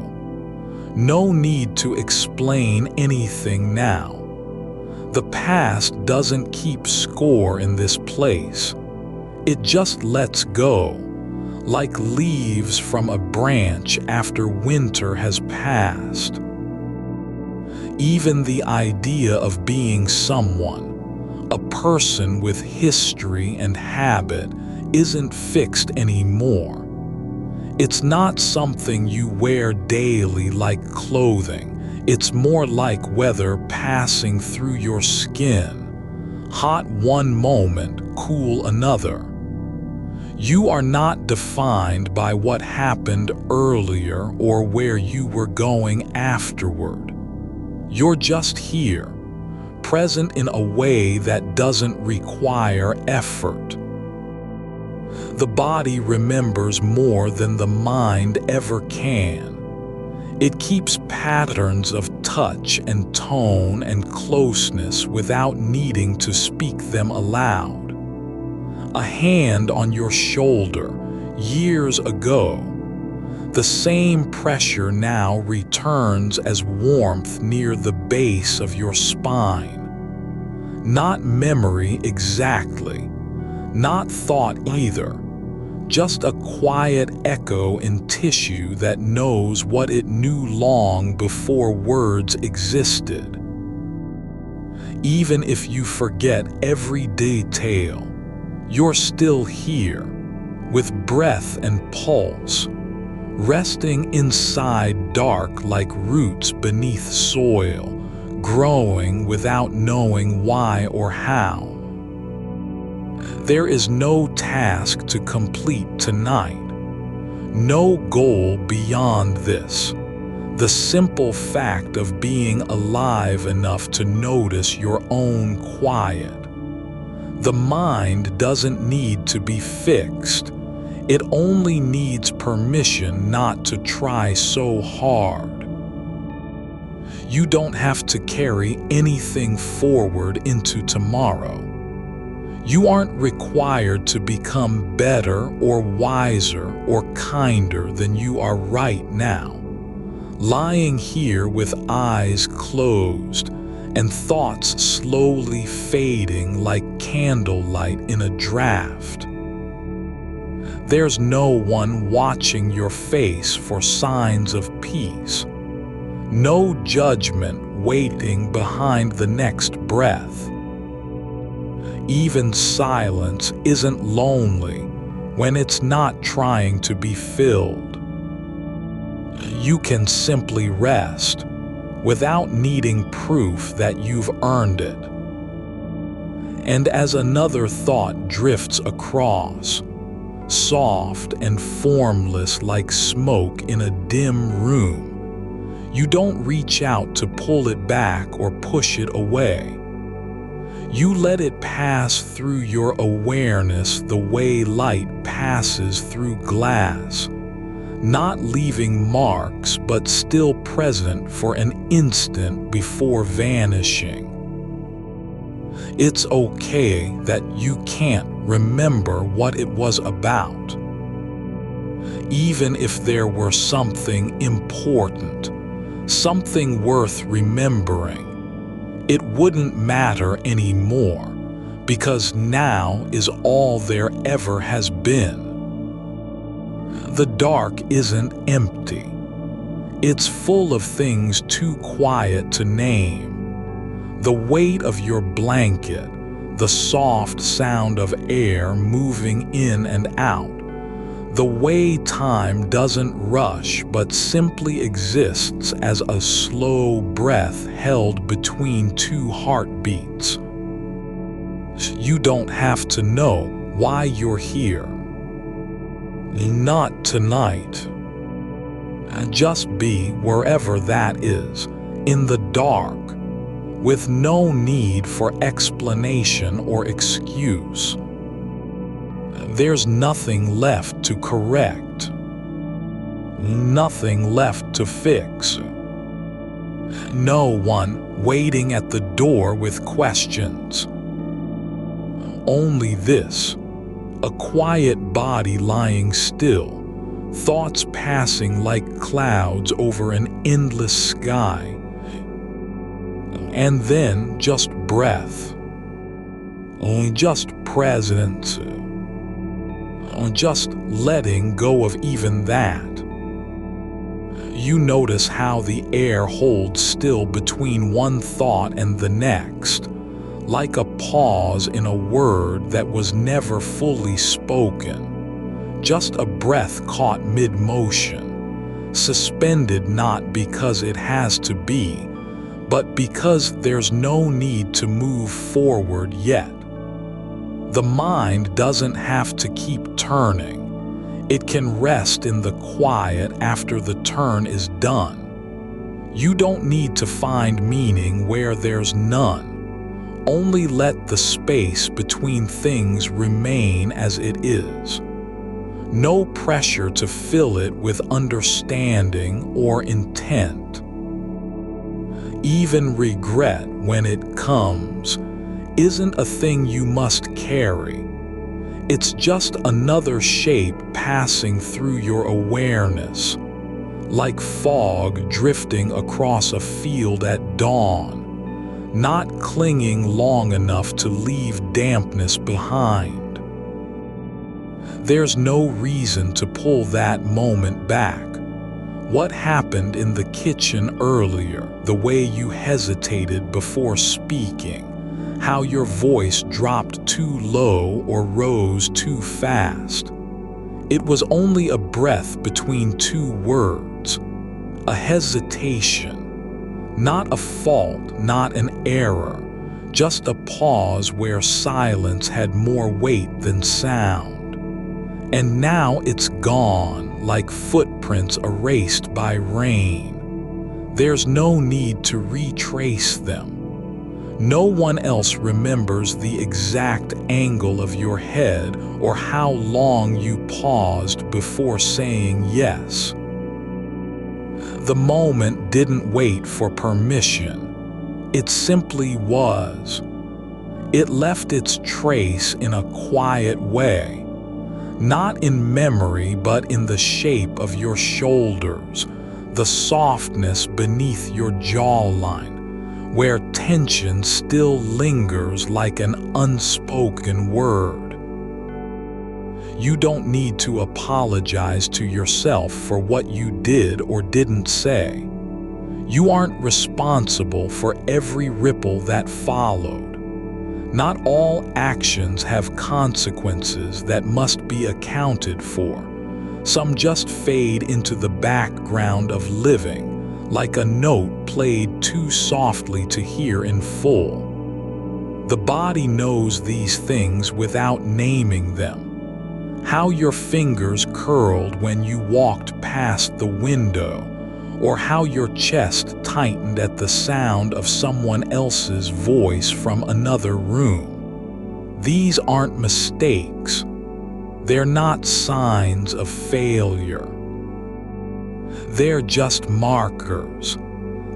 No need to explain anything now. The past doesn't keep score in this place. It just lets go, like leaves from a branch after winter has passed. Even the idea of being someone, a person with history and habit, isn't fixed anymore. It's not something you wear daily like clothing. It's more like weather passing through your skin. Hot one moment, cool another. You are not defined by what happened earlier or where you were going afterward. You're just here, present in a way that doesn't require effort. The body remembers more than the mind ever can. It keeps patterns of touch and tone and closeness without needing to speak them aloud. A hand on your shoulder years ago, The same pressure now returns as warmth near the base of your spine. Not memory exactly, not thought either, just a quiet echo in tissue that knows what it knew long before words existed. Even if you forget every detail, you're still here, with breath and pulse, resting inside dark like roots beneath soil, growing without knowing why or how. There is no task to complete tonight, no goal beyond this. The simple fact of being alive enough to notice your own quiet. The mind doesn't need to be fixed. It only needs permission not to try so hard. You don't have to carry anything forward into tomorrow. You aren't required to become better or wiser or kinder than you are right now. Lying here with eyes closed and thoughts slowly fading like candlelight in a draft. There's no one watching your face for signs of peace. No judgment waiting behind the next breath. Even silence isn't lonely when it's not trying to be filled. You can simply rest without needing proof that you've earned it. And as another thought drifts across, soft and formless like smoke in a dim room, you don't reach out to pull it back or push it away. You let it pass through your awareness the way light passes through glass, not leaving marks but still present for an instant before vanishing. It's okay that you can't remember what it was about. Even if there were something important, something worth remembering, it wouldn't matter anymore, because now is all there ever has been. The dark isn't empty. It's full of things too quiet to name. The weight of your blanket, the soft sound of air moving in and out, the way time doesn't rush but simply exists as a slow breath held between two heartbeats. You don't have to know why you're here. Not tonight. Just be wherever that is, in the dark, with no need for explanation or excuse. There's nothing left to correct, nothing left to fix. No one waiting at the door with questions. Only this, a quiet body lying still, thoughts passing like clouds over an endless sky. And then just breath, just presence, just letting go of even that. You notice how the air holds still between one thought and the next, like a pause in a word that was never fully spoken, just a breath caught mid-motion, suspended not because it has to be, but because there's no need to move forward yet. The mind doesn't have to keep turning. It can rest in the quiet after the turn is done. You don't need to find meaning where there's none. Only let the space between things remain as it is. No pressure to fill it with understanding or intent. Even regret, when it comes, isn't a thing you must carry. It's just another shape passing through your awareness, like fog drifting across a field at dawn, not clinging long enough to leave dampness behind. There's no reason to pull that moment back. What happened in the kitchen earlier, the way you hesitated before speaking, how your voice dropped too low or rose too fast. It was only a breath between two words, a hesitation, not a fault, not an error, just a pause where silence had more weight than sound. And now it's gone, like footprints erased by rain. There's no need to retrace them. No one else remembers the exact angle of your head or how long you paused before saying yes. The moment didn't wait for permission. It simply was. It left its trace in a quiet way, not in memory but in the shape of your shoulders, the softness beneath your jawline, where tension still lingers like an unspoken word. You don't need to apologize to yourself for what you did or didn't say. You aren't responsible for every ripple that followed. Not all actions have consequences that must be accounted for. Some just fade into the background of living, like a note played too softly to hear in full. The body knows these things without naming them. How your fingers curled when you walked past the window, or how your chest tightened at the sound of someone else's voice from another room. These aren't mistakes. They're not signs of failure. They're just markers,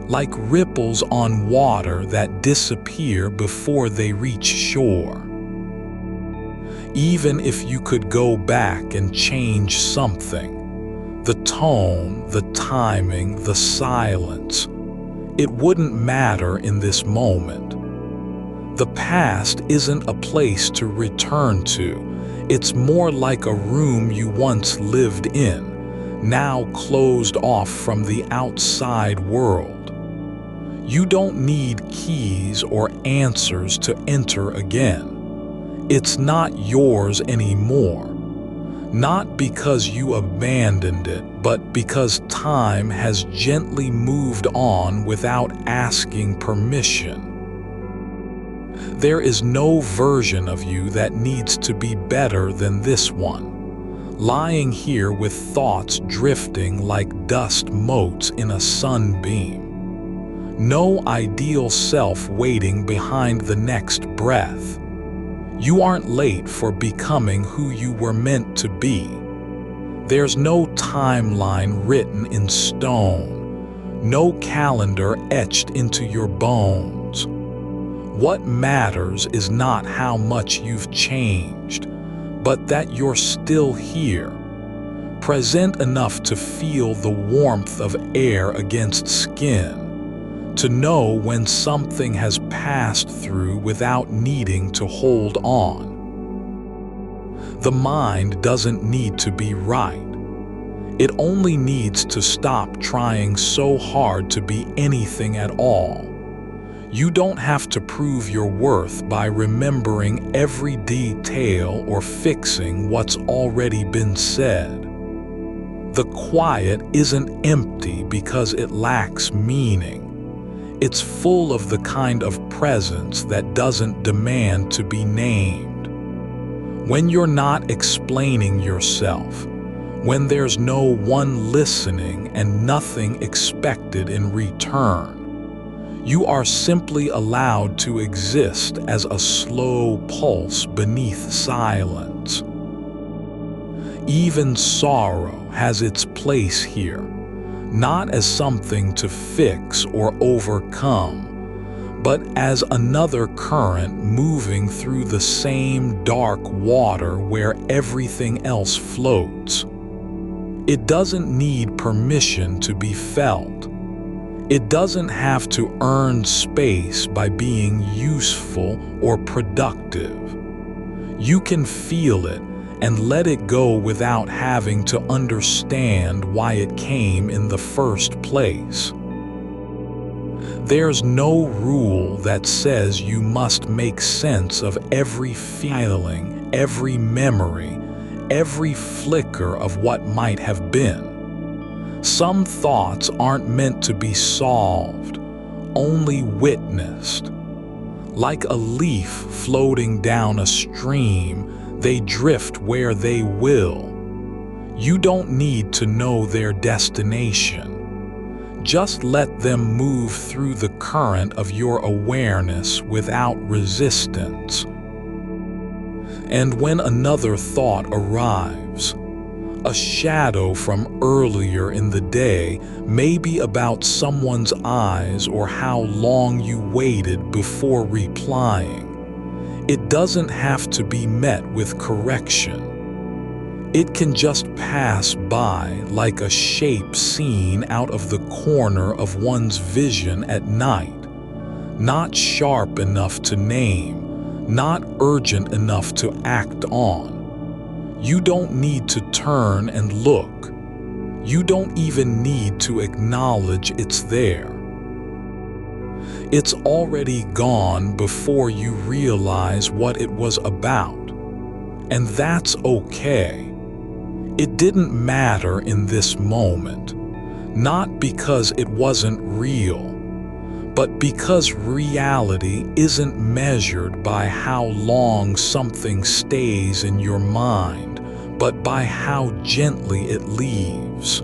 like ripples on water that disappear before they reach shore. Even if you could go back and change something, the tone, the timing, the silence, it wouldn't matter in this moment. The past isn't a place to return to. It's more like a room you once lived in, now closed off from the outside world. You don't need keys or answers to enter again. It's not yours anymore. Not because you abandoned it, but because time has gently moved on without asking permission. There is no version of you that needs to be better than this one, lying here with thoughts drifting like dust motes in a sunbeam. No ideal self waiting behind the next breath. You aren't late for becoming who you were meant to be. There's no timeline written in stone, no calendar etched into your bones. What matters is not how much you've changed, but that you're still here, present enough to feel the warmth of air against skin, to know when something has passed through without needing to hold on. The mind doesn't need to be right. It only needs to stop trying so hard to be anything at all. You don't have to prove your worth by remembering every detail or fixing what's already been said. The quiet isn't empty because it lacks meaning. It's full of the kind of presence that doesn't demand to be named. When you're not explaining yourself, when there's no one listening and nothing expected in return, you are simply allowed to exist as a slow pulse beneath silence. Even sorrow has its place here, not as something to fix or overcome, but as another current moving through the same dark water where everything else floats. It doesn't need permission to be felt. It doesn't have to earn space by being useful or productive. You can feel it and let it go without having to understand why it came in the first place. There's no rule that says you must make sense of every feeling, every memory, every flicker of what might have been. Some thoughts aren't meant to be solved, only witnessed. Like a leaf floating down a stream, they drift where they will. You don't need to know their destination. Just let them move through the current of your awareness without resistance. And when another thought arrives, a shadow from earlier in the day, maybe about someone's eyes or how long you waited before replying, it doesn't have to be met with correction. It can just pass by like a shape seen out of the corner of one's vision at night, not sharp enough to name, not urgent enough to act on. You don't need to turn and look. You don't even need to acknowledge it's there. It's already gone before you realize what it was about. And that's okay. It didn't matter in this moment, not because it wasn't real, but because reality isn't measured by how long something stays in your mind, but by how gently it leaves.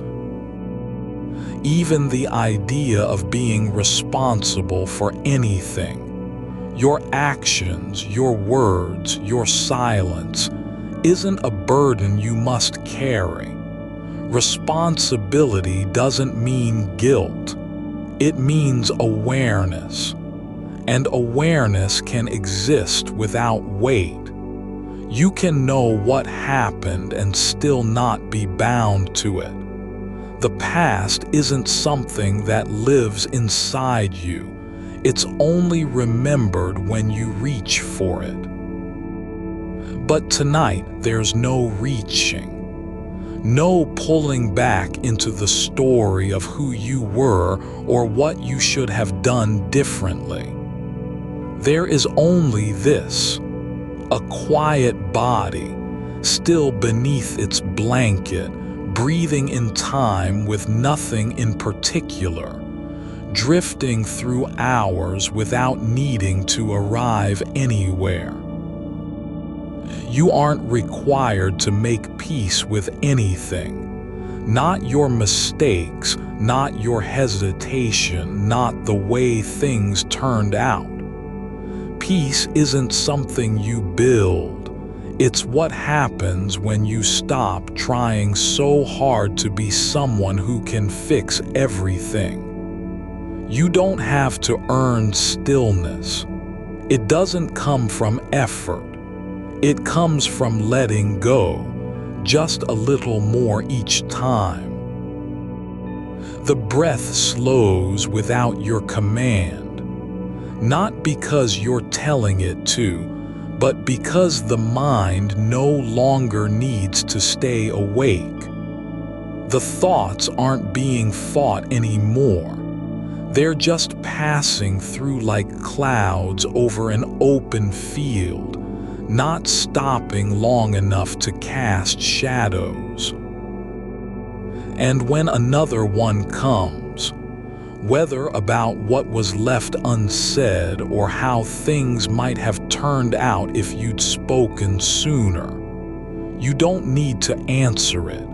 Even the idea of being responsible for anything, your actions, your words, your silence, isn't a burden you must carry. Responsibility doesn't mean guilt. It means awareness. And awareness can exist without weight. You can know what happened and still not be bound to it. The past isn't something that lives inside you. It's only remembered when you reach for it. But tonight, there's no reaching. No pulling back into the story of who you were or what you should have done differently. There is only this, a quiet body, still beneath its blanket, breathing in time with nothing in particular, drifting through hours without needing to arrive anywhere. You aren't required to make peace with anything. Not your mistakes, not your hesitation, not the way things turned out. Peace isn't something you build. It's what happens when you stop trying so hard to be someone who can fix everything. You don't have to earn stillness. It doesn't come from effort. It comes from letting go, just a little more each time. The breath slows without your command, not because you're telling it to, but because the mind no longer needs to stay awake. The thoughts aren't being fought anymore. They're just passing through like clouds over an open field, not stopping long enough to cast shadows. And when another one comes, whether about what was left unsaid or how things might have turned out if you'd spoken sooner, you don't need to answer it.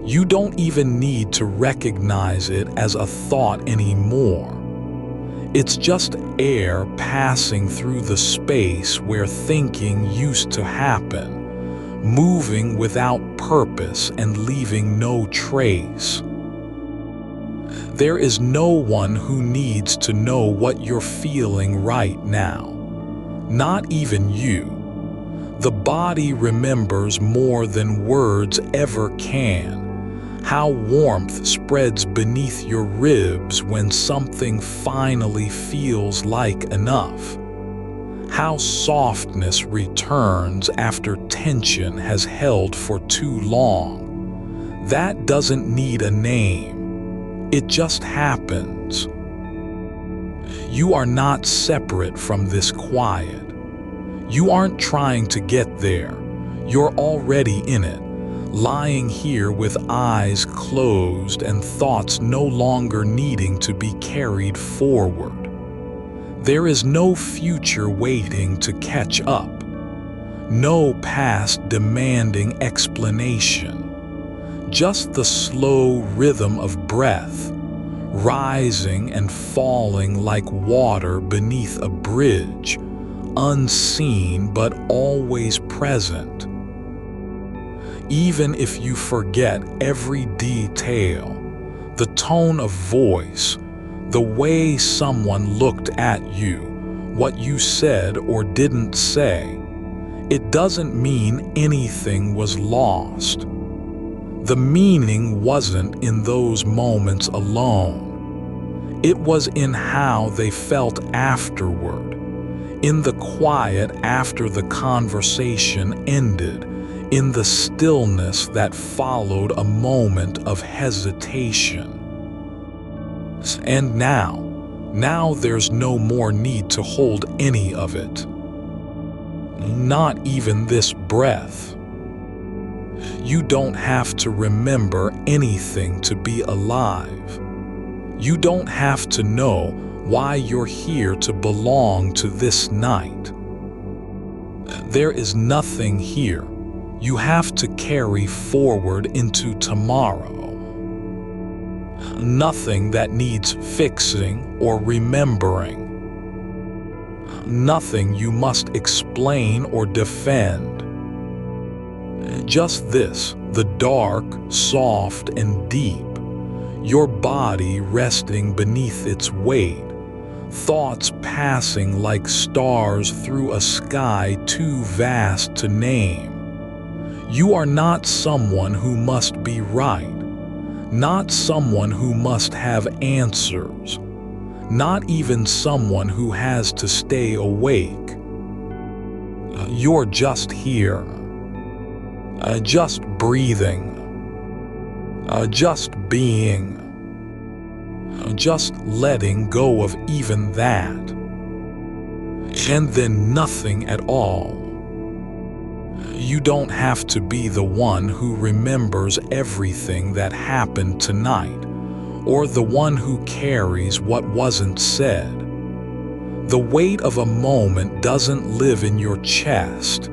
You don't even need to recognize it as a thought anymore. It's just air passing through the space where thinking used to happen, moving without purpose and leaving no trace. There is no one who needs to know what you're feeling right now. Not even you. The body remembers more than words ever can. How warmth spreads beneath your ribs when something finally feels like enough. How softness returns after tension has held for too long. That doesn't need a name. It just happens. You are not separate from this quiet. You aren't trying to get there. You're already in it, lying here with eyes closed and thoughts no longer needing to be carried forward. There is no future waiting to catch up, no past demanding explanation, just the slow rhythm of breath, rising and falling like water beneath a bridge, unseen but always present. Even if you forget every detail, the tone of voice, the way someone looked at you, what you said or didn't say, it doesn't mean anything was lost. The meaning wasn't in those moments alone. It was in how they felt afterward, in the quiet after the conversation ended, in the stillness that followed a moment of hesitation. And now there's no more need to hold any of it. Not even this breath. You don't have to remember anything to be alive. You don't have to know why you're here to belong to this night. There is nothing here you have to carry forward into tomorrow. Nothing that needs fixing or remembering. Nothing you must explain or defend. Just this, the dark, soft, and deep, your body resting beneath its weight, thoughts passing like stars through a sky too vast to name. You are not someone who must be right, not someone who must have answers, not even someone who has to stay awake. You're just here, just breathing, just being, just letting go of even that, and then nothing at all. You don't have to be the one who remembers everything that happened tonight, or the one who carries what wasn't said. The weight of a moment doesn't live in your chest.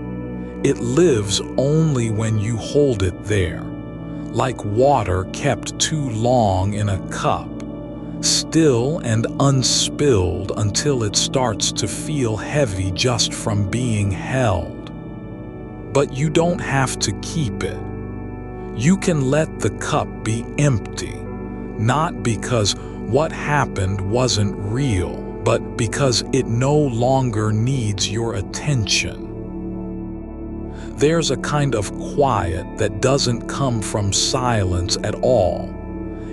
It lives only when you hold it there, like water kept too long in a cup, still and unspilled until it starts to feel heavy just from being held. But you don't have to keep it. You can let the cup be empty, not because what happened wasn't real, but because it no longer needs your attention. There's a kind of quiet that doesn't come from silence at all.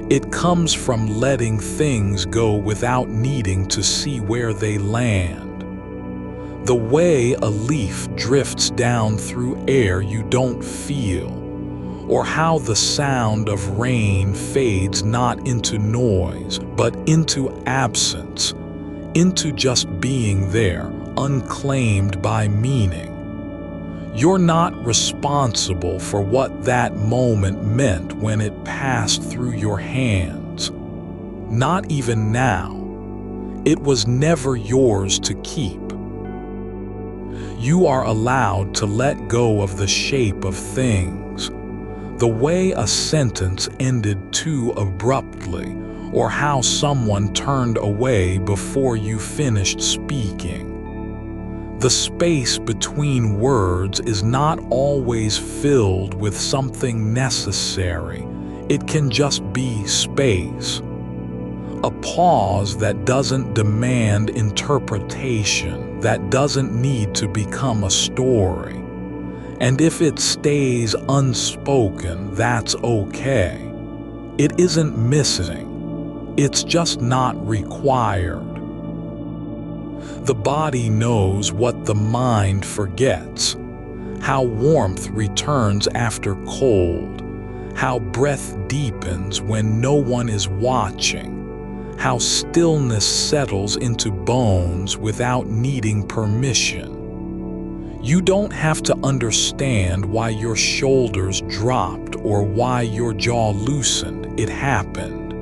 It comes from letting things go without needing to see where they land. The way a leaf drifts down through air you don't feel, or how the sound of rain fades not into noise, but into absence, into just being there, unclaimed by meaning. You're not responsible for what that moment meant when it passed through your hands. Not even now. It was never yours to keep. You are allowed to let go of the shape of things, the way a sentence ended too abruptly, or how someone turned away before you finished speaking. The space between words is not always filled with something necessary. It can just be space. A pause that doesn't demand interpretation, that doesn't need to become a story. And if it stays unspoken, that's okay. It isn't missing. It's just not required. The body knows what the mind forgets. How warmth returns after cold. How breath deepens when no one is watching. How stillness settles into bones without needing permission. You don't have to understand why your shoulders dropped or why your jaw loosened. It happened.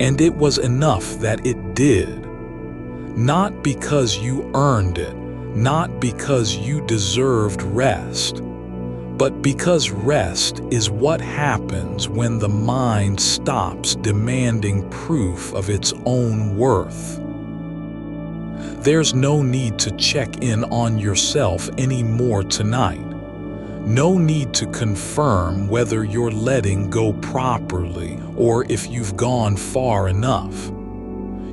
And it was enough that it did. Not because you earned it, not because you deserved rest, but because rest is what happens when the mind stops demanding proof of its own worth. There's no need to check in on yourself anymore tonight. No need to confirm whether you're letting go properly or if you've gone far enough.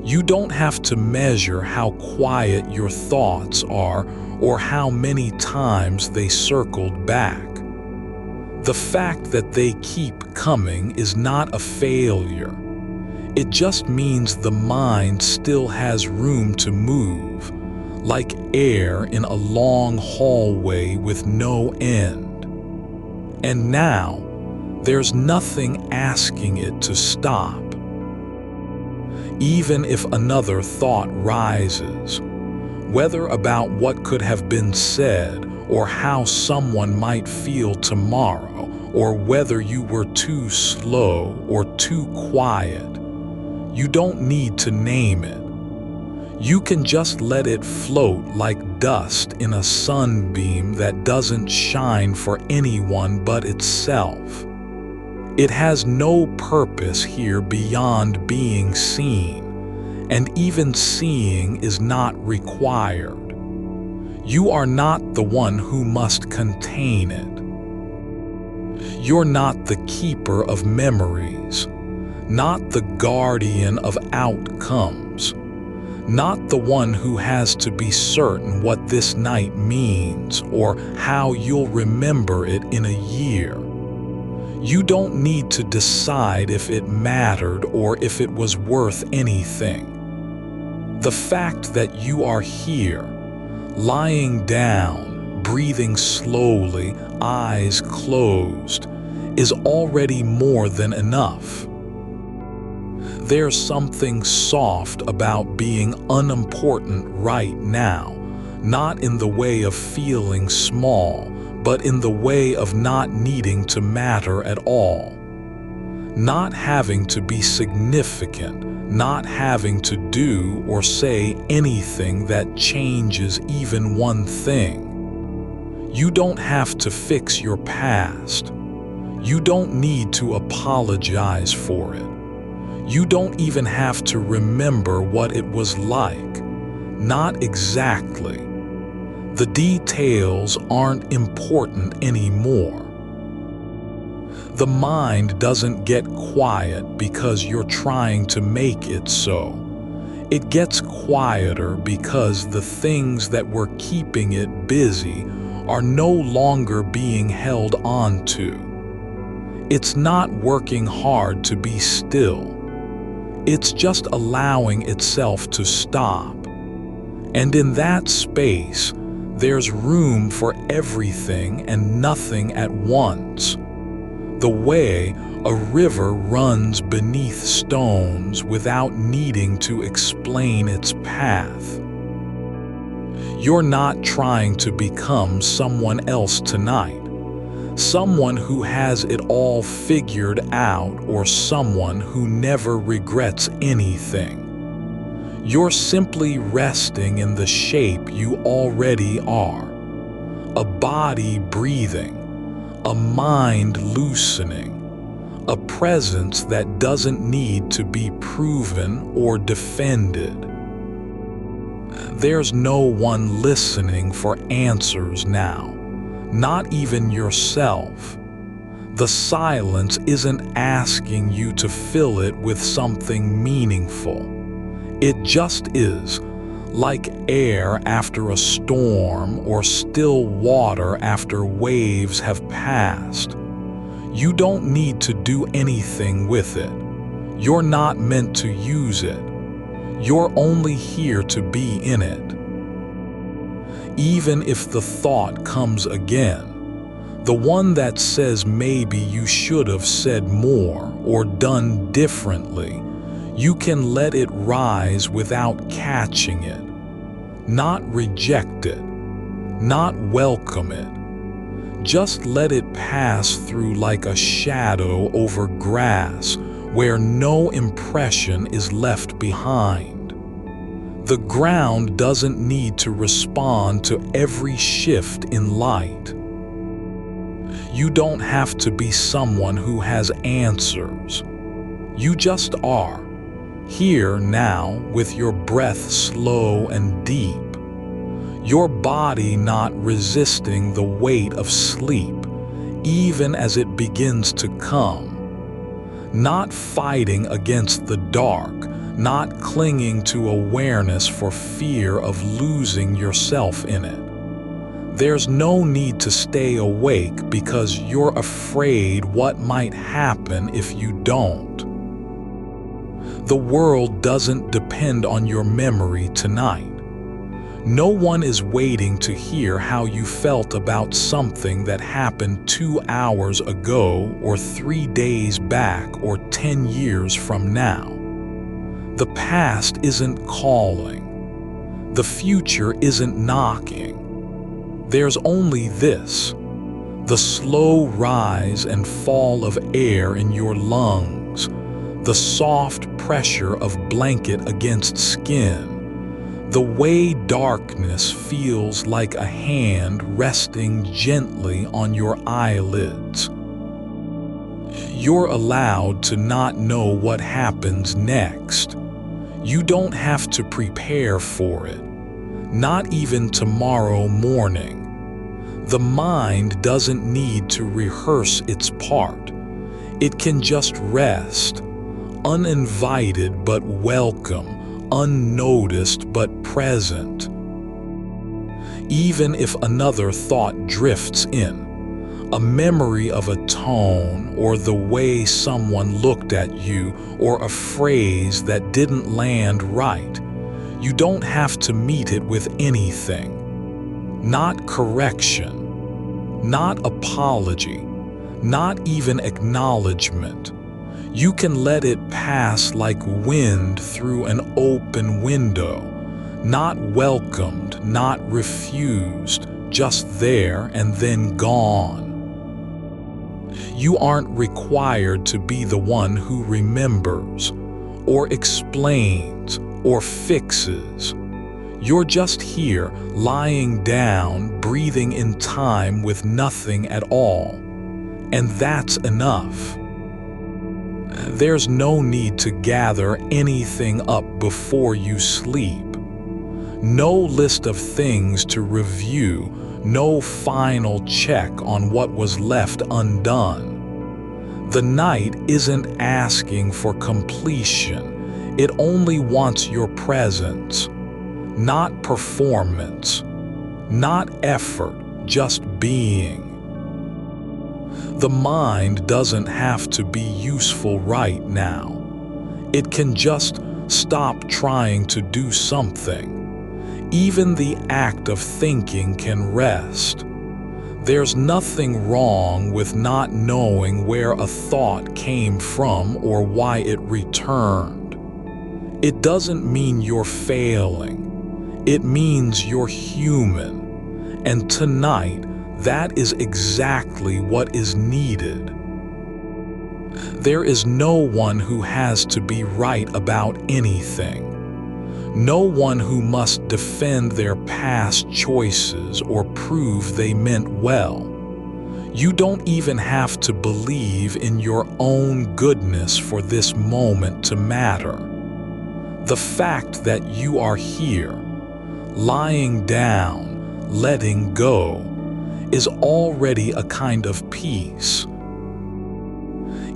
You don't have to measure how quiet your thoughts are or how many times they circled back. The fact that they keep coming is not a failure. It just means the mind still has room to move, like air in a long hallway with no end. And now, there's nothing asking it to stop. Even if another thought rises, whether about what could have been said or how someone might feel tomorrow, or whether you were too slow or too quiet, you don't need to name it. You can just let it float like dust in a sunbeam that doesn't shine for anyone but itself. It has no purpose here beyond being seen, and even seeing is not required. You are not the one who must contain it. You're not the keeper of memories, not the guardian of outcomes, not the one who has to be certain what this night means or how you'll remember it in a year. You don't need to decide if it mattered or if it was worth anything. The fact that you are here, lying down, breathing slowly, eyes closed, is already more than enough. There's something soft about being unimportant right now, not in the way of feeling small, but in the way of not needing to matter at all. Not having to be significant, not having to do or say anything that changes even one thing. You don't have to fix your past. You don't need to apologize for it. You don't even have to remember what it was like. Not exactly. The details aren't important anymore. The mind doesn't get quiet because you're trying to make it so. It gets quieter because the things that were keeping it busy are no longer being held onto. It's not working hard to be still. It's just allowing itself to stop. And in that space, there's room for everything and nothing at once. The way a river runs beneath stones without needing to explain its path. You're not trying to become someone else tonight. Someone who has it all figured out or someone who never regrets anything. You're simply resting in the shape you already are. A body breathing, a mind loosening, a presence that doesn't need to be proven or defended. There's no one listening for answers now. Not even yourself. The silence isn't asking you to fill it with something meaningful. It just is, like air after a storm or still water after waves have passed. You don't need to do anything with it. You're not meant to use it. You're only here to be in it. Even if the thought comes again, the one that says maybe you should have said more or done differently, you can let it rise without catching it. Not reject it, not welcome it. Just let it pass through like a shadow over grass where no impression is left behind. The ground doesn't need to respond to every shift in light. You don't have to be someone who has answers. You just are, here now with your breath slow and deep, your body not resisting the weight of sleep, even as it begins to come, not fighting against the dark, not clinging to awareness for fear of losing yourself in it. There's no need to stay awake because you're afraid what might happen if you don't. The world doesn't depend on your memory tonight. No one is waiting to hear how you felt about something that happened 2 hours ago or 3 days back or 10 years from now. The past isn't calling. The future isn't knocking. There's only this, the slow rise and fall of air in your lungs, the soft pressure of blanket against skin, the way darkness feels like a hand resting gently on your eyelids. You're allowed to not know what happens next. You don't have to prepare for it. Not even tomorrow morning. The mind doesn't need to rehearse its part. It can just rest, uninvited but welcome, unnoticed but present. Even if another thought drifts in, a memory of a tone or the way someone looked at you or a phrase that didn't land right, you don't have to meet it with anything. Not correction, not apology, not even acknowledgement. You can let it pass like wind through an open window, not welcomed, not refused, just there and then gone. You aren't required to be the one who remembers, or explains, or fixes. You're just here, lying down, breathing in time with nothing at all. And that's enough. There's no need to gather anything up before you sleep. No list of things to review, no final check on what was left undone. The night isn't asking for completion. It only wants your presence, not performance, not effort, just being. The mind doesn't have to be useful right now. It can just stop trying to do something. Even the act of thinking can rest. There's nothing wrong with not knowing where a thought came from or why it returned. It doesn't mean you're failing. It means you're human. And tonight, that is exactly what is needed. There is no one who has to be right about anything. No one who must defend their past choices or prove they meant well. You don't even have to believe in your own goodness for this moment to matter. The fact that you are here, lying down, letting go, is already a kind of peace.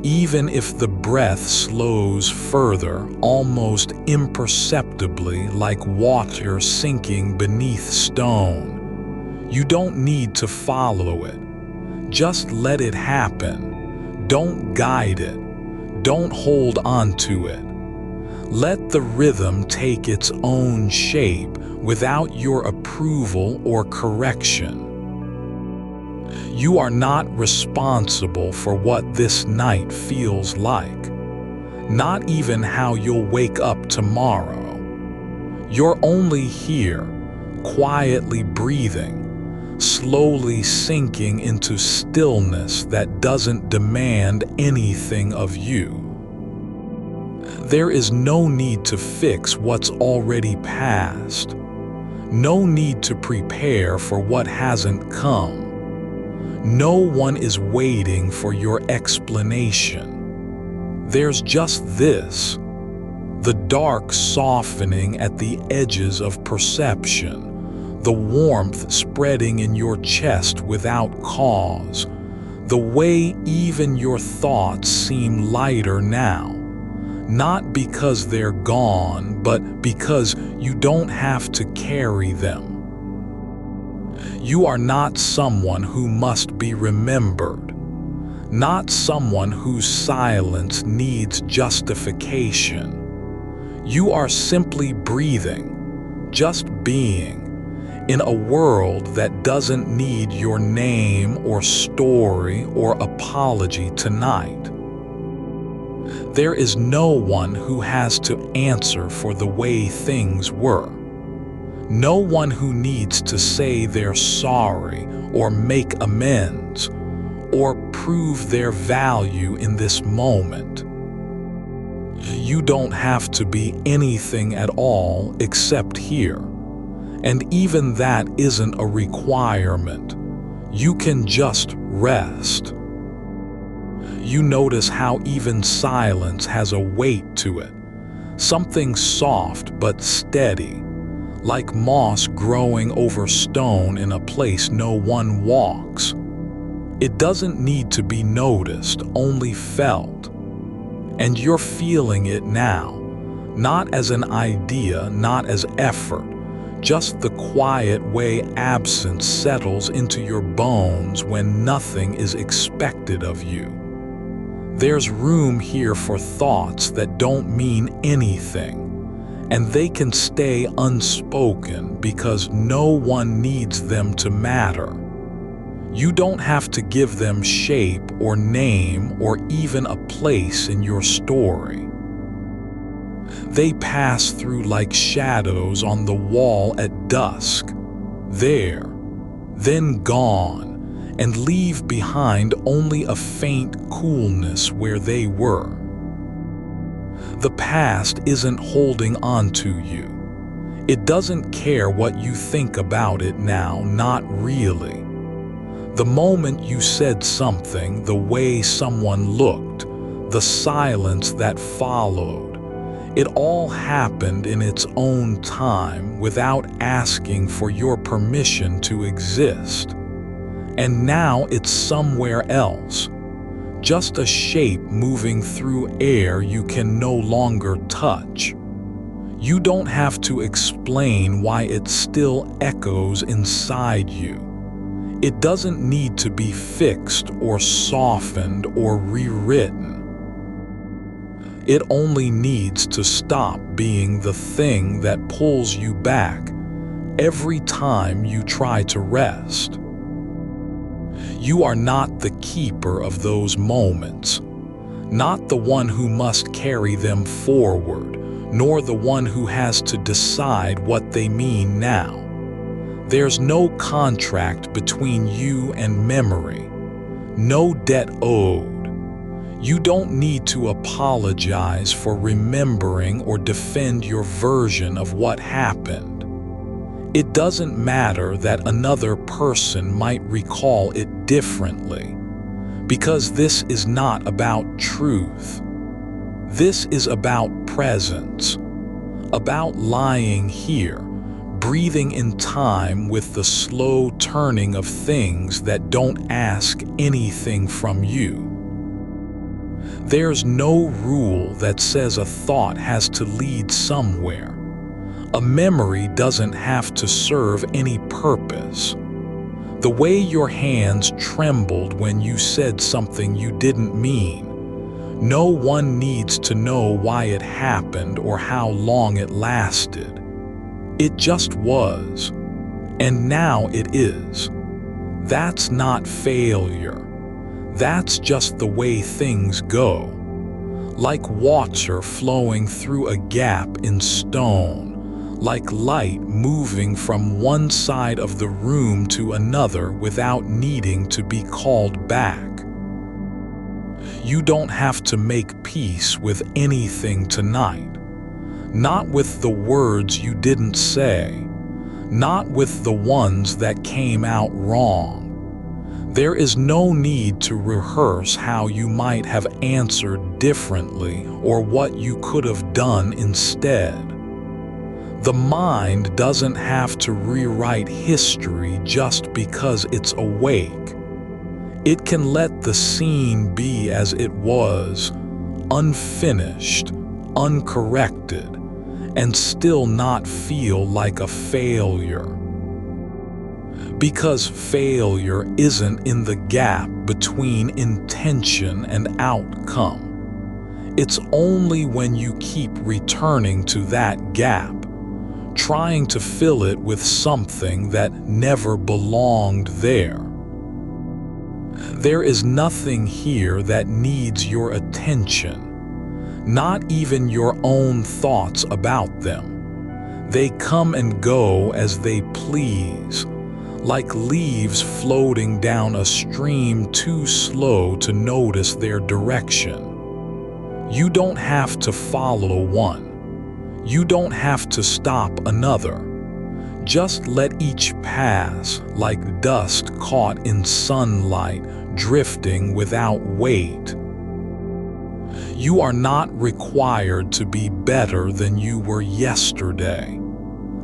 Even if the breath slows further, almost imperceptibly, like water sinking beneath stone, you don't need to follow it. Just let it happen. Don't guide it. Don't hold on to it. Let the rhythm take its own shape without your approval or correction. You are not responsible for what this night feels like, not even how you'll wake up tomorrow. You're only here, quietly breathing, slowly sinking into stillness that doesn't demand anything of you. There is no need to fix what's already passed, no need to prepare for what hasn't come. No one is waiting for your explanation. There's just this, the dark softening at the edges of perception, the warmth spreading in your chest without cause, the way even your thoughts seem lighter now, not because they're gone, but because you don't have to carry them. You are not someone who must be remembered, not someone whose silence needs justification. You are simply breathing, just being, in a world that doesn't need your name or story or apology tonight. There is no one who has to answer for the way things were. No one who needs to say they're sorry or make amends or prove their value in this moment. You don't have to be anything at all except here, and even that isn't a requirement. You can just rest. You notice how even silence has a weight to it, something soft but steady, like moss growing over stone in a place no one walks. It doesn't need to be noticed, only felt. And you're feeling it now, not as an idea, not as effort, just the quiet way absence settles into your bones when nothing is expected of you. There's room here for thoughts that don't mean anything, and they can stay unspoken because no one needs them to matter. You don't have to give them shape or name or even a place in your story. They pass through like shadows on the wall at dusk, there, then gone, and leave behind only a faint coolness where they were. The past isn't holding on to you. It doesn't care what you think about it now, not really. The moment you said something, the way someone looked, the silence that followed, it all happened in its own time without asking for your permission to exist. And now it's somewhere else, just a shape moving through air you can no longer touch. You don't have to explain why it still echoes inside you. It doesn't need to be fixed or softened or rewritten. It only needs to stop being the thing that pulls you back every time you try to rest. You are not the keeper of those moments, not the one who must carry them forward, nor the one who has to decide what they mean now. There's no contract between you and memory, no debt owed. You don't need to apologize for remembering or defend your version of what happened. It doesn't matter that another person might recall it differently, because this is not about truth. This is about presence, about lying here, breathing in time with the slow turning of things that don't ask anything from you. There's no rule that says a thought has to lead somewhere. A memory doesn't have to serve any purpose. The way your hands trembled when you said something you didn't mean, no one needs to know why it happened or how long it lasted. It just was, and now it is. That's not failure. That's just the way things go. Like water flowing through a gap in stone, like light moving from one side of the room to another without needing to be called back. You don't have to make peace with anything tonight. Not with the words you didn't say, not with the ones that came out wrong. There is no need to rehearse how you might have answered differently or what you could have done instead. The mind doesn't have to rewrite history just because it's awake. It can let the scene be as it was, unfinished, uncorrected, and still not feel like a failure. Because failure isn't in the gap between intention and outcome. It's only when you keep returning to that gap, trying to fill it with something that never belonged there. There is nothing here that needs your attention, not even your own thoughts about them. They come and go as they please, like leaves floating down a stream too slow to notice their direction. You don't have to follow one. You don't have to stop another. Just let each pass like dust caught in sunlight, drifting without weight. You are not required to be better than you were yesterday,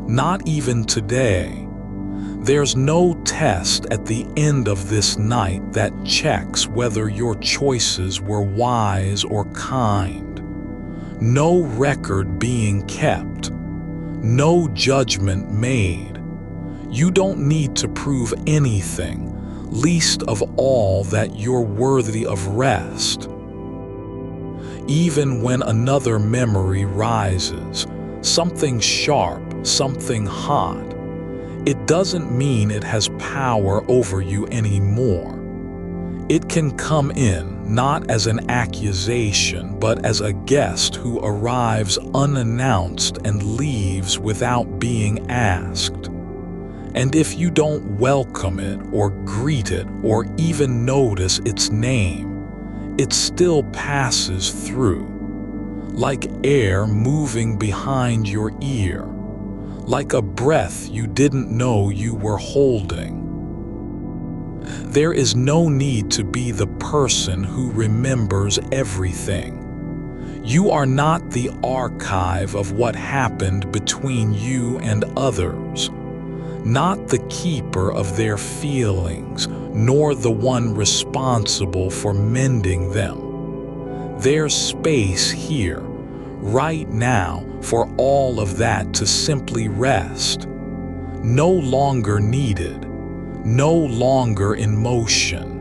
not even today. There's no test at the end of this night that checks whether your choices were wise or kind. No record being kept. No judgment made. You don't need to prove anything, least of all that you're worthy of rest. Even when another memory rises, something sharp, something hot, it doesn't mean it has power over you anymore. It can come in not as an accusation, but as a guest who arrives unannounced and leaves without being asked. And if you don't welcome it or greet it or even notice its name, it still passes through, like air moving behind your ear, like a breath you didn't know you were holding. There is no need to be the person who remembers everything. You are not the archive of what happened between you and others, not the keeper of their feelings, nor the one responsible for mending them. There's space here, right now, for all of that to simply rest. No longer needed. No longer in motion.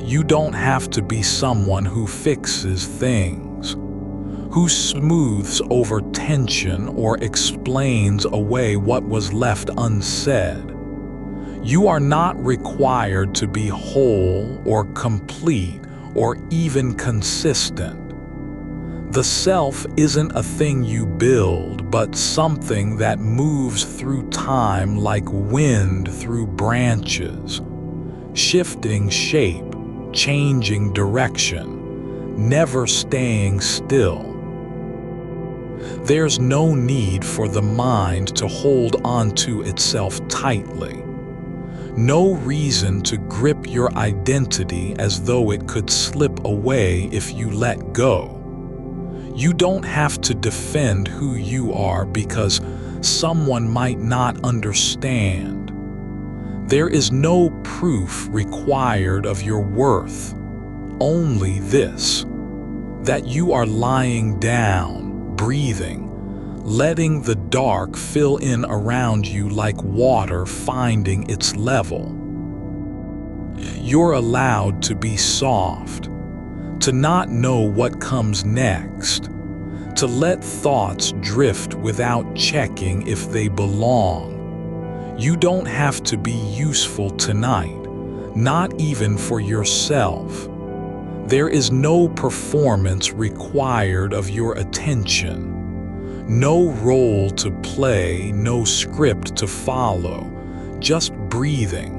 You don't have to be someone who fixes things, who smooths over tension or explains away what was left unsaid. You are not required to be whole or complete or even consistent. The self isn't a thing you build, but something that moves through time like wind through branches, shifting shape, changing direction, never staying still. There's no need for the mind to hold onto itself tightly. No reason to grip your identity as though it could slip away if you let go. You don't have to defend who you are because someone might not understand. There is no proof required of your worth. only this: that you are lying down, breathing, letting the dark fill in around you like water finding its level. You're allowed to be soft, to not know what comes next, to let thoughts drift without checking if they belong. You don't have to be useful tonight, not even for yourself. There is no performance required of your attention. No role to play, no script to follow, just breathing,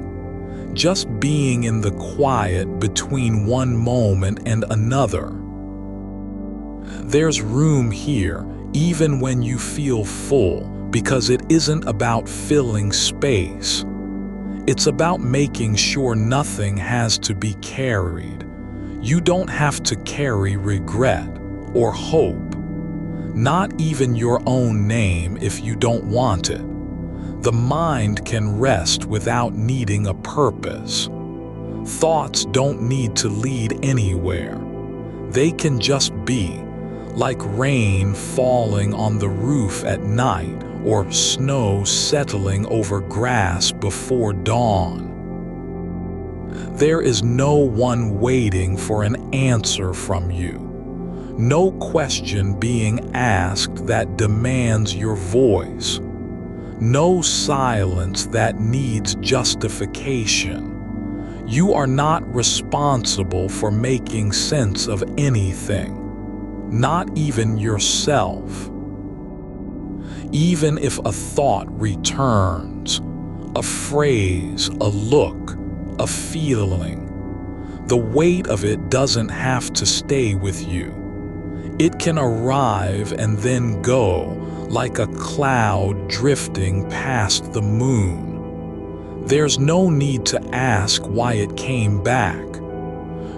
just being in the quiet between one moment and another. There's room here, even when you feel full, because it isn't about filling space. It's about making sure nothing has to be carried. You don't have to carry regret or hope, not even your own name if you don't want it. The mind can rest without needing a purpose. Thoughts don't need to lead anywhere. They can just be, like rain falling on the roof at night or snow settling over grass before dawn. There is no one waiting for an answer from you. No question being asked that demands your voice. No silence that needs justification. You are not responsible for making sense of anything, not even yourself. Even if a thought returns, a phrase, a look, a feeling, the weight of it doesn't have to stay with you. It can arrive and then go, like a cloud drifting past the moon. There's no need to ask why it came back.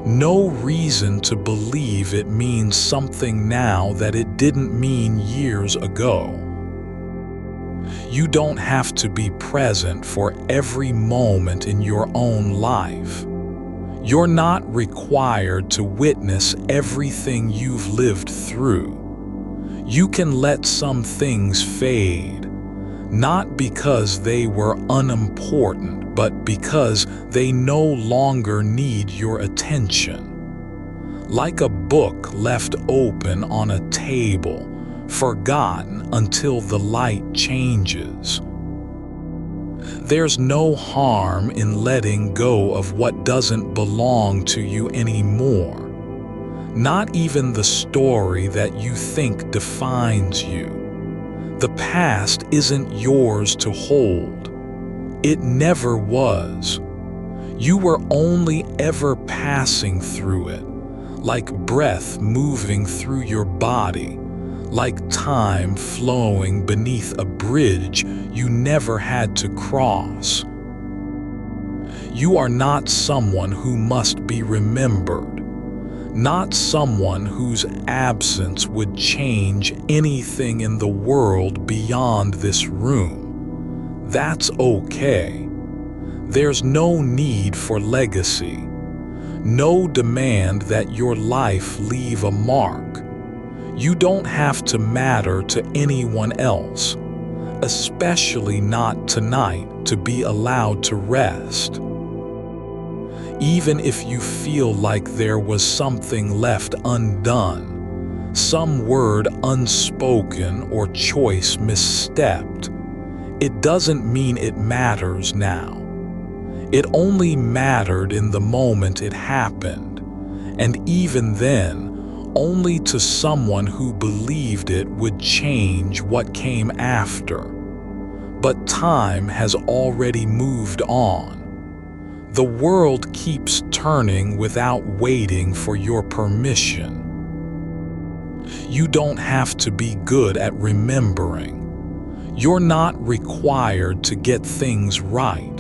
No reason to believe it means something now that it didn't mean years ago. You don't have to be present for every moment in your own life. You're not required to witness everything you've lived through. You can let some things fade, not because they were unimportant, but because they no longer need your attention. Like a book left open on a table, forgotten until the light changes. There's no harm in letting go of what doesn't belong to you anymore. Not even the story that you think defines you. The past isn't yours to hold. It never was. You were only ever passing through it, like breath moving through your body, like time flowing beneath a bridge you never had to cross. You are not someone who must be remembered, not someone whose absence would change anything in the world beyond this room. That's okay. There's no need for legacy, no demand that your life leave a mark. You don't have to matter to anyone else, especially not tonight, to be allowed to rest. Even if you feel like there was something left undone, some word unspoken or choice misstepped, it doesn't mean it matters now. It only mattered in the moment it happened, and even then, only to someone who believed it would change what came after. But time has already moved on. The world keeps turning without waiting for your permission. You don't have to be good at remembering. You're not required to get things right.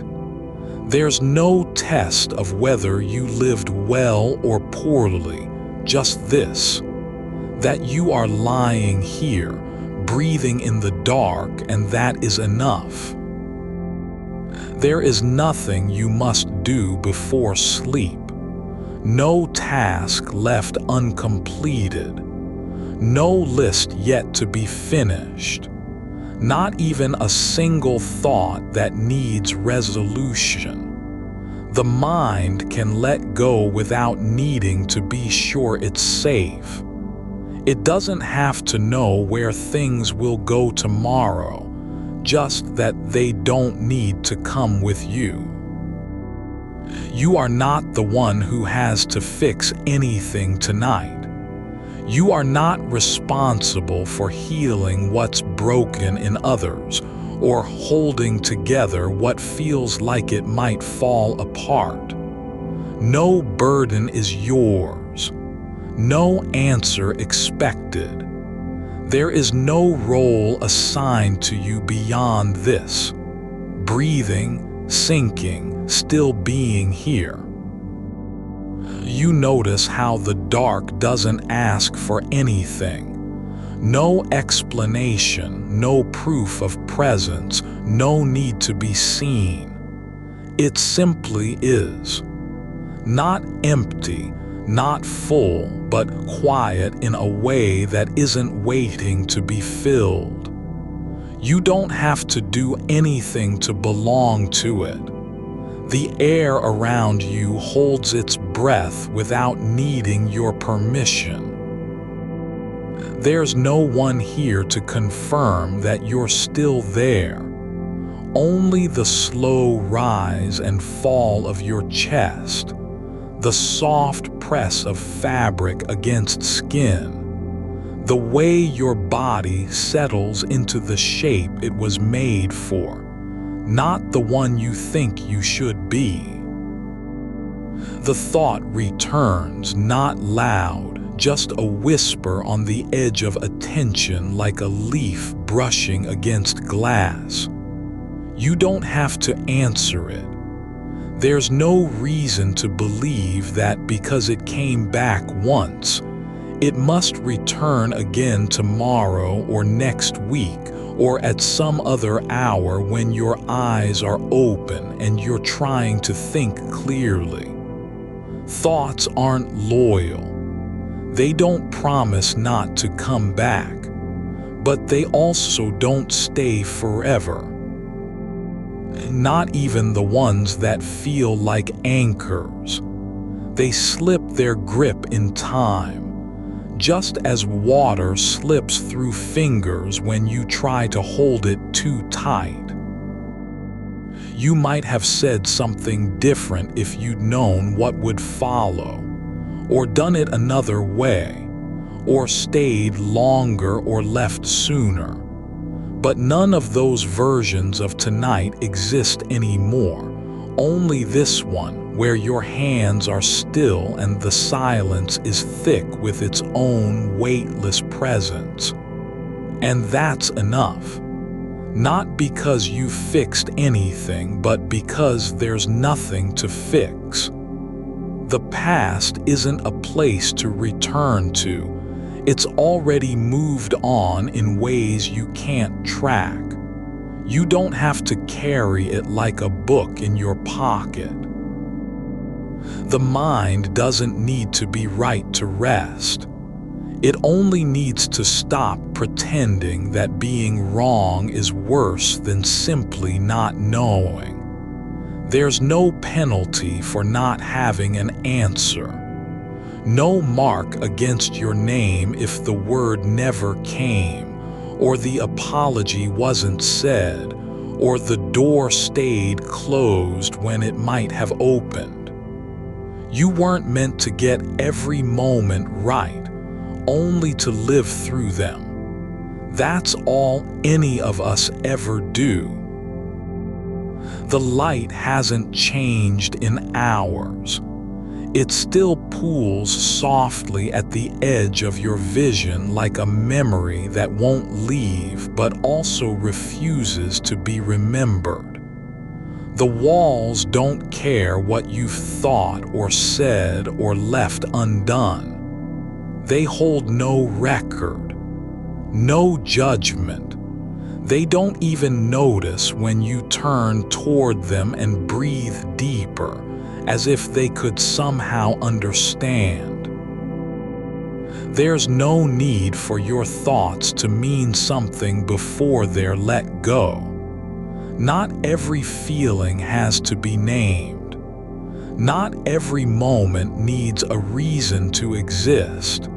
There's no test of whether you lived well or poorly, just this: that you are lying here, breathing in the dark, and that is enough. There is nothing you must do before sleep. no task left uncompleted, no list yet to be finished, not even a single thought that needs resolution. The mind can let go without needing to be sure it's safe. It doesn't have to know where things will go tomorrow, just that they don't need to come with you. You are not the one who has to fix anything tonight. You are not responsible for healing what's broken in others or holding together what feels like it might fall apart. No burden is yours. No answer expected. There is no role assigned to you beyond this. Breathing, sinking, still being here. You notice how the dark doesn't ask for anything. No explanation, no proof of presence, no need to be seen. It simply is. Not empty, not full, but quiet in a way that isn't waiting to be filled. You don't have to do anything to belong to it. The air around you holds its breath without needing your permission. There's no one here to confirm that you're still there. Only the slow rise and fall of your chest, the soft press of fabric against skin, the way your body settles into the shape it was made for, not the one you think you should be. The thought returns, not loud, just a whisper on the edge of attention like a leaf brushing against glass. You don't have to answer it. There's no reason to believe that because it came back once, it must return again tomorrow or next week or at some other hour when your eyes are open and you're trying to think clearly. Thoughts aren't loyal. They don't promise not to come back, but they also don't stay forever. Not even the ones that feel like anchors. They slip their grip in time, just as water slips through fingers when you try to hold it too tight. You might have said something different if you'd known what would follow, or done it another way, or stayed longer or left sooner. But none of those versions of tonight exist anymore. Only this one, where your hands are still and the silence is thick with its own weightless presence. And that's enough. Not because you fixed anything, but because there's nothing to fix. The past isn't a place to return to. It's already moved on in ways you can't track. You don't have to carry it like a book in your pocket. The mind doesn't need to be right to rest. It only needs to stop pretending that being wrong is worse than simply not knowing. There's no penalty for not having an answer. No mark against your name if the word never came, or the apology wasn't said, or the door stayed closed when it might have opened. You weren't meant to get every moment right, only to live through them. That's all any of us ever do. The light hasn't changed in hours. It still pools softly at the edge of your vision like a memory that won't leave but also refuses to be remembered. The walls don't care what you've thought or said or left undone. They hold no record, no judgment. They don't even notice when you turn toward them and breathe deeper, as if they could somehow understand. There's no need for your thoughts to mean something before they're let go. Not every feeling has to be named. Not every moment needs a reason to exist.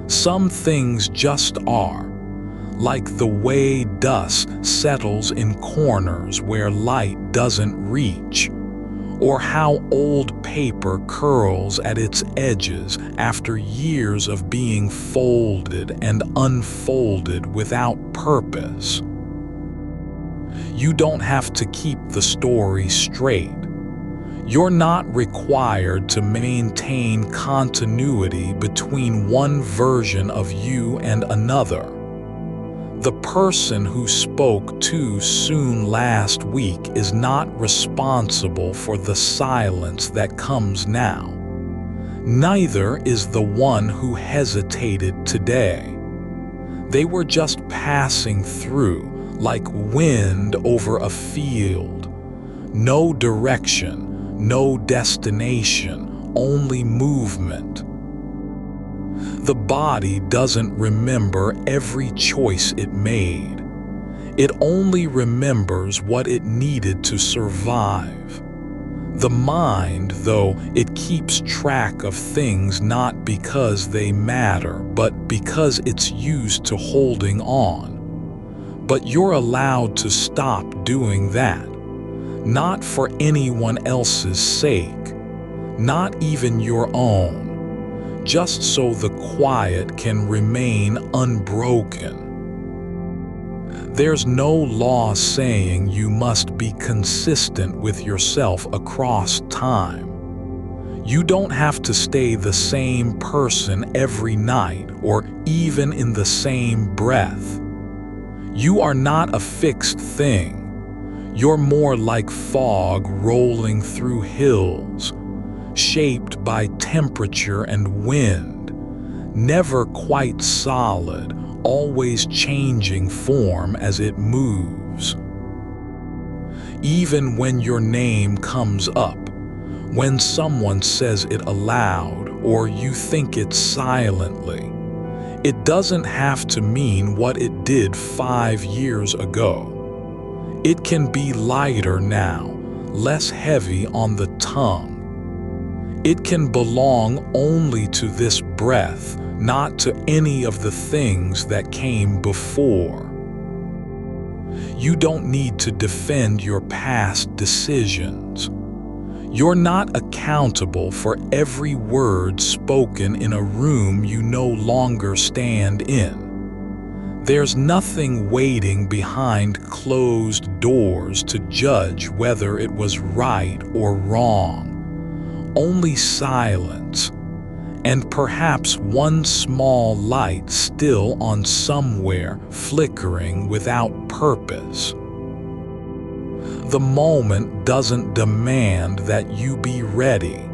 Some things just are, like the way dust settles in corners where light doesn't reach, or how old paper curls at its edges after years of being folded and unfolded without purpose. You don't have to keep the story straight. You're not required to maintain continuity between one version of you and another. The person who spoke too soon last week is not responsible for the silence that comes now. Neither is the one who hesitated today. They were just passing through, like wind over a field. No direction, no destination, only movement. The body doesn't remember every choice it made. It only remembers what it needed to survive. The mind, though, it keeps track of things not because they matter, but because it's used to holding on. But you're allowed to stop doing that. Not for anyone else's sake, not even your own, just so the quiet can remain unbroken. There's no law saying you must be consistent with yourself across time. You don't have to stay the same person every night or even in the same breath. You are not a fixed thing. You're more like fog rolling through hills, shaped by temperature and wind, never quite solid, always changing form as it moves. Even when your name comes up, when someone says it aloud or you think it silently, it doesn't have to mean what it did 5 years ago. It can be lighter now, less heavy on the tongue. It can belong only to this breath, not to any of the things that came before. You don't need to defend your past decisions. You're not accountable for every word spoken in a room you no longer stand in. There's nothing waiting behind closed doors to judge whether it was right or wrong. Only silence, and perhaps one small light still on somewhere, flickering without purpose. The moment doesn't demand that you be ready.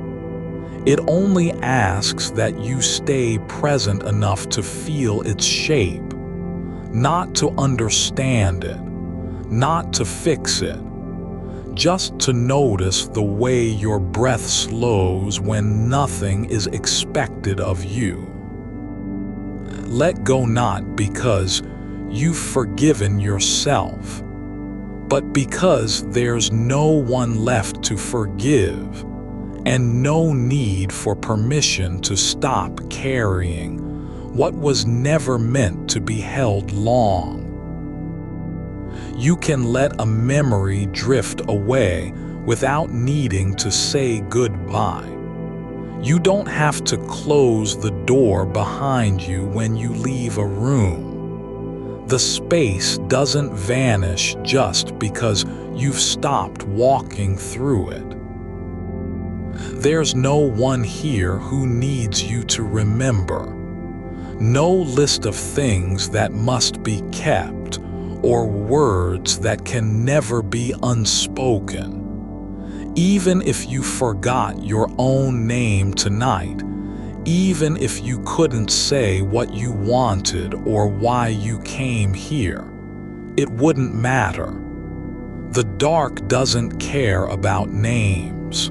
It only asks that you stay present enough to feel its shape. Not to understand it, not to fix it, just to notice the way your breath slows when nothing is expected of you. Let go not because you've forgiven yourself, but because there's no one left to forgive and no need for permission to stop carrying what was never meant to be held long. You can let a memory drift away without needing to say goodbye. You don't have to close the door behind you when you leave a room. The space doesn't vanish just because you've stopped walking through it. There's no one here who needs you to remember. No list of things that must be kept or words that can never be unspoken. Even if you forgot your own name tonight, even if you couldn't say what you wanted or why you came here, it wouldn't matter. The dark doesn't care about names.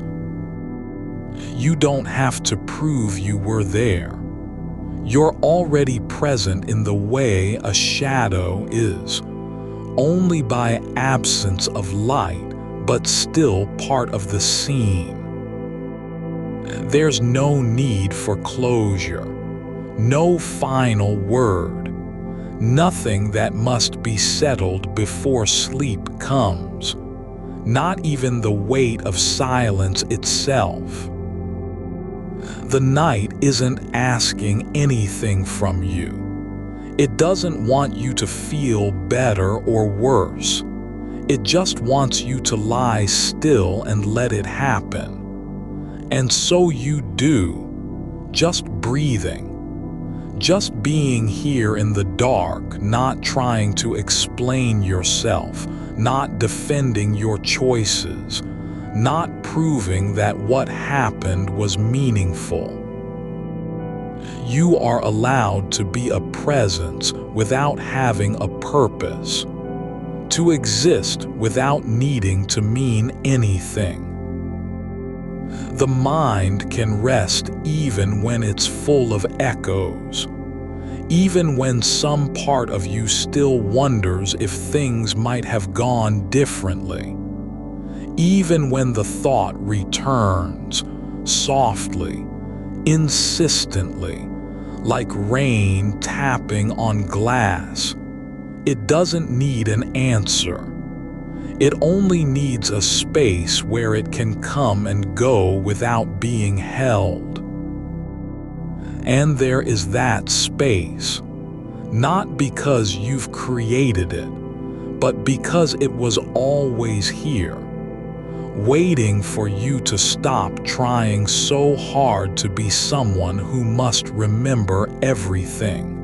You don't have to prove you were there. You're already present in the way a shadow is, only by absence of light, but still part of the scene. There's no need for closure, no final word, nothing that must be settled before sleep comes, not even the weight of silence itself. The night isn't asking anything from you. It doesn't want you to feel better or worse. It just wants you to lie still and let it happen. And so you do, just breathing. Just being here in the dark, not trying to explain yourself, not defending your choices, not proving that what happened was meaningful. You are allowed to be a presence without having a purpose, to exist without needing to mean anything. The mind can rest even when it's full of echoes, even when some part of you still wonders if things might have gone differently, even when the thought returns, softly, insistently, like rain tapping on glass. It doesn't need an answer. It only needs a space where it can come and go without being held. And there is that space, not because you've created it, but because it was always here, waiting for you to stop trying so hard to be someone who must remember everything.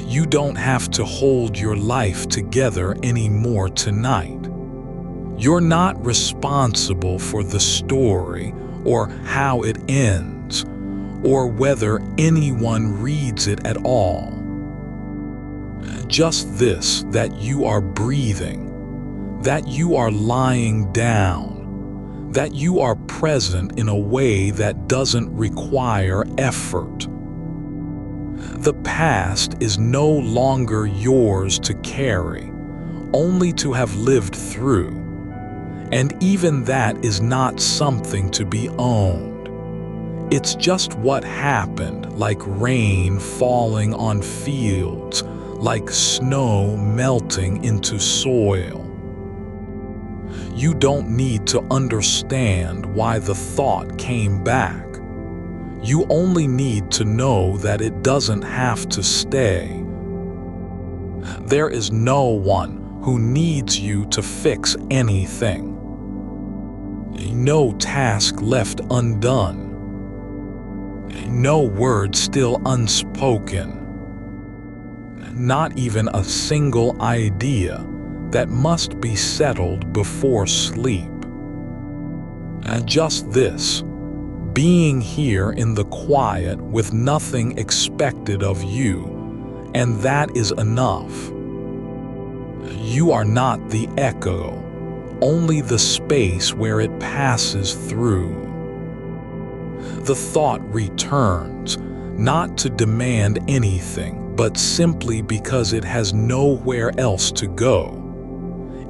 You don't have to hold your life together anymore tonight. You're not responsible for the story or how it ends, or whether anyone reads it at all. Just this, that you are breathing, that you are lying down, that you are present in a way that doesn't require effort. The past is no longer yours to carry, only to have lived through. And even that is not something to be owned. It's just what happened, like rain falling on fields, like snow melting into soil. You don't need to understand why the thought came back. You only need to know that it doesn't have to stay. There is no one who needs you to fix anything. No task left undone. No word still unspoken. Not even a single idea that must be settled before sleep. And just this, being here in the quiet with nothing expected of you, and that is enough. You are not the echo, only the space where it passes through. The thought returns, not to demand anything, but simply because it has nowhere else to go.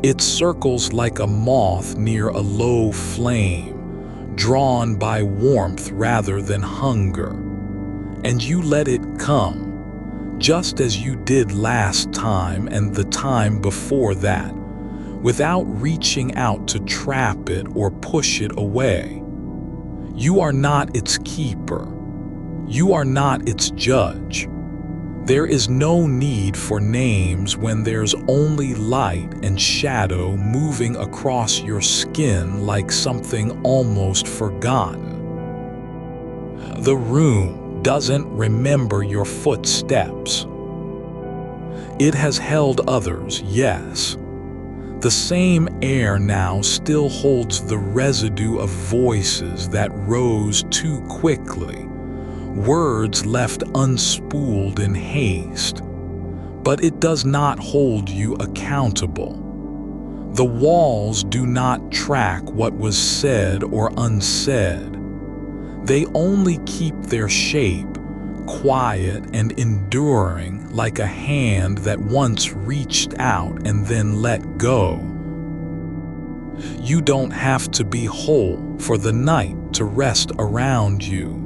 It circles like a moth near a low flame, drawn by warmth rather than hunger. And you let it come, just as you did last time and the time before that, without reaching out to trap it or push it away. You are not its keeper. You are not its judge. There is no need for names when there's only light and shadow moving across your skin like something almost forgotten. The room doesn't remember your footsteps. It has held others, yes. The same air now still holds the residue of voices that rose too quickly, words left unspooled in haste. But it does not hold you accountable. The walls do not track what was said or unsaid. They only keep their shape, quiet and enduring, like a hand that once reached out and then let go. You don't have to be whole for the night to rest around you.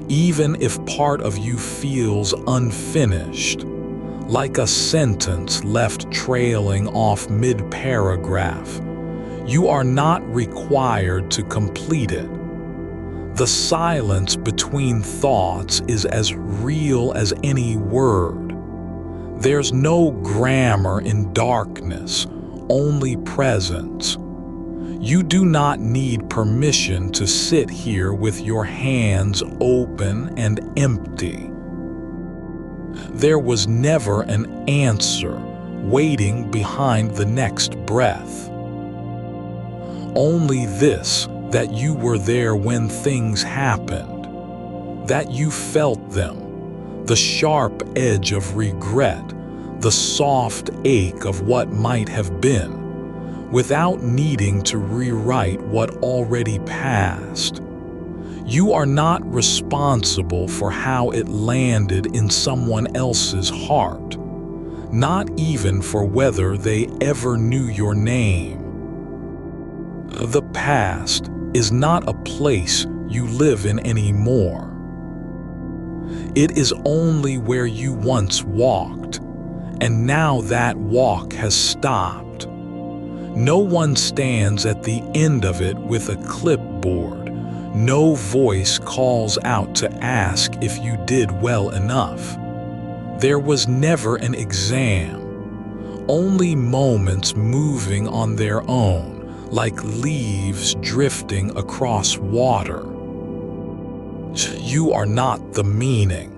Even if part of you feels unfinished, like a sentence left trailing off mid-paragraph, you are not required to complete it. The silence between thoughts is as real as any word. There's no grammar in darkness, only presence. You do not need permission to sit here with your hands open and empty. There was never an answer waiting behind the next breath. Only this, that you were there when things happened, that you felt them, the sharp edge of regret, the soft ache of what might have been, without needing to rewrite what already passed. You are not responsible for how it landed in someone else's heart, not even for whether they ever knew your name. The past is not a place you live in anymore. It is only where you once walked, and now that walk has stopped. No one stands at the end of it with a clipboard. No voice calls out to ask if you did well enough. There was never an exam, only moments moving on their own, like leaves drifting across water. You are not the meaning.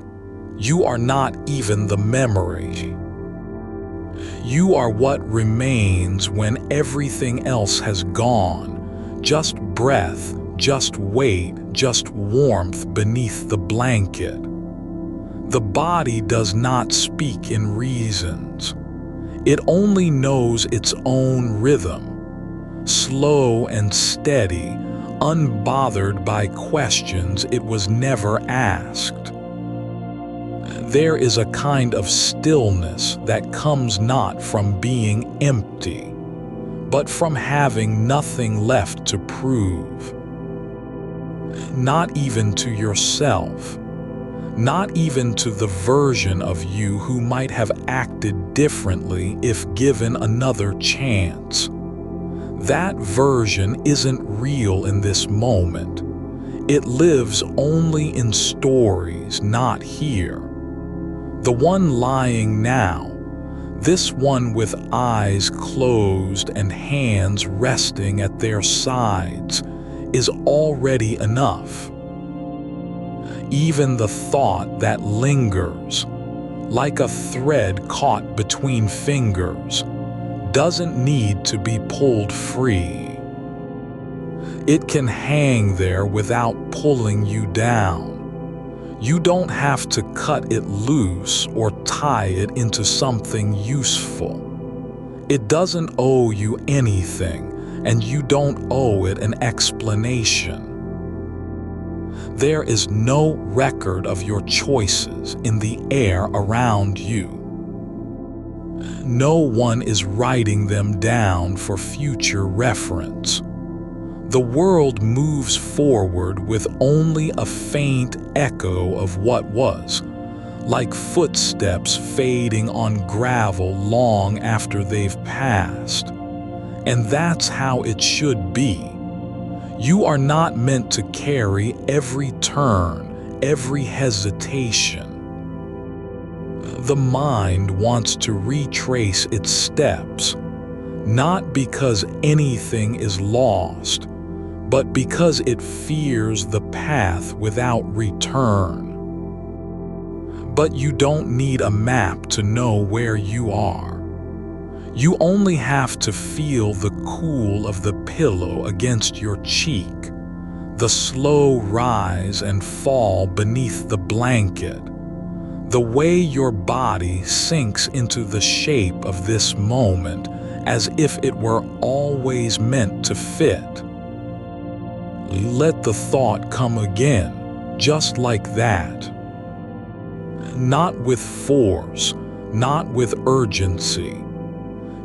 You are not even the memory. You are what remains when everything else has gone. Just breath, just weight, just warmth beneath the blanket. The body does not speak in reasons. It only knows its own rhythm. Slow and steady, unbothered by questions it was never asked. There is a kind of stillness that comes not from being empty, but from having nothing left to prove. Not even to yourself, not even to the version of you who might have acted differently if given another chance. That version isn't real in this moment. It lives only in stories, not here. The one lying now, this one with eyes closed and hands resting at their sides, is already enough. Even the thought that lingers, like a thread caught between fingers, doesn't need to be pulled free. It can hang there without pulling you down. You don't have to cut it loose or tie it into something useful. It doesn't owe you anything, and you don't owe it an explanation. There is no record of your choices in the air around you. No one is writing them down for future reference. The world moves forward with only a faint echo of what was, like footsteps fading on gravel long after they've passed. And that's how it should be. You are not meant to carry every turn, every hesitation. The mind wants to retrace its steps, not because anything is lost, but because it fears the path without return. But you don't need a map to know where you are. You only have to feel the cool of the pillow against your cheek, the slow rise and fall beneath the blanket, the way your body sinks into the shape of this moment as if it were always meant to fit. Let the thought come again, just like that. Not with force, not with urgency.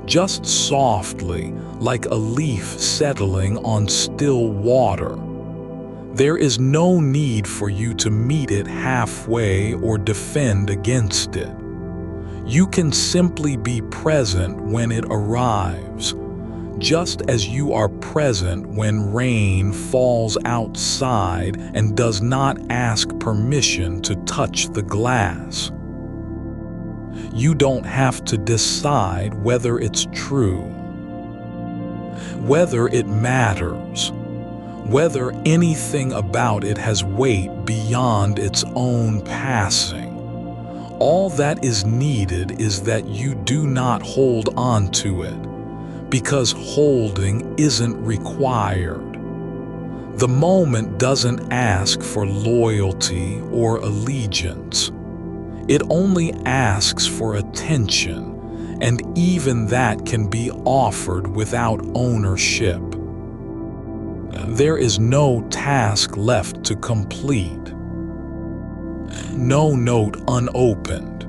Just softly, like a leaf settling on still water. There is no need for you to meet it halfway or defend against it. You can simply be present when it arrives, just as you are present when rain falls outside and does not ask permission to touch the glass. You don't have to decide whether it's true, whether it matters, whether anything about it has weight beyond its own passing. All that is needed is that you do not hold on to it, because holding isn't required. The moment doesn't ask for loyalty or allegiance. It only asks for attention, and even that can be offered without ownership. There is no task left to complete, no note unopened,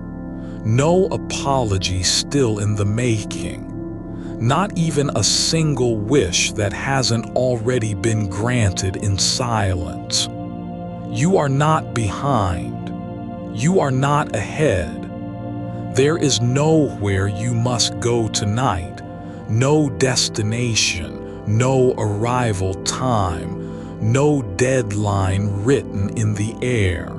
no apology still in the making, not even a single wish that hasn't already been granted in silence. You are not behind. You are not ahead. There is nowhere you must go tonight, no destination, no arrival time, no deadline written in the air.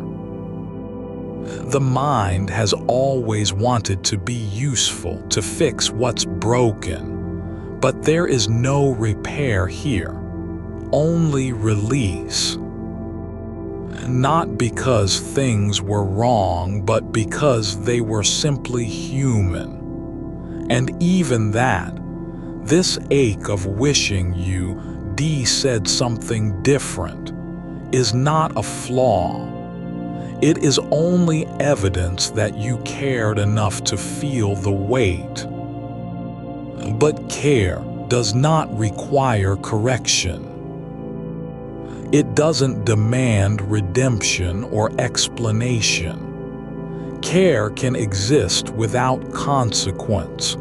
The mind has always wanted to be useful, to fix what's broken, but there is no repair here, only release. Not because things were wrong, but because they were simply human. And even that, this ache of wishing you said something different, is not a flaw. It is only evidence that you cared enough to feel the weight. But care does not require correction. It doesn't demand redemption or explanation. Care can exist without consequence,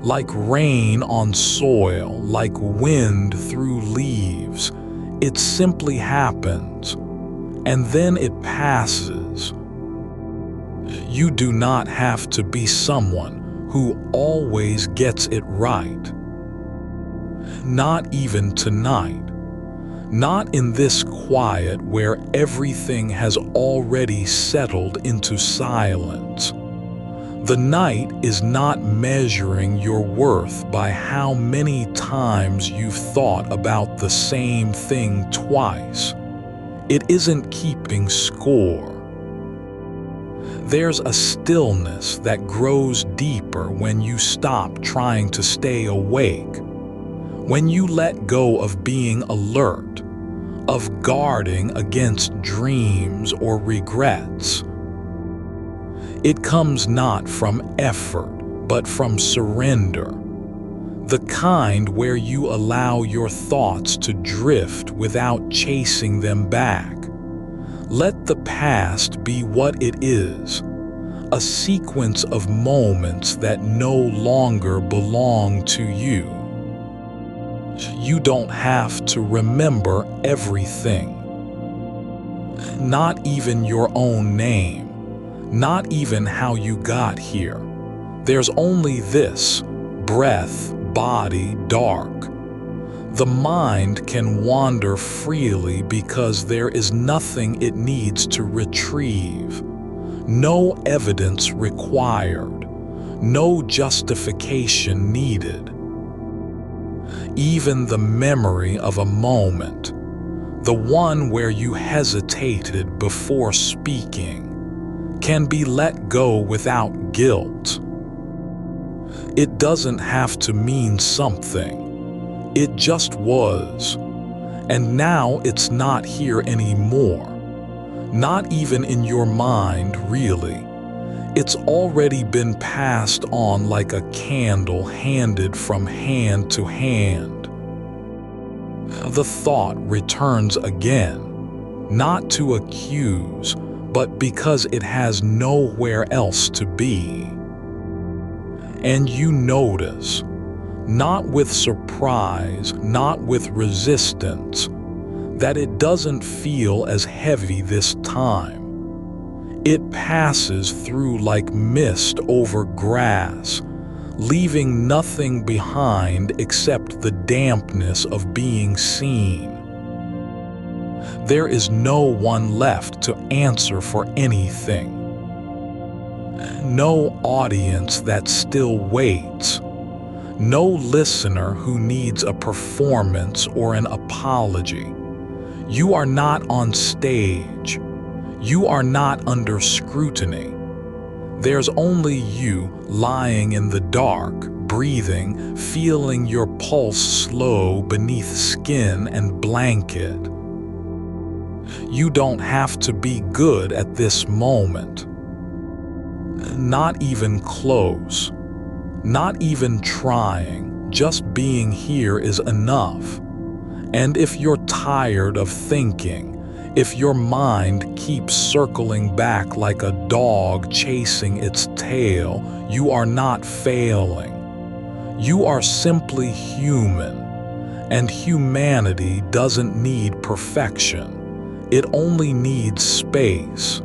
like rain on soil, like wind through leaves. It simply happens, and then it passes. You do not have to be someone who always gets it right. Not even tonight. Not in this quiet where everything has already settled into silence. The night is not measuring your worth by how many times you've thought about the same thing twice. It isn't keeping score. There's a stillness that grows deeper when you stop trying to stay awake. When you let go of being alert, of guarding against dreams or regrets. It comes not from effort, but from surrender. The kind where you allow your thoughts to drift without chasing them back. Let the past be what it is, a sequence of moments that no longer belong to you. You don't have to remember everything. Not even your own name, not even how you got here. There's only this: breath, body, dark. The mind can wander freely because there is nothing it needs to retrieve. No evidence required, no justification needed. Even the memory of a moment, the one where you hesitated before speaking, can be let go without guilt. It doesn't have to mean something. It just was. And now it's not here anymore. Not even in your mind, really. It's already been passed on like a candle handed from hand to hand. The thought returns again, not to accuse, but because it has nowhere else to be. And you notice, not with surprise, not with resistance, that it doesn't feel as heavy this time. It passes through like mist over grass, leaving nothing behind except the dampness of being seen. There is no one left to answer for anything. No audience that still waits. No listener who needs a performance or an apology. You are not on stage. You are not under scrutiny. There's only you lying in the dark, breathing, feeling your pulse slow beneath skin and blanket. You don't have to be good at this moment. Not even close. Not even trying. Just being here is enough. And if you're tired of thinking, if your mind keeps circling back like a dog chasing its tail, you are not failing. You are simply human, and humanity doesn't need perfection. It only needs space.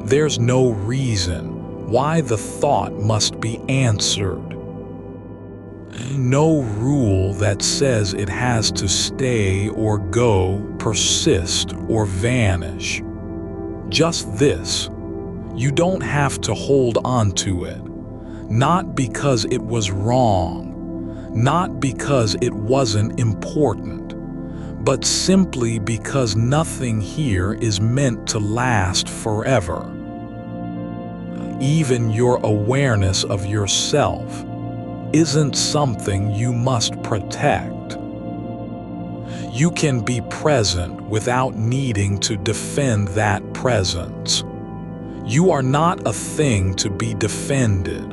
There's no reason why the thought must be answered. No rule that says it has to stay or go, persist or vanish. Just this: you don't have to hold on to it, not because it was wrong, not because it wasn't important, but simply because nothing here is meant to last forever. Even your awareness of yourself isn't something you must protect. You can be present without needing to defend that presence. You are not a thing to be defended,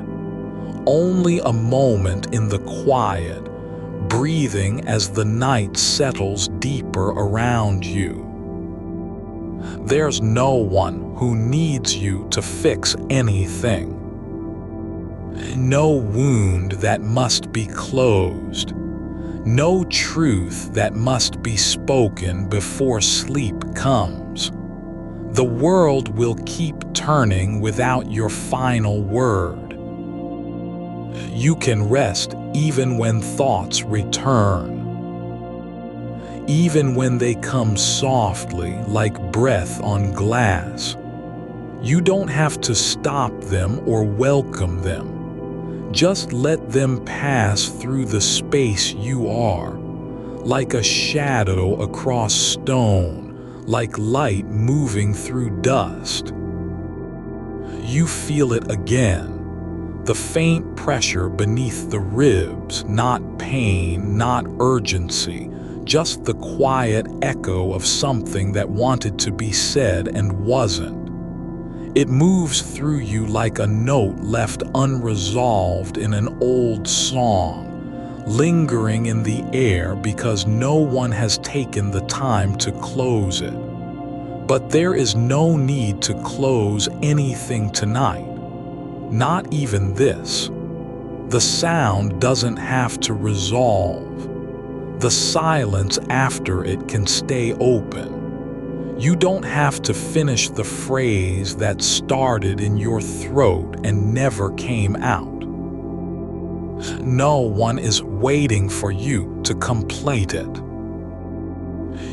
only a moment in the quiet, breathing as the night settles deeper around you. There's no one who needs you to fix anything. No wound that must be closed. No truth that must be spoken before sleep comes. The world will keep turning without your final word. You can rest even when thoughts return. Even when they come softly like breath on glass. You don't have to stop them or welcome them. Just let them pass through the space you are, like a shadow across stone, like light moving through dust. You feel it again, the faint pressure beneath the ribs, not pain, not urgency, just the quiet echo of something that wanted to be said and wasn't. It moves through you like a note left unresolved in an old song, lingering in the air because no one has taken the time to close it. But there is no need to close anything tonight, not even this. The sound doesn't have to resolve. The silence after it can stay open. You don't have to finish the phrase that started in your throat and never came out. No one is waiting for you to complete it.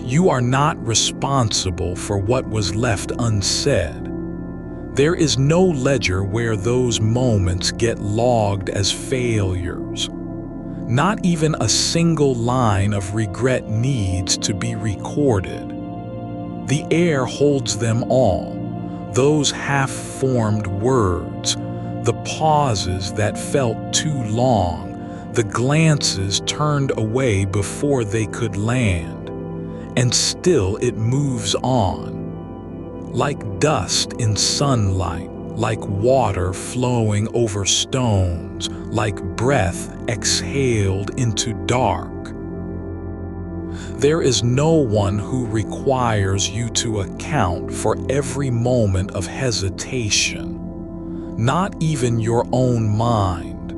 You are not responsible for what was left unsaid. There is no ledger where those moments get logged as failures. Not even a single line of regret needs to be recorded. The air holds them all, those half-formed words, the pauses that felt too long, the glances turned away before they could land, and still it moves on. Like dust in sunlight, like water flowing over stones, like breath exhaled into dark. There is no one who requires you to account for every moment of hesitation, not even your own mind.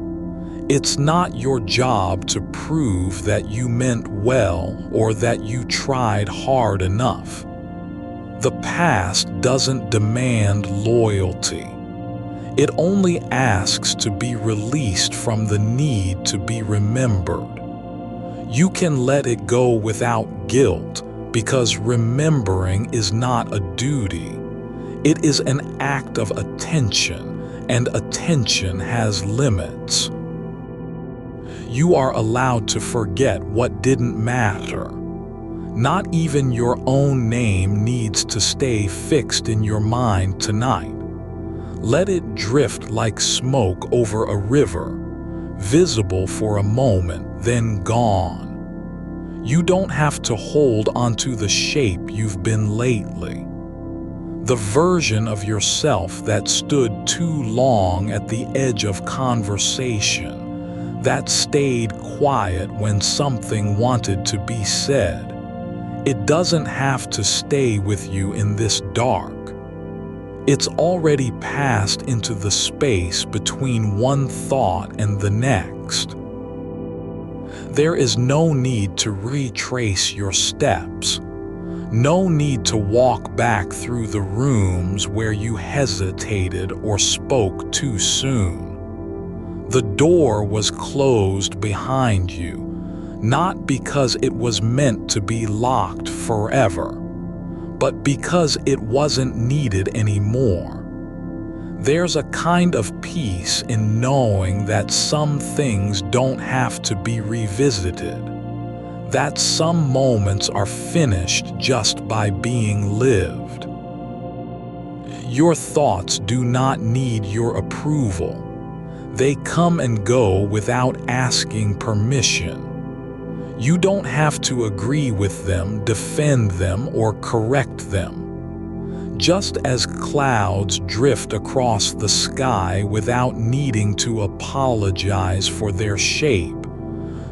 It's not your job to prove that you meant well or that you tried hard enough. The past doesn't demand loyalty. It only asks to be released from the need to be remembered. You can let it go without guilt because remembering is not a duty. It is an act of attention, and attention has limits. You are allowed to forget what didn't matter. Not even your own name needs to stay fixed in your mind tonight. Let it drift like smoke over a river, visible for a moment, then gone. You don't have to hold onto the shape you've been lately. The version of yourself that stood too long at the edge of conversation, that stayed quiet when something wanted to be said. It doesn't have to stay with you in this dark. It's already passed into the space between one thought and the next. There is no need to retrace your steps. No need to walk back through the rooms where you hesitated or spoke too soon. The door was closed behind you, not because it was meant to be locked forever, but because it wasn't needed anymore. There's a kind of peace in knowing that some things don't have to be revisited, that some moments are finished just by being lived. Your thoughts do not need your approval. They come and go without asking permission. You don't have to agree with them, defend them, or correct them. Just as clouds drift across the sky without needing to apologize for their shape,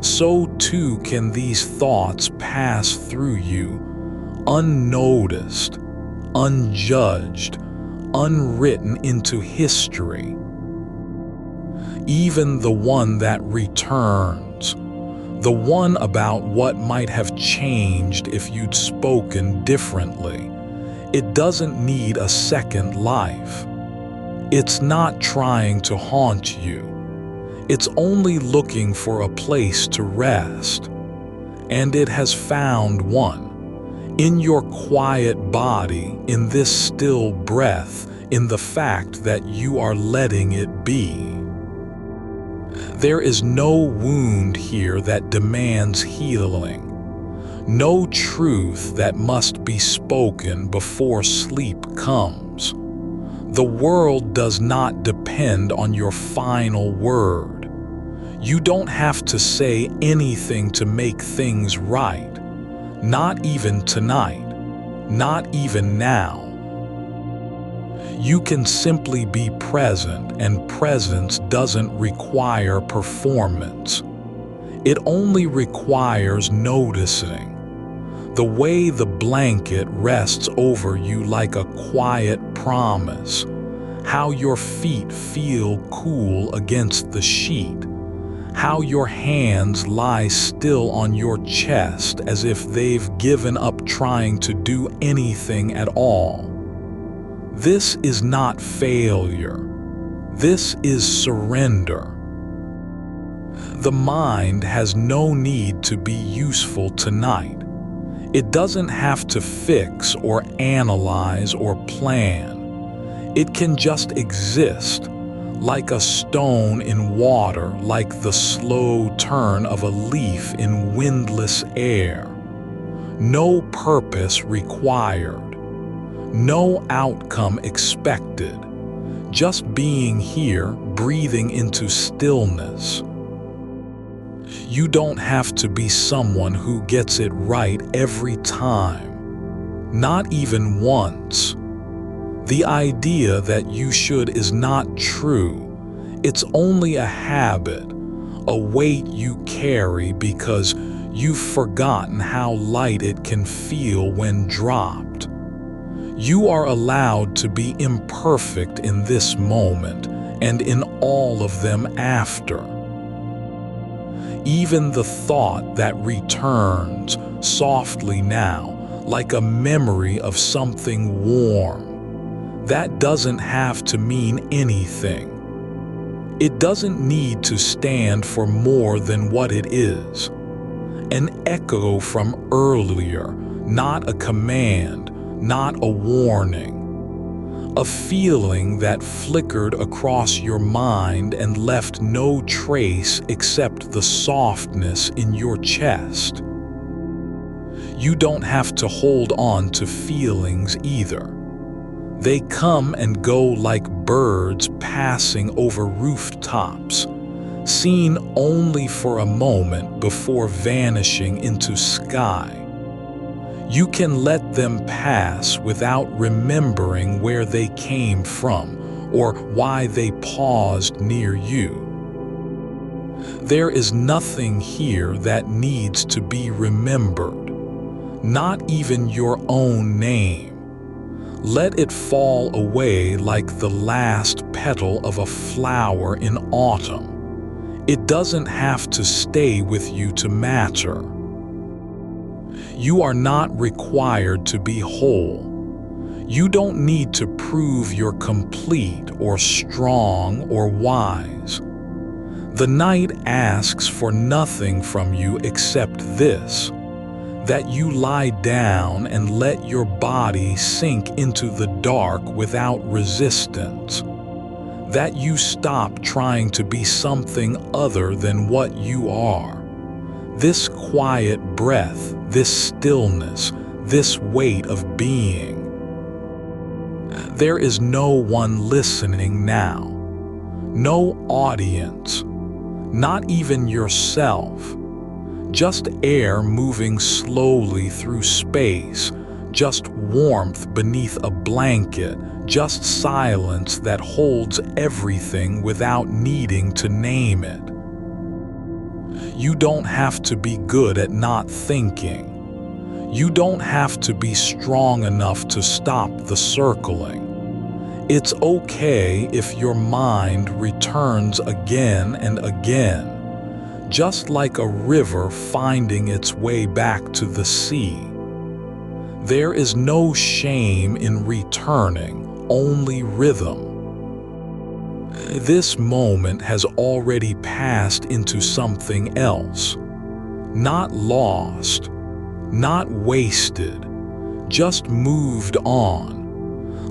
so too can these thoughts pass through you, unnoticed, unjudged, unwritten into history. Even the one that returns, the one about what might have changed if you'd spoken differently, it doesn't need a second life. It's not trying to haunt you. It's only looking for a place to rest. And it has found one. In your quiet body, in this still breath, in the fact that you are letting it be. There is no wound here that demands healing, no truth that must be spoken before sleep comes. The world does not depend on your final word. You don't have to say anything to make things right, not even tonight, not even now. You can simply be present, and presence doesn't require performance. It only requires noticing. The way the blanket rests over you like a quiet promise, how your feet feel cool against the sheet, how your hands lie still on your chest as if they've given up trying to do anything at all. This is not failure. This is surrender. The mind has no need to be useful tonight. It doesn't have to fix or analyze or plan. It can just exist, like a stone in water, like the slow turn of a leaf in windless air. No purpose required. No outcome expected, just being here, breathing into stillness. You don't have to be someone who gets it right every time, not even once. The idea that you should is not true. It's only a habit, a weight you carry because you've forgotten how light it can feel when dropped. You are allowed to be imperfect in this moment and in all of them after. Even the thought that returns softly now, like a memory of something warm, that doesn't have to mean anything. It doesn't need to stand for more than what it is. An echo from earlier, not a command, not a warning. A feeling that flickered across your mind and left no trace except the softness in your chest. You don't have to hold on to feelings either. They come and go like birds passing over rooftops, seen only for a moment before vanishing into sky. You can let them pass without remembering where they came from or why they paused near you. There is nothing here that needs to be remembered, not even your own name. Let it fall away like the last petal of a flower in autumn. It doesn't have to stay with you to matter. You are not required to be whole. You don't need to prove you're complete or strong or wise. The night asks for nothing from you except this: that you lie down and let your body sink into the dark without resistance. That you stop trying to be something other than what you are. This quiet breath, this stillness, this weight of being. There is no one listening now. No audience. Not even yourself. Just air moving slowly through space, just warmth beneath a blanket, just silence that holds everything without needing to name it. You don't have to be good at not thinking. You don't have to be strong enough to stop the circling. It's okay if your mind returns again and again. Just like a river finding its way back to the sea. There is no shame in returning, only rhythm. This moment has already passed into something else. Not lost, not wasted, just moved on.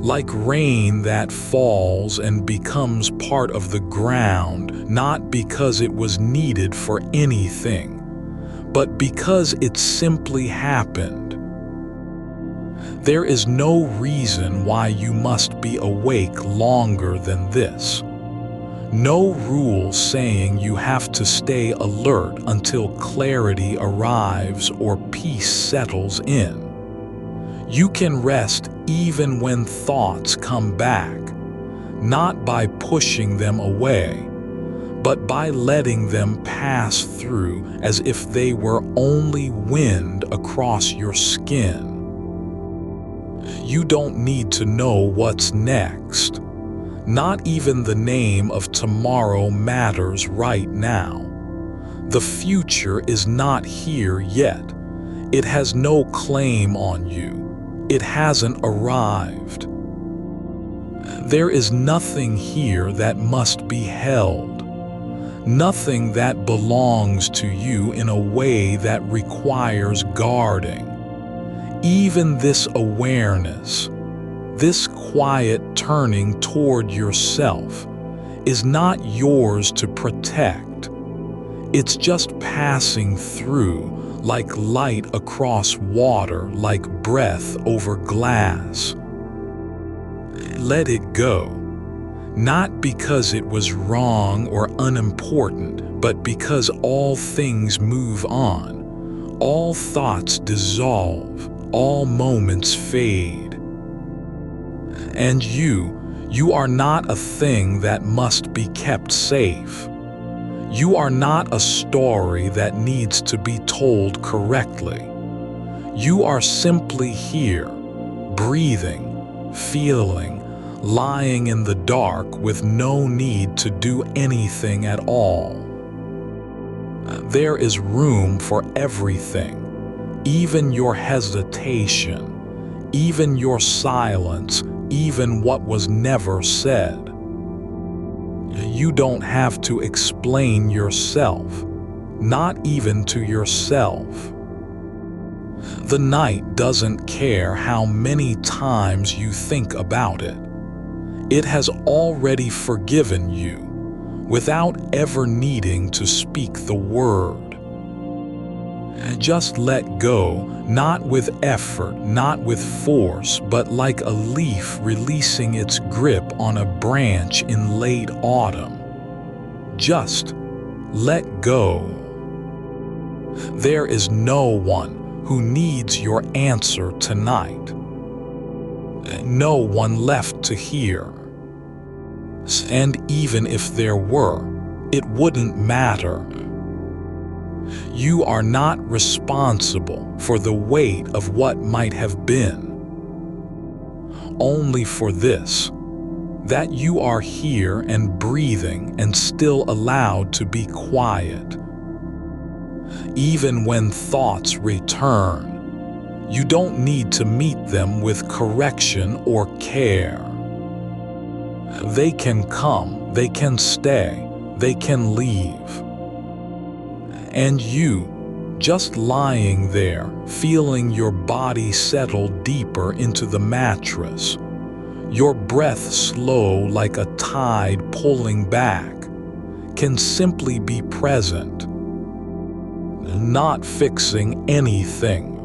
Like rain that falls and becomes part of the ground, not because it was needed for anything, but because it simply happened. There is no reason why you must be awake longer than this. No rule saying you have to stay alert until clarity arrives or peace settles in. You can rest even when thoughts come back, not by pushing them away, but by letting them pass through as if they were only wind across your skin. You don't need to know what's next. Not even the name of tomorrow matters right now. The future is not here yet. It has no claim on you. It hasn't arrived. There is nothing here that must be held. Nothing that belongs to you in a way that requires guarding. Even this awareness, this quiet turning toward yourself, is not yours to protect. It's just passing through, like light across water, like breath over glass. Let it go. Not because it was wrong or unimportant, but because all things move on. All thoughts dissolve. All moments fade. And you are not a thing that must be kept safe. You are not a story that needs to be told correctly. You are simply here, breathing, feeling, lying in the dark with no need to do anything at all. There is room for everything, even your hesitation, even your silence, even what was never said. You don't have to explain yourself, not even to yourself. The night doesn't care how many times you think about it. It has already forgiven you, without ever needing to speak the word. Just let go, not with effort, not with force, but like a leaf releasing its grip on a branch in late autumn. Just let go. There is no one who needs your answer tonight. No one left to hear. And even if there were, it wouldn't matter. You are not responsible for the weight of what might have been. Only for this, that you are here and breathing and still allowed to be quiet. Even when thoughts return, you don't need to meet them with correction or care. They can come, they can stay, they can leave. And you, just lying there, feeling your body settle deeper into the mattress, your breath slow like a tide pulling back, can simply be present, not fixing anything,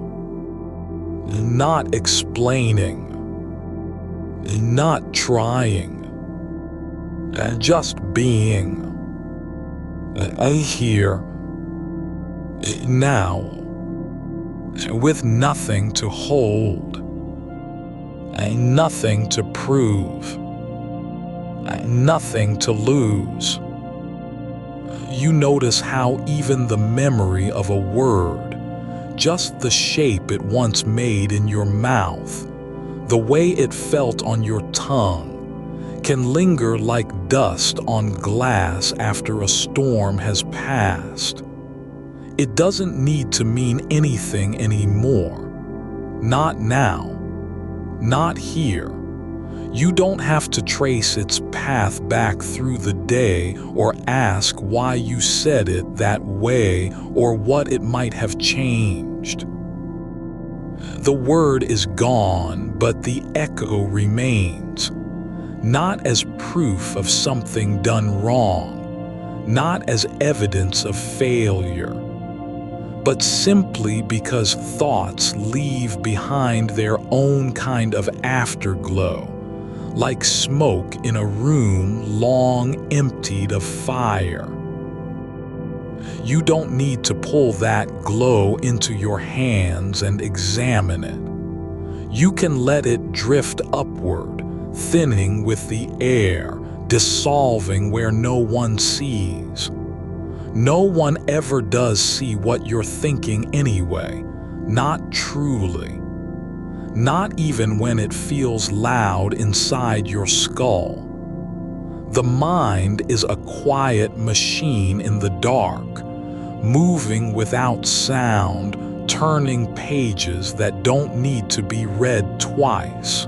not explaining, not trying, just being. Here, now, with nothing to hold, nothing to prove, nothing to lose. You notice how even the memory of a word, just the shape it once made in your mouth, the way it felt on your tongue, can linger like dust on glass after a storm has passed. It doesn't need to mean anything anymore. Not now. Not here. You don't have to trace its path back through the day or ask why you said it that way or what it might have changed. The word is gone, but the echo remains. Not as proof of something done wrong, not as evidence of failure, but simply because thoughts leave behind their own kind of afterglow, like smoke in a room long emptied of fire. You don't need to pull that glow into your hands and examine it. You can let it drift upward, thinning with the air, dissolving where no one sees. No one ever does see what you're thinking anyway, not truly. Not even when it feels loud inside your skull. The mind is a quiet machine in the dark, moving without sound, turning pages that don't need to be read twice.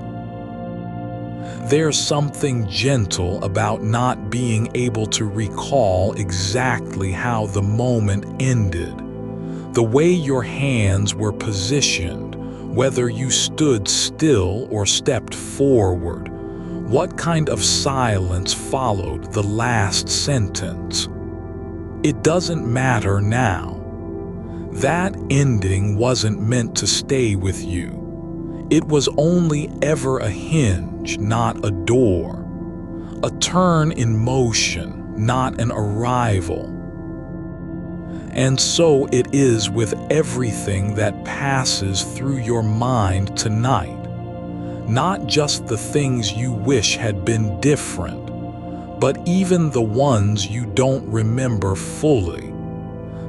There's something gentle about not being able to recall exactly how the moment ended, the way your hands were positioned, whether you stood still or stepped forward, what kind of silence followed the last sentence. It doesn't matter now. That ending wasn't meant to stay with you. It was only ever a hinge, not a door. A turn in motion, not an arrival. And so it is with everything that passes through your mind tonight. Not just the things you wish had been different, but even the ones you don't remember fully.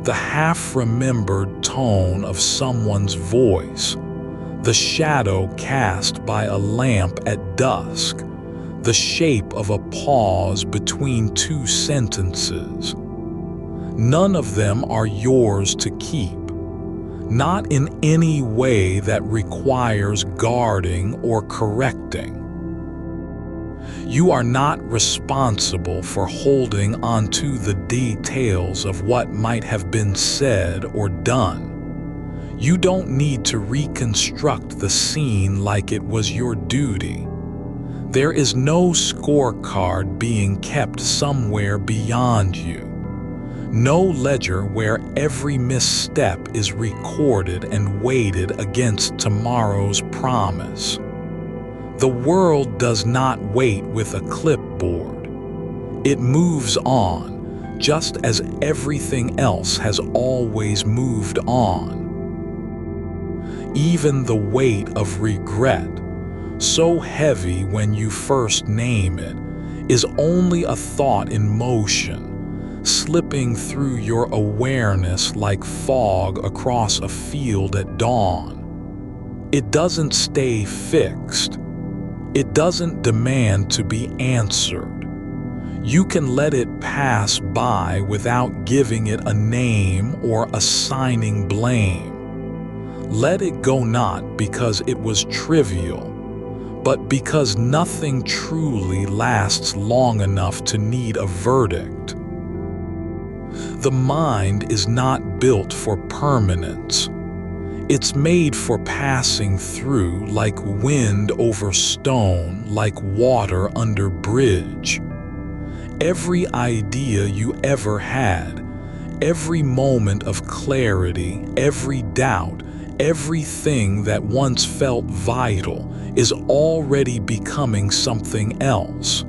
The half-remembered tone of someone's voice, the shadow cast by a lamp at dusk, the shape of a pause between two sentences. None of them are yours to keep, not in any way that requires guarding or correcting. You are not responsible for holding onto the details of what might have been said or done. You don't need to reconstruct the scene like it was your duty. There is no scorecard being kept somewhere beyond you. No ledger where every misstep is recorded and weighted against tomorrow's promise. The world does not wait with a clipboard. It moves on, just as everything else has always moved on. Even the weight of regret, so heavy when you first name it, is only a thought in motion, slipping through your awareness like fog across a field at dawn. It doesn't stay fixed. It doesn't demand to be answered. You can let it pass by without giving it a name or assigning blame. Let it go not because it was trivial, but because nothing truly lasts long enough to need a verdict. The mind is not built for permanence. It's made for passing through, like wind over stone, like water under bridge. Every idea you ever had, every moment of clarity, every doubt, everything that once felt vital is already becoming something else.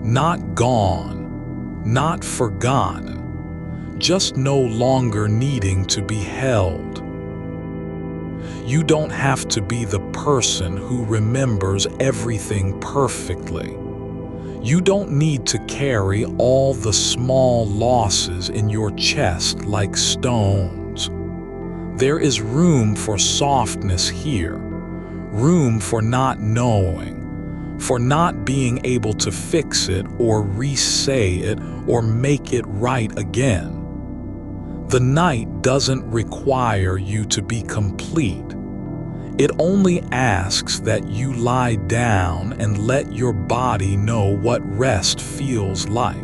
Not gone, not forgotten, just no longer needing to be held. You don't have to be the person who remembers everything perfectly. You don't need to carry all the small losses in your chest like stones. There is room for softness here, room for not knowing, for not being able to fix it or re-say it or make it right again. The night doesn't require you to be complete. It only asks that you lie down and let your body know what rest feels like.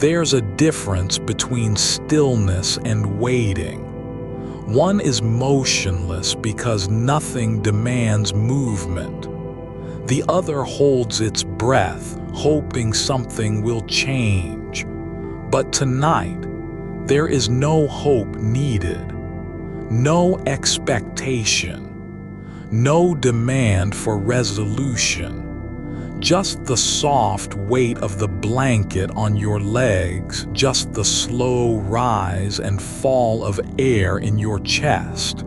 There's a difference between stillness and waiting. One is motionless because nothing demands movement. The other holds its breath, hoping something will change. But tonight, there is no hope needed. No expectation, no demand for resolution, just the soft weight of the blanket on your legs, just the slow rise and fall of air in your chest.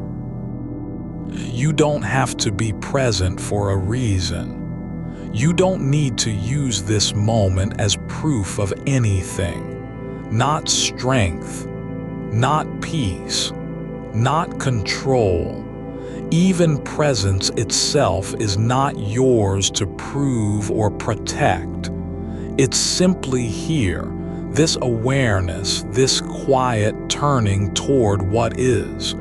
You don't have to be present for a reason. You don't need to use this moment as proof of anything, not strength, not peace, not control. Even presence itself is not yours to prove or protect. It's simply here, this awareness, this quiet turning toward what is.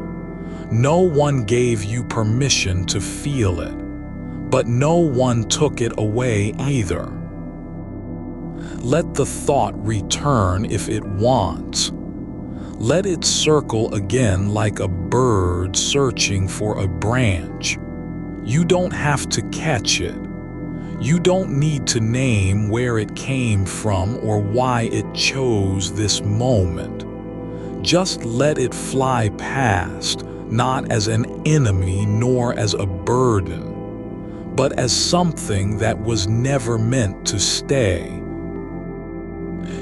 No one gave you permission to feel it, but no one took it away either. Let the thought return if it wants. Let it circle again like a bird searching for a branch. You don't have to catch it. You don't need to name where it came from or why it chose this moment. Just let it fly past, not as an enemy nor as a burden, but as something that was never meant to stay.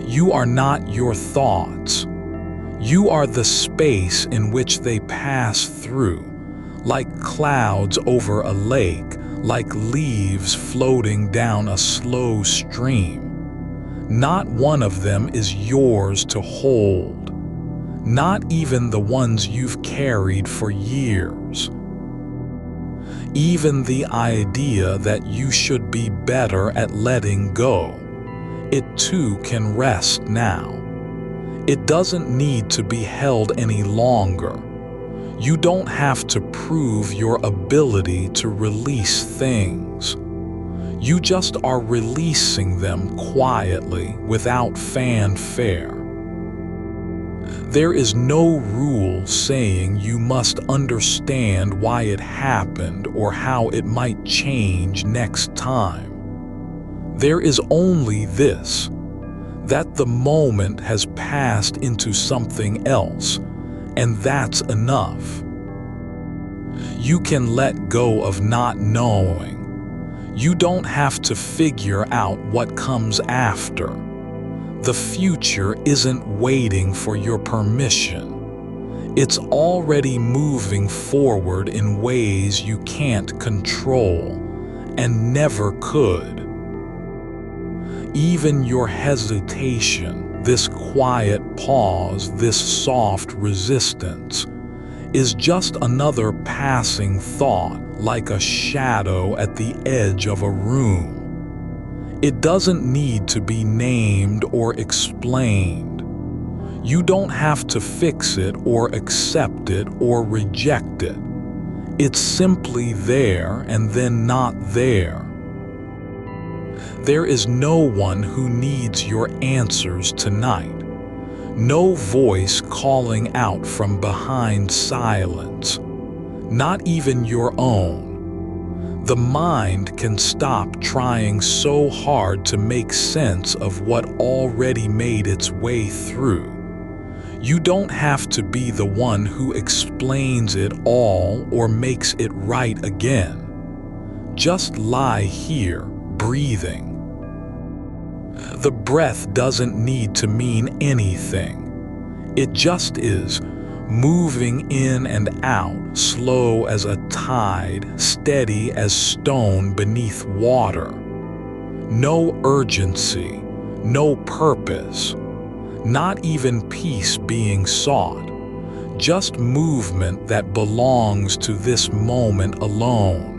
You are not your thoughts. You are the space in which they pass through, like clouds over a lake, like leaves floating down a slow stream. Not one of them is yours to hold, not even the ones you've carried for years. Even the idea that you should be better at letting go, it too can rest now. It doesn't need to be held any longer. You don't have to prove your ability to release things. You just are releasing them quietly without fanfare. There is no rule saying you must understand why it happened or how it might change next time. There is only this, that the moment has passed into something else, and that's enough. You can let go of not knowing. You don't have to figure out what comes after. The future isn't waiting for your permission. It's already moving forward in ways you can't control and never could. Even your hesitation, this quiet pause, this soft resistance, is just another passing thought, like a shadow at the edge of a room. It doesn't need to be named or explained. You don't have to fix it or accept it or reject it. It's simply there and then not there. There is no one who needs your answers tonight. No voice calling out from behind silence, not even your own. The mind can stop trying so hard to make sense of what already made its way through. You don't have to be the one who explains it all or makes it right again. Just lie here, breathing. The breath doesn't need to mean anything. It just is, moving in and out, slow as a tide, steady as stone beneath water. No urgency, no purpose, not even peace being sought, just movement that belongs to this moment alone.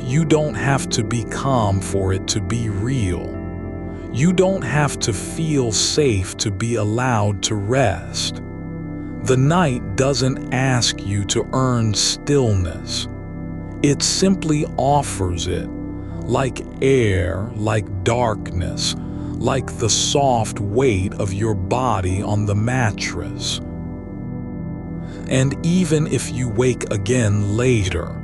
You don't have to be calm for it to be real. You don't have to feel safe to be allowed to rest. The night doesn't ask you to earn stillness. It simply offers it, like air, like darkness, like the soft weight of your body on the mattress. And even if you wake again later,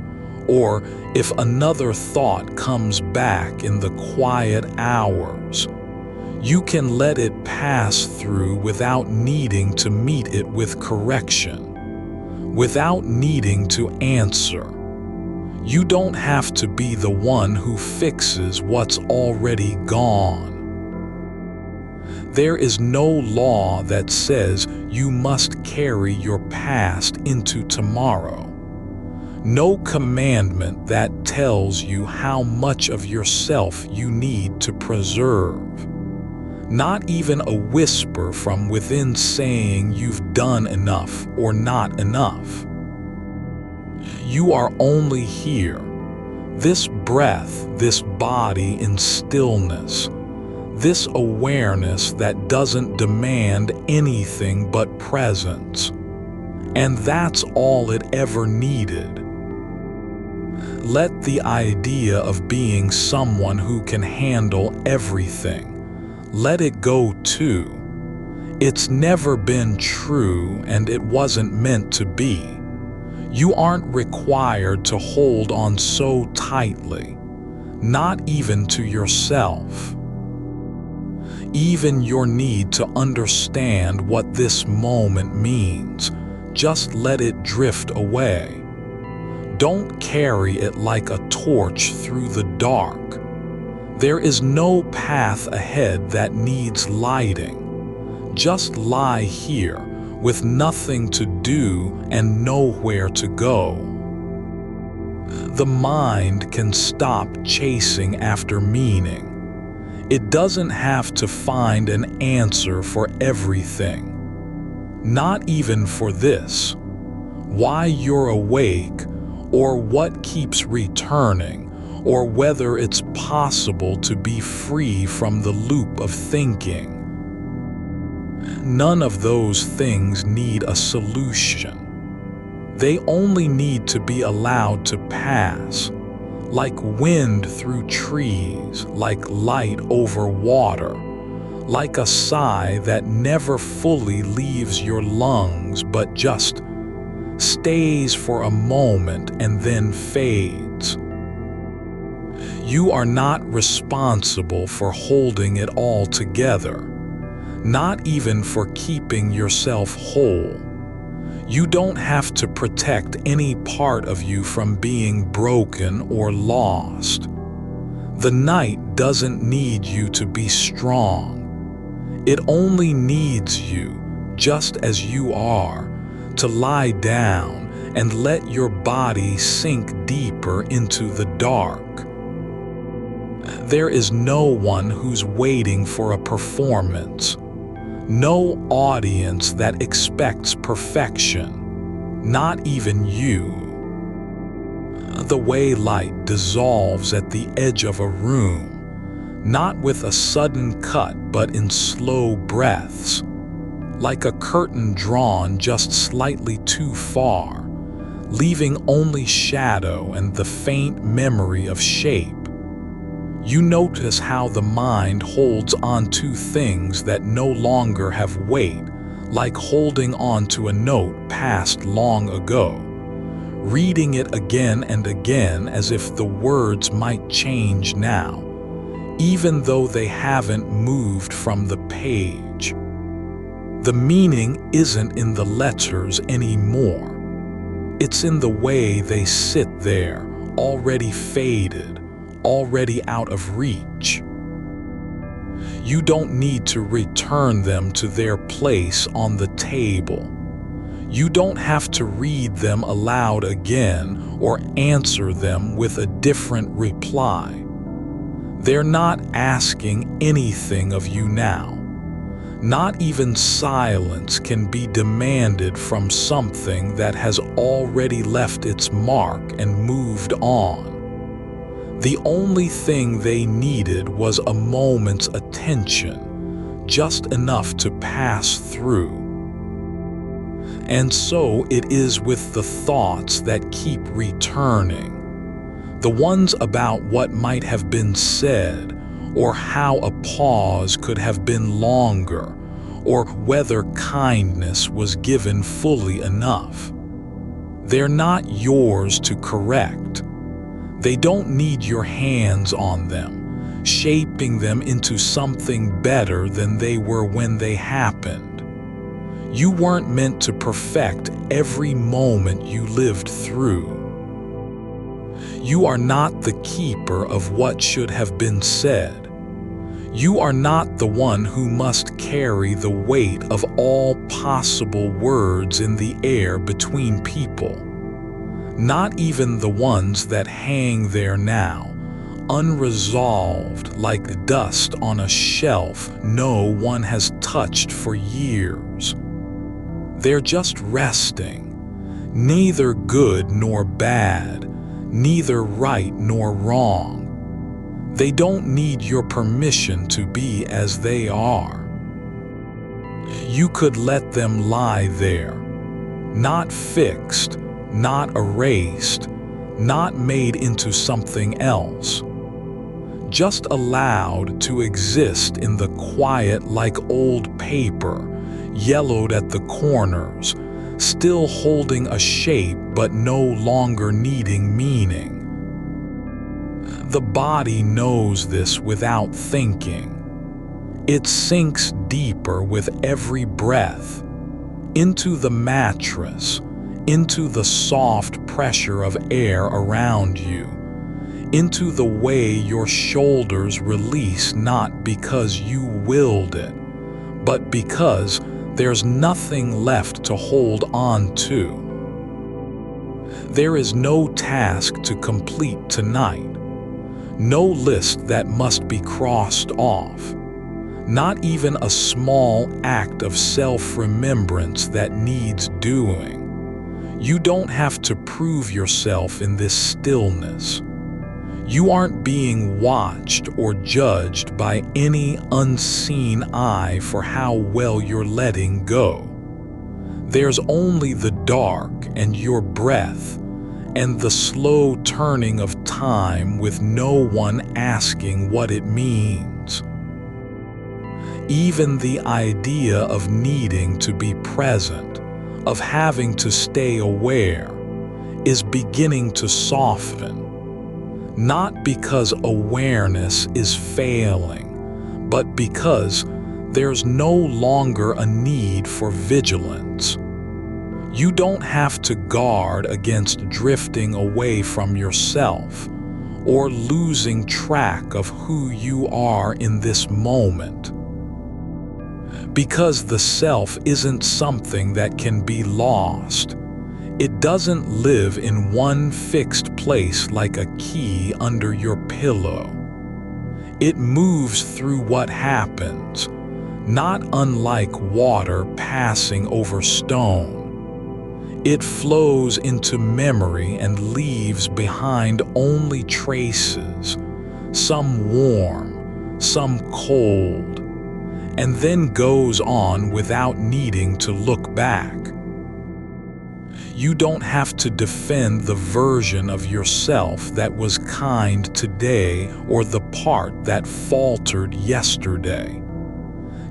or if another thought comes back in the quiet hours, you can let it pass through without needing to meet it with correction, without needing to answer. You don't have to be the one who fixes what's already gone. There is no law that says you must carry your past into tomorrow. No commandment that tells you how much of yourself you need to preserve. Not even a whisper from within saying you've done enough or not enough. You are only here, this breath, this body in stillness, this awareness that doesn't demand anything but presence. And that's all it ever needed. Let the idea of being someone who can handle everything, let it go too. It's never been true and it wasn't meant to be. You aren't required to hold on so tightly, not even to yourself. Even your need to understand what this moment means, just let it drift away. Don't carry it like a torch through the dark. There is no path ahead that needs lighting. Just lie here with nothing to do and nowhere to go. The mind can stop chasing after meaning. It doesn't have to find an answer for everything. Not even for this. Why you're awake, or what keeps returning, or whether it's possible to be free from the loop of thinking. None of those things need a solution. They only need to be allowed to pass, like wind through trees, like light over water, like a sigh that never fully leaves your lungs but just stays for a moment and then fades. You are not responsible for holding it all together, not even for keeping yourself whole. You don't have to protect any part of you from being broken or lost. The night doesn't need you to be strong. It only needs you, just as you are, to lie down and let your body sink deeper into the dark. There is no one who's waiting for a performance. No audience that expects perfection, not even you. The way light dissolves at the edge of a room, not with a sudden cut but in slow breaths, like a curtain drawn just slightly too far, leaving only shadow and the faint memory of shape. You notice how the mind holds on to things that no longer have weight, like holding on to a note passed long ago, reading it again and again as if the words might change now, even though they haven't moved from the page. The meaning isn't in the letters anymore. It's in the way they sit there, already faded, already out of reach. You don't need to return them to their place on the table. You don't have to read them aloud again or answer them with a different reply. They're not asking anything of you now. Not even silence can be demanded from something that has already left its mark and moved on. The only thing they needed was a moment's attention, just enough to pass through. And so it is with the thoughts that keep returning, the ones about what might have been said, or how a pause could have been longer, or whether kindness was given fully enough. They're not yours to correct. They don't need your hands on them, shaping them into something better than they were when they happened. You weren't meant to perfect every moment you lived through. You are not the keeper of what should have been said. You are not the one who must carry the weight of all possible words in the air between people. Not even the ones that hang there now, unresolved like dust on a shelf no one has touched for years. They're just resting, neither good nor bad, neither right nor wrong. They don't need your permission to be as they are. You could let them lie there, not fixed, not erased, not made into something else. Just allowed to exist in the quiet like old paper, yellowed at the corners, still holding a shape but no longer needing meaning. The body knows this without thinking. It sinks deeper with every breath, into the mattress, into the soft pressure of air around you, into the way your shoulders release not because you willed it, but because there's nothing left to hold on to. There is no task to complete tonight, no list that must be crossed off, not even a small act of self-remembrance that needs doing. You don't have to prove yourself in this stillness. You aren't being watched or judged by any unseen eye for how well you're letting go. There's only the dark and your breath, and the slow turning of time with no one asking what it means. Even the idea of needing to be present, of having to stay aware, is beginning to soften. Not because awareness is failing, but because there's no longer a need for vigilance. You don't have to guard against drifting away from yourself or losing track of who you are in this moment. Because the self isn't something that can be lost. It doesn't live in one fixed place like a key under your pillow. It moves through what happens, not unlike water passing over stone. It flows into memory and leaves behind only traces, some warm, some cold, and then goes on without needing to look back. You don't have to defend the version of yourself that was kind today or the part that faltered yesterday.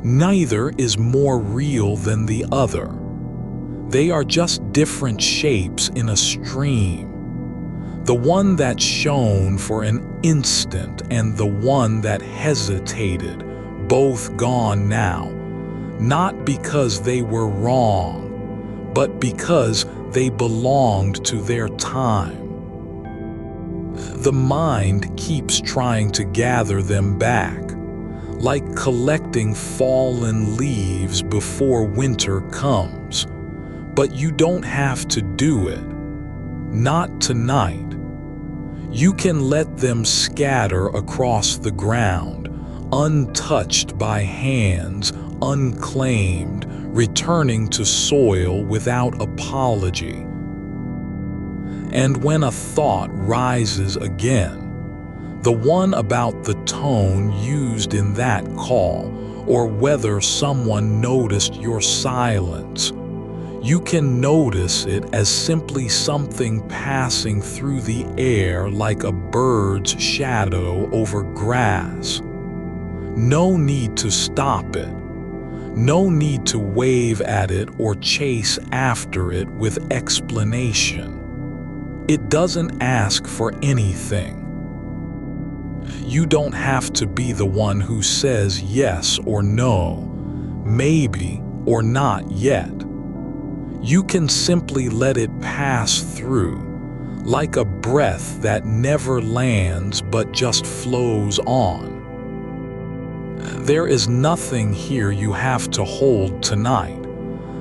Neither is more real than the other. They are just different shapes in a stream. The one that shone for an instant and the one that hesitated, both gone now, not because they were wrong, but because they belonged to their time. The mind keeps trying to gather them back, like collecting fallen leaves before winter comes. But you don't have to do it. Not tonight. You can let them scatter across the ground, untouched by hands, unclaimed, returning to soil without apology. And when a thought rises again, the one about the tone used in that call, or whether someone noticed your silence, you can notice it as simply something passing through the air like a bird's shadow over grass. No need to stop it. No need to wave at it or chase after it with explanation. It doesn't ask for anything. You don't have to be the one who says yes or no, maybe or not yet. You can simply let it pass through, like a breath that never lands but just flows on. There is nothing here you have to hold tonight,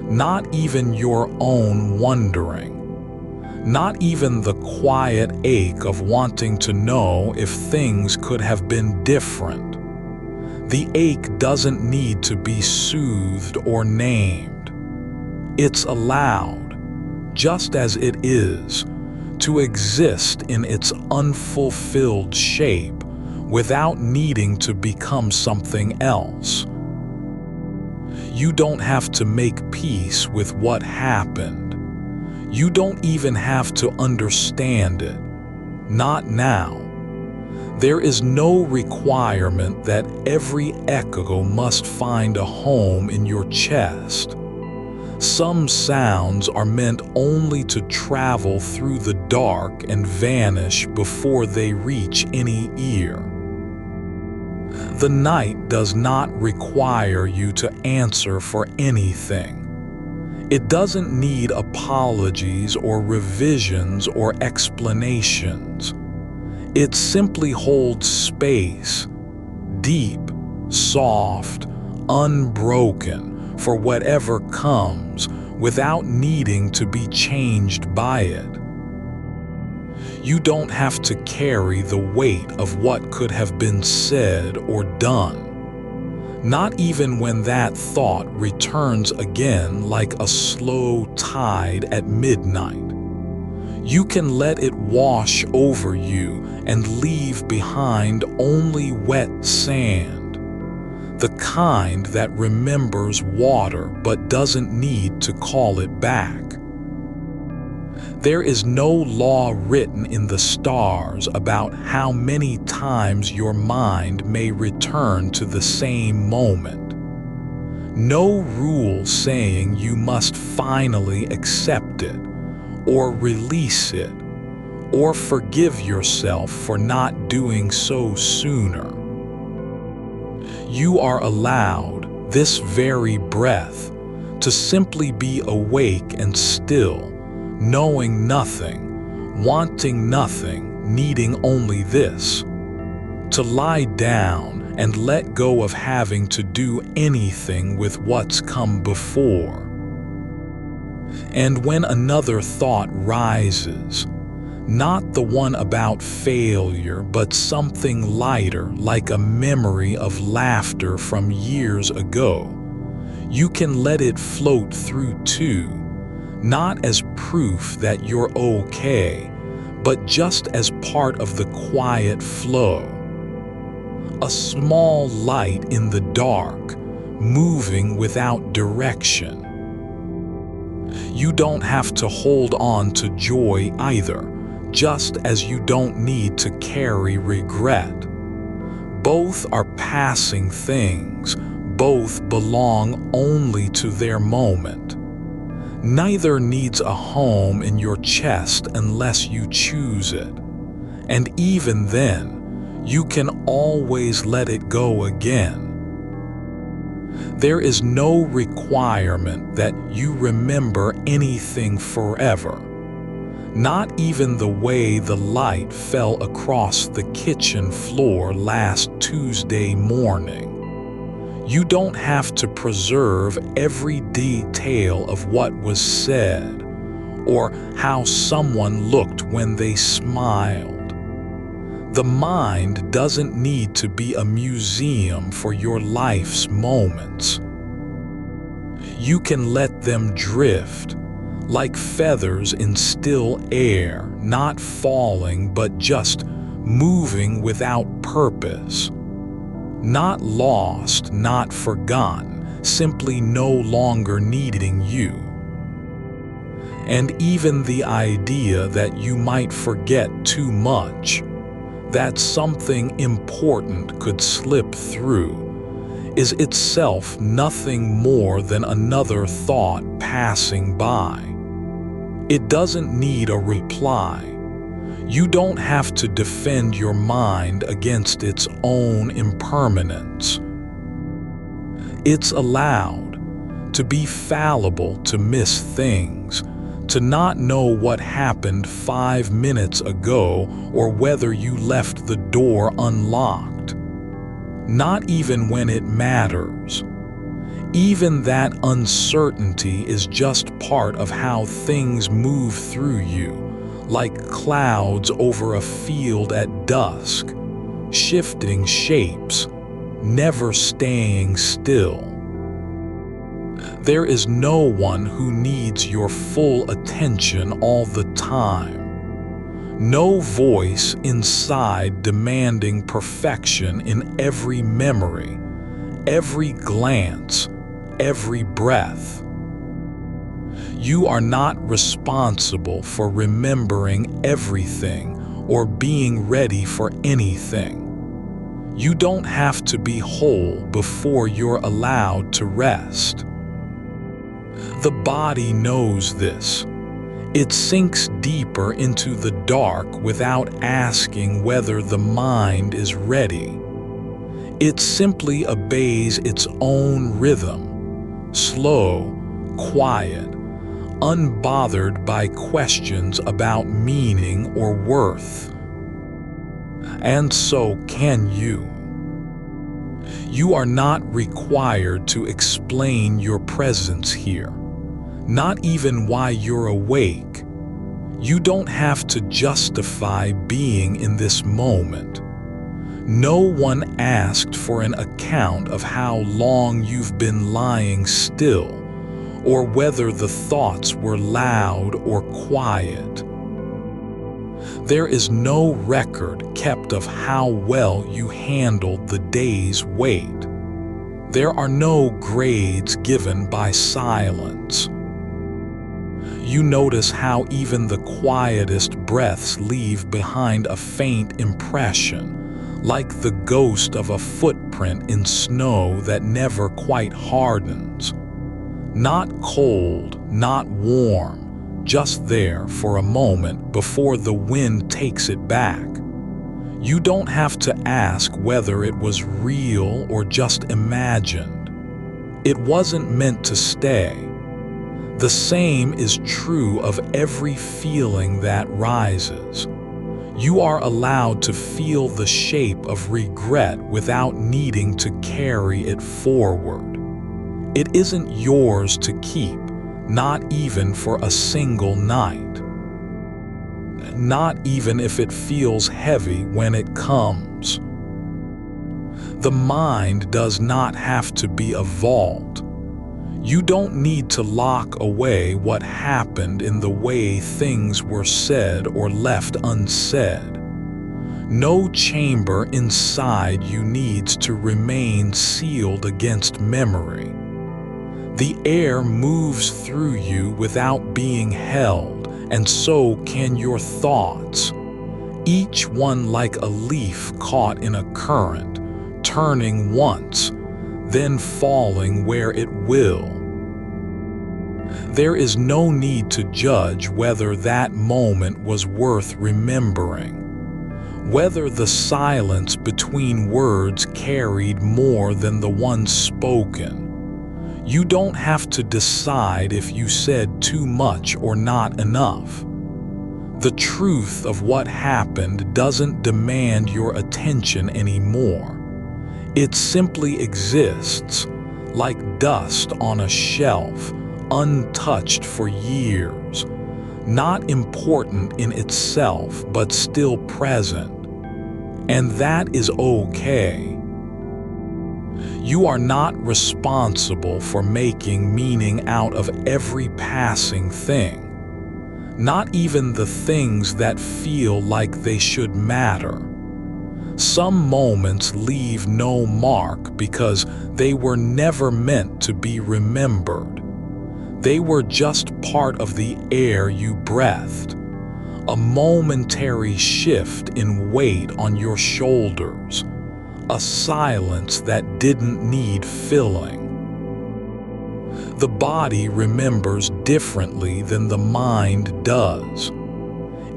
not even your own wondering, not even the quiet ache of wanting to know if things could have been different. The ache doesn't need to be soothed or named. It's allowed, just as it is, to exist in its unfulfilled shape without needing to become something else. You don't have to make peace with what happened. You don't even have to understand it. Not now. There is no requirement that every echo must find a home in your chest. Some sounds are meant only to travel through the dark and vanish before they reach any ear. The night does not require you to answer for anything. It doesn't need apologies or revisions or explanations. It simply holds space, deep, soft, unbroken, for whatever comes, without needing to be changed by it. You don't have to carry the weight of what could have been said or done, not even when that thought returns again like a slow tide at midnight. You can let it wash over you and leave behind only wet sand, the kind that remembers water but doesn't need to call it back. There is no law written in the stars about how many times your mind may return to the same moment. No rule saying you must finally accept it, or release it, or forgive yourself for not doing so sooner. You are allowed, this very breath, to simply be awake and still, knowing nothing, wanting nothing, needing only this, to lie down and let go of having to do anything with what's come before. And when another thought rises, not the one about failure, but something lighter, like a memory of laughter from years ago, you can let it float through too, not as proof that you're okay, but just as part of the quiet flow. A small light in the dark, moving without direction. You don't have to hold on to joy either, just as you don't need to carry regret. Both are passing things, both belong only to their moment. Neither needs a home in your chest unless you choose it. And even then, you can always let it go again. There is no requirement that you remember anything forever. Not even the way the light fell across the kitchen floor last Tuesday morning. You don't have to preserve every detail of what was said, or how someone looked when they smiled. The mind doesn't need to be a museum for your life's moments. You can let them drift, like feathers in still air, not falling but just moving without purpose. Not lost, not forgotten, simply no longer needing you. And even the idea that you might forget too much, that something important could slip through, is itself nothing more than another thought passing by. It doesn't need a reply. You don't have to defend your mind against its own impermanence. It's allowed to be fallible, to miss things, to not know what happened 5 minutes ago or whether you left the door unlocked. Not even when it matters. Even that uncertainty is just part of how things move through you, like clouds over a field at dusk, shifting shapes, never staying still. There is no one who needs your full attention all the time. No voice inside demanding perfection in every memory, every glance, every breath. You are not responsible for remembering everything or being ready for anything. You don't have to be whole before you're allowed to rest. The body knows this. It sinks deeper into the dark without asking whether the mind is ready. It simply obeys its own rhythm, slow, quiet, unbothered by questions about meaning or worth. And so can you. You are not required to explain your presence here, not even why you're awake. You don't have to justify being in this moment. No one asked for an account of how long you've been lying still, or whether the thoughts were loud or quiet. There is no record kept of how well you handled the day's wait. There are no grades given by silence. You notice how even the quietest breaths leave behind a faint impression, like the ghost of a footprint in snow that never quite hardens. Not cold, not warm, just there for a moment before the wind takes it back. You don't have to ask whether it was real or just imagined. It wasn't meant to stay. The same is true of every feeling that rises. You are allowed to feel the shape of regret without needing to carry it forward. It isn't yours to keep, not even for a single night. Not even if it feels heavy when it comes. The mind does not have to be a vault. You don't need to lock away what happened in the way things were said or left unsaid. No chamber inside you needs to remain sealed against memory. The air moves through you without being held, and so can your thoughts, each one like a leaf caught in a current, turning once, then falling where it will. There is no need to judge whether that moment was worth remembering, whether the silence between words carried more than the one spoken. You don't have to decide if you said too much or not enough. The truth of what happened doesn't demand your attention anymore. It simply exists, like dust on a shelf, untouched for years, not important in itself but still present. And that is okay. You are not responsible for making meaning out of every passing thing, not even the things that feel like they should matter. Some moments leave no mark because they were never meant to be remembered. They were just part of the air you breathed, a momentary shift in weight on your shoulders, a silence that didn't need filling. The body remembers differently than the mind does.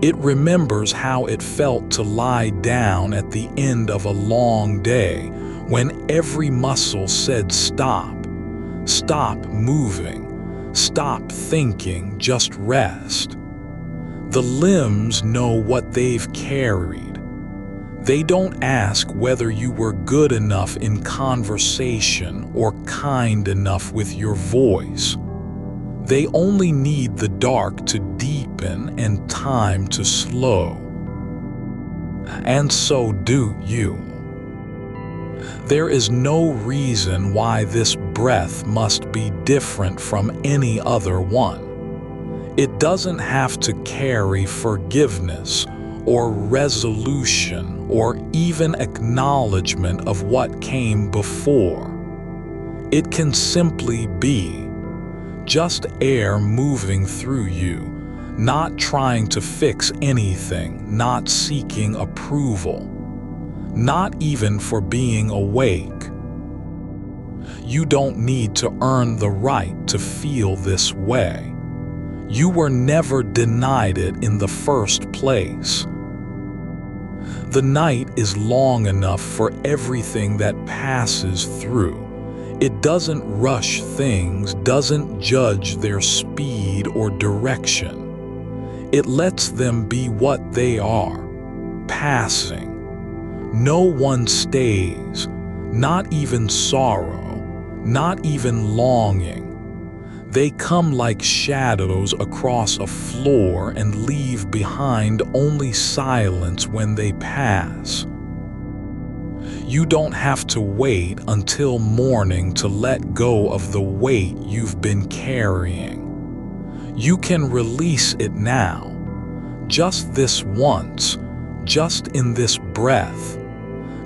It remembers how it felt to lie down at the end of a long day when every muscle said stop, stop moving, stop thinking, just rest. The limbs know what they've carried. They don't ask whether you were good enough in conversation or kind enough with your voice. They only need the dark to deepen and time to slow. And so do you. There is no reason why this breath must be different from any other one. It doesn't have to carry forgiveness or resolution or even acknowledgement of what came before. It can simply be just air moving through you, not trying to fix anything, not seeking approval, not even for being awake. You don't need to earn the right to feel this way. You were never denied it in the first place. The night is long enough for everything that passes through. It doesn't rush things, doesn't judge their speed or direction. It lets them be what they are, passing. No one stays, not even sorrow, not even longing. They come like shadows across a floor and leave behind only silence when they pass. You don't have to wait until morning to let go of the weight you've been carrying. You can release it now, just this once, just in this breath.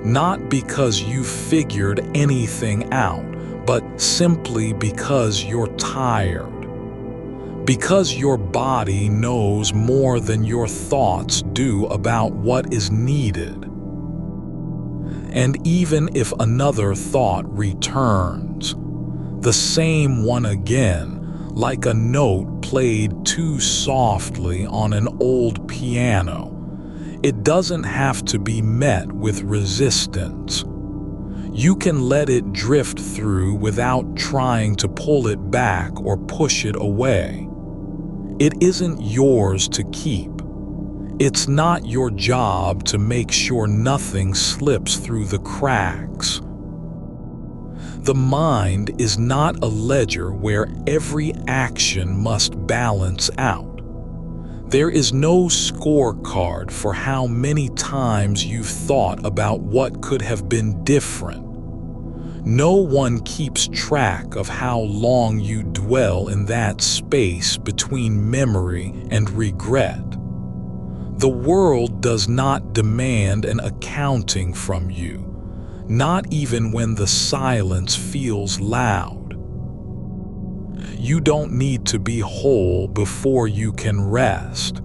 Not because you've figured anything out, but simply because you're tired. Because your body knows more than your thoughts do about what is needed. And even if another thought returns, the same one again, like a note played too softly on an old piano, it doesn't have to be met with resistance. You can let it drift through without trying to pull it back or push it away. It isn't yours to keep. It's not your job to make sure nothing slips through the cracks. The mind is not a ledger where every action must balance out. There is no scorecard for how many times you've thought about what could have been different. No one keeps track of how long you dwell in that space between memory and regret. The world does not demand an accounting from you, not even when the silence feels loud. You don't need to be whole before you can rest.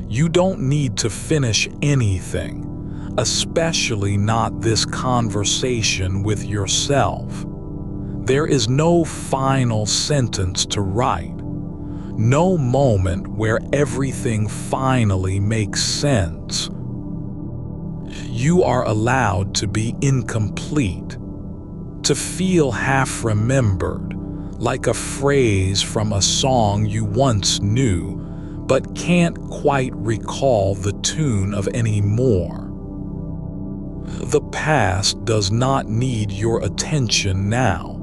You don't need to finish anything, especially not this conversation with yourself. There is no final sentence to write, no moment where everything finally makes sense. You are allowed to be incomplete, to feel half-remembered, like a phrase from a song you once knew, but can't quite recall the tune of anymore. The past does not need your attention now.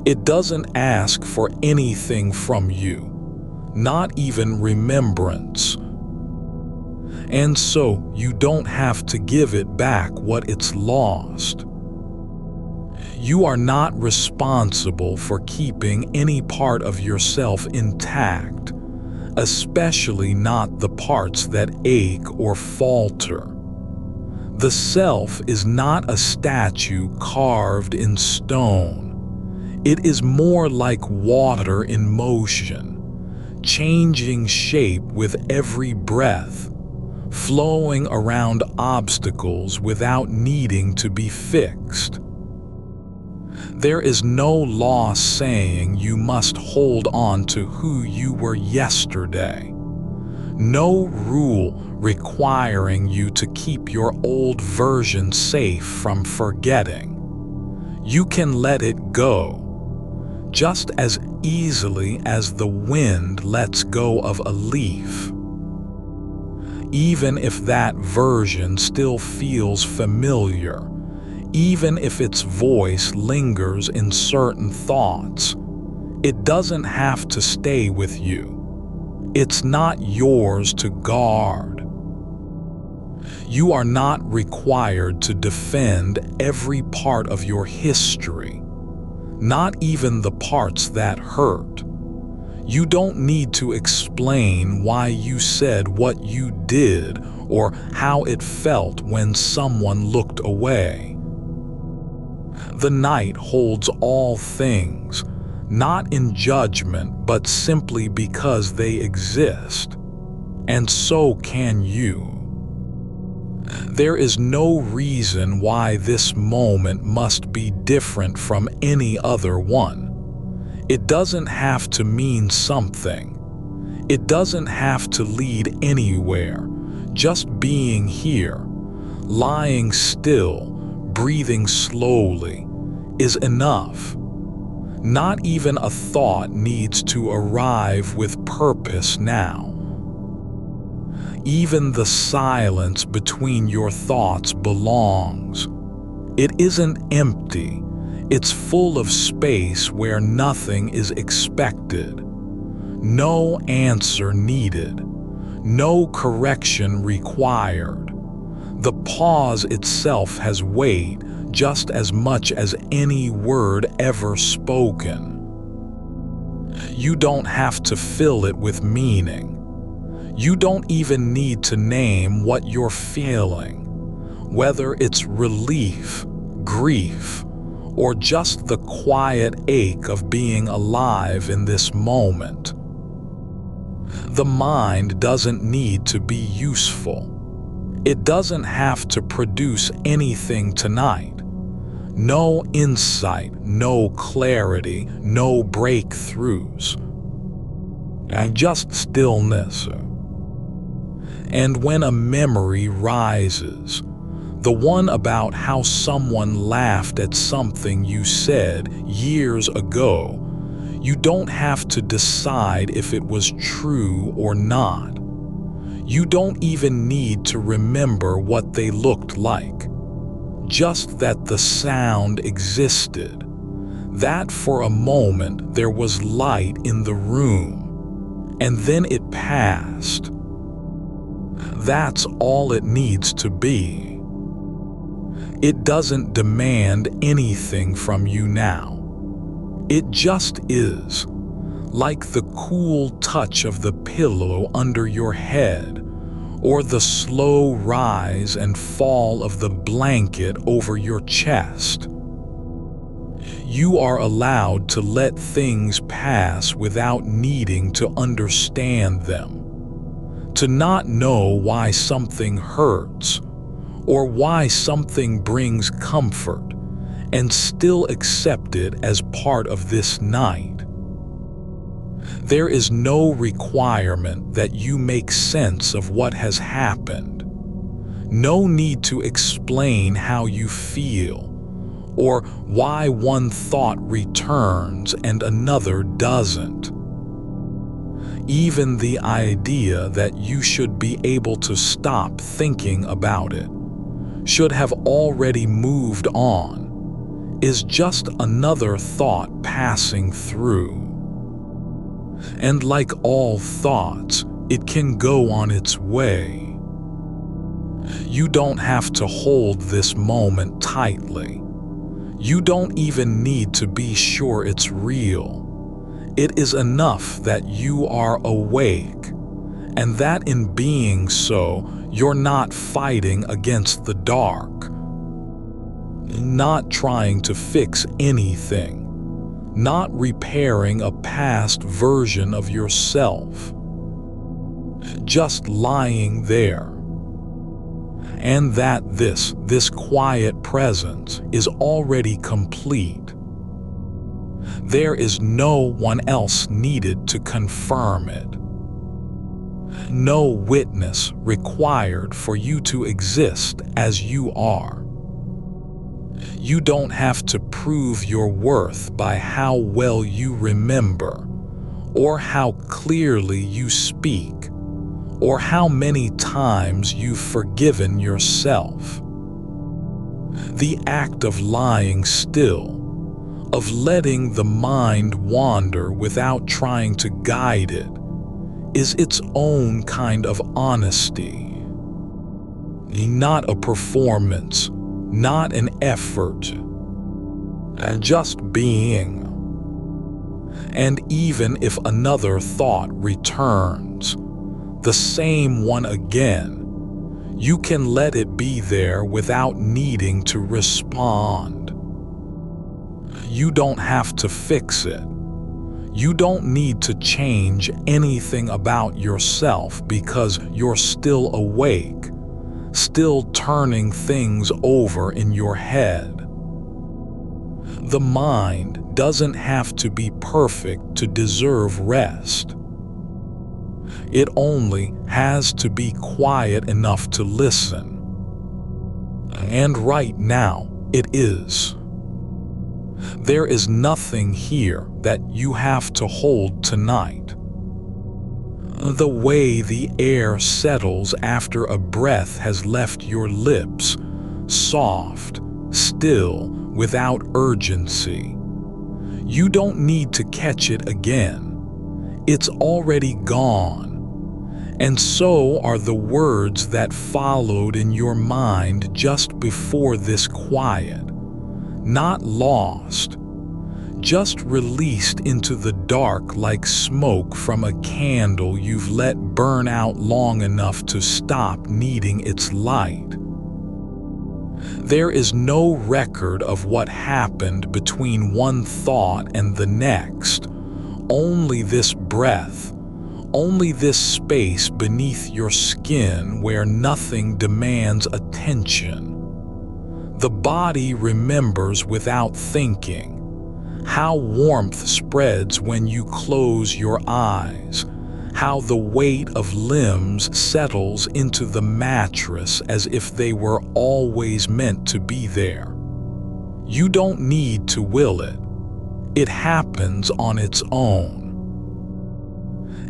It doesn't ask for anything from you, not even remembrance. And so you don't have to give it back what it's lost. You are not responsible for keeping any part of yourself intact, especially not the parts that ache or falter. The self is not a statue carved in stone. It is more like water in motion, changing shape with every breath, flowing around obstacles without needing to be fixed. There is no law saying you must hold on to who you were yesterday. No rule requiring you to keep your old version safe from forgetting. You can let it go, just as easily as the wind lets go of a leaf. Even if that version still feels familiar, even if its voice lingers in certain thoughts, it doesn't have to stay with you. It's not yours to guard. You are not required to defend every part of your history, not even the parts that hurt. You don't need to explain why you said what you did or how it felt when someone looked away. The night holds all things, not in judgment, but simply because they exist. And so can you. There is no reason why this moment must be different from any other one. It doesn't have to mean something. It doesn't have to lead anywhere. Just being here, lying still, breathing slowly, is enough. Not even a thought needs to arrive with purpose now. Even the silence between your thoughts belongs. It isn't empty. It's full of space where nothing is expected. No answer needed. No correction required. The pause itself has weight just as much as any word ever spoken. You don't have to fill it with meaning. You don't even need to name what you're feeling, whether it's relief, grief, or just the quiet ache of being alive in this moment. The mind doesn't need to be useful. It doesn't have to produce anything tonight. No insight, no clarity, no breakthroughs. And just stillness. And when a memory rises, the one about how someone laughed at something you said years ago, you don't have to decide if it was true or not. You don't even need to remember what they looked like. Just that the sound existed, that for a moment there was light in the room, and then it passed. That's all it needs to be. It doesn't demand anything from you now. It just is, like the cool touch of the pillow under your head, or the slow rise and fall of the blanket over your chest. You are allowed to let things pass without needing to understand them, to not know why something hurts, or why something brings comfort, and still accept it as part of this night. There is no requirement that you make sense of what has happened. No need to explain how you feel, or why one thought returns and another doesn't. Even the idea that you should be able to stop thinking about it, should have already moved on, is just another thought passing through. And like all thoughts, it can go on its way. You don't have to hold this moment tightly. You don't even need to be sure it's real. It is enough that you are awake, and that in being so, you're not fighting against the dark. Not trying to fix anything. Not repairing a past version of yourself. Just lying there. And that this quiet presence is already complete. There is no one else needed to confirm it. No witness required for you to exist as you are. You don't have to prove your worth by how well you remember, or how clearly you speak, or how many times you've forgiven yourself. The act of lying still, of letting the mind wander without trying to guide it, is its own kind of honesty. Not a performance, not an effort, just being. And even if another thought returns, the same one again, you can let it be there without needing to respond. You don't have to fix it. You don't need to change anything about yourself because you're still awake, still turning things over in your head. The mind doesn't have to be perfect to deserve rest. It only has to be quiet enough to listen. And right now, it is. There is nothing here that you have to hold tonight. The way the air settles after a breath has left your lips, soft, still, without urgency. You don't need to catch it again. It's already gone. And so are the words that followed in your mind just before this quiet. Not lost, just released into the dark like smoke from a candle you've let burn out long enough to stop needing its light. There is no record of what happened between one thought and the next, only this breath, only this space beneath your skin where nothing demands attention. The body remembers without thinking. How warmth spreads when you close your eyes, how the weight of limbs settles into the mattress as if they were always meant to be there. You don't need to will it. It happens on its own.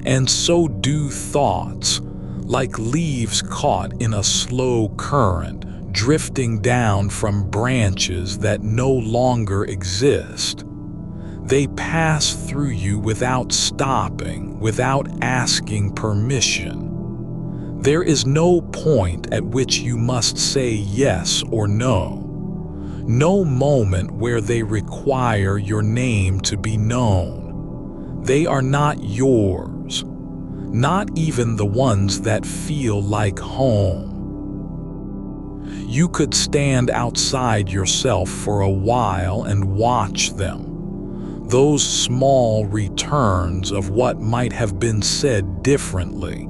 And so do thoughts, like leaves caught in a slow current, drifting down from branches that no longer exist. They pass through you without stopping, without asking permission. There is no point at which you must say yes or no. No moment where they require your name to be known. They are not yours, not even the ones that feel like home. You could stand outside yourself for a while and watch them. Those small returns of what might have been said differently,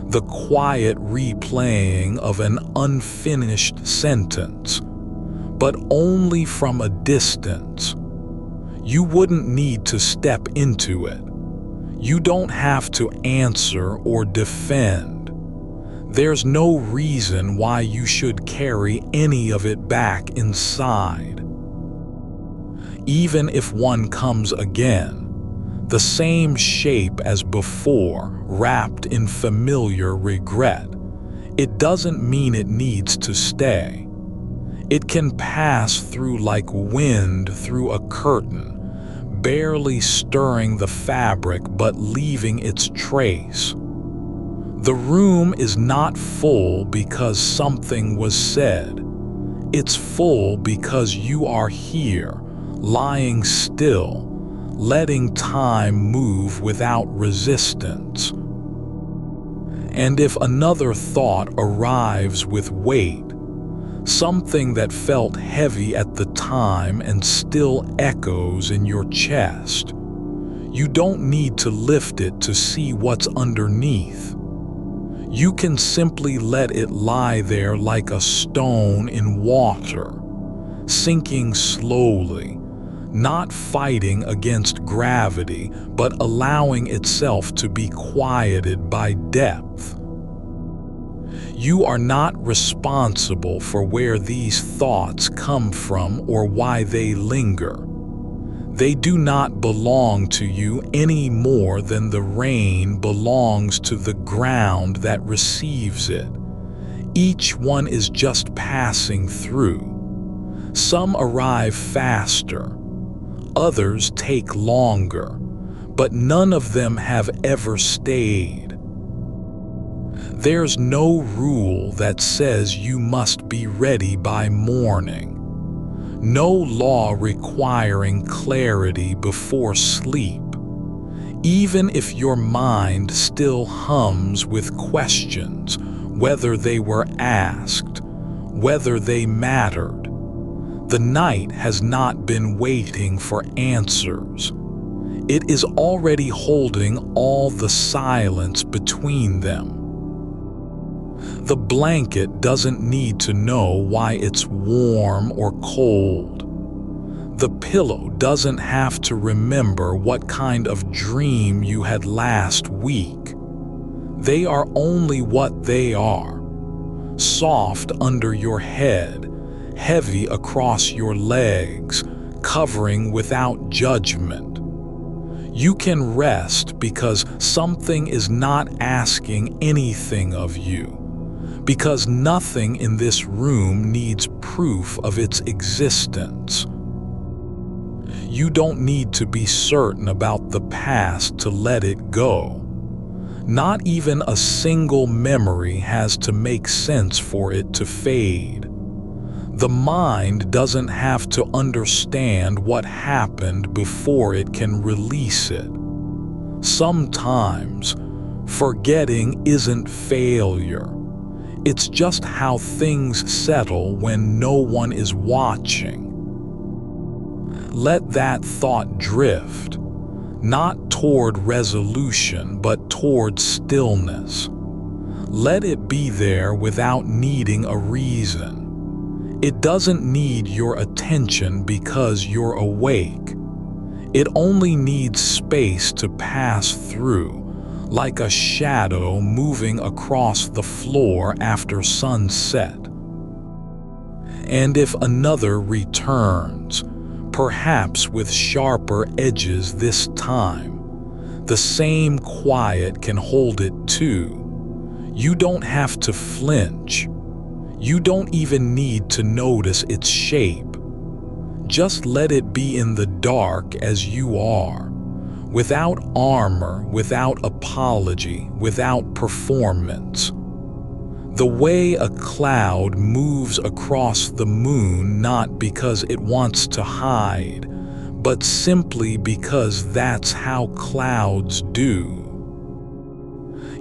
the quiet replaying of an unfinished sentence, but only from a distance. You wouldn't need to step into it. You don't have to answer or defend. There's no reason why you should carry any of it back inside. Even if one comes again, the same shape as before, wrapped in familiar regret, it doesn't mean it needs to stay. It can pass through like wind through a curtain, barely stirring the fabric but leaving its trace. The room is not full because something was said. It's full because you are here, lying still, letting time move without resistance. And if another thought arrives with weight, something that felt heavy at the time and still echoes in your chest, you don't need to lift it to see what's underneath. You can simply let it lie there like a stone in water, sinking slowly, not fighting against gravity, but allowing itself to be quieted by depth. You are not responsible for where these thoughts come from or why they linger. They do not belong to you any more than the rain belongs to the ground that receives it. Each one is just passing through. Some arrive faster, others take longer, but none of them have ever stayed. There's no rule that says you must be ready by morning. No law requiring clarity before sleep. Even if your mind still hums with questions, whether they were asked, whether they mattered, the night has not been waiting for answers. It is already holding all the silence between them. The blanket doesn't need to know why it's warm or cold. The pillow doesn't have to remember what kind of dream you had last week. They are only what they are. Soft under your head, heavy across your legs, covering without judgment. You can rest because something is not asking anything of you, because nothing in this room needs proof of its existence. you don't need to be certain about the past to let it go. Not even a single memory has to make sense for it to fade. The mind doesn't have to understand what happened before it can release it. Sometimes, forgetting isn't failure. It's just how things settle when no one is watching. Let that thought drift, not toward resolution, but toward stillness. Let it be there without needing a reason. It doesn't need your attention because you're awake. It only needs space to pass through, like a shadow moving across the floor after sunset. And if another returns, perhaps with sharper edges this time, the same quiet can hold it too. You don't have to flinch. You don't even need to notice its shape. Just let it be in the dark as you are, without armor, without apology, without performance. The way a cloud moves across the moon not because it wants to hide, but simply because that's how clouds do.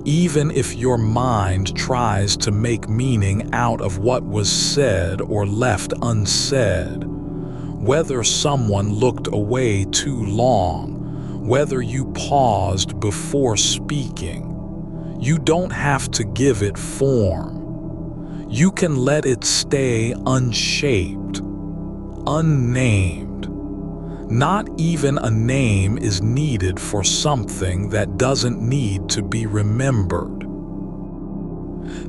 Even if your mind tries to make meaning out of what was said or left unsaid, whether someone looked away too long, whether you paused before speaking, you don't have to give it form. You can let it stay unshaped, unnamed. Not even a name is needed for something that doesn't need to be remembered.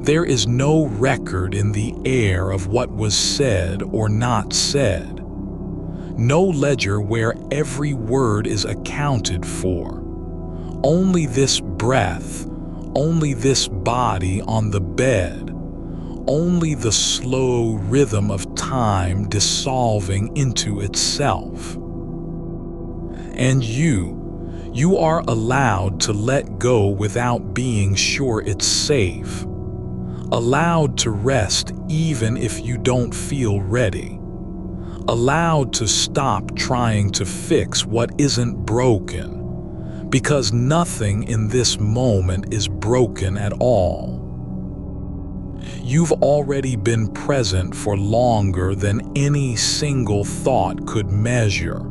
There is no record in the air of what was said or not said. No ledger where every word is accounted for. Only this breath, only this body on the bed, only the slow rhythm of time dissolving into itself. And you are allowed to let go without being sure it's safe. Allowed to rest even if you don't feel ready. Allowed to stop trying to fix what isn't broken, because nothing in this moment is broken at all. You've already been present for longer than any single thought could measure.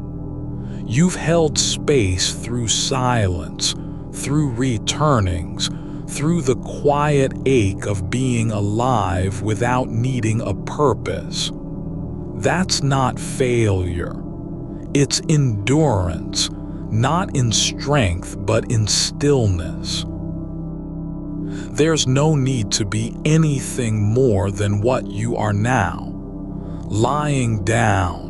You've held space through silence, through returnings, through the quiet ache of being alive without needing a purpose. That's not failure. It's endurance, not in strength but in stillness. There's no need to be anything more than what you are now, lying down,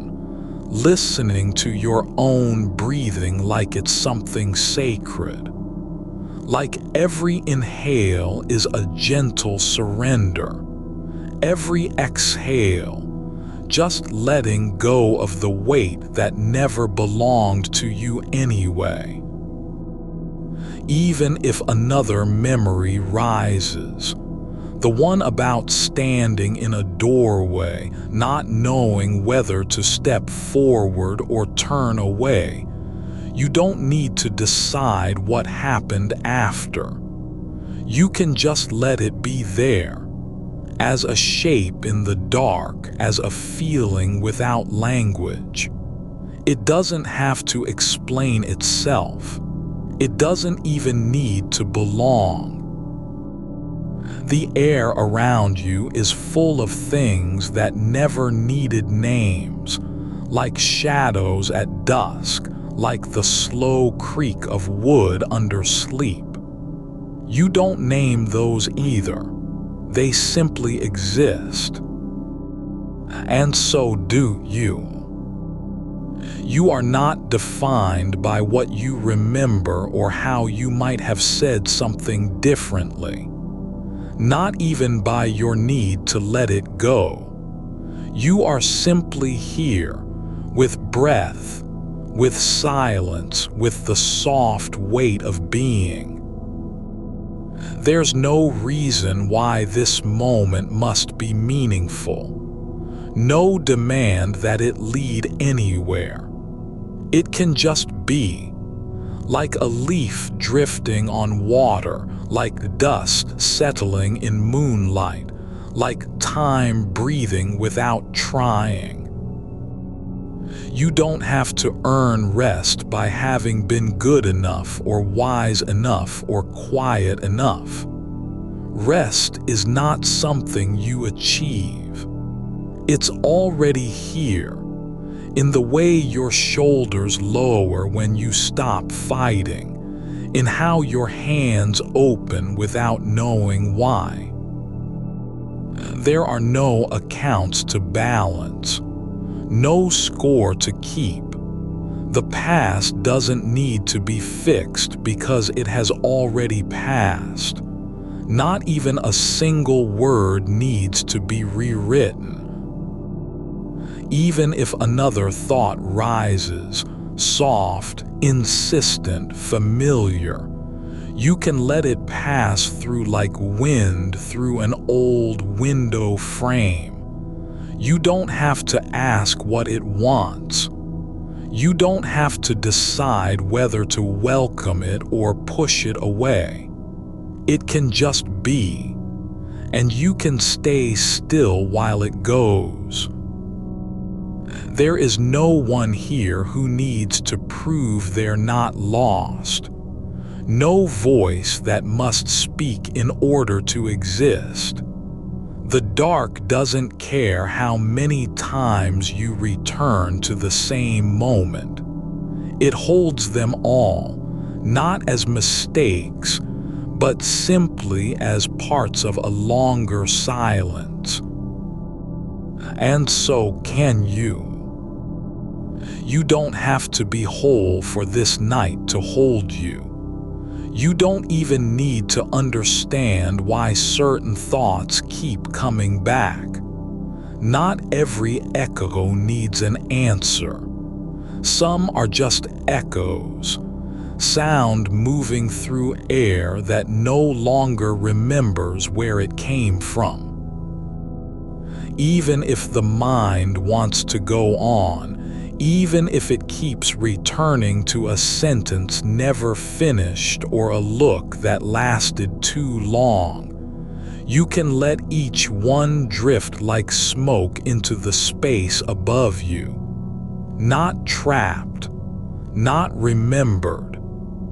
listening to your own breathing like it's something sacred. Like every inhale is a gentle surrender. Every exhale, just letting go of the weight that never belonged to you anyway. Even if another memory rises, the one about standing in a doorway, not knowing whether to step forward or turn away, you don't need to decide what happened after. You can just let it be there, as a shape in the dark, as a feeling without language. It doesn't have to explain itself. It doesn't even need to belong. The air around you is full of things that never needed names, like shadows at dusk, like the slow creak of wood under sleep. You don't name those either. They simply exist. And so do you. You are not defined by what you remember or how you might have said something differently. Not even by your need to let it go. You are simply here, with breath, with silence, with the soft weight of being. There's no reason why this moment must be meaningful. No demand that it lead anywhere. It can just be, like a leaf drifting on water, like dust settling in moonlight, like time breathing without trying. You don't have to earn rest by having been good enough or wise enough or quiet enough. Rest is not something you achieve. It's already here, in the way your shoulders lower when you stop fighting, in how your hands open without knowing why. There are no accounts to balance, no score to keep. The past doesn't need to be fixed because it has already passed. Not even a single word needs to be rewritten. Even if another thought rises, soft, insistent, familiar, you can let it pass through like wind through an old window frame. You don't have to ask what it wants. You don't have to decide whether to welcome it or push it away. It can just be, and you can stay still while it goes. There is no one here who needs to prove they're not lost. No voice that must speak in order to exist. The dark doesn't care how many times you return to the same moment. It holds them all, not as mistakes, but simply as parts of a longer silence. And so can you. You don't have to be whole for this night to hold you. You don't even need to understand why certain thoughts keep coming back. Not every echo needs an answer. Some are just echoes, sound moving through air that no longer remembers where it came from. Even if the mind wants to go on, even if it keeps returning to a sentence never finished or a look that lasted too long, you can let each one drift like smoke into the space above you. Not trapped, not remembered,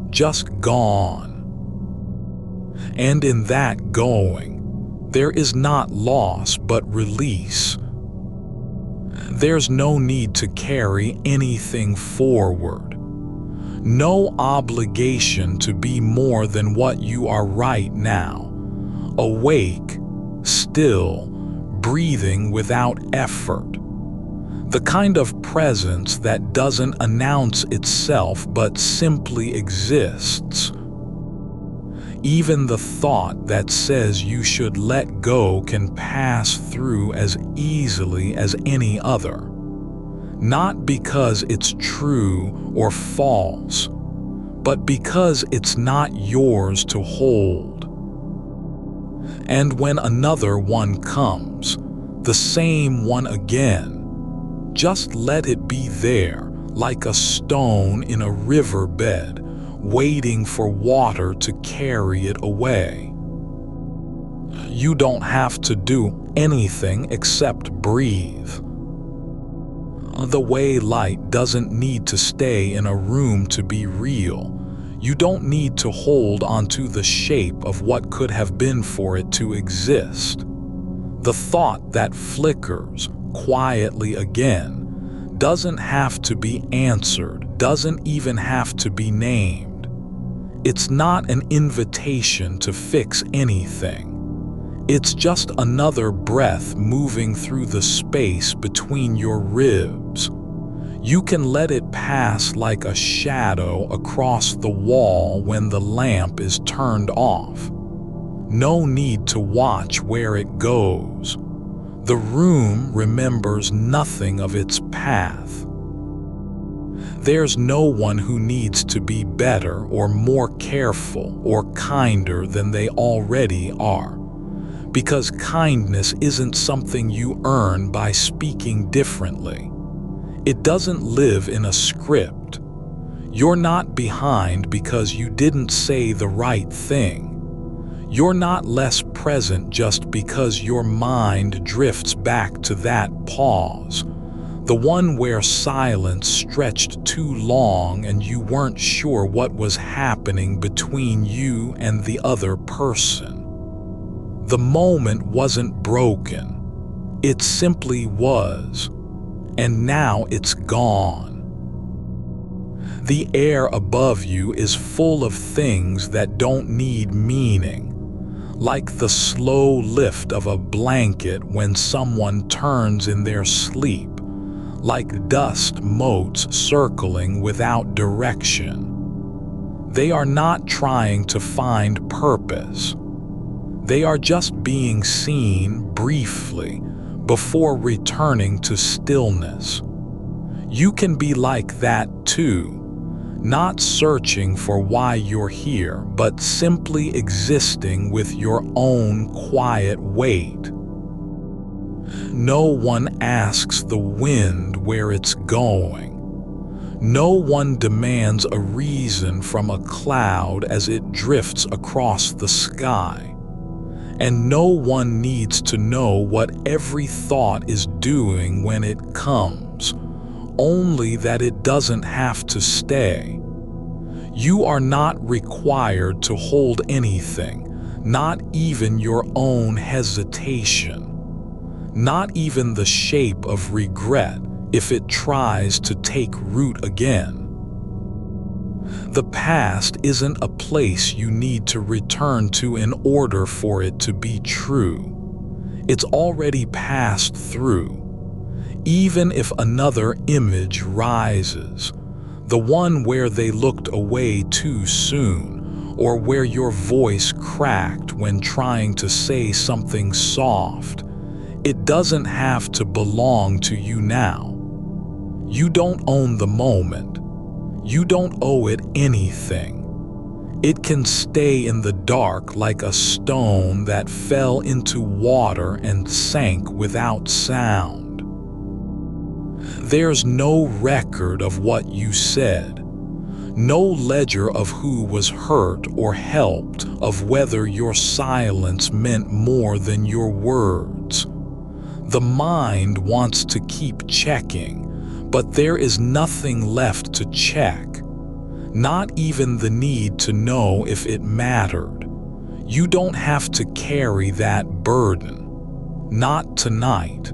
just gone. And in that going, there is not loss but release. There's no need to carry anything forward. No obligation to be more than what you are right now. Awake, still, breathing without effort. The kind of presence that doesn't announce itself but simply exists. Even the thought that says you should let go can pass through as easily as any other. Not because it's true or false, but because it's not yours to hold. And when another one comes, the same one again, just let it be there, like a stone in a riverbed, waiting for water to carry it away. You don't have to do anything except breathe. The way light doesn't need to stay in a room to be real. You don't need to hold onto the shape of what could have been for it to exist. The thought that flickers quietly again doesn't have to be answered, doesn't even have to be named. It's not an invitation to fix anything. It's just another breath moving through the space between your ribs. You can let it pass like a shadow across the wall when the lamp is turned off. No need to watch where it goes. The room remembers nothing of its path. There's no one who needs to be better or more careful or kinder than they already are. Because kindness isn't something you earn by speaking differently. It doesn't live in a script. You're not behind because you didn't say the right thing. You're not less present just because your mind drifts back to that pause, the one where silence stretched too long and you weren't sure what was happening between you and the other person. The moment wasn't broken. It simply was. And now it's gone. The air above you is full of things that don't need meaning, like the slow lift of a blanket when someone turns in their sleep, like dust motes circling without direction. They are not trying to find purpose. They are just being seen briefly before returning to stillness. You can be like that too, not searching for why you're here, but simply existing with your own quiet weight. No one asks the wind where it's going. No one demands a reason from a cloud as it drifts across the sky. And no one needs to know what every thought is doing when it comes, only that it doesn't have to stay. You are not required to hold anything, not even your own hesitation, not even the shape of regret if it tries to take root again. The past isn't a place you need to return to in order for it to be true. It's already passed through. Even if another image rises, the one where they looked away too soon, or where your voice cracked when trying to say something soft, it doesn't have to belong to you now. You don't own the moment. You don't owe it anything. It can stay in the dark like a stone that fell into water and sank without sound. There's no record of what you said, no ledger of who was hurt or helped, of whether your silence meant more than your words. The mind wants to keep checking, but there is nothing left to check, not even the need to know if it mattered. You don't have to carry that burden, not tonight.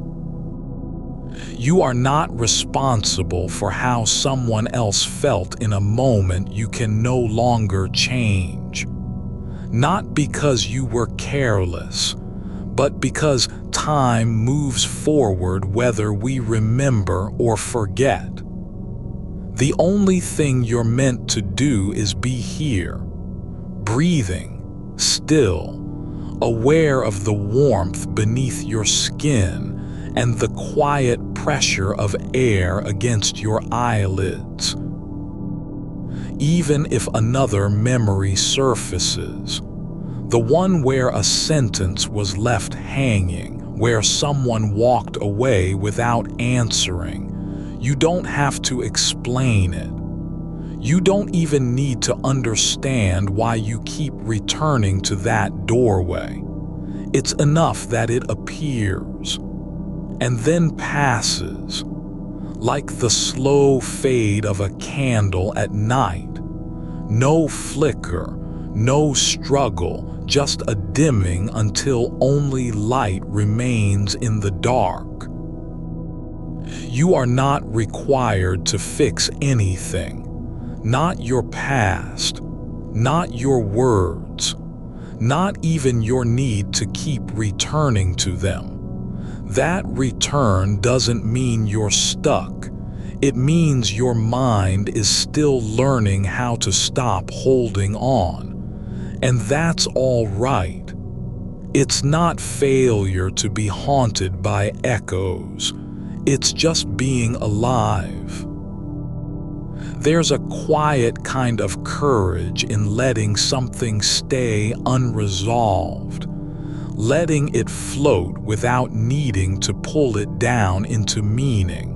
You are not responsible for how someone else felt in a moment you can no longer change. Not because you were careless, but because time moves forward whether we remember or forget. The only thing you're meant to do is be here, breathing, still, aware of the warmth beneath your skin and the quiet pressure of air against your eyelids. Even if another memory surfaces, the one where a sentence was left hanging, where someone walked away without answering, you don't have to explain it. You don't even need to understand why you keep returning to that doorway. It's enough that it appears and then passes, like the slow fade of a candle at night. No flicker, no struggle, just a dimming until only light remains in the dark. You are not required to fix anything, not your past, not your words, not even your need to keep returning to them. That return doesn't mean you're stuck. It means your mind is still learning how to stop holding on. And that's all right. It's not failure to be haunted by echoes. It's just being alive. There's a quiet kind of courage in letting something stay unresolved, letting it float without needing to pull it down into meaning.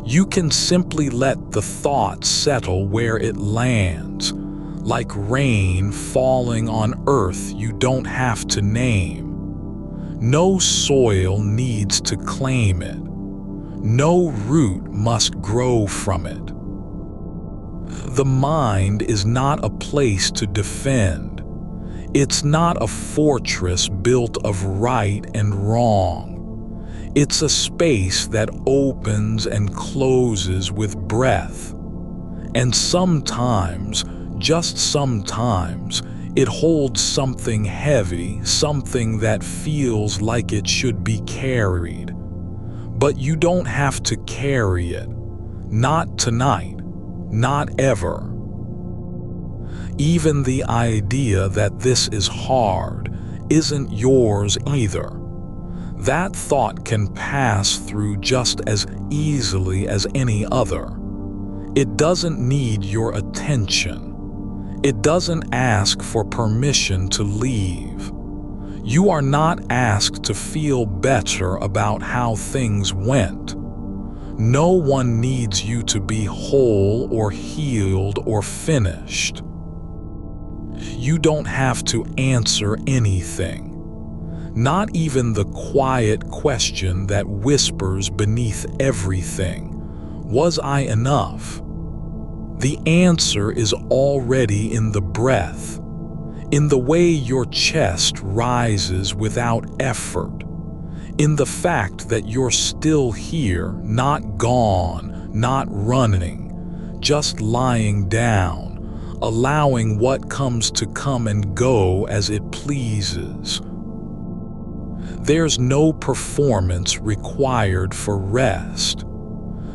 You can simply let the thought settle where it lands, like rain falling on earth you don't have to name. No soil needs to claim it. No root must grow from it. The mind is not a place to defend. It's not a fortress built of right and wrong. It's a space that opens and closes with breath. And sometimes, just sometimes, it holds something heavy, something that feels like it should be carried. But you don't have to carry it. Not tonight. Not ever. Even the idea that this is hard isn't yours either. That thought can pass through just as easily as any other. It doesn't need your attention. It doesn't ask for permission to leave. You are not asked to feel better about how things went. No one needs you to be whole or healed or finished. You don't have to answer anything. Not even the quiet question that whispers beneath everything. Was I enough? The answer is already in the breath, in the way your chest rises without effort, in the fact that you're still here, not gone, not running, just lying down, allowing what comes to come and go as it pleases. There's no performance required for rest,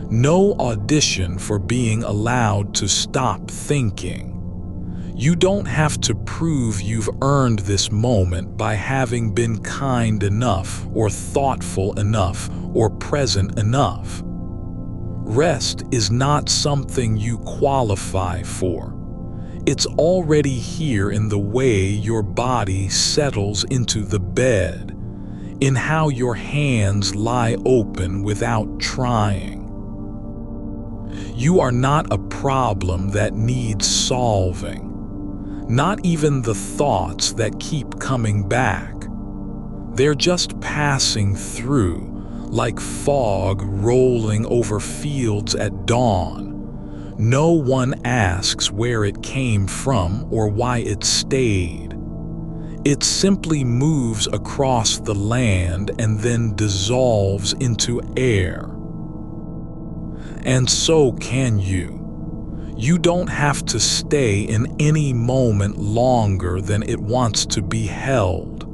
no audition for being allowed to stop thinking. You don't have to prove you've earned this moment by having been kind enough or thoughtful enough or present enough. Rest is not something you qualify for. It's already here in the way your body settles into the bed, in how your hands lie open without trying. You are not a problem that needs solving. Not even the thoughts that keep coming back. They're just passing through, like fog rolling over fields at dawn. No one asks where it came from or why it stayed. It simply moves across the land and then dissolves into air. And so can you. You don't have to stay in any moment longer than it wants to be held.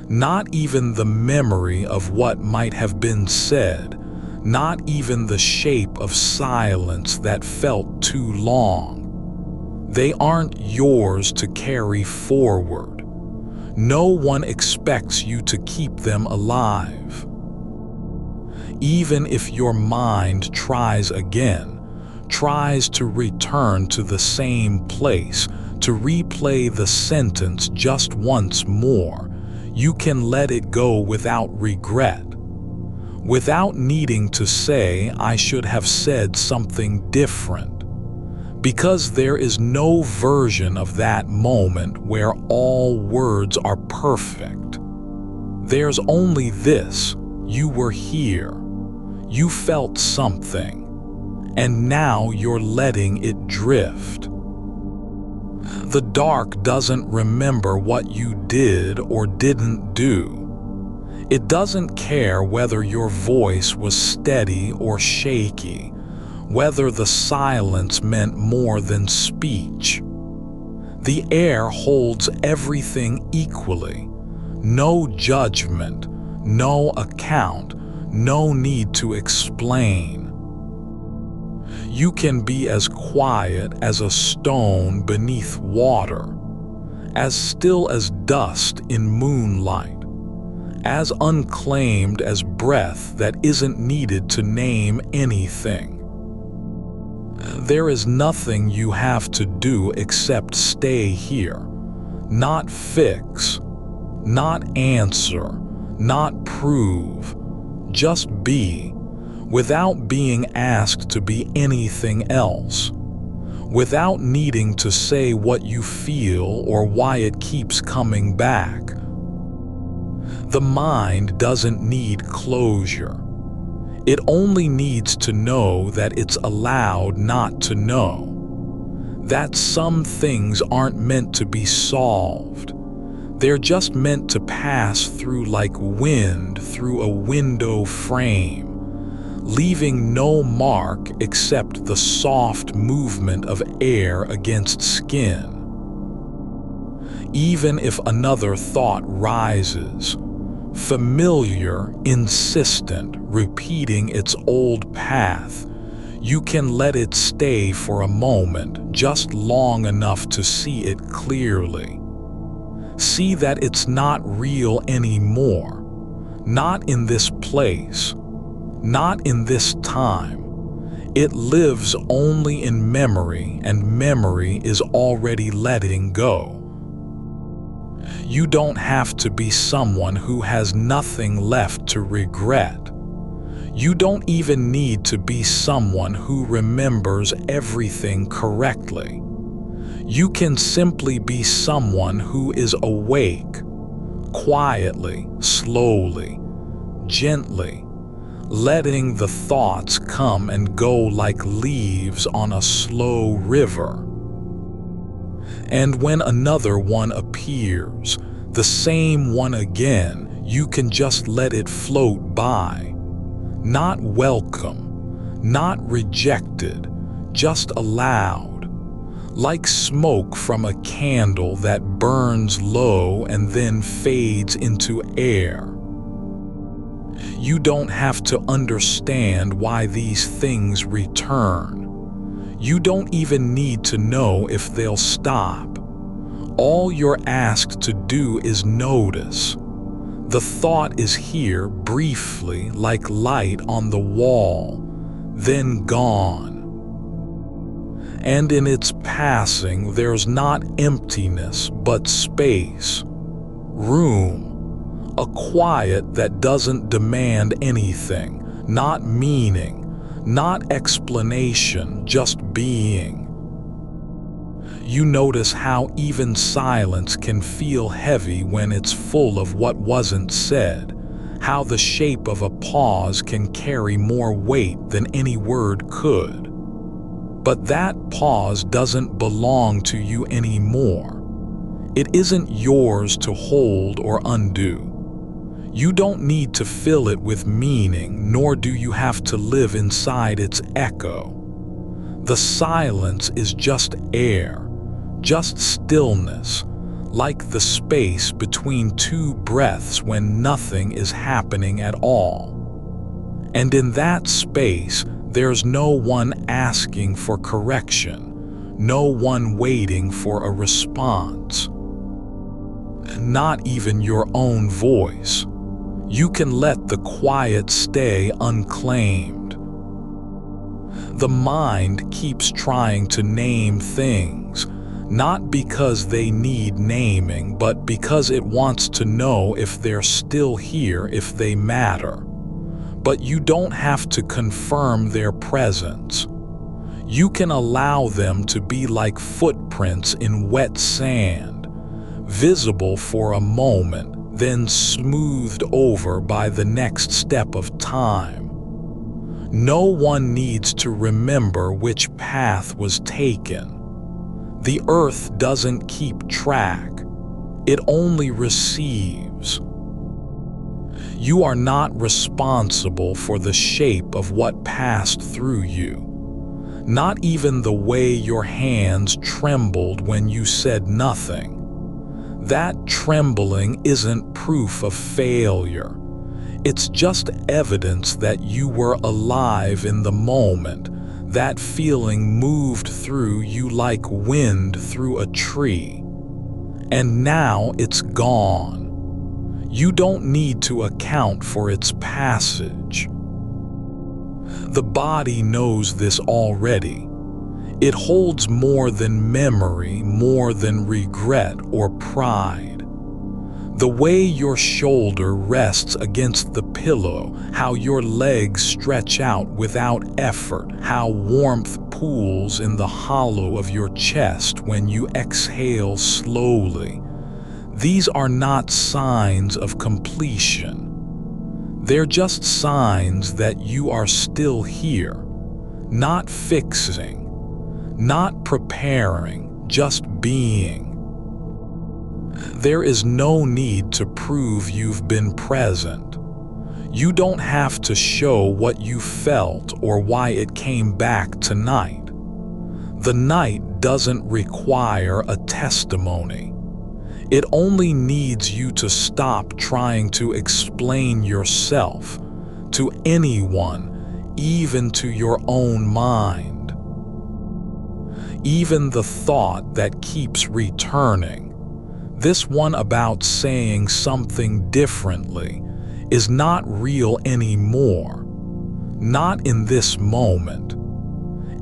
Not even the memory of what might have been said, not even the shape of silence that felt too long. They aren't yours to carry forward. No one expects you to keep them alive. Even if your mind tries again, tries to return to the same place, to replay the sentence just once more, you can let it go without regret, without needing to say, I should have said something different, because there is no version of that moment where all words are perfect. There's only this: you were here, you felt something, and now you're letting it drift. The dark doesn't remember what you did or didn't do. It doesn't care whether your voice was steady or shaky, whether the silence meant more than speech. The air holds everything equally. No judgment, no account, no need to explain. You can be as quiet as a stone beneath water, as still as dust in moonlight, as unclaimed as breath that isn't needed to name anything. There is nothing you have to do except stay here, not fix, not answer, not prove, just be, without being asked to be anything else, without needing to say what you feel or why it keeps coming back. The mind doesn't need closure. It only needs to know that it's allowed not to know, that some things aren't meant to be solved. They're just meant to pass through like wind through a window frame, leaving no mark except the soft movement of air against skin. Even if another thought rises, familiar, insistent, repeating its old path, you can let it stay for a moment, just long enough to see it clearly. See that it's not real anymore, not in this place, not in this time. It lives only in memory, and memory is already letting go. You don't have to be someone who has nothing left to regret. You don't even need to be someone who remembers everything correctly. You can simply be someone who is awake, quietly, slowly, gently, letting the thoughts come and go like leaves on a slow river. And when another one appears, the same one again, you can just let it float by. Not welcome, not rejected, just allowed. Like smoke from a candle that burns low and then fades into air. You don't have to understand why these things return. You don't even need to know if they'll stop. All you're asked to do is notice. The thought is here briefly, like light on the wall, then gone. And in its passing, there's not emptiness, but space, room, a quiet that doesn't demand anything, not meaning, not explanation, just being. You notice how even silence can feel heavy when it's full of what wasn't said, how the shape of a pause can carry more weight than any word could. But that pause doesn't belong to you anymore. It isn't yours to hold or undo. You don't need to fill it with meaning, nor do you have to live inside its echo. The silence is just air, just stillness, like the space between two breaths when nothing is happening at all. And in that space, there's no one asking for correction, no one waiting for a response. Not even your own voice. You can let the quiet stay unclaimed. The mind keeps trying to name things, not because they need naming, but because it wants to know if they're still here, if they matter. But you don't have to confirm their presence. You can allow them to be like footprints in wet sand, visible for a moment, then smoothed over by the next step of time. No one needs to remember which path was taken. The earth doesn't keep track. It only receives. You are not responsible for the shape of what passed through you. Not even the way your hands trembled when you said nothing. That trembling isn't proof of failure. It's just evidence that you were alive in the moment. That feeling moved through you like wind through a tree. And now it's gone. You don't need to account for its passage. The body knows this already. It holds more than memory, more than regret or pride. The way your shoulder rests against the pillow, how your legs stretch out without effort, how warmth pools in the hollow of your chest when you exhale slowly. These are not signs of completion. They're just signs that you are still here, not fixing, not preparing, just being. There is no need to prove you've been present. You don't have to show what you felt or why it came back tonight. The night doesn't require a testimony. It only needs you to stop trying to explain yourself to anyone, even to your own mind. Even the thought that keeps returning, this one about saying something differently, is not real anymore. Not in this moment.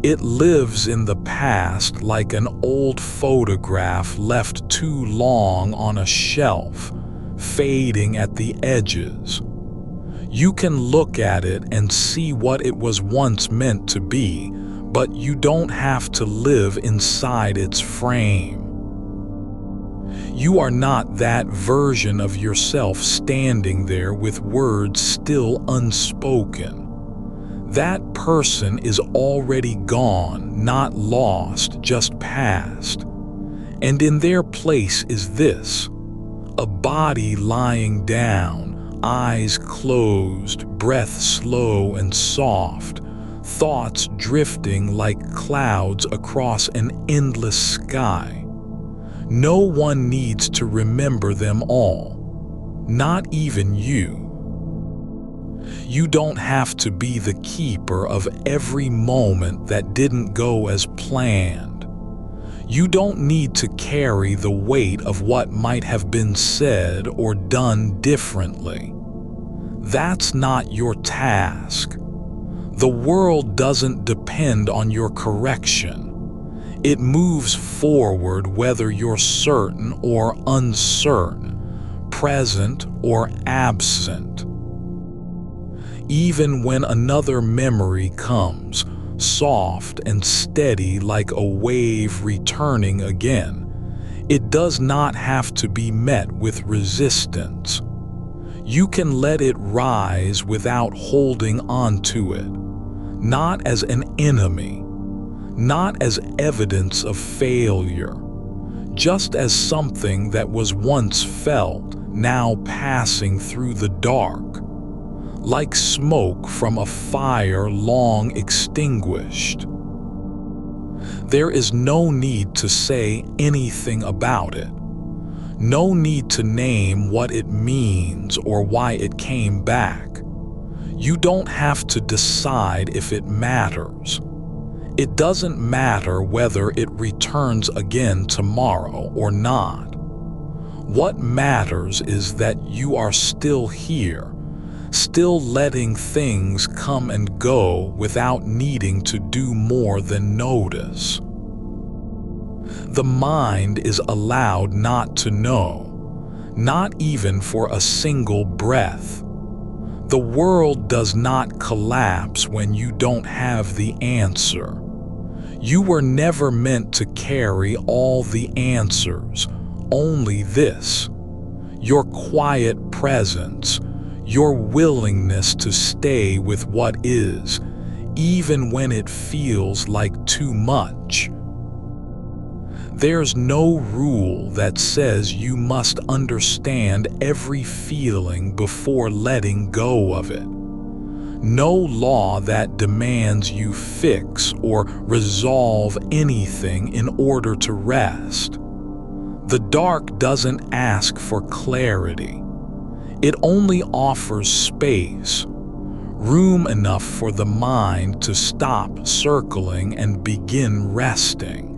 It lives in the past like an old photograph left too long on a shelf, fading at the edges. You can look at it and see what it was once meant to be, but you don't have to live inside its frame. You are not that version of yourself standing there with words still unspoken. That person is already gone, not lost, just past. And in their place is this: a body lying down, eyes closed, breath slow and soft, thoughts drifting like clouds across an endless sky. No one needs to remember them all, not even you. You don't have to be the keeper of every moment that didn't go as planned. You don't need to carry the weight of what might have been said or done differently. That's not your task. The world doesn't depend on your correction. It moves forward whether you're certain or uncertain, present or absent. Even when another memory comes, soft and steady like a wave returning again, it does not have to be met with resistance. You can let it rise without holding on to it, not as an enemy, not as evidence of failure, just as something that was once felt, now passing through the dark, like smoke from a fire long extinguished. There is no need to say anything about it, no need to name what it means or why it came back. You don't have to decide if it matters. It doesn't matter whether it returns again tomorrow or not. What matters is that you are still here, still letting things come and go without needing to do more than notice. The mind is allowed not to know, not even for a single breath. The world does not collapse when you don't have the answer. You were never meant to carry all the answers, only this: your quiet presence, your willingness to stay with what is, even when it feels like too much. There's no rule that says you must understand every feeling before letting go of it. No law that demands you fix or resolve anything in order to rest. The dark doesn't ask for clarity. It only offers space, room enough for the mind to stop circling and begin resting.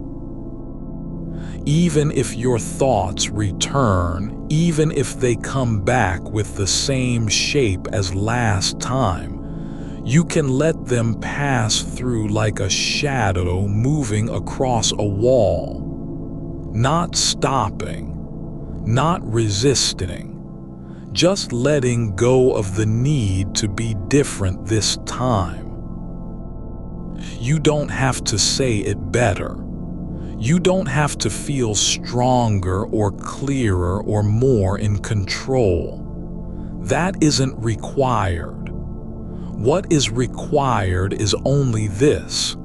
Even if your thoughts return, even if they come back with the same shape as last time, You can let them pass through like a shadow moving across a wall, not stopping, not resisting, just letting go of the need to be different this time. You don't have to say it better. You don't have to feel stronger or clearer or more in control. That isn't required. What is required is only this: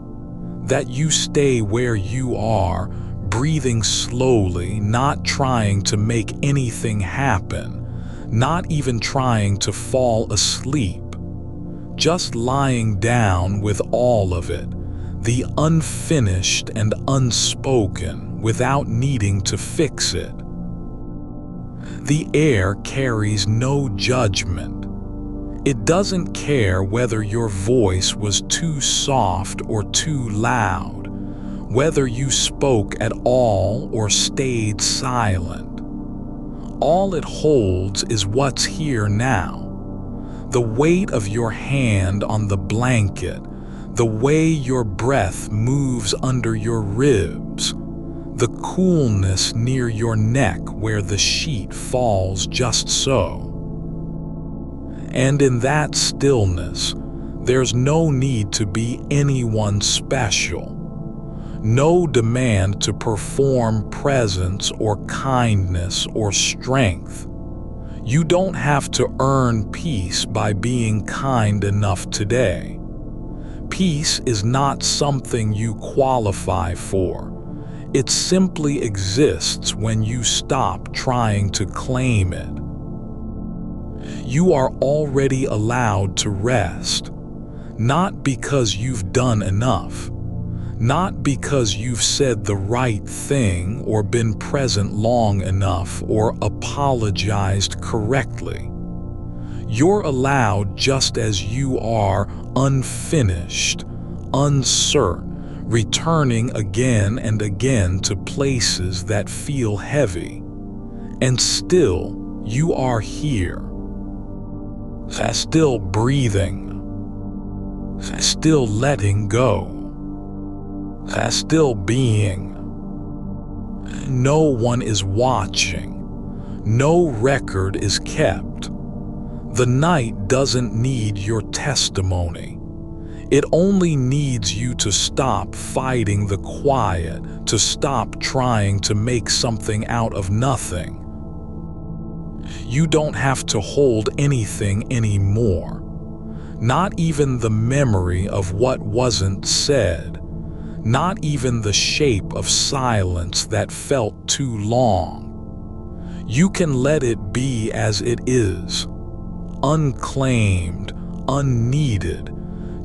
that you stay where you are, breathing slowly, not trying to make anything happen, not even trying to fall asleep, just lying down with all of it, the unfinished and unspoken, without needing to fix it. The air carries no judgment. It doesn't care whether your voice was too soft or too loud, whether you spoke at all or stayed silent. All it holds is what's here now. The weight of your hand on the blanket, the way your breath moves under your ribs, the coolness near your neck where the sheet falls just so. And in that stillness, there's no need to be anyone special, no demand to perform presence or kindness or strength. You don't have to earn peace by being kind enough today. Peace is not something you qualify for. It simply exists when you stop trying to claim it. You are already allowed to rest, not because you've done enough, not because you've said the right thing or been present long enough or apologized correctly. You're allowed just as you are, unfinished, uncertain, returning again and again to places that feel heavy. And still, you are here. Still breathing. Still letting go. Still being. No one is watching. No record is kept. The night doesn't need your testimony. It only needs you to stop fighting the quiet, to stop trying to make something out of nothing. You don't have to hold anything anymore. Not even the memory of what wasn't said. Not even the shape of silence that felt too long. You can let it be as it is. Unclaimed, unneeded,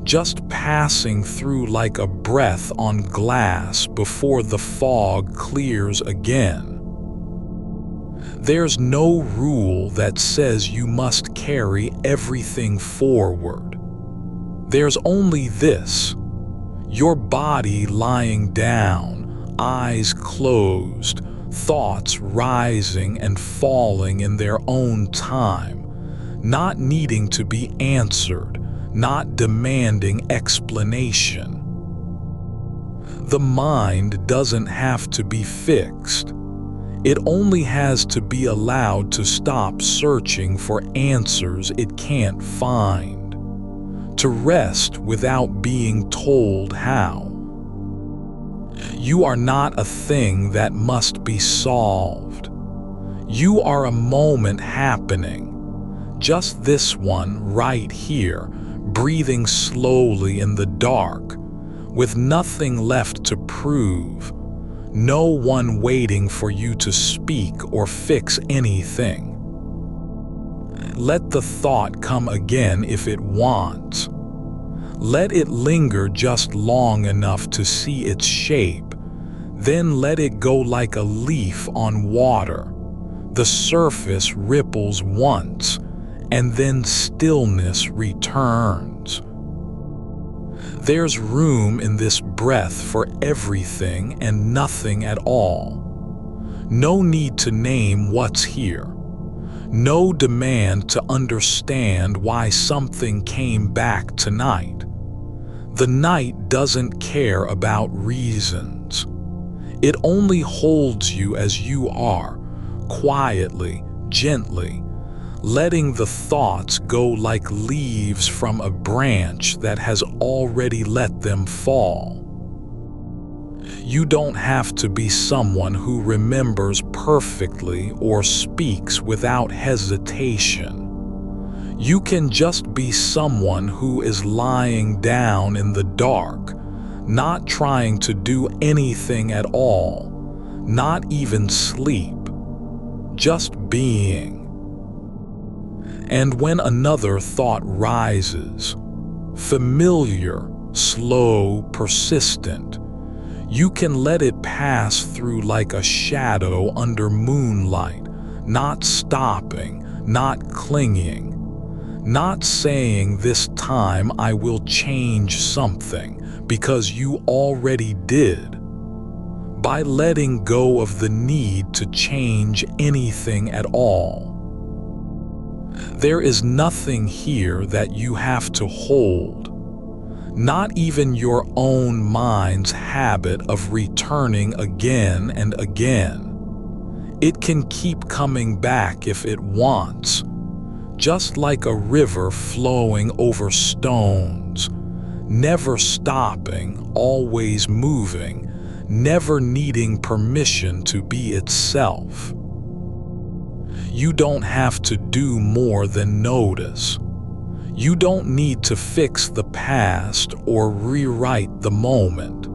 just passing through like a breath on glass before the fog clears again. There's no rule that says you must carry everything forward. There's only this: your body lying down, eyes closed, thoughts rising and falling in their own time, not needing to be answered, not demanding explanation. The mind doesn't have to be fixed. It only has to be allowed to stop searching for answers it can't find, to rest without being told how. You are not a thing that must be solved. You are a moment happening, just this one right here, breathing slowly in the dark, with nothing left to prove, no one waiting for you to speak or fix anything. Let the thought come again if it wants. Let it linger just long enough to see its shape, then let it go like a leaf on water. The surface ripples once, and then stillness returns. There's room in this breath for everything and nothing at all. No need to name what's here. No demand to understand why something came back tonight. The night doesn't care about reasons. It only holds you as you are, quietly, gently, letting the thoughts go like leaves from a branch that has already let them fall. You don't have to be someone who remembers perfectly or speaks without hesitation. You can just be someone who is lying down in the dark, not trying to do anything at all, not even sleep, just being. And when another thought rises, familiar, slow, persistent, you can let it pass through like a shadow under moonlight, not stopping, not clinging, not saying this time I will change something, because you already did. By letting go of the need to change anything at all. There is nothing here that you have to hold. Not even your own mind's habit of returning again and again. It can keep coming back if it wants, just like a river flowing over stones, never stopping, always moving, never needing permission to be itself. You don't have to do more than notice. You don't need to fix the past or rewrite the moment.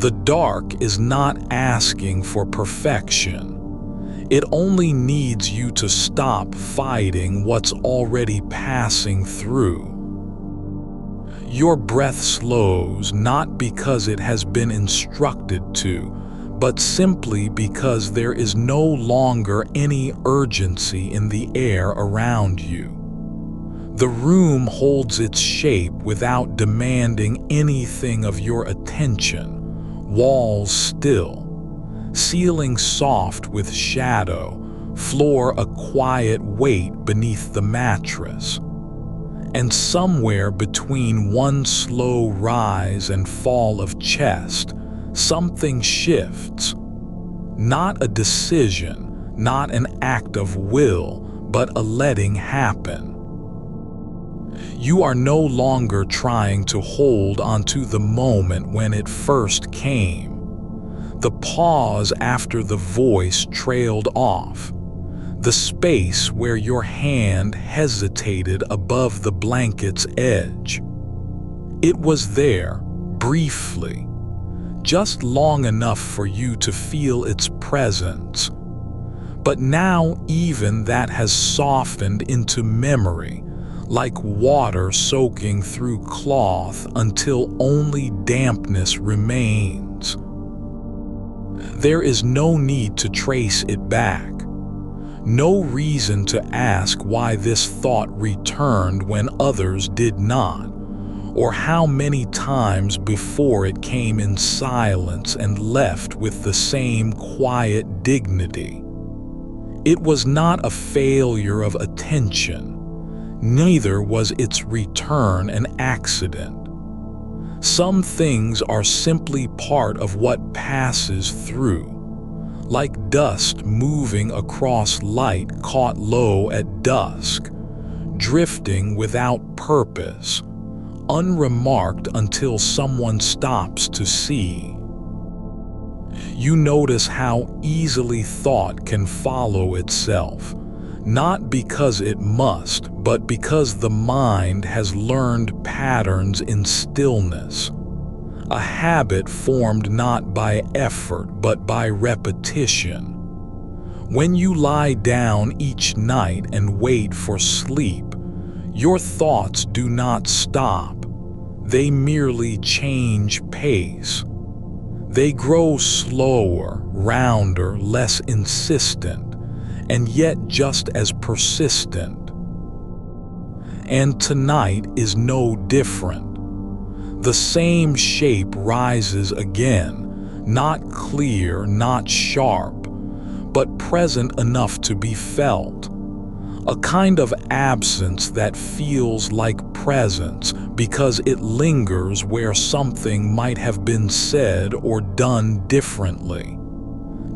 The dark is not asking for perfection. It only needs you to stop fighting what's already passing through. Your breath slows not because it has been instructed to, but simply because there is no longer any urgency in the air around you. The room holds its shape without demanding anything of your attention, walls still, ceiling soft with shadow, floor a quiet weight beneath the mattress. And somewhere between one slow rise and fall of chest, something shifts. Not a decision, not an act of will, but a letting happen. You are no longer trying to hold onto the moment when it first came. The pause after the voice trailed off. The space where your hand hesitated above the blanket's edge. It was there, briefly, just long enough for you to feel its presence. But now even that has softened into memory, like water soaking through cloth until only dampness remains. There is no need to trace it back. No reason to ask why this thought returned when others did not, or how many times before it came in silence and left with the same quiet dignity. It was not a failure of attention. Neither was its return an accident. Some things are simply part of what passes through, like dust moving across light caught low at dusk, drifting without purpose, unremarked until someone stops to see. You notice how easily thought can follow itself, not because it must, but because the mind has learned patterns in stillness. A habit formed not by effort but by repetition. When you lie down each night and wait for sleep, your thoughts do not stop. They merely change pace. They grow slower, rounder, less insistent, and yet just as persistent. And tonight is no different. The same shape rises again, not clear, not sharp, but present enough to be felt. A kind of absence that feels like presence because it lingers where something might have been said or done differently.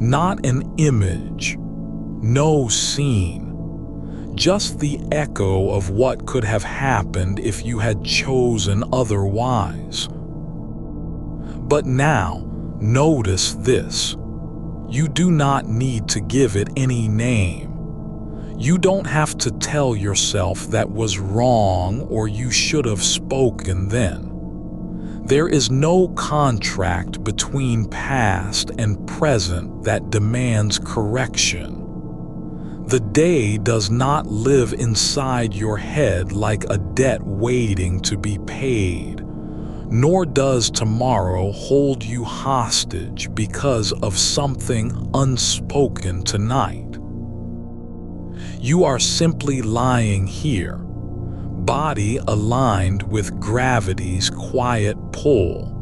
Not an image, no scene, just the echo of what could have happened if you had chosen otherwise. But now, notice this. You do not need to give it any name. You don't have to tell yourself that was wrong or you should have spoken then. There is no contract between past and present that demands correction. The day does not live inside your head like a debt waiting to be paid, nor does tomorrow hold you hostage because of something unspoken tonight. You are simply lying here, body aligned with gravity's quiet pull,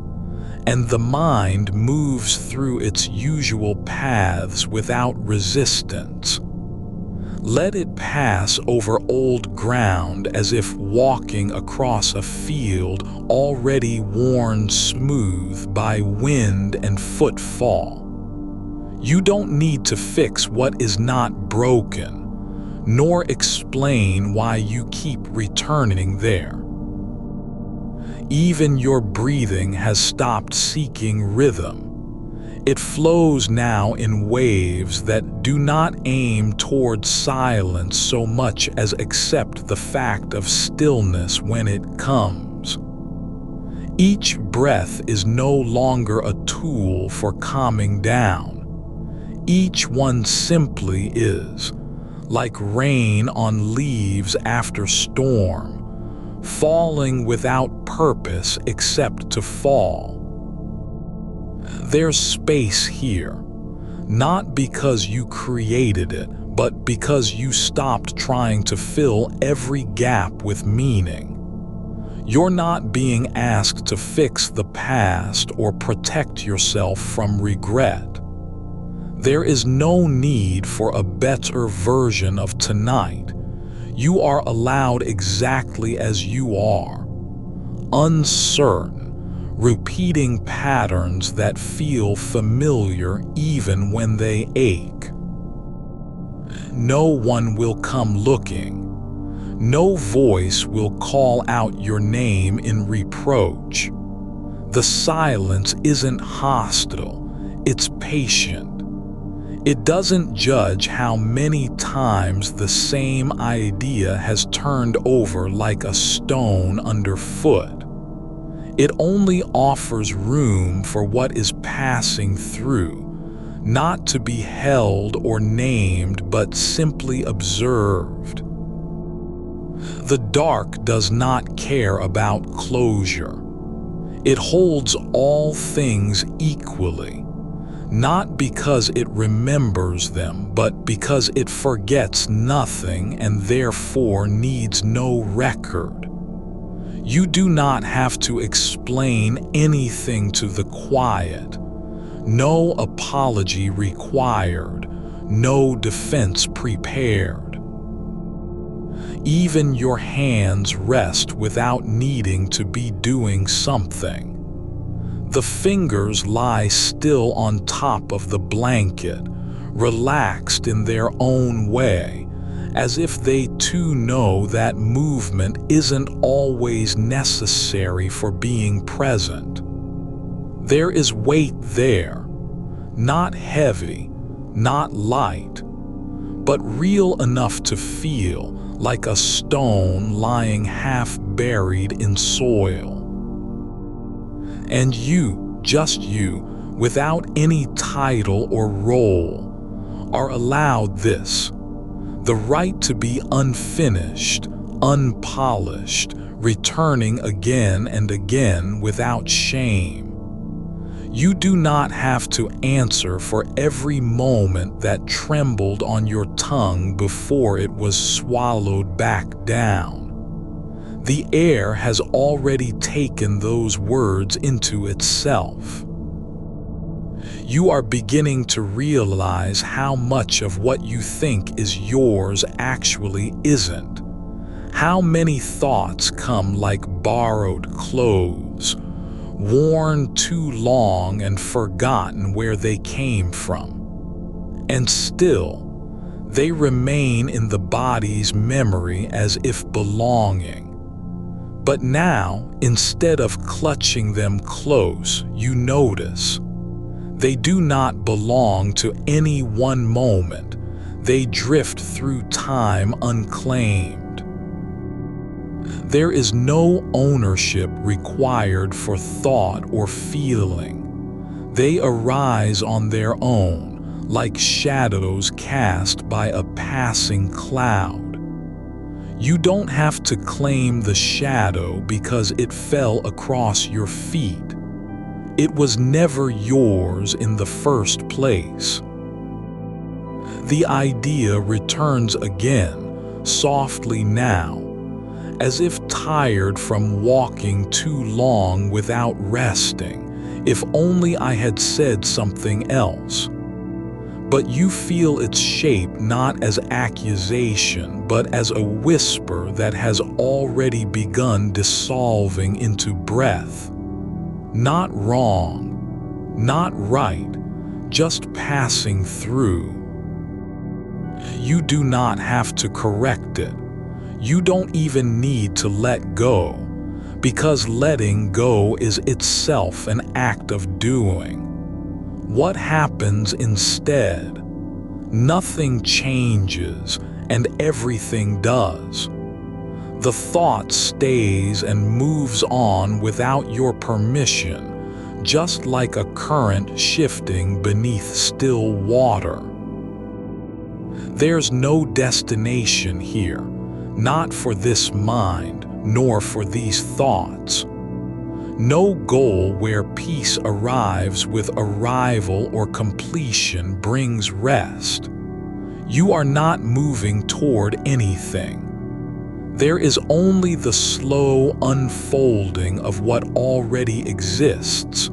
and the mind moves through its usual paths without resistance. Let it pass over old ground as if walking across a field already worn smooth by wind and footfall. You don't need to fix what is not broken, nor explain why you keep returning there. Even your breathing has stopped seeking rhythm. It flows now in waves that do not aim toward silence so much as accept the fact of stillness when it comes. Each breath is no longer a tool for calming down. Each one simply is, like rain on leaves after storm, falling without purpose except to fall. There's space here, not because you created it, but because you stopped trying to fill every gap with meaning. You're not being asked to fix the past or protect yourself from regret. There is no need for a better version of tonight. You are allowed exactly as you are, uncertain, repeating patterns that feel familiar even when they ache. No one will come looking. No voice will call out your name in reproach. The silence isn't hostile, it's patient. It doesn't judge how many times the same idea has turned over like a stone underfoot. It only offers room for what is passing through, not to be held or named but simply observed. The dark does not care about closure. It holds all things equally. Not because it remembers them, but because it forgets nothing and therefore needs no record. You do not have to explain anything to the quiet. No apology required, no defense prepared. Even your hands rest without needing to be doing something. The fingers lie still on top of the blanket, relaxed in their own way, as if they too know that movement isn't always necessary for being present. There is weight there, not heavy, not light, but real enough to feel like a stone lying half buried in soil. And you, just you, without any title or role, are allowed this, the right to be unfinished, unpolished, returning again and again without shame. You do not have to answer for every moment that trembled on your tongue before it was swallowed back down. The air has already taken those words into itself. You are beginning to realize how much of what you think is yours actually isn't. How many thoughts come like borrowed clothes, worn too long and forgotten where they came from. And still, they remain in the body's memory as if belonging. But now, instead of clutching them close, you notice they do not belong to any one moment. They drift through time unclaimed. There is no ownership required for thought or feeling. They arise on their own, like shadows cast by a passing cloud. You don't have to claim the shadow because it fell across your feet. It was never yours in the first place. The idea returns again, softly now, as if tired from walking too long without resting. If only I had said something else. But you feel its shape not as accusation, but as a whisper that has already begun dissolving into breath. Not wrong, not right, just passing through. You do not have to correct it. You don't even need to let go, because letting go is itself an act of doing. What happens instead? Nothing changes, and everything does. The thought stays and moves on without your permission, just like a current shifting beneath still water. There's no destination here, not for this mind, nor for these thoughts. No goal where peace arrives with arrival or completion brings rest. You are not moving toward anything. There is only the slow unfolding of what already exists.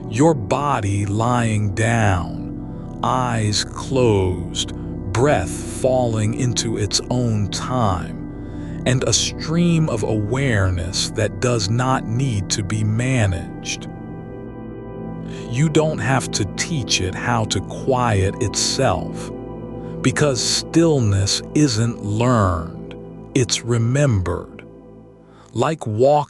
Your body lying down, eyes closed, breath falling into its own time, and a stream of awareness that does not need to be managed. You don't have to teach it how to quiet itself, because stillness isn't learned. It's remembered. Like walking